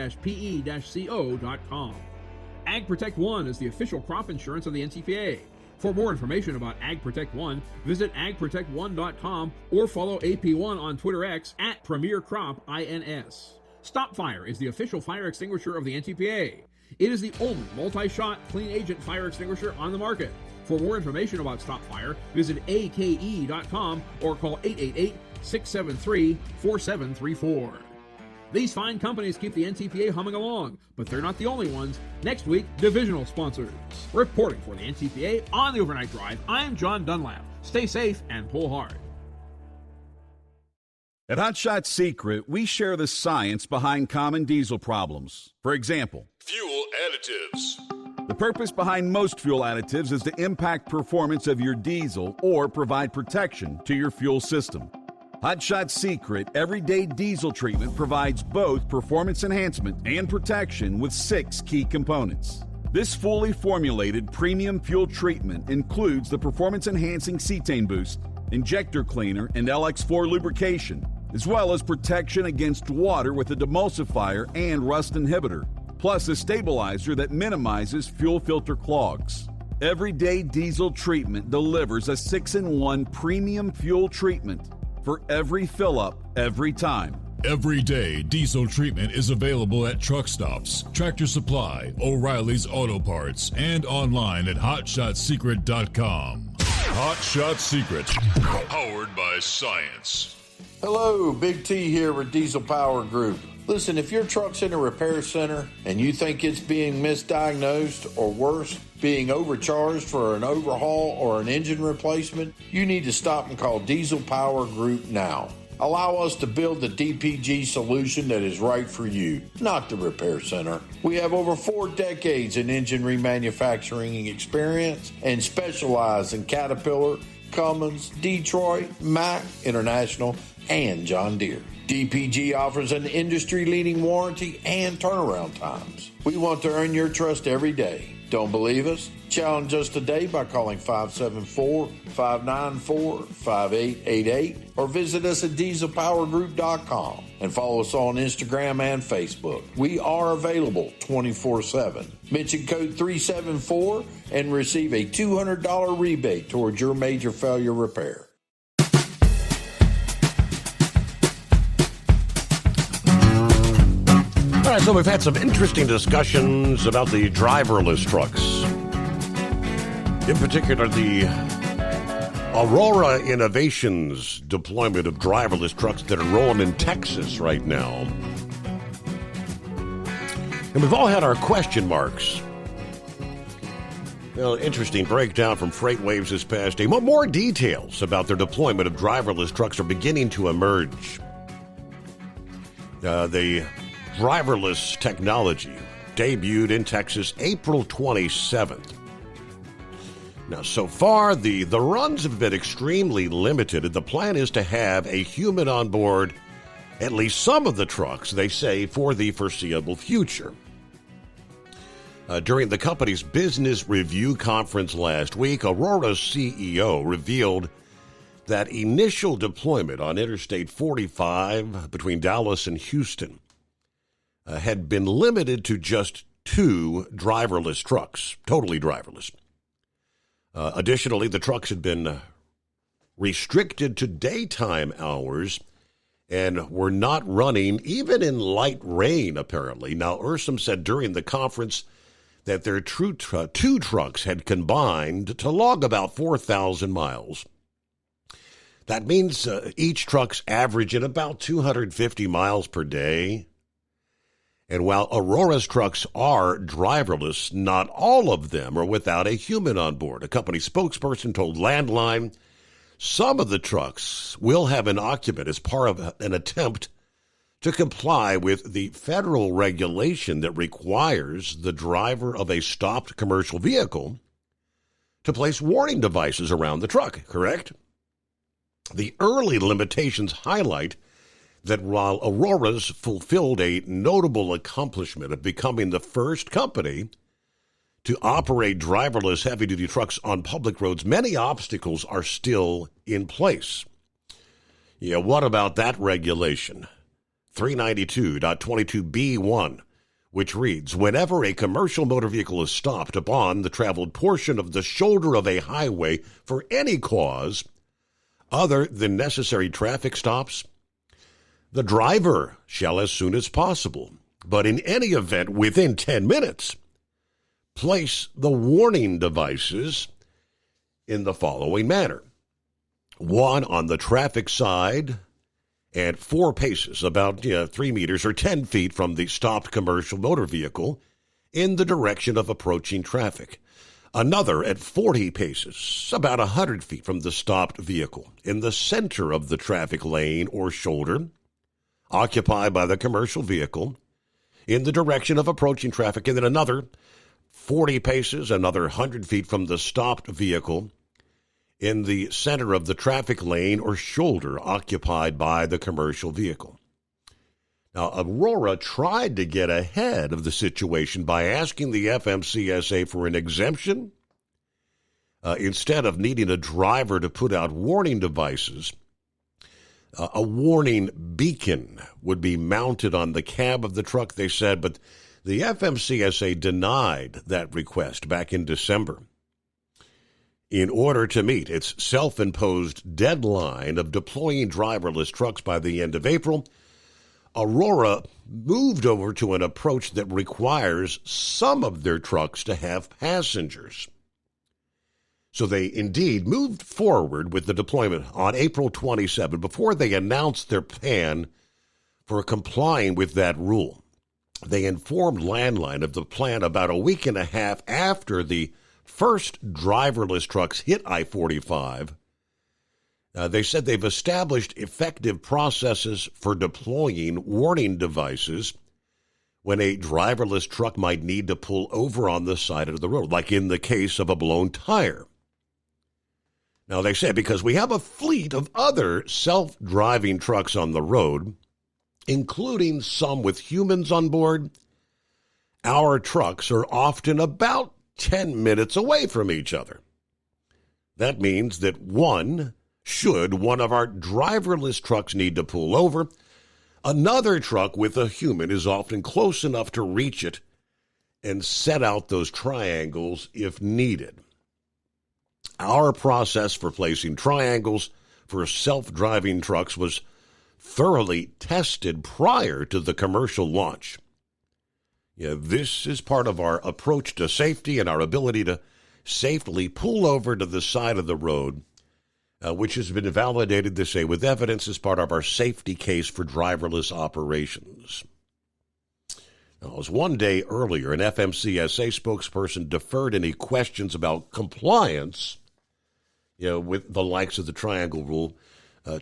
Ag Protect One is the official crop insurance of the NTPA. For more information about Ag Protect One, visit agprotect1.com or follow AP1 on Twitter X at Premier Crop INS. Stop Fire is the official fire extinguisher of the NTPA. It is the only multi-shot clean agent fire extinguisher on the market. For more information about Stop Fire, visit ake.com or call 673-4734. These fine companies keep the NTPA humming along, but they're not the only ones. Next week, divisional sponsors. Reporting for the NTPA on the Overnight Drive, I'm John Dunlap. Stay safe and pull hard. At Hot Shot Secret, we share the science behind common diesel problems. For example, fuel additives. The purpose behind most fuel additives is to impact performance of your diesel or provide protection to your fuel system. Hot Shot Secret Everyday Diesel Treatment provides both performance enhancement and protection with 6 key components. This fully formulated premium fuel treatment includes the performance-enhancing cetane boost, injector cleaner, and LX4 lubrication, as well as protection against water with a demulsifier and rust inhibitor, plus a stabilizer that minimizes fuel filter clogs. Everyday Diesel Treatment delivers a 6-in-1 premium fuel treatment for every fill-up, every time. Everyday Diesel Treatment is available at truck stops, Tractor Supply, O'Reilly's Auto Parts, and online at HotShotSecret.com. Hot Shot Secret, powered by science. Hello, Big T here with Diesel Power Group. Listen, if your truck's in a repair center and you think it's being misdiagnosed or worse, being overcharged for an overhaul or an engine replacement, you need to stop and call Diesel Power Group now. Allow us to build the DPG solution that is right for you, not the repair center. We have over 4 decades in engine remanufacturing experience and specialize in Caterpillar, Cummins, Detroit, Mack, International, and John Deere. DPG offers an industry-leading warranty and turnaround times. We want to earn your trust every day. Don't believe us? Challenge us today by calling 574-594-5888 or visit us at dieselpowergroup.com and follow us on Instagram and Facebook. We are available 24/7. Mention code 374 and receive a $200 rebate towards your major failure repair. All right, so we've had some interesting discussions about the driverless trucks. In particular, the Aurora Innovations deployment of driverless trucks that are rolling in Texas right now. And we've all had our question marks. Well, interesting breakdown from FreightWaves this past day. More details about their deployment of driverless trucks are beginning to emerge. The driverless technology debuted in Texas April 27th. Now, so far, the runs have been extremely limited, and the plan is to have a human on board at least some of the trucks, they say, for the foreseeable future. During the company's business review conference last week, Aurora's CEO revealed that initial deployment on Interstate 45 between Dallas and Houston had been limited to just 2 driverless trucks, totally driverless. Additionally, the trucks had been restricted to daytime hours and were not running even in light rain, apparently. Now, Ursum said during the conference that their 2 trucks had combined to log about 4,000 miles. That means each truck's averaging about 250 miles per day. And while Aurora's trucks are driverless, not all of them are without a human on board. A company spokesperson told Landline some of the trucks will have an occupant as part of an attempt to comply with the federal regulation that requires the driver of a stopped commercial vehicle to place warning devices around the truck, correct? The early limitations highlight that while Aurora's fulfilled a notable accomplishment of becoming the first company to operate driverless heavy-duty trucks on public roads, many obstacles are still in place. Yeah, what about that regulation? 392.22b1, which reads, whenever a commercial motor vehicle is stopped upon the traveled portion of the shoulder of a highway for any cause other than necessary traffic stops, the driver shall, as soon as possible, but in any event within 10 minutes, place the warning devices in the following manner. 1, on the traffic side at 4 paces, about 3 meters or 10 feet from the stopped commercial motor vehicle in the direction of approaching traffic. Another at 40 paces, about 100 feet from the stopped vehicle, in the center of the traffic lane or shoulder, occupied by the commercial vehicle, in the direction of approaching traffic, and then another 40 paces, another 100 feet from the stopped vehicle, in the center of the traffic lane or shoulder occupied by the commercial vehicle. Now, Aurora tried to get ahead of the situation by asking the FMCSA for an exemption. Instead of needing a driver to put out warning devices, a warning beacon would be mounted on the cab of the truck, they said, but the FMCSA denied that request back in December. In order to meet its self-imposed deadline of deploying driverless trucks by the end of April, Aurora moved over to an approach that requires some of their trucks to have passengers. So they indeed moved forward with the deployment on April 27 before they announced their plan for complying with that rule. They informed Landline of the plan about a week and a half after the first driverless trucks hit I-45. They said they've established effective processes for deploying warning devices when a driverless truck might need to pull over on the side of the road, like in the case of a blown tire. Now, they said because we have a fleet of other self-driving trucks on the road, including some with humans on board, our trucks are often about 10 minutes away from each other. That means that should one of our driverless trucks need to pull over, another truck with a human is often close enough to reach it and set out those triangles if needed. Our process for placing triangles for self-driving trucks was thoroughly tested prior to the commercial launch. This is part of our approach to safety and our ability to safely pull over to the side of the road, which has been validated, they say, with evidence as part of our safety case for driverless operations. Now, it was one day earlier, an FMCSA spokesperson deferred any questions about compliance with the likes of the triangle rule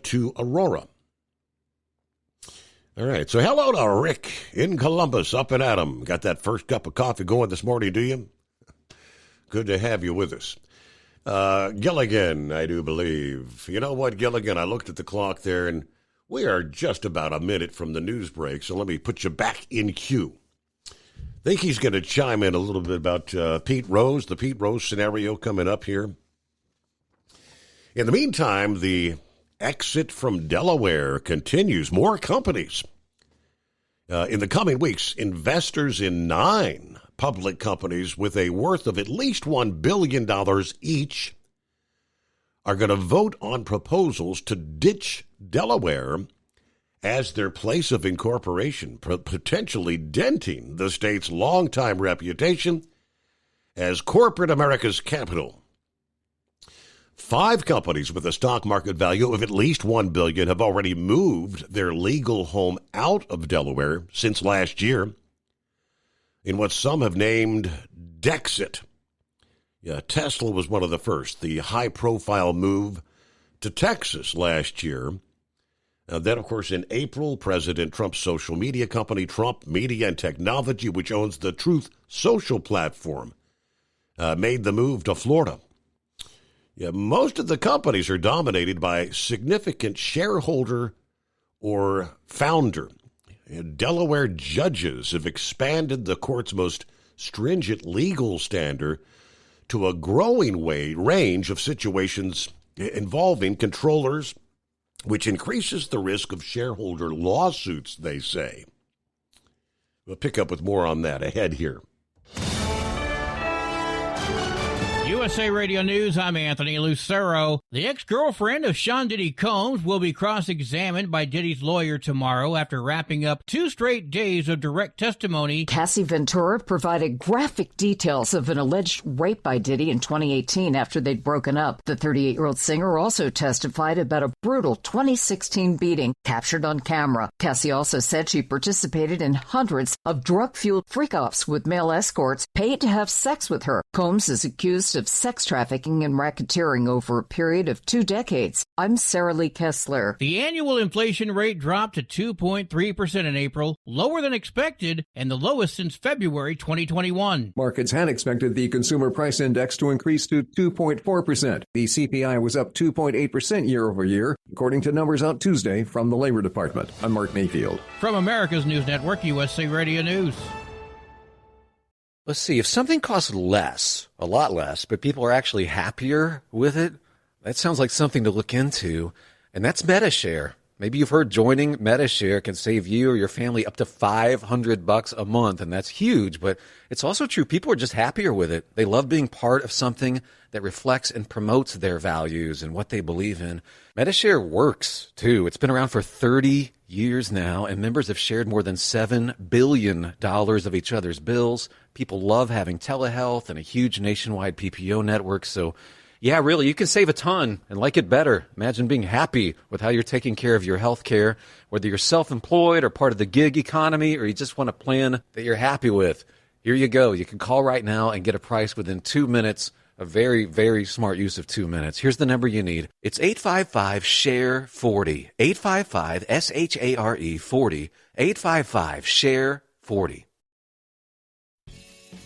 to Aurora. All right, so hello to Rick in Columbus, up and at 'em. Got that first cup of coffee going this morning, do you? Good to have you with us. Gilligan, I do believe. You know what, Gilligan, I looked at the clock there, and we are just about a minute from the news break, so let me put you back in queue. I think he's going to chime in a little bit about Pete Rose, the Pete Rose scenario coming up here. In the meantime, the exit from Delaware continues. More companies. In the coming weeks, investors in 9 public companies with a worth of at least $1 billion each are going to vote on proposals to ditch Delaware as their place of incorporation, potentially denting the state's longtime reputation as corporate America's capital. 5 companies with a stock market value of at least $1 billion have already moved their legal home out of Delaware since last year in what some have named Dexit. Tesla was one of the first, the high-profile move to Texas last year. Then, of course, in April, President Trump's social media company, Trump Media and Technology, which owns the Truth Social platform, made the move to Florida. Most of the companies are dominated by significant shareholder or founder. Delaware judges have expanded the court's most stringent legal standard to a growing range of situations involving controllers, which increases the risk of shareholder lawsuits, they say. We'll pick up with more on that ahead here. USA Radio News, I'm Anthony Lucero. The ex-girlfriend of Sean Diddy Combs will be cross-examined by Diddy's lawyer tomorrow after wrapping up 2 straight days of direct testimony. Cassie Ventura provided graphic details of an alleged rape by Diddy in 2018 after they'd broken up. The 38-year-old singer also testified about a brutal 2016 beating captured on camera. Cassie also said she participated in hundreds of drug-fueled freak-offs with male escorts paid to have sex with her. Combs is accused of sex trafficking and racketeering over a period of 2 decades. I'm Sarah Lee Kessler. The annual inflation rate dropped to 2.3% in April, lower than expected, and the lowest since February 2021. Markets had expected the Consumer Price Index to increase to 2.4%. The CPI was up 2.8% year over year, according to numbers out Tuesday from the Labor Department. I'm Mark Mayfield. From America's News Network, USA Radio News. Let's see, if something costs less, a lot less, but people are actually happier with it, that sounds like something to look into, and that's MediShare. Maybe you've heard joining MediShare can save you or your family up to $500 a month, and that's huge, but it's also true. People are just happier with it. They love being part of something that reflects and promotes their values and what they believe in. MediShare works, too. It's been around for 30 years now, and members have shared more than $7 billion of each other's bills. People love having telehealth and a huge nationwide PPO network, so yeah, really, you can save a ton and like it better. Imagine being happy with how you're taking care of your health care, whether you're self-employed or part of the gig economy, or you just want a plan that you're happy with. Here you go. You can call right now and get a price within 2 minutes. A very, very smart use of 2 minutes. Here's the number you need. It's 855-SHARE-40. 855-SHARE 40. 855-SHARE-40.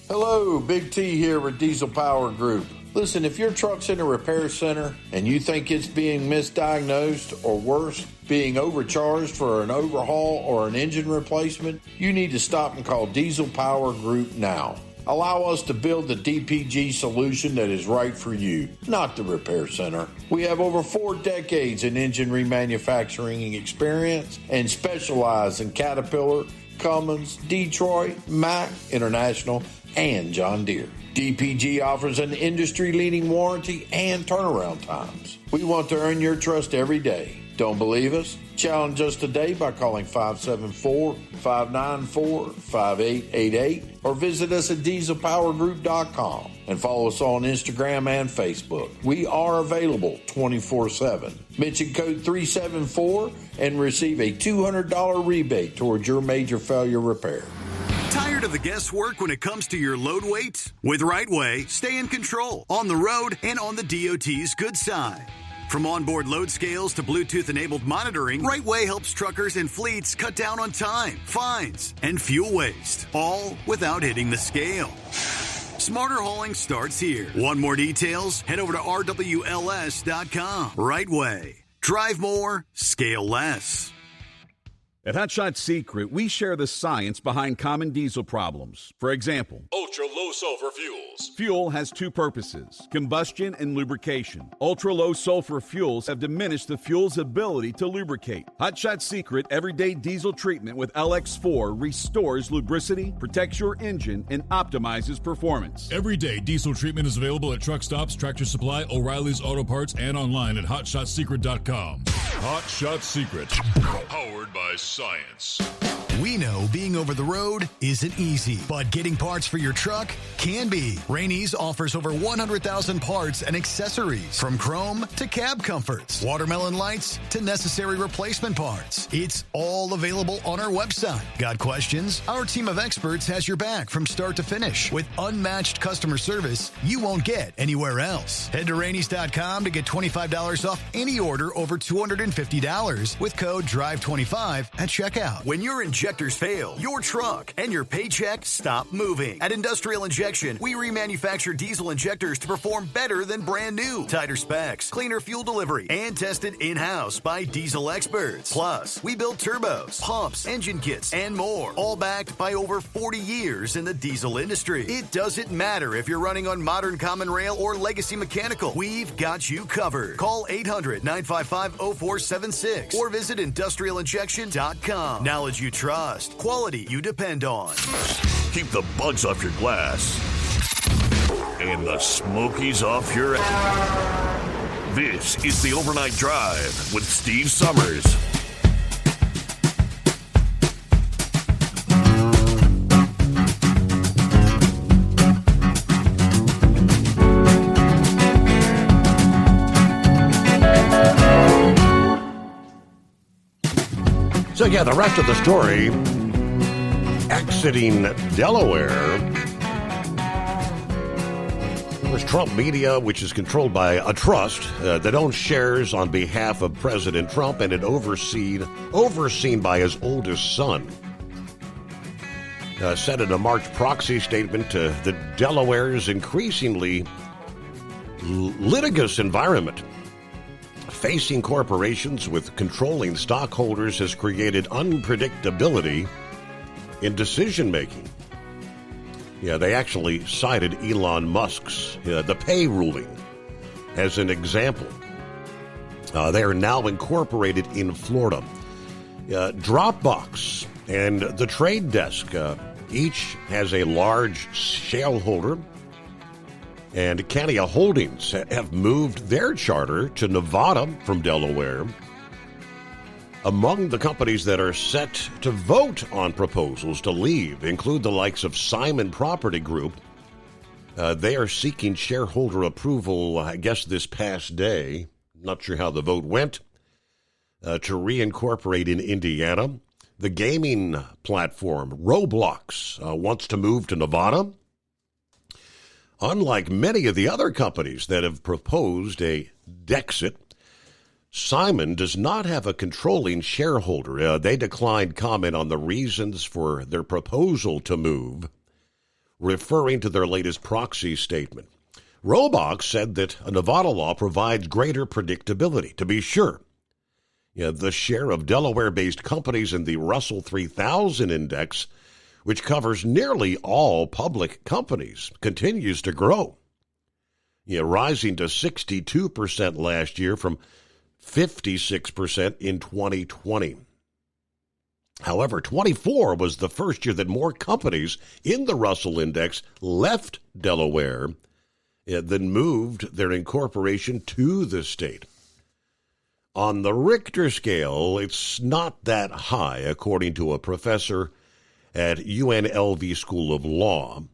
Hello, Big T here with Diesel Power Group. Listen, if your truck's in a repair center and you think it's being misdiagnosed or worse, being overcharged for an overhaul or an engine replacement, you need to stop and call Diesel Power Group now. Allow us to build the DPG solution that is right for you, not the repair center. We have over 4 decades in engine remanufacturing experience and specialize in Caterpillar, Cummins, Detroit, Mack, International, and John Deere. DPG offers an industry-leading warranty and turnaround times. We want to earn your trust every day. Don't believe us? Challenge us today by calling 574-594-5888 or visit us at dieselpowergroup.com and follow us on Instagram and Facebook. We are available 24/7. Mention code 374 and receive a $200 rebate towards your major failure repair. Tired of the guesswork when it comes to your load weight? With RightWay, stay in control on the road and on the DOT's good side. From onboard load scales to Bluetooth-enabled monitoring, RightWay helps truckers and fleets cut down on time, fines, and fuel waste, all without hitting the scale. Smarter hauling starts here. Want more details? Head over to rwls.com. RightWay. Drive more, scale less. At Hot Shot Secret, we share the science behind common diesel problems. For example, ultra-low sulfur fuels. Fuel has 2 purposes, combustion and lubrication. Ultra-low sulfur fuels have diminished the fuel's ability to lubricate. Hot Shot Secret Everyday Diesel Treatment with LX4 restores lubricity, protects your engine, and optimizes performance. Everyday Diesel Treatment is available at truck stops, Tractor Supply, O'Reilly's Auto Parts, and online at hotshotsecret.com. Hot Shot Secret, powered by science. We know being over the road isn't easy, but getting parts for your truck can be. Rainey's offers over 100,000 parts and accessories, from chrome to cab comforts, watermelon lights to necessary replacement parts. It's all available on our website. Got questions? Our team of experts has your back from start to finish with unmatched customer service you won't get anywhere else. Head to Rainey's.com to get $25 off any order over $250 with code DRIVE25 at checkout. When your injectors fail, your truck and your paycheck stop moving. At Industrial Injection, we remanufacture diesel injectors to perform better than brand new. Tighter specs, cleaner fuel delivery, and tested in-house by diesel experts. Plus, we build turbos, pumps, engine kits, and more, all backed by over 40 years in the diesel industry. It doesn't matter if you're running on modern common rail or legacy mechanical. We've got you covered. Call 800-955-0476 or visit industrialinjection.com. Knowledge you trust, quality you depend on. Keep the bugs off your glass and the Smokies off your ass. This is the Overnight Drive with Steve Summers. So, yeah, the rest of the story, exiting Delaware, was Trump Media, which is controlled by a trust that owns shares on behalf of President Trump and it overseen by his oldest son. Said in a March proxy statement that Delaware's increasingly litigious environment facing corporations with controlling stockholders has created unpredictability in decision-making. Yeah, they actually cited Elon Musk's the pay ruling as an example. They are now incorporated in Florida. Dropbox and the Trade Desk each has a large shareholder, and Cania Holdings have moved their charter to Nevada from Delaware. Among the companies that are set to vote on proposals to leave include the likes of Simon Property Group. They are seeking shareholder approval, I guess, this past day. Not sure how the vote went. To reincorporate in Indiana. The gaming platform Roblox wants to move to Nevada. Unlike many of the other companies that have proposed a Dexit, Simon does not have a controlling shareholder. They declined comment on the reasons for their proposal to move, referring to their latest proxy statement. Roblox said that a Nevada law provides greater predictability. To be sure, the share of Delaware-based companies in the Russell 3000 index, which covers nearly all public companies, continues to grow, rising to 62% last year from 56% in 2020. However, 24 was the first year that more companies in the Russell Index left Delaware than moved their incorporation to the state. On the Richter scale, it's not that high, according to a professor at UNLV School of Law,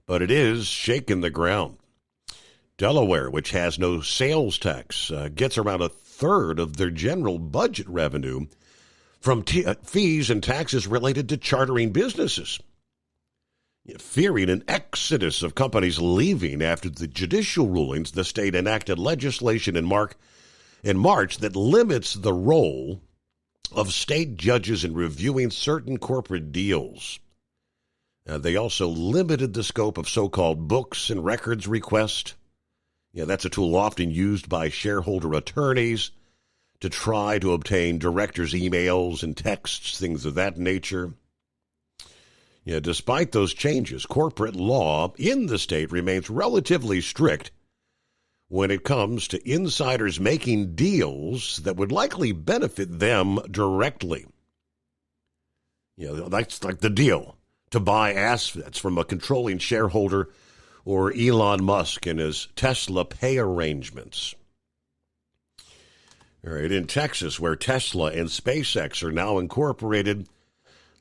but it is shaking the ground. Delaware, which has no sales tax, gets around a third of their general budget revenue from fees and taxes related to chartering businesses. Fearing an exodus of companies leaving after the judicial rulings, the state enacted legislation in March that limits the role of state judges in reviewing certain corporate deals. They also limited the scope of so-called books and records request. That's a tool often used by shareholder attorneys to try to obtain directors' emails and texts, things of that nature. Despite those changes, corporate law in the state remains relatively strict when it comes to insiders making deals that would likely benefit them directly. That's like the deal to buy assets from a controlling shareholder or Elon Musk and his Tesla pay arrangements. All right, in Texas, where Tesla and SpaceX are now incorporated,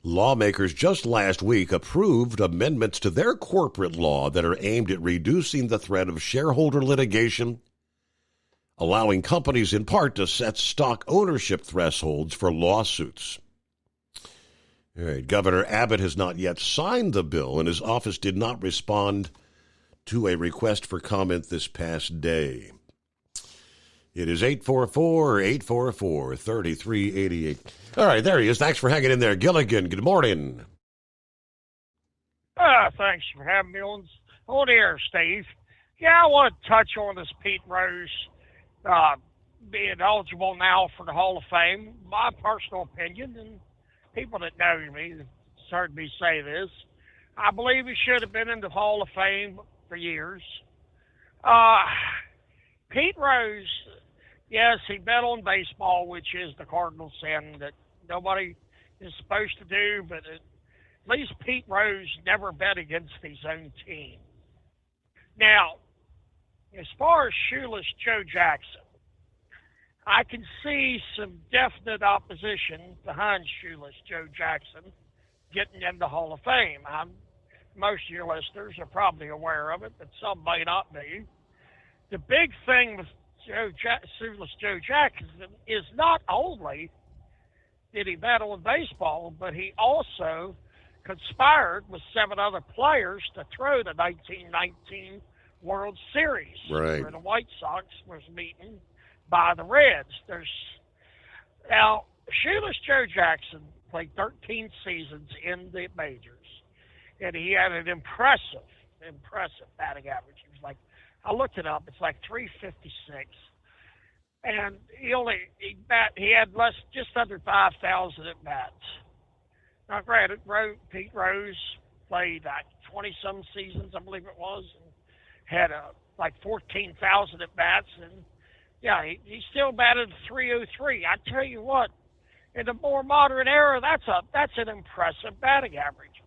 lawmakers just last week approved amendments to their corporate law that are aimed at reducing the threat of shareholder litigation, allowing companies in part to set stock ownership thresholds for lawsuits. All right, Governor Abbott has not yet signed the bill, and his office did not respond to a request for comment this past day. It is 844-844-3388. All right, there he is. Thanks for hanging in there, Gilligan. Good morning. Thanks for having me on the air, Steve. Yeah, I want to touch on this Pete Rose being eligible now for the Hall of Fame. My personal opinion, and people that know me have heard me say this, I believe he should have been in the Hall of Fame for years. Pete Rose, yes, he bet on baseball, which is the cardinal sin that nobody is supposed to do, but at least Pete Rose never bet against his own team. Now, as far as Shoeless Joe Jackson, I can see some definite opposition behind Shoeless Joe Jackson getting in the Hall of Fame. Most of your listeners are probably aware of it, but some may not be. The big thing with Shoeless Joe Jackson is not only did he battle in baseball, but he also conspired with 7 other players to throw the 1919 World Series, right, where the White Sox was beaten by the Reds. Now, Shoeless Joe Jackson played 13 seasons in the majors, and he had an impressive batting average. It was like, I looked it up, it's like 356, and he had just under 5,000 at bats. Now, granted, Pete Rose played 20-some seasons, I believe it was, and had like 14,000 at bats, and yeah, he still batted 303. I tell you what, in the more modern era, that's an impressive batting average,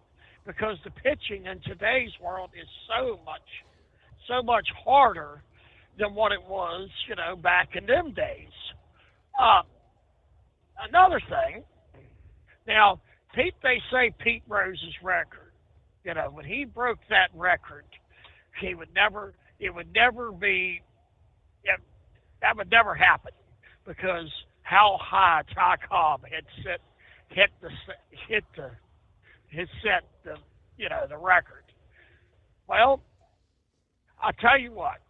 because the pitching in today's world is so much harder than what it was, back in them days. Another thing, now, they say Pete Rose's record, when he broke that record, that would never happen, because how high Ty Cobb had set the record. Well, I'll tell you what,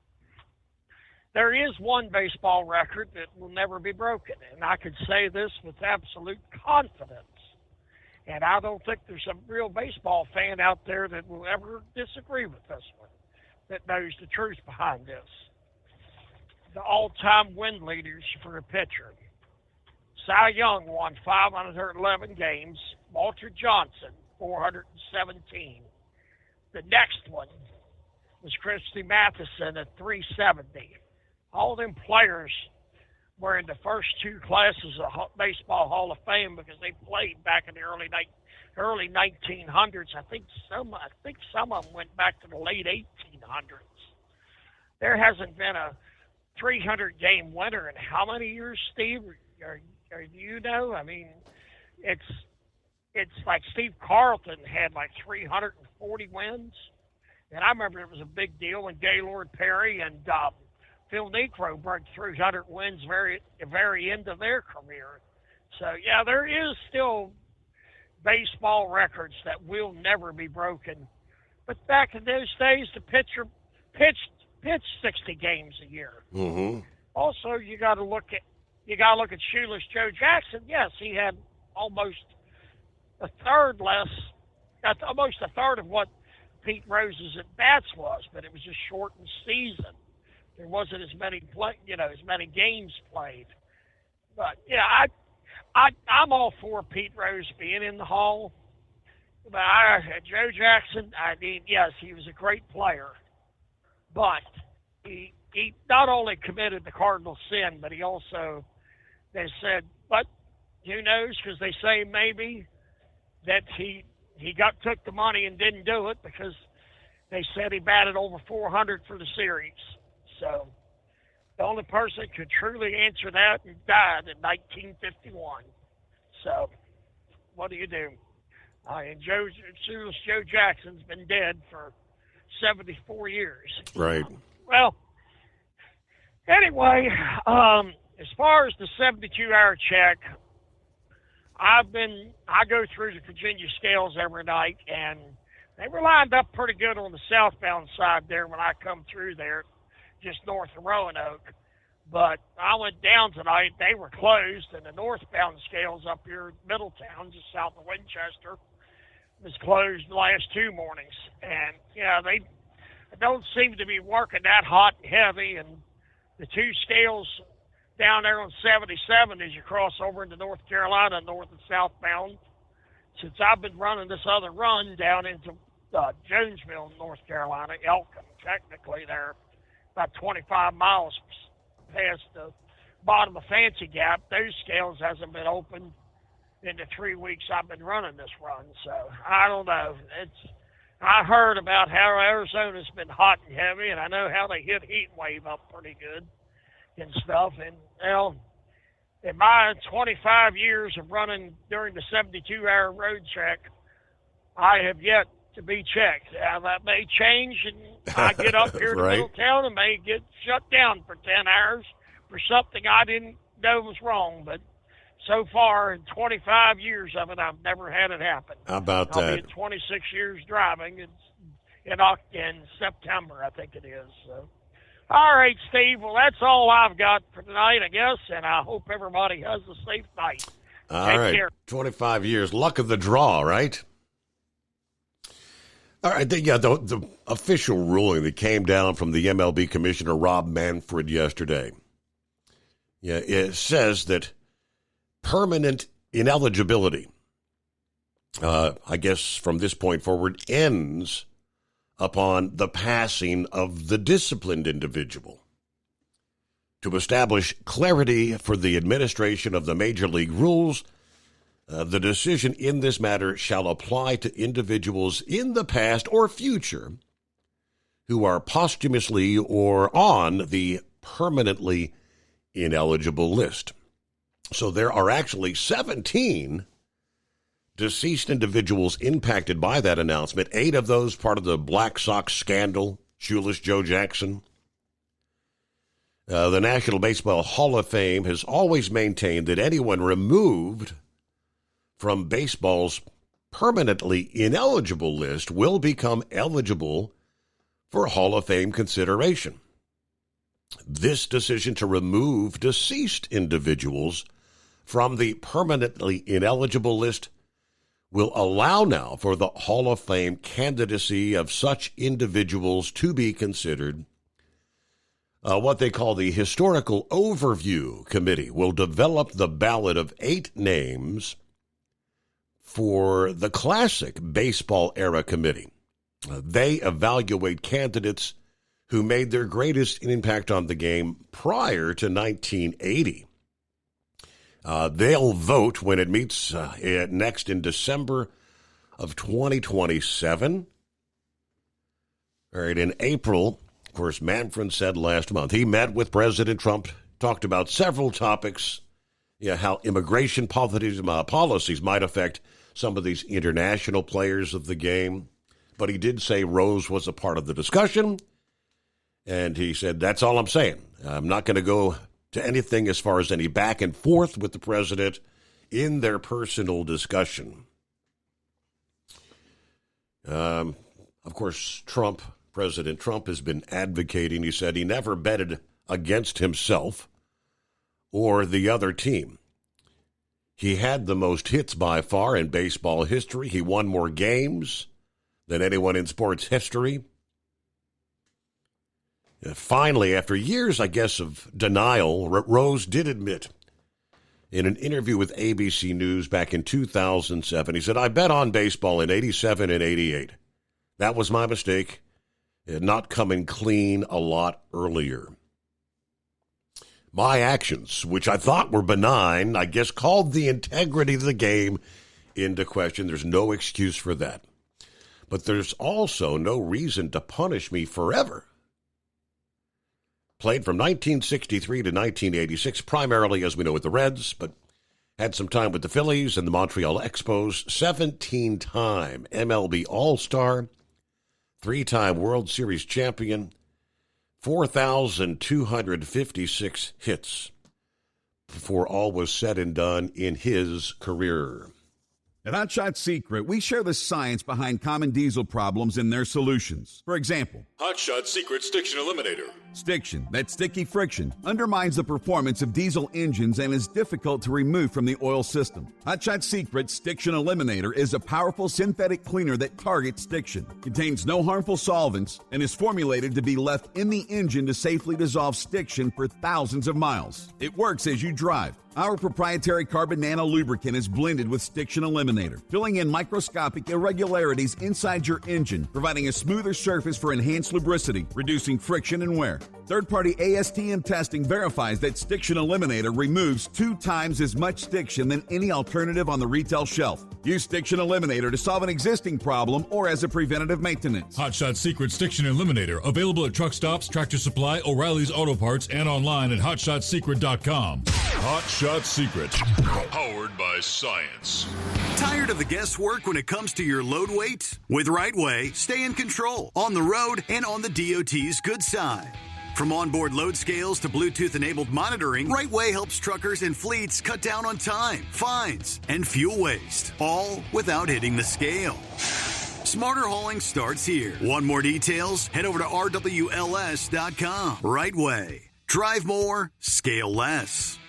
there is one baseball record that will never be broken, and I can say this with absolute confidence. And I don't think there's a real baseball fan out there that will ever disagree with this one, that knows the truth behind this. The all-time win leaders for a pitcher. Cy Young won 511 games. Walter Johnson, 417. The next one was Christy Matheson at 370. All them players were in the first 2 classes of Baseball Hall of Fame because they played back in the early 1900s. I think some of them went back to the late 1800s. There hasn't been a 300-game winner in how many years, Steve? Or you know? I mean, it's like Steve Carlton had like 340 wins, and I remember it was a big deal when Gaylord Perry and Phil Niekro broke 300 wins at the very end of their career. So, yeah, there is still baseball records that will never be broken. But back in those days, the pitcher pitched 60 games a year. Mm-hmm. Also, you got to look at Shoeless Joe Jackson. Yes, he had almost a third of what Pete Rose's at bats was, but it was a shortened season. There wasn't as many games played. But yeah, I'm all for Pete Rose being in the Hall. But Joe Jackson, yes, he was a great player, but he not only committed the cardinal sin, but they said, but who knows? Because they say maybe that he took the money and didn't do it, because they said he batted over 400 for the series. So the only person who could truly answer that died in 1951. So what do you do? And Joe Jackson's been dead for 74 years. Right. Well, anyway, as far as the 72-hour check, I go through the Virginia scales every night, and they were lined up pretty good on the southbound side there when I come through there, just north of Roanoke. But I went down tonight, they were closed, and the northbound scales up here in Middletown, just south of Winchester, was closed the last 2 mornings. And, they don't seem to be working that hot and heavy, and the 2 scales down there on 77 as you cross over into North Carolina, north and southbound. Since I've been running this other run down into Jonesville, North Carolina, Elkin, technically they're about 25 miles past the bottom of Fancy Gap. Those scales hasn't been open in the 3 weeks I've been running this run. So I don't know. I heard about how Arizona's been hot and heavy, and I know how they hit heat wave up pretty good and stuff. And, in my 25 years of running during the 72-hour road track, I have yet to be checked. That may change, and I get up here to Right. Middletown and may get shut down for 10 hours for something I didn't know was wrong. But so far, in 25 years of it, I've never had it happen. How about I'll that? be at 26 years driving. It's in September, I think it is. So. All right, Steve. Well, that's all I've got for tonight, I guess, and I hope everybody has a safe night. All Take right. care. 25 years. Luck of the draw, right? All right. The official ruling that came down from the MLB Commissioner Rob Manfred yesterday. Yeah, it says that permanent ineligibility, I guess from this point forward, ends upon the passing of the disciplined individual. To establish clarity for the administration of the Major League rules, the decision in this matter shall apply to individuals in the past or future who are posthumously or on the permanently ineligible list. So there are actually 17 deceased individuals impacted by that announcement, 8 of those part of the Black Sox scandal, Shoeless Joe Jackson. The National Baseball Hall of Fame has always maintained that anyone removed from baseball's permanently ineligible list will become eligible for Hall of Fame consideration. This decision to remove deceased individuals from the permanently ineligible list will allow now for the Hall of Fame candidacy of such individuals to be considered. What they call the Historical Overview Committee will develop the ballot of 8 names for the Classic Baseball Era Committee. They evaluate candidates who made their greatest impact on the game prior to 1980. They'll vote when it meets next in December of 2027. All right, in April, of course, Manfred said last month, he met with President Trump, talked about several topics, how immigration policies might affect some of these international players of the game. But he did say Rose was a part of the discussion, and he said, that's all I'm saying. I'm not going to go to anything as far as any back and forth with the president in their personal discussion. Of course, President Trump has been advocating, he said he never betted against himself or the other team. He had the most hits by far in baseball history. He won more games than anyone in sports history. Finally, after years, I guess, of denial, Rose did admit in an interview with ABC News back in 2007, he said, I bet on baseball in 87 and 88. That was my mistake, not coming clean a lot earlier. My actions, which I thought were benign, I guess called the integrity of the game into question. There's no excuse for that. But there's also no reason to punish me forever. Played from 1963 to 1986, primarily, as we know, with the Reds, but had some time with the Phillies and the Montreal Expos. 17-time MLB All-Star, 3-time World Series champion, 4,256 hits before all was said and done in his career. At Hot Shot Secret, we share the science behind common diesel problems and their solutions. For example, Hot Shot Secret Stiction Eliminator. Stiction, that sticky friction, undermines the performance of diesel engines and is difficult to remove from the oil system. Hot Shot Secret Stiction Eliminator is a powerful synthetic cleaner that targets stiction, contains no harmful solvents, and is formulated to be left in the engine to safely dissolve stiction for thousands of miles. It works as you drive. Our proprietary carbon nano lubricant is blended with Stiction Eliminator, filling in microscopic irregularities inside your engine, providing a smoother surface for enhanced lubricity, reducing friction and wear. Third-party ASTM testing verifies that Stiction Eliminator removes 2 times as much stiction than any alternative on the retail shelf. Use Stiction Eliminator to solve an existing problem or as a preventative maintenance. Hot Shot Secret Stiction Eliminator, available at truck stops, Tractor Supply, O'Reilly's Auto Parts, and online at hotshotsecret.com. Hot Shot Secret, powered by science. Tired of the guesswork when it comes to your load weight? With Rightway, stay in control on the road and on the DOT's good side. From onboard load scales to Bluetooth-enabled monitoring, Rightway helps truckers and fleets cut down on time, fines, and fuel waste, all without hitting the scale. Smarter hauling starts here. Want more details? Head over to rwls.com. Rightway. Drive more, scale less.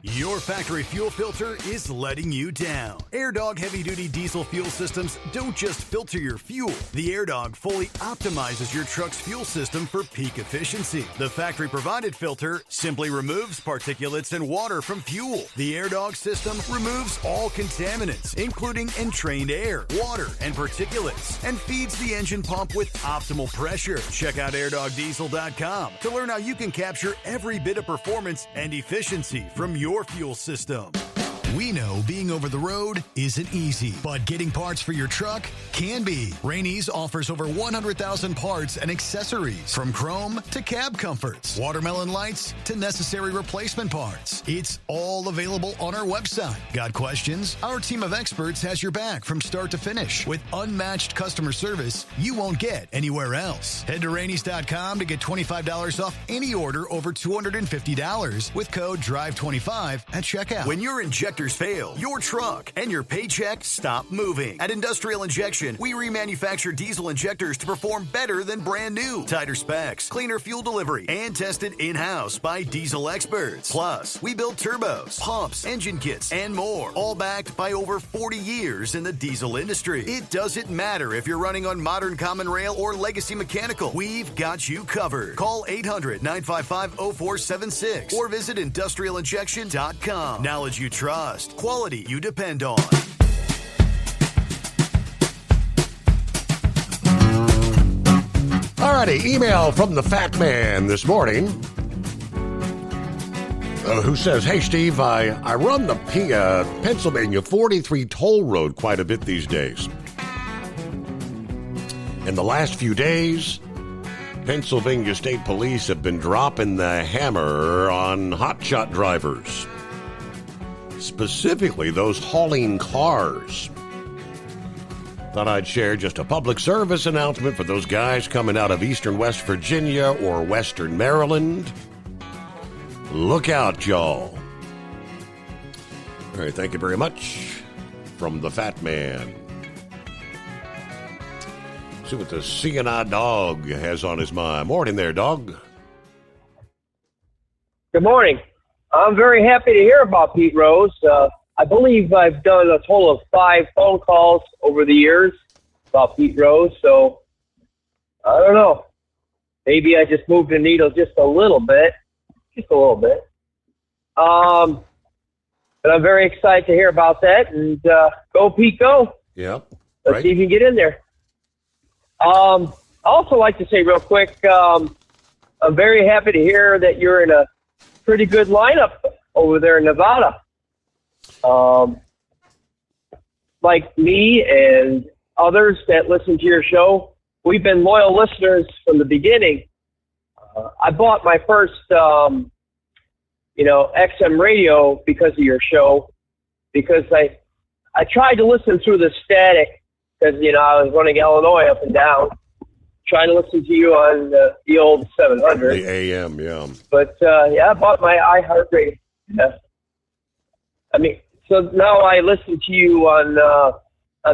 Your factory fuel filter is letting you down. AirDog heavy-duty diesel fuel systems don't just filter your fuel. The AirDog fully optimizes your truck's fuel system for peak efficiency. The factory-provided filter simply removes particulates and water from fuel. The AirDog system removes all contaminants, including entrained air, water, and particulates, and feeds the engine pump with optimal pressure. Check out airdogdiesel.com to learn how you can capture every bit of performance and efficiency from your fuel system. We know being over the road isn't easy, but getting parts for your truck can be. Rainey's offers over 100,000 parts and accessories, from chrome to cab comforts, watermelon lights to necessary replacement parts. It's all available on our website. Got questions? Our team of experts has your back from start to finish with unmatched customer service you won't get anywhere else. Head to Rainey's.com to get $25 off any order over $250 with code DRIVE25 at checkout. When your injectors fail, your truck and your paycheck stop moving. At Industrial Injection, we remanufacture diesel injectors to perform better than brand new. Tighter specs, cleaner fuel delivery, and tested in-house by diesel experts. Plus, we build turbos, pumps, engine kits, and more, all backed by over 40 years in the diesel industry. It doesn't matter if you're running on modern common rail or legacy mechanical. We've got you covered. Call 800-955-0476 or visit industrialinjection.com. Knowledge you trust. Quality you depend on. Alrighty, email from the Fat Man this morning, who says, "Hey Steve, I run the Pennsylvania 43 toll road quite a bit these days. In the last few days, Pennsylvania State Police have been dropping the hammer on hotshot drivers. Specifically, those hauling cars. Thought I'd share just a public service announcement for those guys coming out of eastern West Virginia or western Maryland. Look out, y'all." All right, thank you very much. From the Fat Man. See what the CNI Dog has on his mind. Morning there, dog. Good morning. I'm very happy to hear about Pete Rose. I believe I've done a total of 5 phone calls over the years about Pete Rose, so I don't know. Maybe I just moved the needle just a little bit. But I'm very excited to hear about that, and go Pete, go. Yep. Let's see if you can get in there. I also like to say real quick, I'm very happy to hear that you're in a pretty good lineup over there in Nevada. Like me and others that listen to your show, we've been loyal listeners from the beginning. I bought my first, XM radio because of your show, because I tried to listen through the static because, I was running Illinois up and down, trying to listen to you on the old 700. The AM, yeah. But, I bought my iHeartRadio. Yeah. So now I listen to you on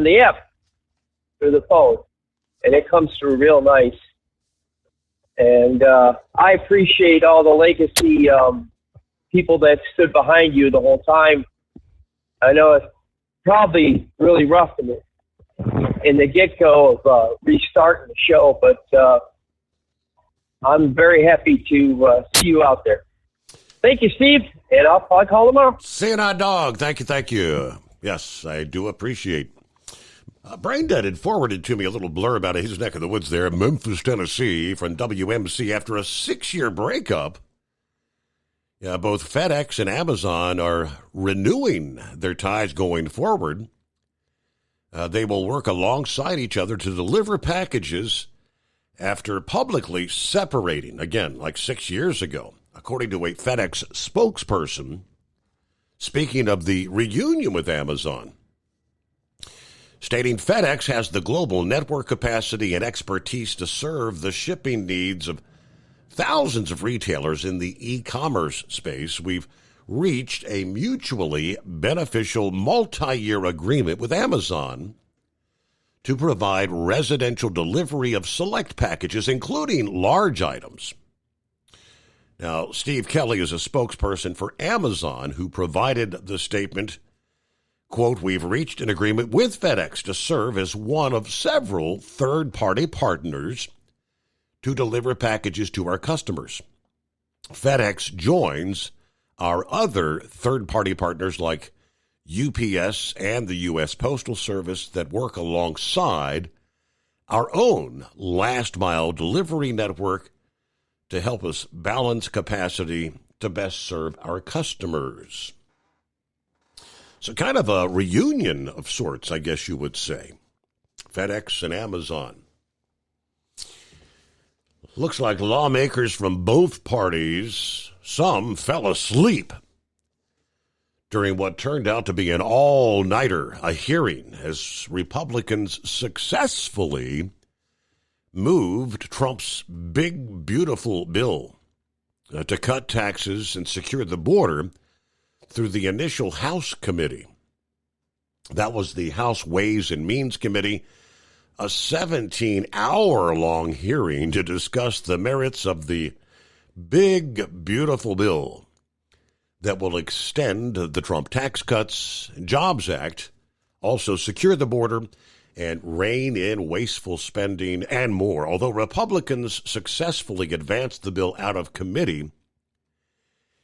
the app through the phone, and it comes through real nice. And I appreciate all the legacy people that stood behind you the whole time. I know it's probably really rough in the get-go of restarting the show, but I'm very happy to see you out there. Thank you, Steve, and I'll call tomorrow. CNI Dog, thank you. Yes, I do appreciate Braindead had forwarded to me a little blurb out of his neck of the woods there, Memphis, Tennessee, from WMC. After a 6-year breakup, both FedEx and Amazon are renewing their ties going forward. They will work alongside each other to deliver packages after publicly separating, again, like 6 years ago, according to a FedEx spokesperson, speaking of the reunion with Amazon, stating FedEx has the global network capacity and expertise to serve the shipping needs of thousands of retailers in the e-commerce space. We've reached a mutually beneficial multi-year agreement with Amazon to provide residential delivery of select packages, including large items. Now, Steve Kelly is a spokesperson for Amazon who provided the statement, quote, we've reached an agreement with FedEx to serve as one of several third-party partners to deliver packages to our customers. FedEx joins our other third-party partners like UPS and the U.S. Postal Service that work alongside our own last-mile delivery network to help us balance capacity to best serve our customers. So kind of a reunion of sorts, I guess you would say. FedEx and Amazon. Looks like lawmakers from both parties, some fell asleep during what turned out to be an all-nighter, a hearing, as Republicans successfully moved Trump's big, beautiful bill to cut taxes and secure the border through the initial House committee. That was the House Ways and Means Committee, a 17-hour-long hearing to discuss the merits of the big, beautiful bill that will extend the Trump Tax Cuts and Jobs Act, also secure the border, and rein in wasteful spending and more. Although Republicans successfully advanced the bill out of committee,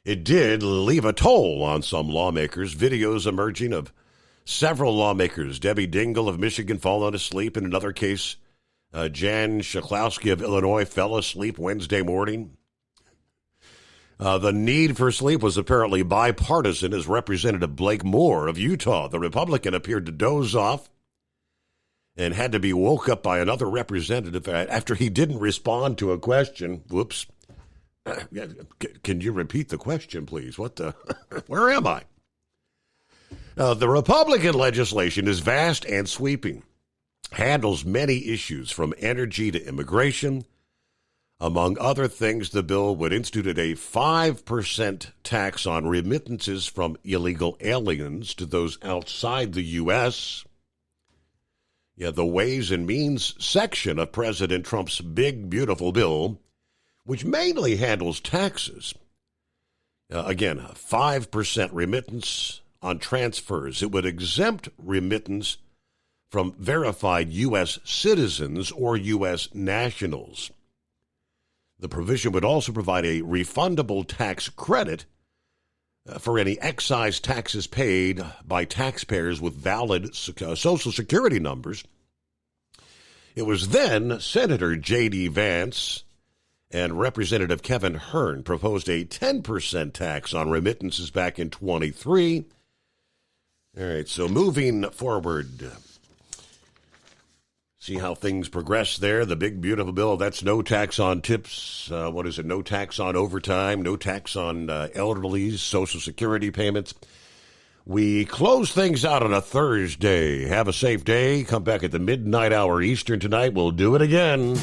it did leave a toll on some lawmakers. Videos emerging of several lawmakers, Debbie Dingell of Michigan falling asleep. In another case, Jan Schakowsky of Illinois fell asleep Wednesday morning. The need for sleep was apparently bipartisan, as Representative Blake Moore of Utah, the Republican, appeared to doze off and had to be woke up by another representative after he didn't respond to a question. Whoops. Can you repeat the question, please? What the? Where am I? The Republican legislation is vast and sweeping, handles many issues from energy to immigration. Among other things, the bill would institute a 5% tax on remittances from illegal aliens to those outside the U.S. The Ways and Means section of President Trump's big, beautiful bill, which mainly handles taxes. Again, a 5% remittance on transfers. It would exempt remittance from verified U.S. citizens or U.S. nationals. The provision would also provide a refundable tax credit for any excise taxes paid by taxpayers with valid Social Security numbers. It was then Senator J.D. Vance and Representative Kevin Hern proposed a 10% tax on remittances back in 23. All right, so moving forward, see how things progress there. The big, beautiful bill, that's no tax on tips. No tax on overtime, no tax on elderly's Social Security payments. We close things out on a Thursday. Have a safe day. Come back at the midnight hour Eastern tonight. We'll do it again.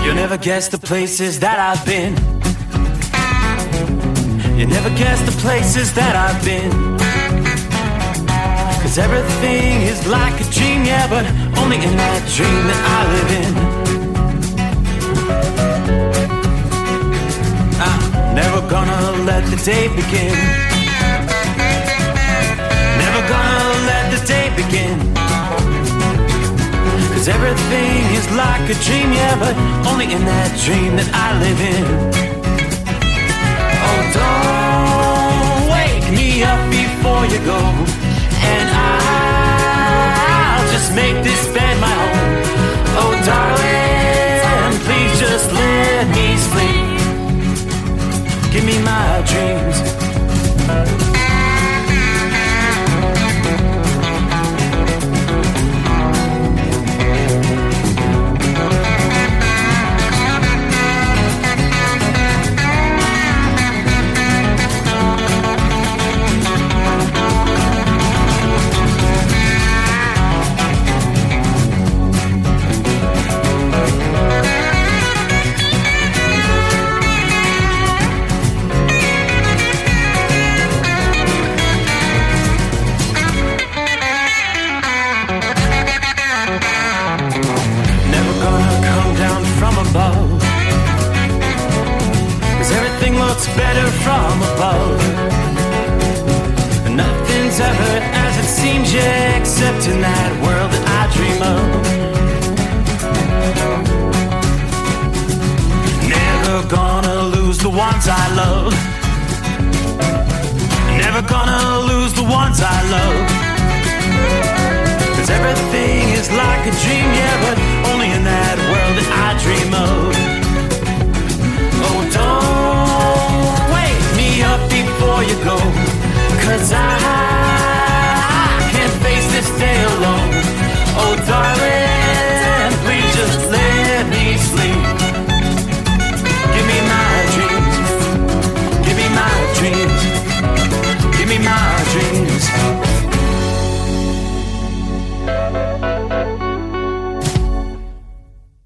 You'll never guess the places that I've been. You never guess the places that I've been. 'Cause everything is like a dream, yeah, but only in that dream that I live in. I'm never gonna let the day begin. Never gonna let the day begin. 'Cause everything is like a dream, yeah, but only in that dream that I live in. Oh, don't wake me up before you go, and I'll just make this bed my home. Oh, darling, please just let me sleep. Give me my dreams. Better from above. Nothing's ever as it seems, yeah, except in that world that I dream of. Never gonna lose the ones I love. Never gonna lose the ones I love. 'Cause everything is like a dream.